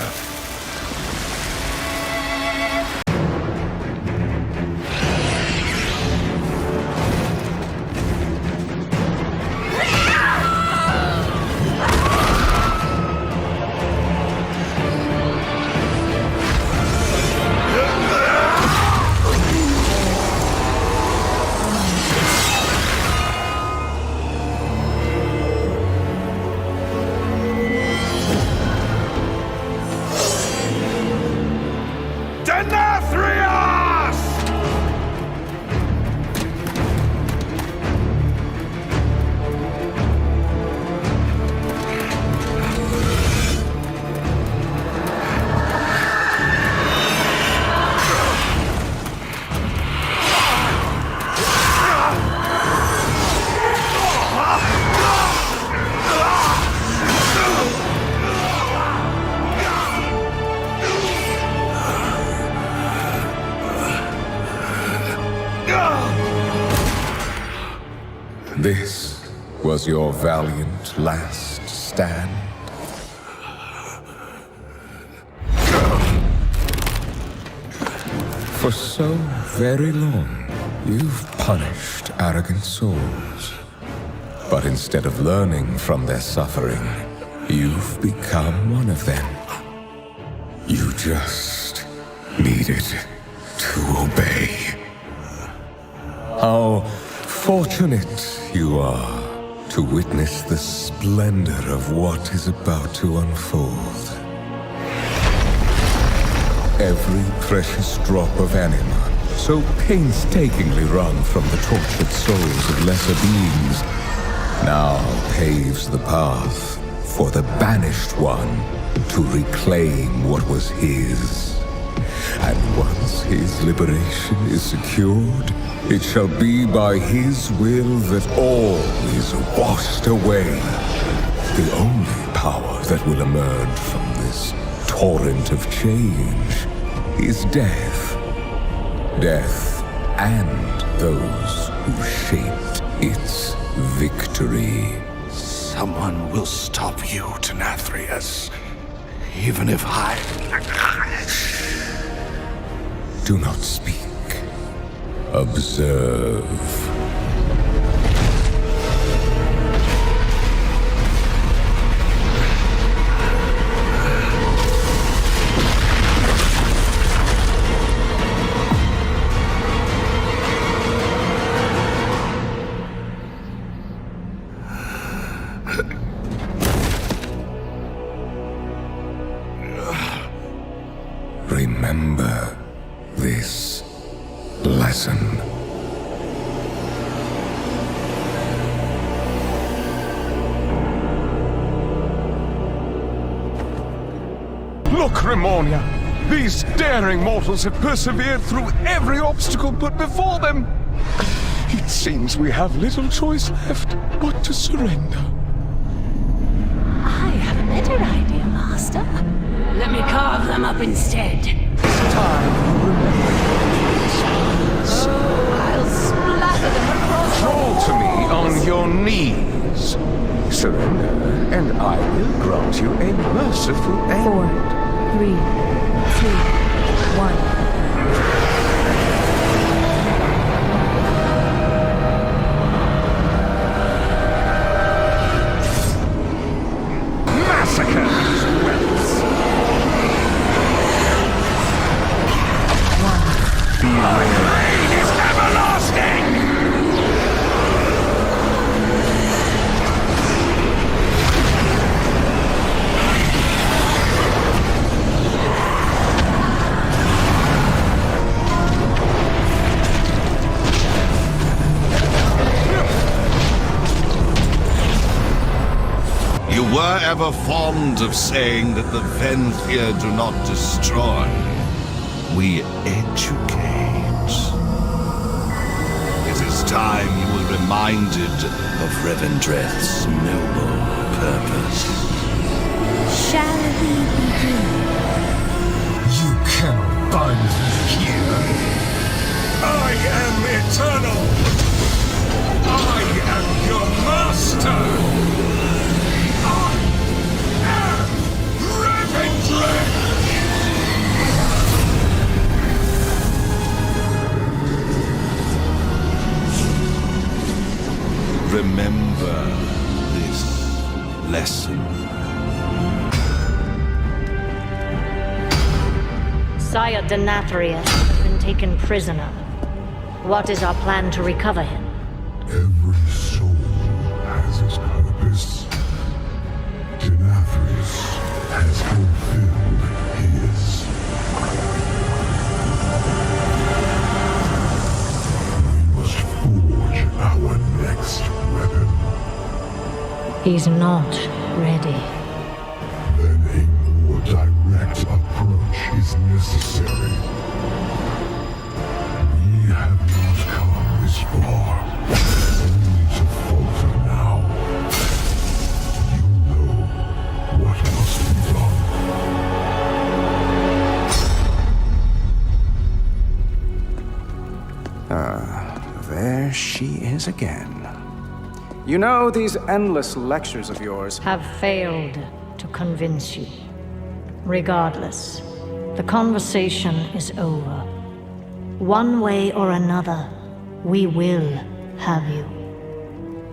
This was your valiant last stand. For so very long, you've punished arrogant souls. But instead of learning from their suffering, you've become one of them. You just needed to obey. How fortunate you are to witness the splendor of what is about to unfold. Every precious drop of anima, so painstakingly wrung from the tortured souls of lesser beings, now paves the path for the banished one to reclaim what was his. And once his liberation is secured, it shall be by his will that all is washed away. The only power that will emerge from this torrent of change is death. Death and those who shaped its victory. Someone will stop you, Denathrius. Even if I... Do not speak. Observe. Remember this lesson. Look, Remonia! These daring mortals have persevered through every obstacle put before them! It Seems we have little choice left but to surrender. I have a better idea, Master. Let me carve them up instead. It's time you remember. I'll splatter them across the Fall to me on your knees. Surrender, and I will grant you a merciful end. 4, 3, 2, 1. Massacre these welts! My blade is everlasting! You were ever fond of saying that the Venthyr do not destroy. We educate. It is time you were reminded of Revendreth's noble purpose. Shall we begin? You cannot bind me here. I am eternal. I am your master. I am Revendreth. Remember this lesson. Sire Denathrius has been taken prisoner. What is our plan to recover him? Every soul has its purpose. Denathrius has fulfilled his. We must forge our next weapon. He's not ready. Then a more direct approach is necessary. We have not come this far, only to falter now. You know what must be done. There she is again. You know, these endless lectures of yours Have failed to convince you. Regardless, the conversation is over. One way or another, we will have you.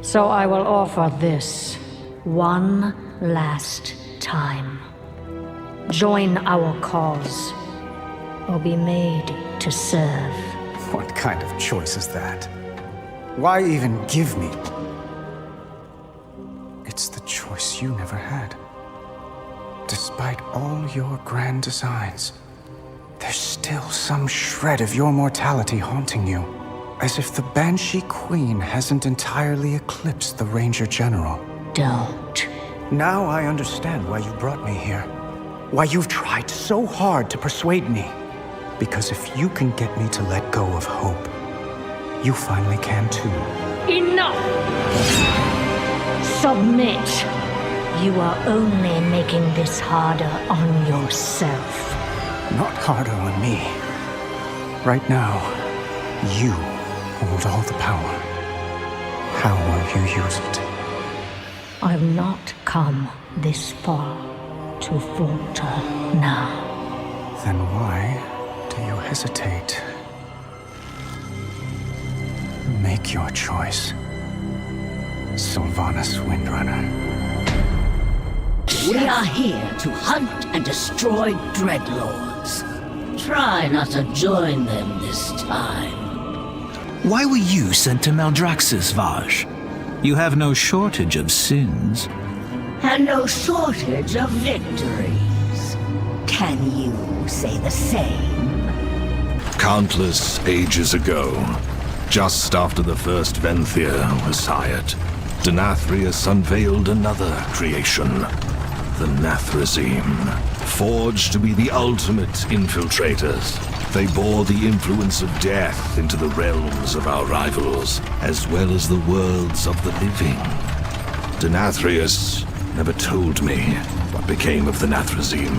So I will offer this one last time. Join our cause, or be made to serve. What kind of choice is that? Why even give me? It's the choice you never had. Despite all your grand designs, there's still some shred of your mortality haunting you. As if the Banshee Queen hasn't entirely eclipsed the Ranger General. Don't. Now I understand why you brought me here. Why you've tried so hard to persuade me. Because if you can get me to let go of hope, you finally can too. Enough! Submit. You are only making this harder on yourself. Not harder on me. Right now, you hold all the power. How will you use it? I've not come this far to falter now. Then why do you hesitate? Make your choice. Sylvanas Windrunner. We are here to hunt and destroy dreadlords. Try not to join them this time. Why were you sent to Maldraxxus, Vaj? You have no shortage of sins. And no shortage of victories. Can you say the same? Countless ages ago, just after the first Venthyr was sired, Denathrius unveiled another creation. The Nathrazim, forged to be the ultimate infiltrators. They bore the influence of death into the realms of our rivals, as well as the worlds of the living. Denathrius never told me what became of the Nathrazim.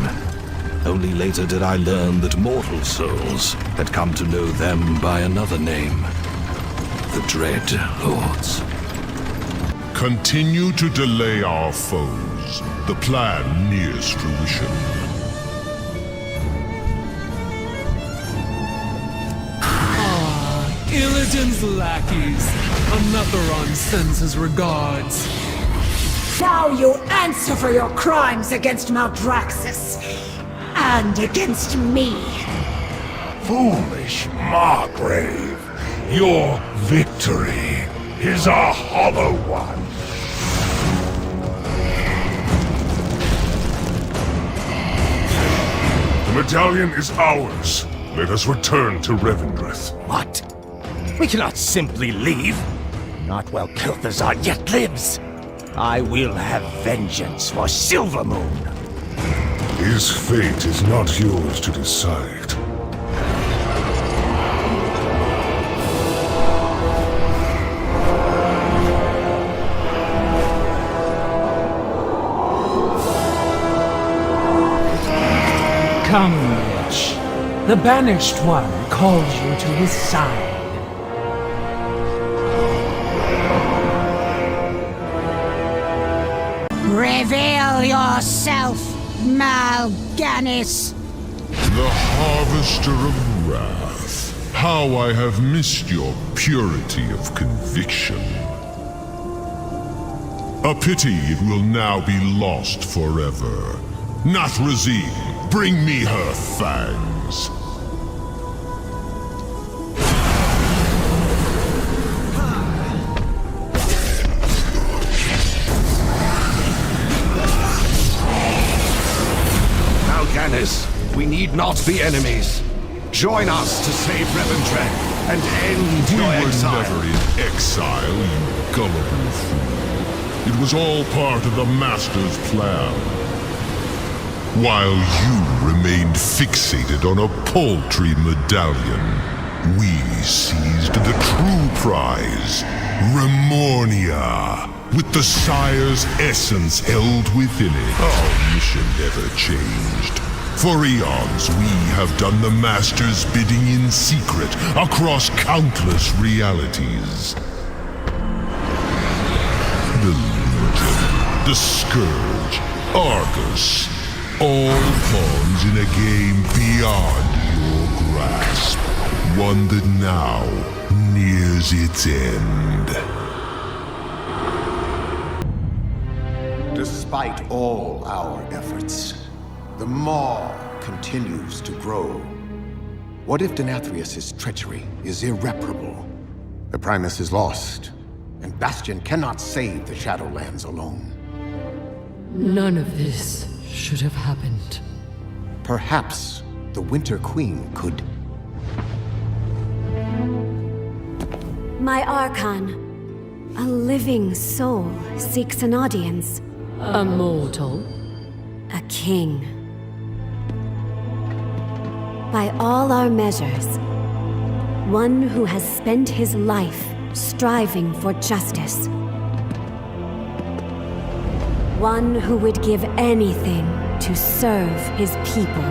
Only later did I learn that mortal souls had come to know them by another name. The Dread Lords. Continue to delay our foes. The plan nears fruition. Illidan's lackeys. Another sends his regards. Now you answer for your crimes against Maldraxxus. And against me. Foolish Margrave, your victory is a hollow one. The medallion is ours. Let us return to Revendreth. What? We cannot simply leave. Not while Kel'Thuzad yet lives. I will have vengeance for Silvermoon. His fate is not yours to decide. Come, Lich. The Banished One calls you to his side. Reveal yourself, Mal'Ganis. The Harvester of Wrath. How I have missed your purity of conviction. A pity it will now be lost forever. Nathrazim, bring me her fangs. We need not be enemies. Join us to save Revendreth and end your exile. We were never in exile, you gullible fool. It was all part of the Master's plan. While you remained fixated on a paltry medallion, we seized the true prize, Remornia, with the Sire's essence held within it. Our mission never changed. For eons, we have done the Master's bidding in secret across countless realities. The Legion, the Scourge, Argus, all pawns in a game beyond your grasp. One that now nears its end. Despite all our efforts, the Maw continues to grow. What if Denathrius' treachery is irreparable? The Primus is lost, and Bastion cannot save the Shadowlands alone. None of this should have happened. Perhaps the Winter Queen could... My Archon. A living soul seeks an audience. A mortal? A king. By all our measures, one who has spent his life striving for justice. One who would give anything to serve his people.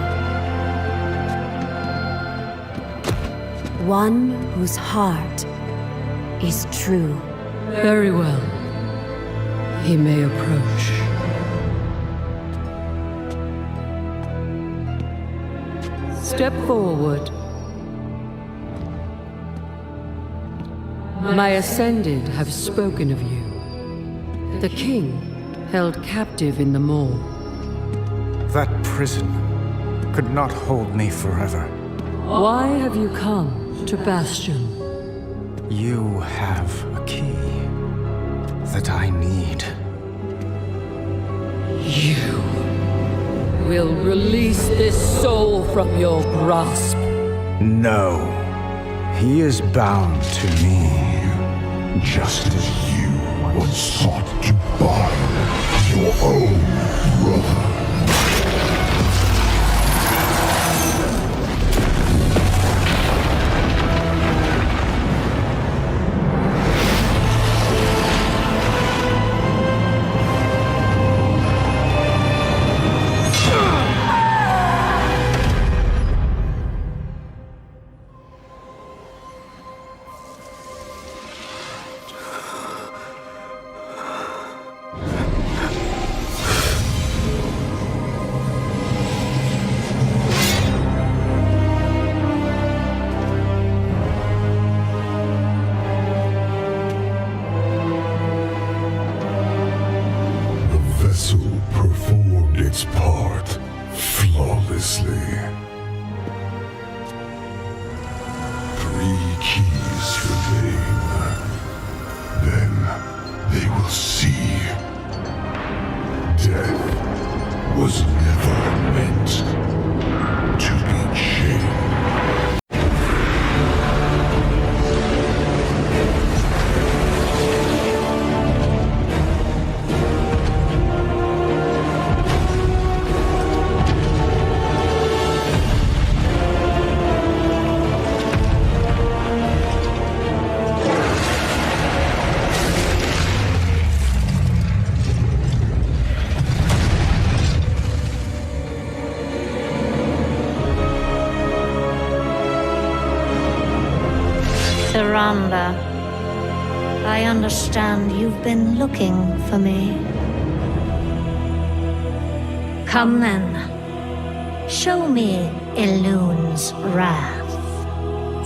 One whose heart is true. Very well. He may approach. Step forward. My Ascended have spoken of you. The king held captive in the Maw. That prison could not hold me forever. Why have you come to Bastion? You have a key that I need. You will release this soul from your grasp. No. He is bound to me. Just as you once sought to bind your own brother. Performed its part flawlessly. 3 keys remain. Then they will see. Death was never meant to be chained. Tyrande, I understand you've been looking for me. Come then. Show me Elune's wrath.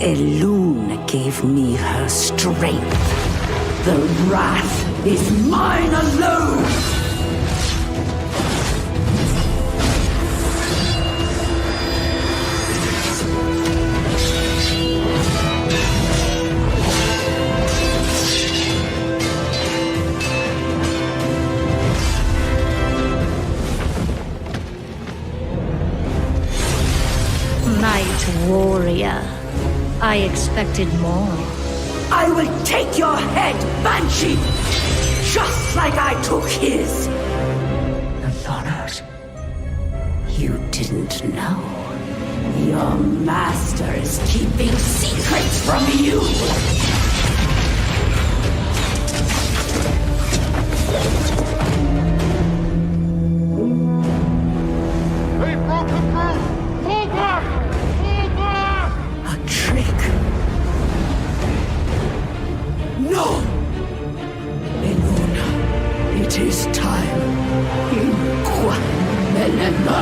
Elune gave me her strength. The wrath is mine alone! Night warrior, I expected more. I will take your head, Banshee! Just like I took his! Sylvanas, you didn't know. Your master is keeping secrets from you! They broke the through! Pull back! Pull back! A trick. No! Eluna, it is time. Inqua Melema.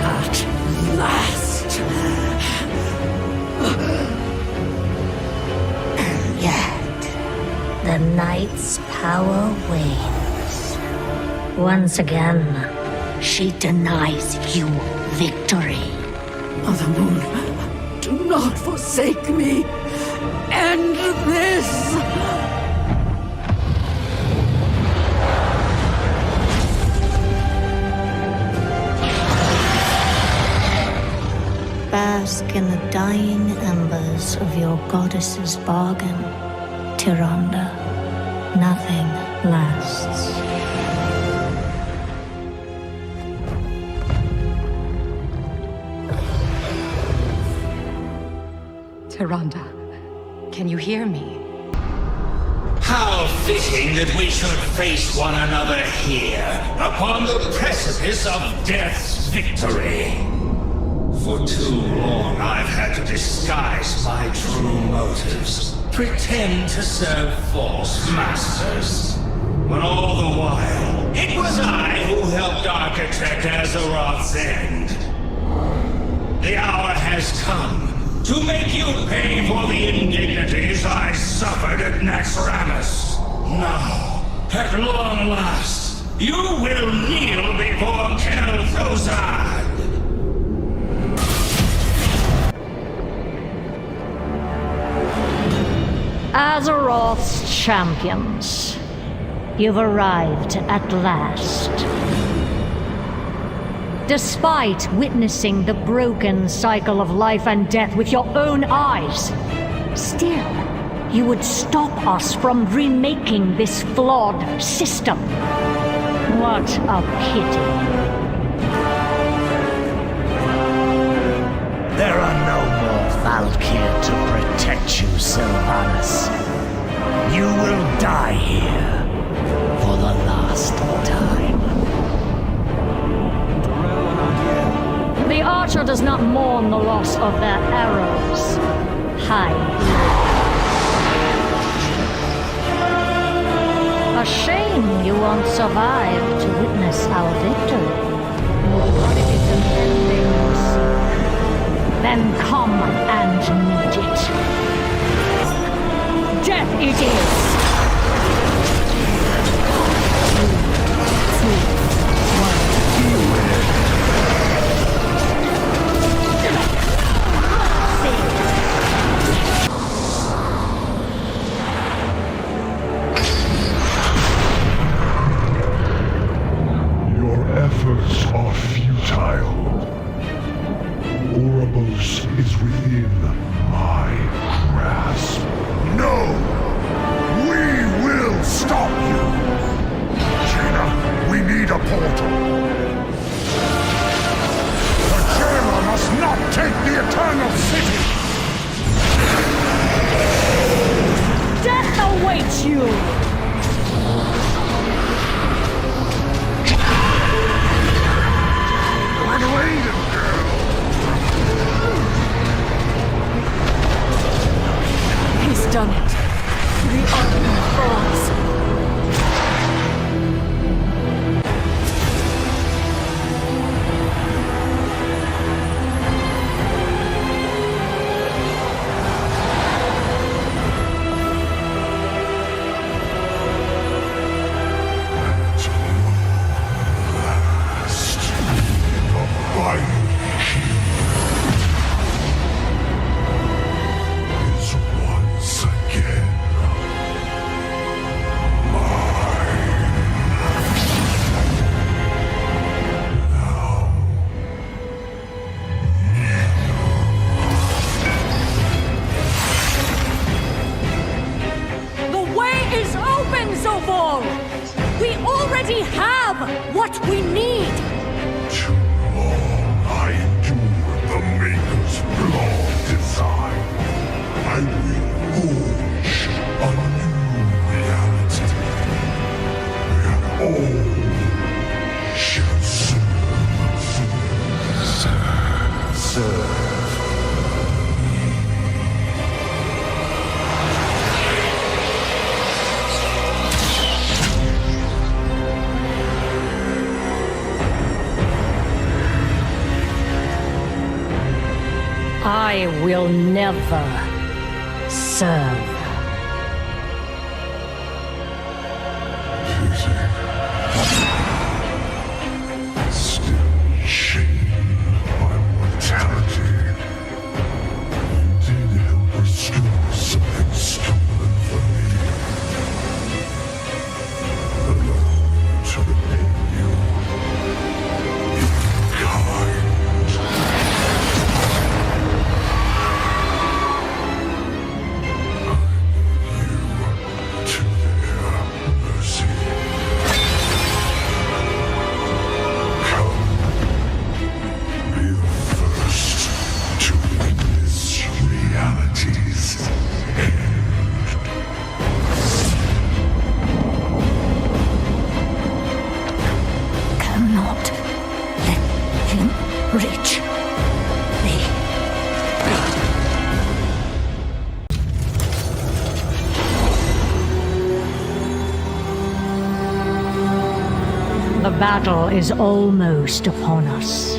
At last. And yet, the night's power wanes. Once again, she denies you victory. Mother Moon, do not forsake me. End this! Bask in the dying embers of your goddess's bargain, Tyrande. Nothing lasts. Tyrande, can you hear me? How fitting that we should face one another here, upon the precipice of death's victory. For too long I've had to disguise my true motives, pretend to serve false masters. When all the while, it was I who helped architect Azeroth's end. The hour has come to make you pay for the indignities I suffered at Naxxramas. Now, at long last, you will kneel before Kel'Thuzad. Azeroth's champions, you've arrived at last. Despite witnessing the broken cycle of life and death with your own eyes, still, you would stop us from remaking this flawed system. What a pity. There are no more Valkyr to protect you, Sylvanas. You will die here for the last time. The archer does not mourn the loss of their arrows. A shame you won't survive to witness our victory. But if it's an ending you seek, then come and meet it. Death it is! 'I will never serve.' The battle is almost upon us.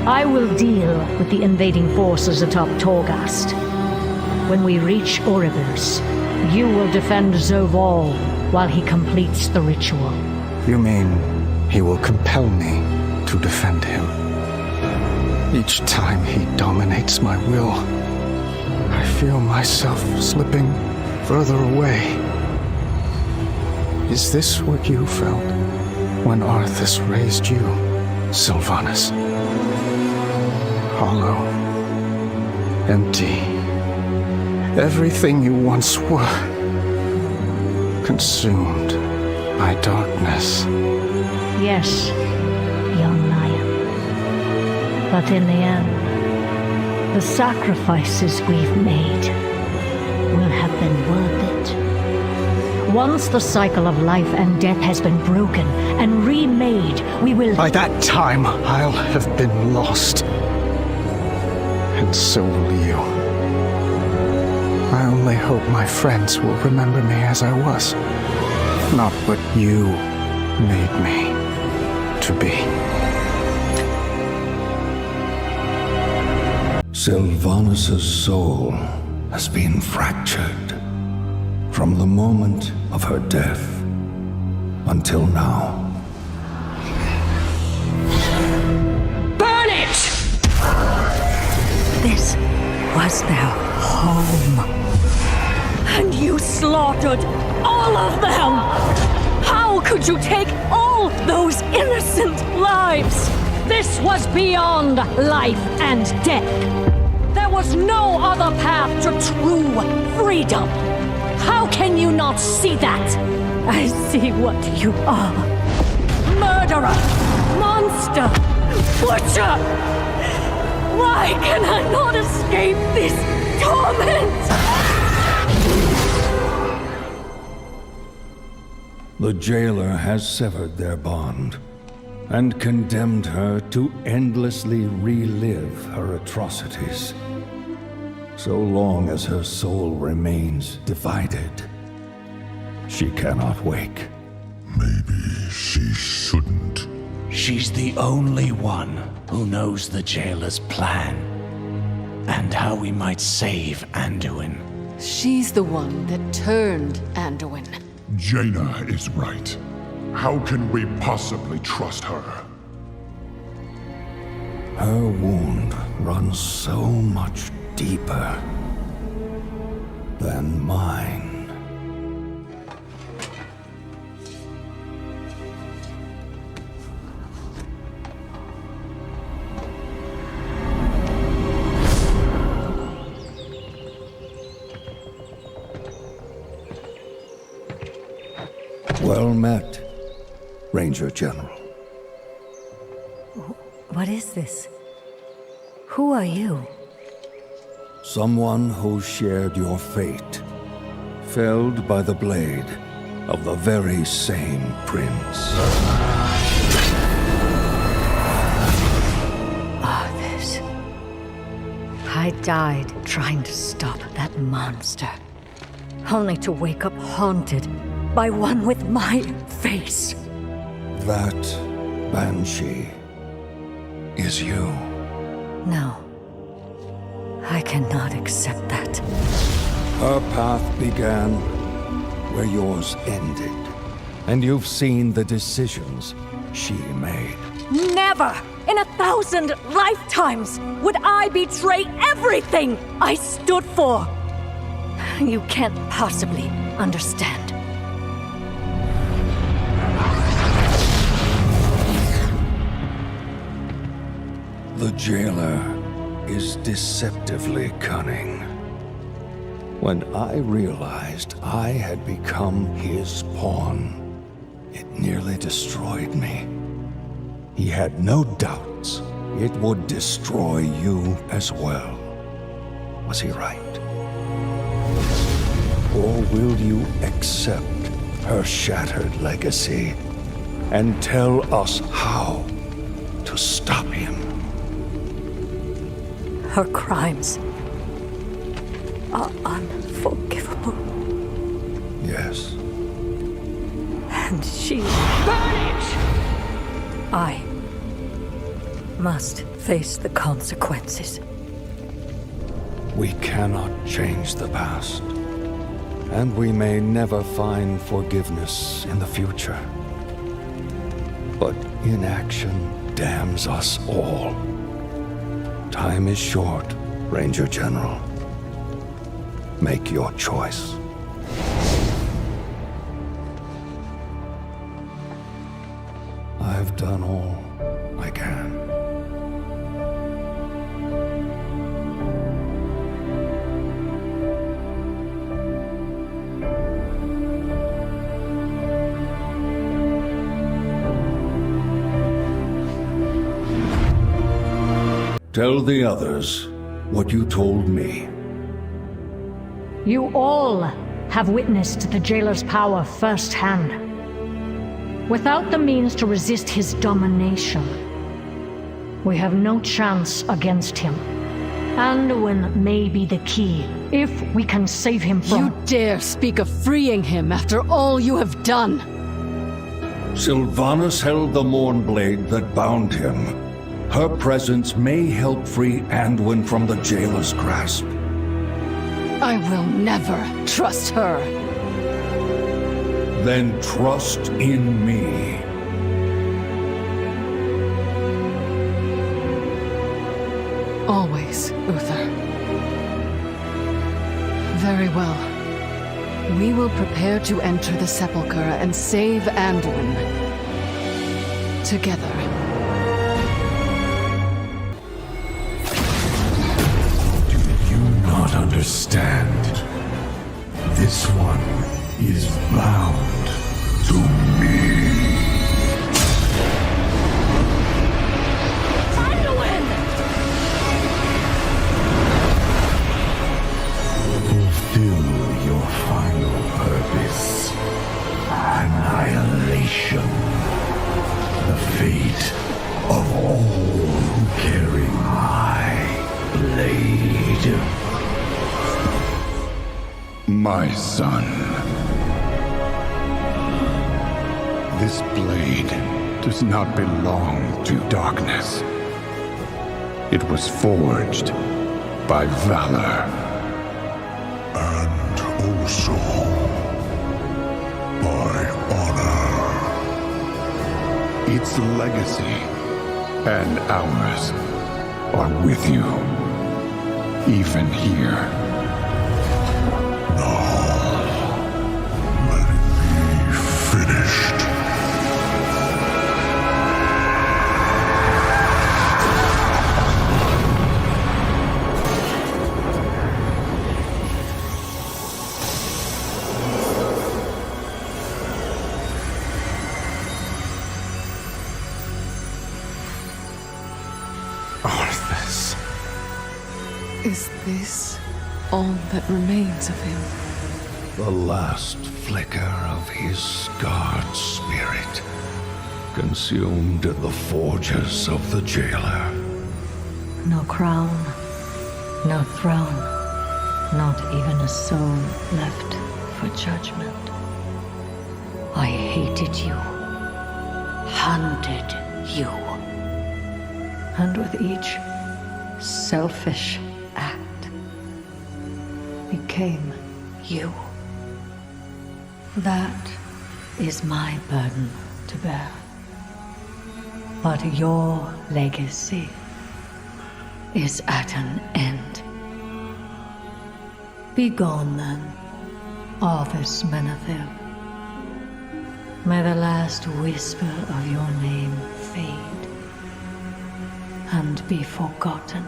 I will deal with the invading forces atop Torghast. When we reach Oribos, you will defend Zoval while he completes the ritual. You mean he will compel me to defend him? Each time he dominates my will, I feel myself slipping further away. Is this what you felt when Arthas raised you? Sylvanas. Hollow. Empty. Everything you once were. Consumed by darkness. Yes, young lion. But in the end, the sacrifices we've made will have been worth it. Once the cycle of life and death has been broken and remade, we will... By that time, I'll have been lost. And so will you. I only hope my friends will remember me as I was. Not what you made me to be. Sylvanas' soul has been fractured from the moment of her death until now. Burn it! This was their home. And you slaughtered all of them! How could you take all those innocent lives? This was beyond life and death. There was no other path to true freedom. How can you not see that? I see what you are. Murderer! Monster! Butcher! Why can I not escape this torment? The jailer has severed their bond and condemned her to endlessly relive her atrocities. So long as her soul remains divided, she cannot wake. Maybe she shouldn't. She's the only one who knows the jailer's plan and how we might save Anduin. She's the one that turned Anduin. Jaina is right. How can we possibly trust her? Her wound runs so much deeper than mine. Well met, Ranger General. What is this? Who are you? Someone who shared your fate, felled by the blade of the very same prince. Arthas. I died trying to stop that monster, only to wake up haunted by one with my face. That Banshee is you. No. I cannot accept that. Her path began where yours ended, and you've seen the decisions she made. Never in 1,000 lifetimes would I betray everything I stood for. You can't possibly understand. The jailer is deceptively cunning. When I realized I had become his pawn, it nearly destroyed me. He had no doubts it would destroy you as well. Was he right? Or will you accept her shattered legacy and tell us how to stop him? Her crimes are unforgivable. Yes. And she... I must face the consequences. We cannot change the past, and we may never find forgiveness in the future. But inaction damns us all. Time is short, Ranger General. Make your choice. I've I've done all I can. Tell the others what you told me. You all have witnessed the jailer's power firsthand. Without the means to resist his domination, we have no chance against him. Anduin may be the key, if we can save him from— You dare speak of freeing him after all you have done! Sylvanas held the Mournblade that bound him. Her presence may help free Anduin from the jailer's grasp. I will never trust her. Then trust in me. Always, Uther. Very well. We will prepare to enter the Sepulchre and save Anduin. Together. Understand. This one is bound to me. Fulfill your final purpose. Annihilation. The fate of all who carry my blade. My son, this blade does not belong to darkness. It was forged by valor. And also by honor. Its legacy and ours are with you, even here. Is this all that remains of him? The last flicker of his scarred spirit, consumed in the forges of the jailer. No crown, no throne, not even a soul left for judgment. I hated you, hunted you, and with each selfish act became you. That is my burden to bear. But your legacy is at an end. Be gone then, Arthas Menethil. May the last whisper of your name fade and be forgotten.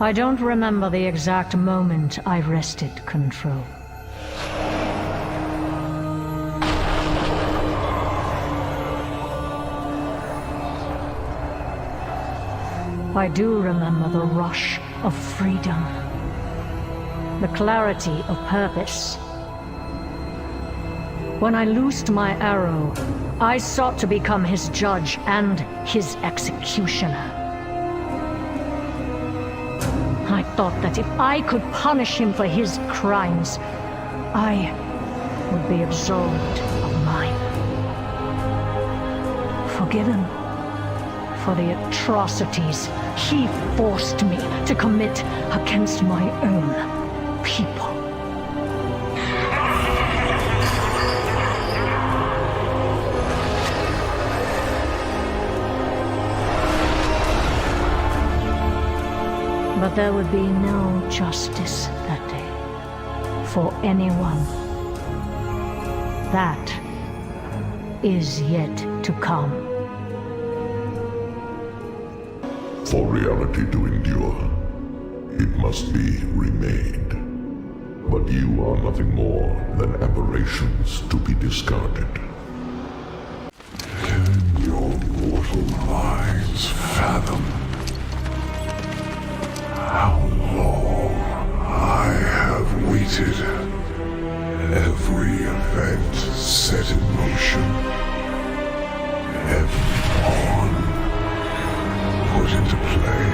I don't remember the exact moment I wrested control. I do remember the rush of freedom, the clarity of purpose. When I loosed my arrow, I sought to become his judge and his executioner. I thought that if I could punish him for his crimes, I would be absolved of mine. Forgiven for the atrocities he forced me to commit against my own people. But there would be no justice that day. for anyone. That is yet to come. For reality to endure, it must be remade. But you are nothing more than aberrations to be discarded. Can your mortal minds fathom how long I have waited? Every event set in motion, every pawn put into play,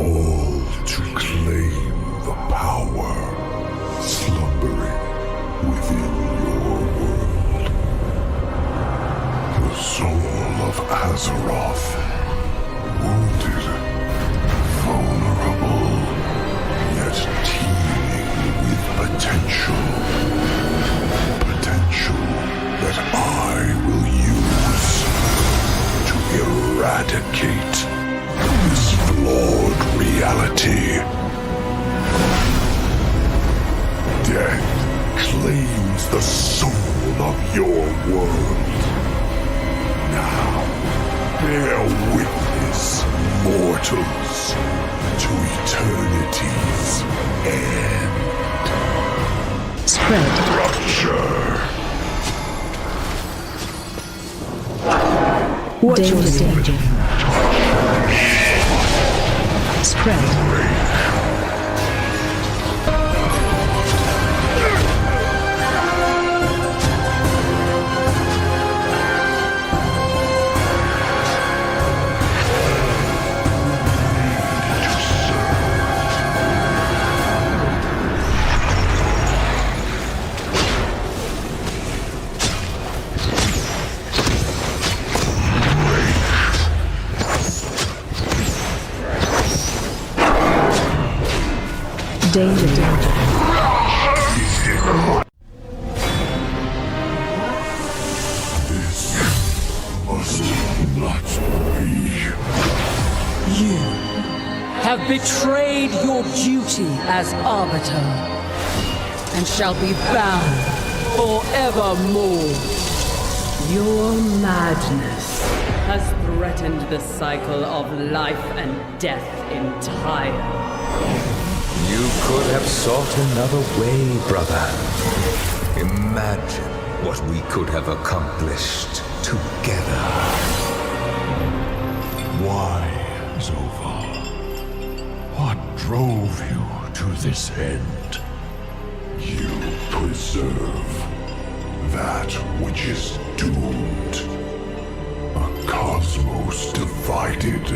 all to claim the power slumbering within your world. The soul of Azeroth, wounded, vulnerable, yet teeming with potential. Potential that I will use to eradicate this flawed reality. Death claims the soul of your world. Now, bear witness, mortals, to eternity's end. Spread. Rupture. Watch your step. Spread. Danger, danger. This must not be. You have betrayed your duty as Arbiter, and shall be bound forevermore. Your madness has threatened the cycle of life and death entire. You could have sought another way, brother. Imagine what we could have accomplished together. Why, Zova? What drove you to this end? You preserve that which is doomed. A cosmos divided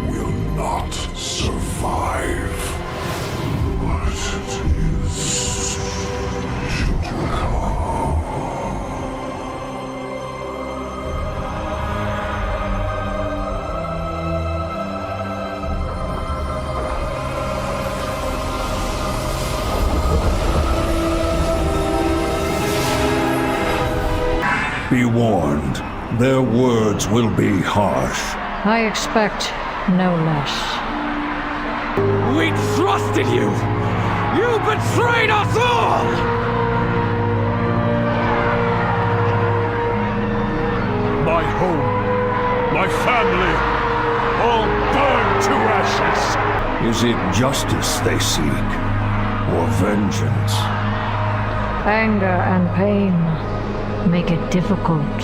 will not survive. What is to come? Be warned, their words will be harsh. I expect no less. We trusted you! You betrayed us all! My home, my family, all burned to ashes. Is it justice they seek, or vengeance? Anger and pain make it difficult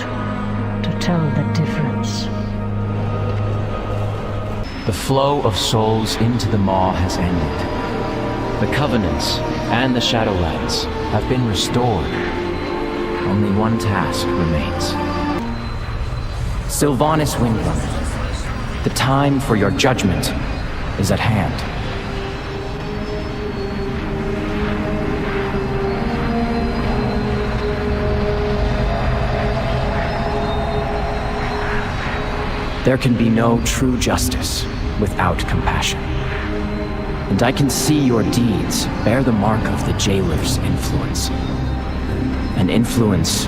to tell the difference. The flow of souls into the Maw has ended. The Covenants and the Shadowlands have been restored. Only one task remains. Sylvanas Windrunner, the time for your judgment is at hand. There can be no true justice without compassion. And I can see your deeds bear the mark of the Jailer's influence. An influence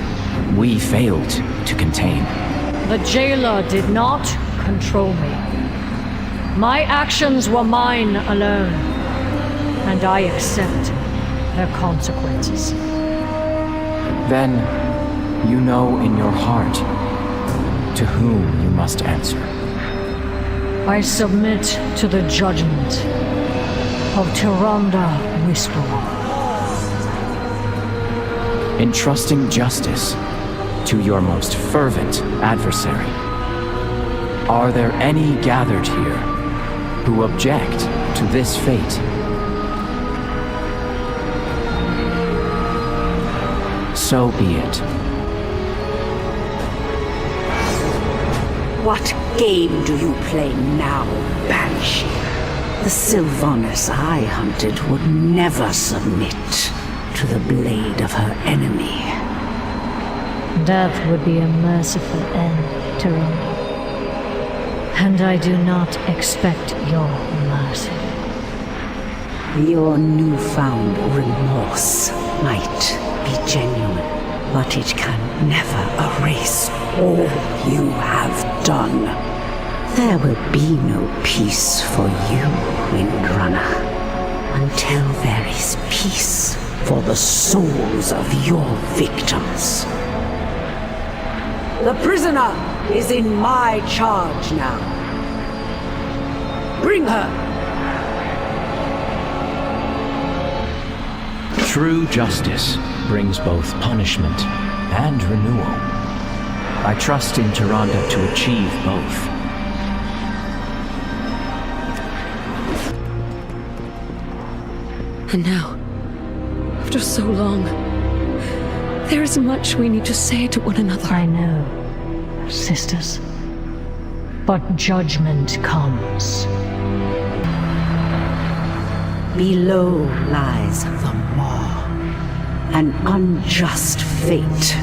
we failed to contain. The Jailer did not control me. My actions were mine alone, and I accept their consequences. Then, you know in your heart to whom you must answer. I submit to the judgment of Tyrande Whisperer. Entrusting justice to your most fervent adversary. Are there any gathered here who object to this fate? So be it. What game do you play now, Banshee? The Sylvanas I hunted would never submit to the blade of her enemy. Death would be a merciful end, Tyrande. And I do not expect your mercy. Your newfound remorse might be genuine, but it can never erase all you have done. There will be no peace for you, Windrunner, until there is peace for the souls of your victims. The prisoner is in my charge now. Bring her! True justice brings both punishment and renewal. I trust in Tyrande to achieve both. And now, after so long, there is much we need to say to one another. I know, sisters. But judgment comes. Below lies the Maw, an unjust fate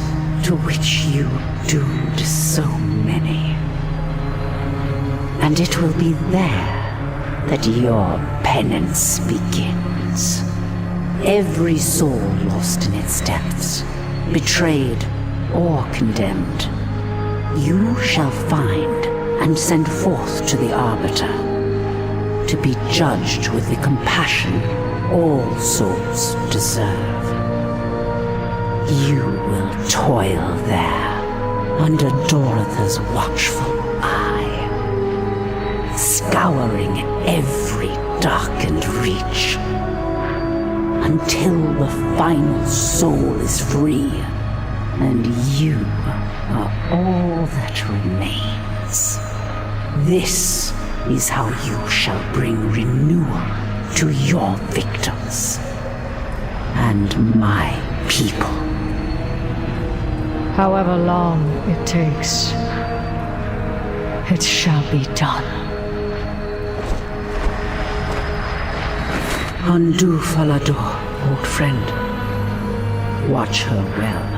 to which you doomed so many. And it will be there that your penance begins. Every soul lost in its depths, betrayed or condemned, you shall find and send forth to the Arbiter, to be judged with the compassion all souls deserve. You will toil there, under Doratha's watchful eye, scouring every darkened reach, until the final soul is free, and you are all that remains. This is how you shall bring renewal to your victims and my people. However long it takes, it shall be done. Undo Falador, old friend. Watch her well.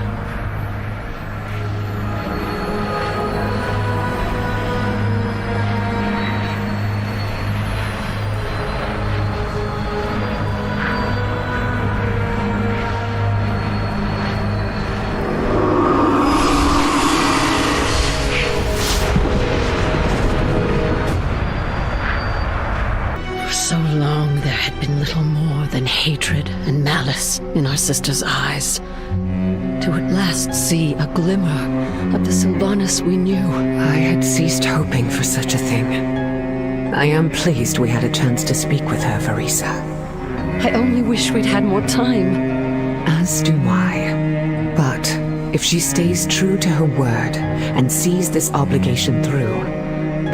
Hatred and malice in our sister's eyes. To at last see a glimmer of the Sylvanas we knew. I had ceased hoping for such a thing. I am pleased we had a chance to speak with her, Verisa. I only wish we'd had more time. As do I. But if she stays true to her word and sees this obligation through,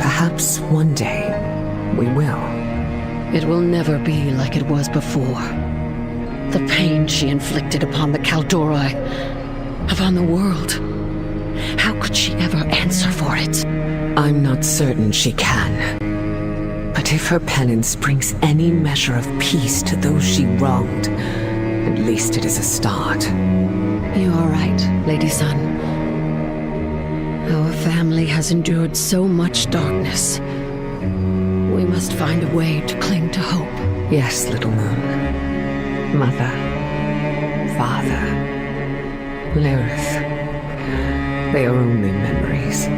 perhaps one day we will. It will never be like it was before. The pain she inflicted upon the Kaldoroi, upon the world. How could she ever answer for it? I'm not certain she can. But if her penance brings any measure of peace to those she wronged, at least it is a start. You are right, Lady Sun. Our family has endured so much darkness. We must find a way to cling to hope. Yes, Little Moon. Mother. Father. Lilith. They are only memories.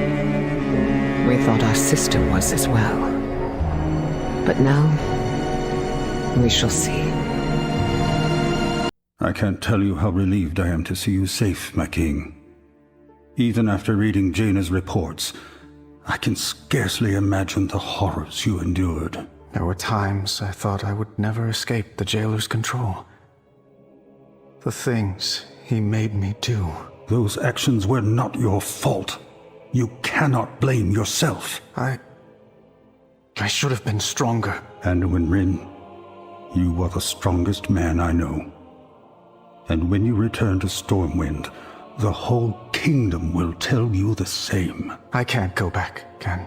We thought our sister was as well. But now, we shall see. I can't tell you how relieved I am to see you safe, my king. Even after reading Jaina's reports, I can scarcely imagine the horrors you endured. There were times I thought I would never escape the jailer's control. The things he made me do. Those actions were not your fault. You cannot blame yourself. I should have been stronger. And Rin, you are the strongest man I know. And when you return to Stormwind, the whole kingdom will tell you the same. I can't go back, Ken.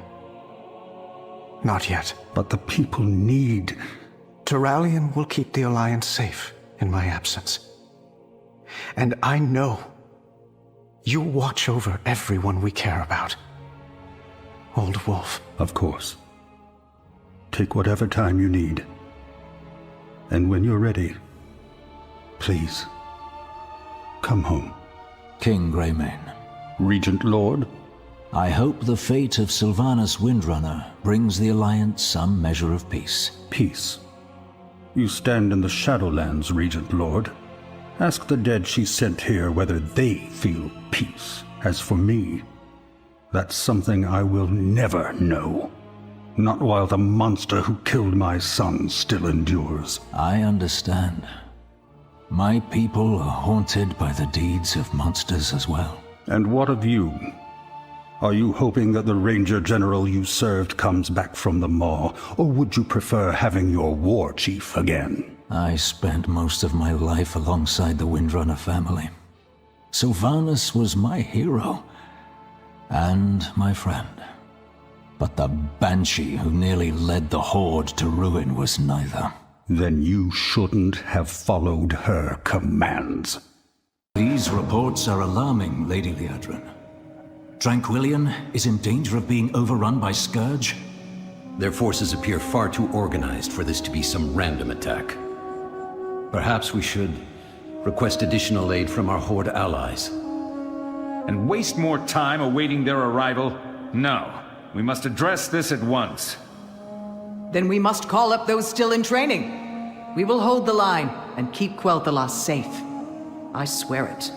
Not yet. But the people need... Turalian will keep the Alliance safe in my absence. And I know you watch over everyone we care about. Old Wolf. Of course. Take whatever time you need. And when you're ready, please, come home. King Greymane. Regent Lord? I hope the fate of Sylvanas Windrunner brings the Alliance some measure of peace. Peace? You stand in the Shadowlands, Regent Lord. Ask the dead she sent here whether they feel peace. As for me, that's something I will never know. Not while the monster who killed my son still endures. I understand. My people are haunted by the deeds of monsters as well. And what of you? Are you hoping that the Ranger General you served comes back from the Maw, or would you prefer having your war chief again? I spent most of my life alongside the Windrunner family. Sylvanas was my hero, and my friend. But the Banshee who nearly led the Horde to ruin was neither. Then you shouldn't have followed her commands. These reports are alarming, Lady Liadrin. Tranquillion is in danger of being overrun by Scourge? Their forces appear far too organized for this to be some random attack. Perhaps we should request additional aid from our Horde allies. And waste more time awaiting their arrival? No. We must address this at once. Then we must call up those still in training. We will hold the line and keep Quel'Thalas safe. I swear it.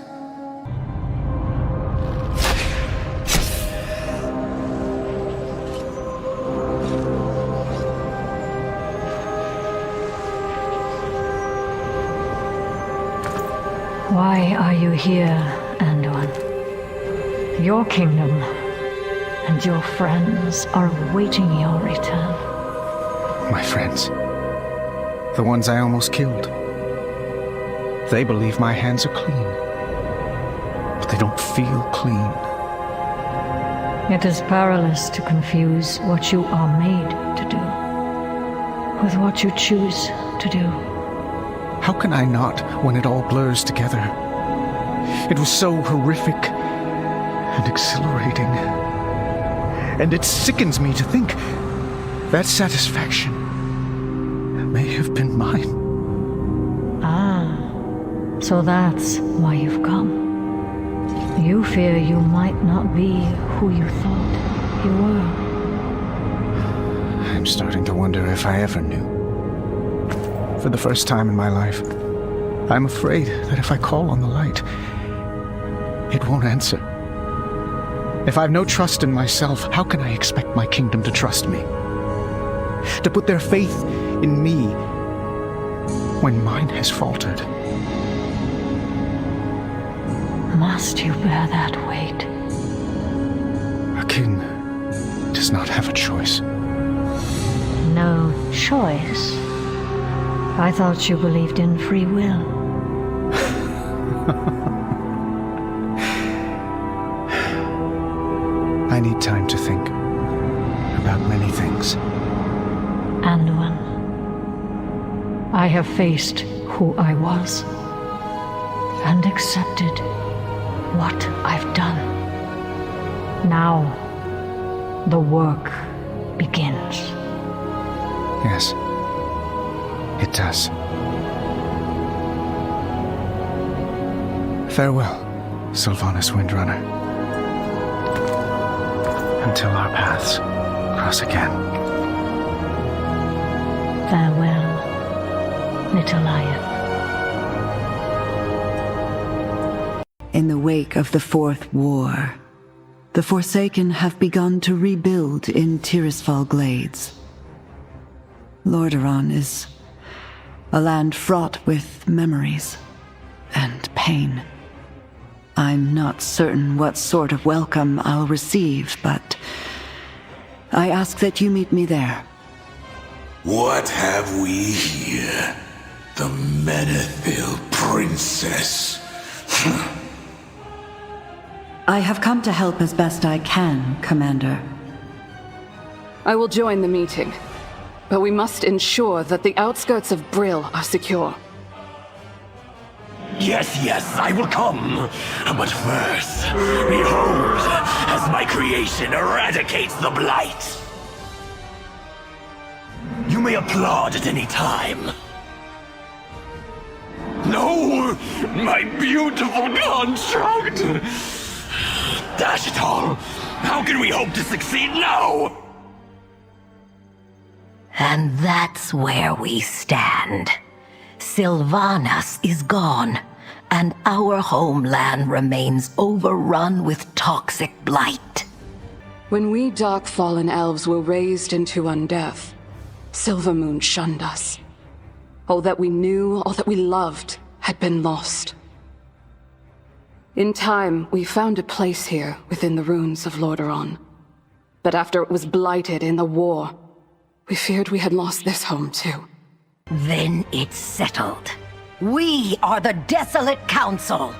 Why are you here, Anduin? Your kingdom and your friends are awaiting your return. My friends. The ones I almost killed. They believe my hands are clean. But they don't feel clean. It is perilous to confuse what you are made to do with what you choose to do. How can I not when it all blurs together? It was so horrific and exhilarating. And it sickens me to think that satisfaction may have been mine. Ah, so that's why you've come. You fear you might not be who you thought you were. I'm starting to wonder if I ever knew. For the first time in my life, I'm afraid that if I call on the light, it won't answer. If I've no trust in myself, how can I expect my kingdom to trust me? To put their faith in me when mine has faltered? Must you bear that weight? A king does not have a choice. No choice? I thought you believed in free will. I need time to think about many things. Anduin, I have faced who I was and accepted what I've done. Now, the work begins. Yes, it does. Farewell, Sylvanas Windrunner. Until our paths cross again. Farewell, little lion. In the wake of the Fourth War, the Forsaken have begun to rebuild in Tirisfal Glades. Lordaeron is a land fraught with memories and pain. I'm not certain what sort of welcome I'll receive, but I ask that you meet me there. What have we here? The Menethil Princess. I have come to help as best I can, Commander. I will join the meeting, but we must ensure that the outskirts of Brill are secure. Yes, I will come. But first, behold, as my creation eradicates the Blight. You may applaud at any time. No! My beautiful construct! Dash it all! How can we hope to succeed now? And that's where we stand. Sylvanas is gone, and our homeland remains overrun with toxic blight. When we Dark Fallen Elves were raised into undeath, Silvermoon shunned us. All that we knew, all that we loved, had been lost. In time, we found a place here within the ruins of Lordaeron. But after it was blighted in the war, we feared we had lost this home too. Then it's settled. We are the Desolate Council.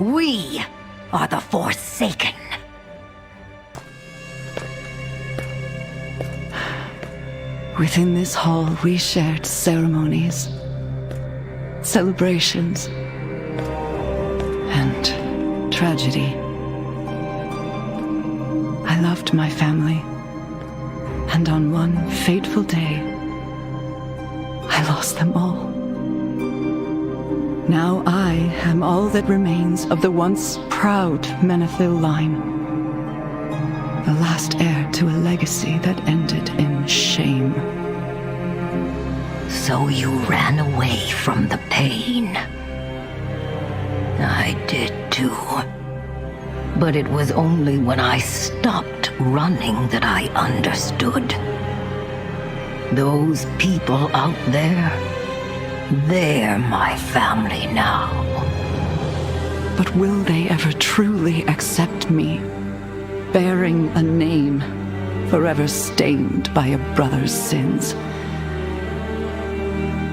We are the Forsaken. Within this hall, we shared ceremonies, celebrations, and tragedy. I loved my family, and on one fateful day, I lost them all. Now I am all that remains of the once proud Menethil line. The last heir to a legacy that ended in shame. So you ran away from the pain. I did too. But it was only when I stopped running that I understood. Those people out there, they're my family now. But will they ever truly accept me, bearing a name forever stained by a brother's sins?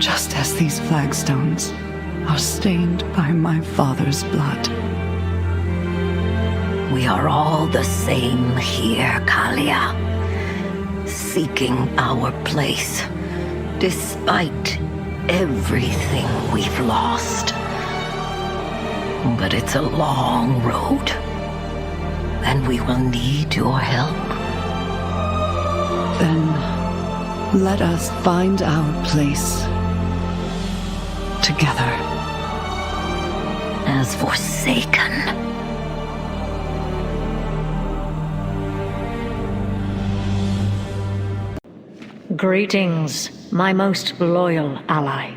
Just as these flagstones are stained by my father's blood. We are all the same here, Kalia. Seeking our place, despite everything we've lost. But it's a long road, and we will need your help. Then let us find our place together. As Forsaken. Greetings, my most loyal ally.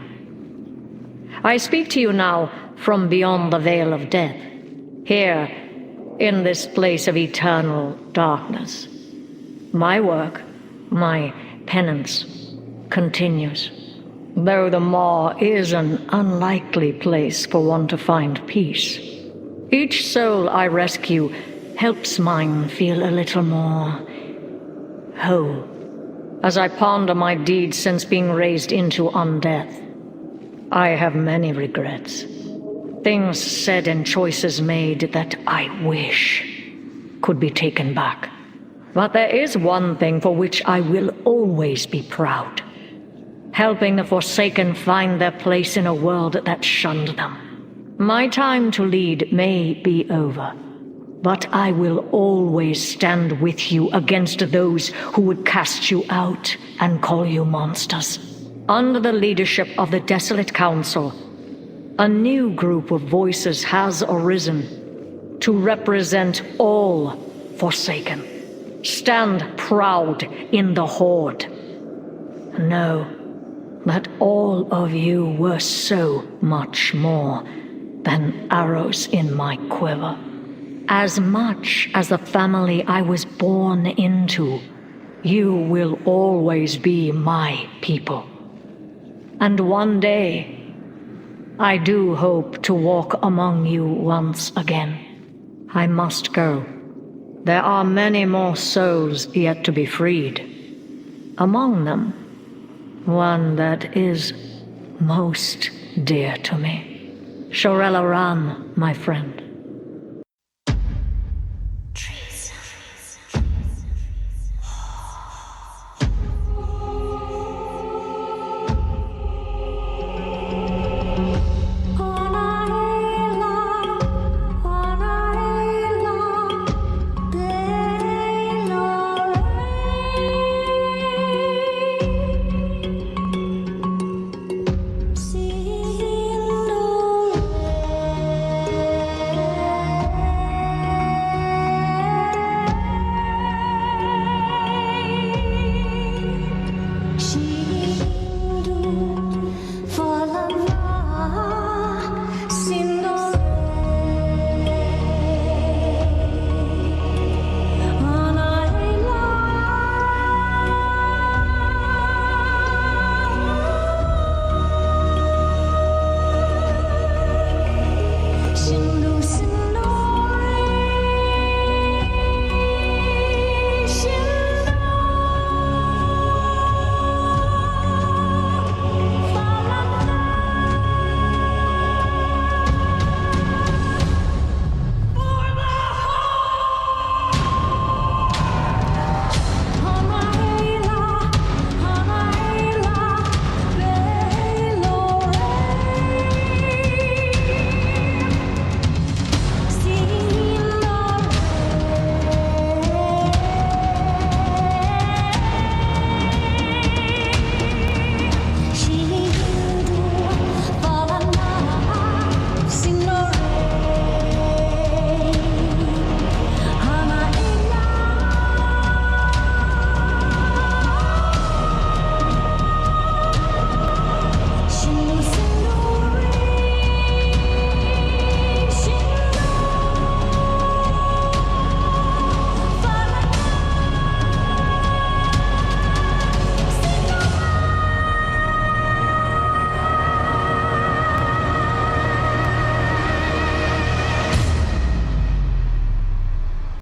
I speak to you now from beyond the Veil of Death, here in this place of eternal darkness. My work, my penance, continues, though the Maw is an unlikely place for one to find peace. Each soul I rescue helps mine feel a little more whole. As I ponder my deeds since being raised into undeath, I have many regrets. Things said and choices made that I wish could be taken back. But there is one thing for which I will always be proud. Helping the Forsaken find their place in a world that shunned them. My time to lead may be over, but I will always stand with you against those who would cast you out and call you monsters. Under the leadership of the Desolate Council, a new group of voices has arisen to represent all Forsaken. Stand proud in the Horde. Know that all of you were so much more than arrows in my quiver. As much as the family I was born into, you will always be my people. And one day, I do hope to walk among you once again. I must go. There are many more souls yet to be freed. Among them, one that is most dear to me. Shorella Ran, my friend.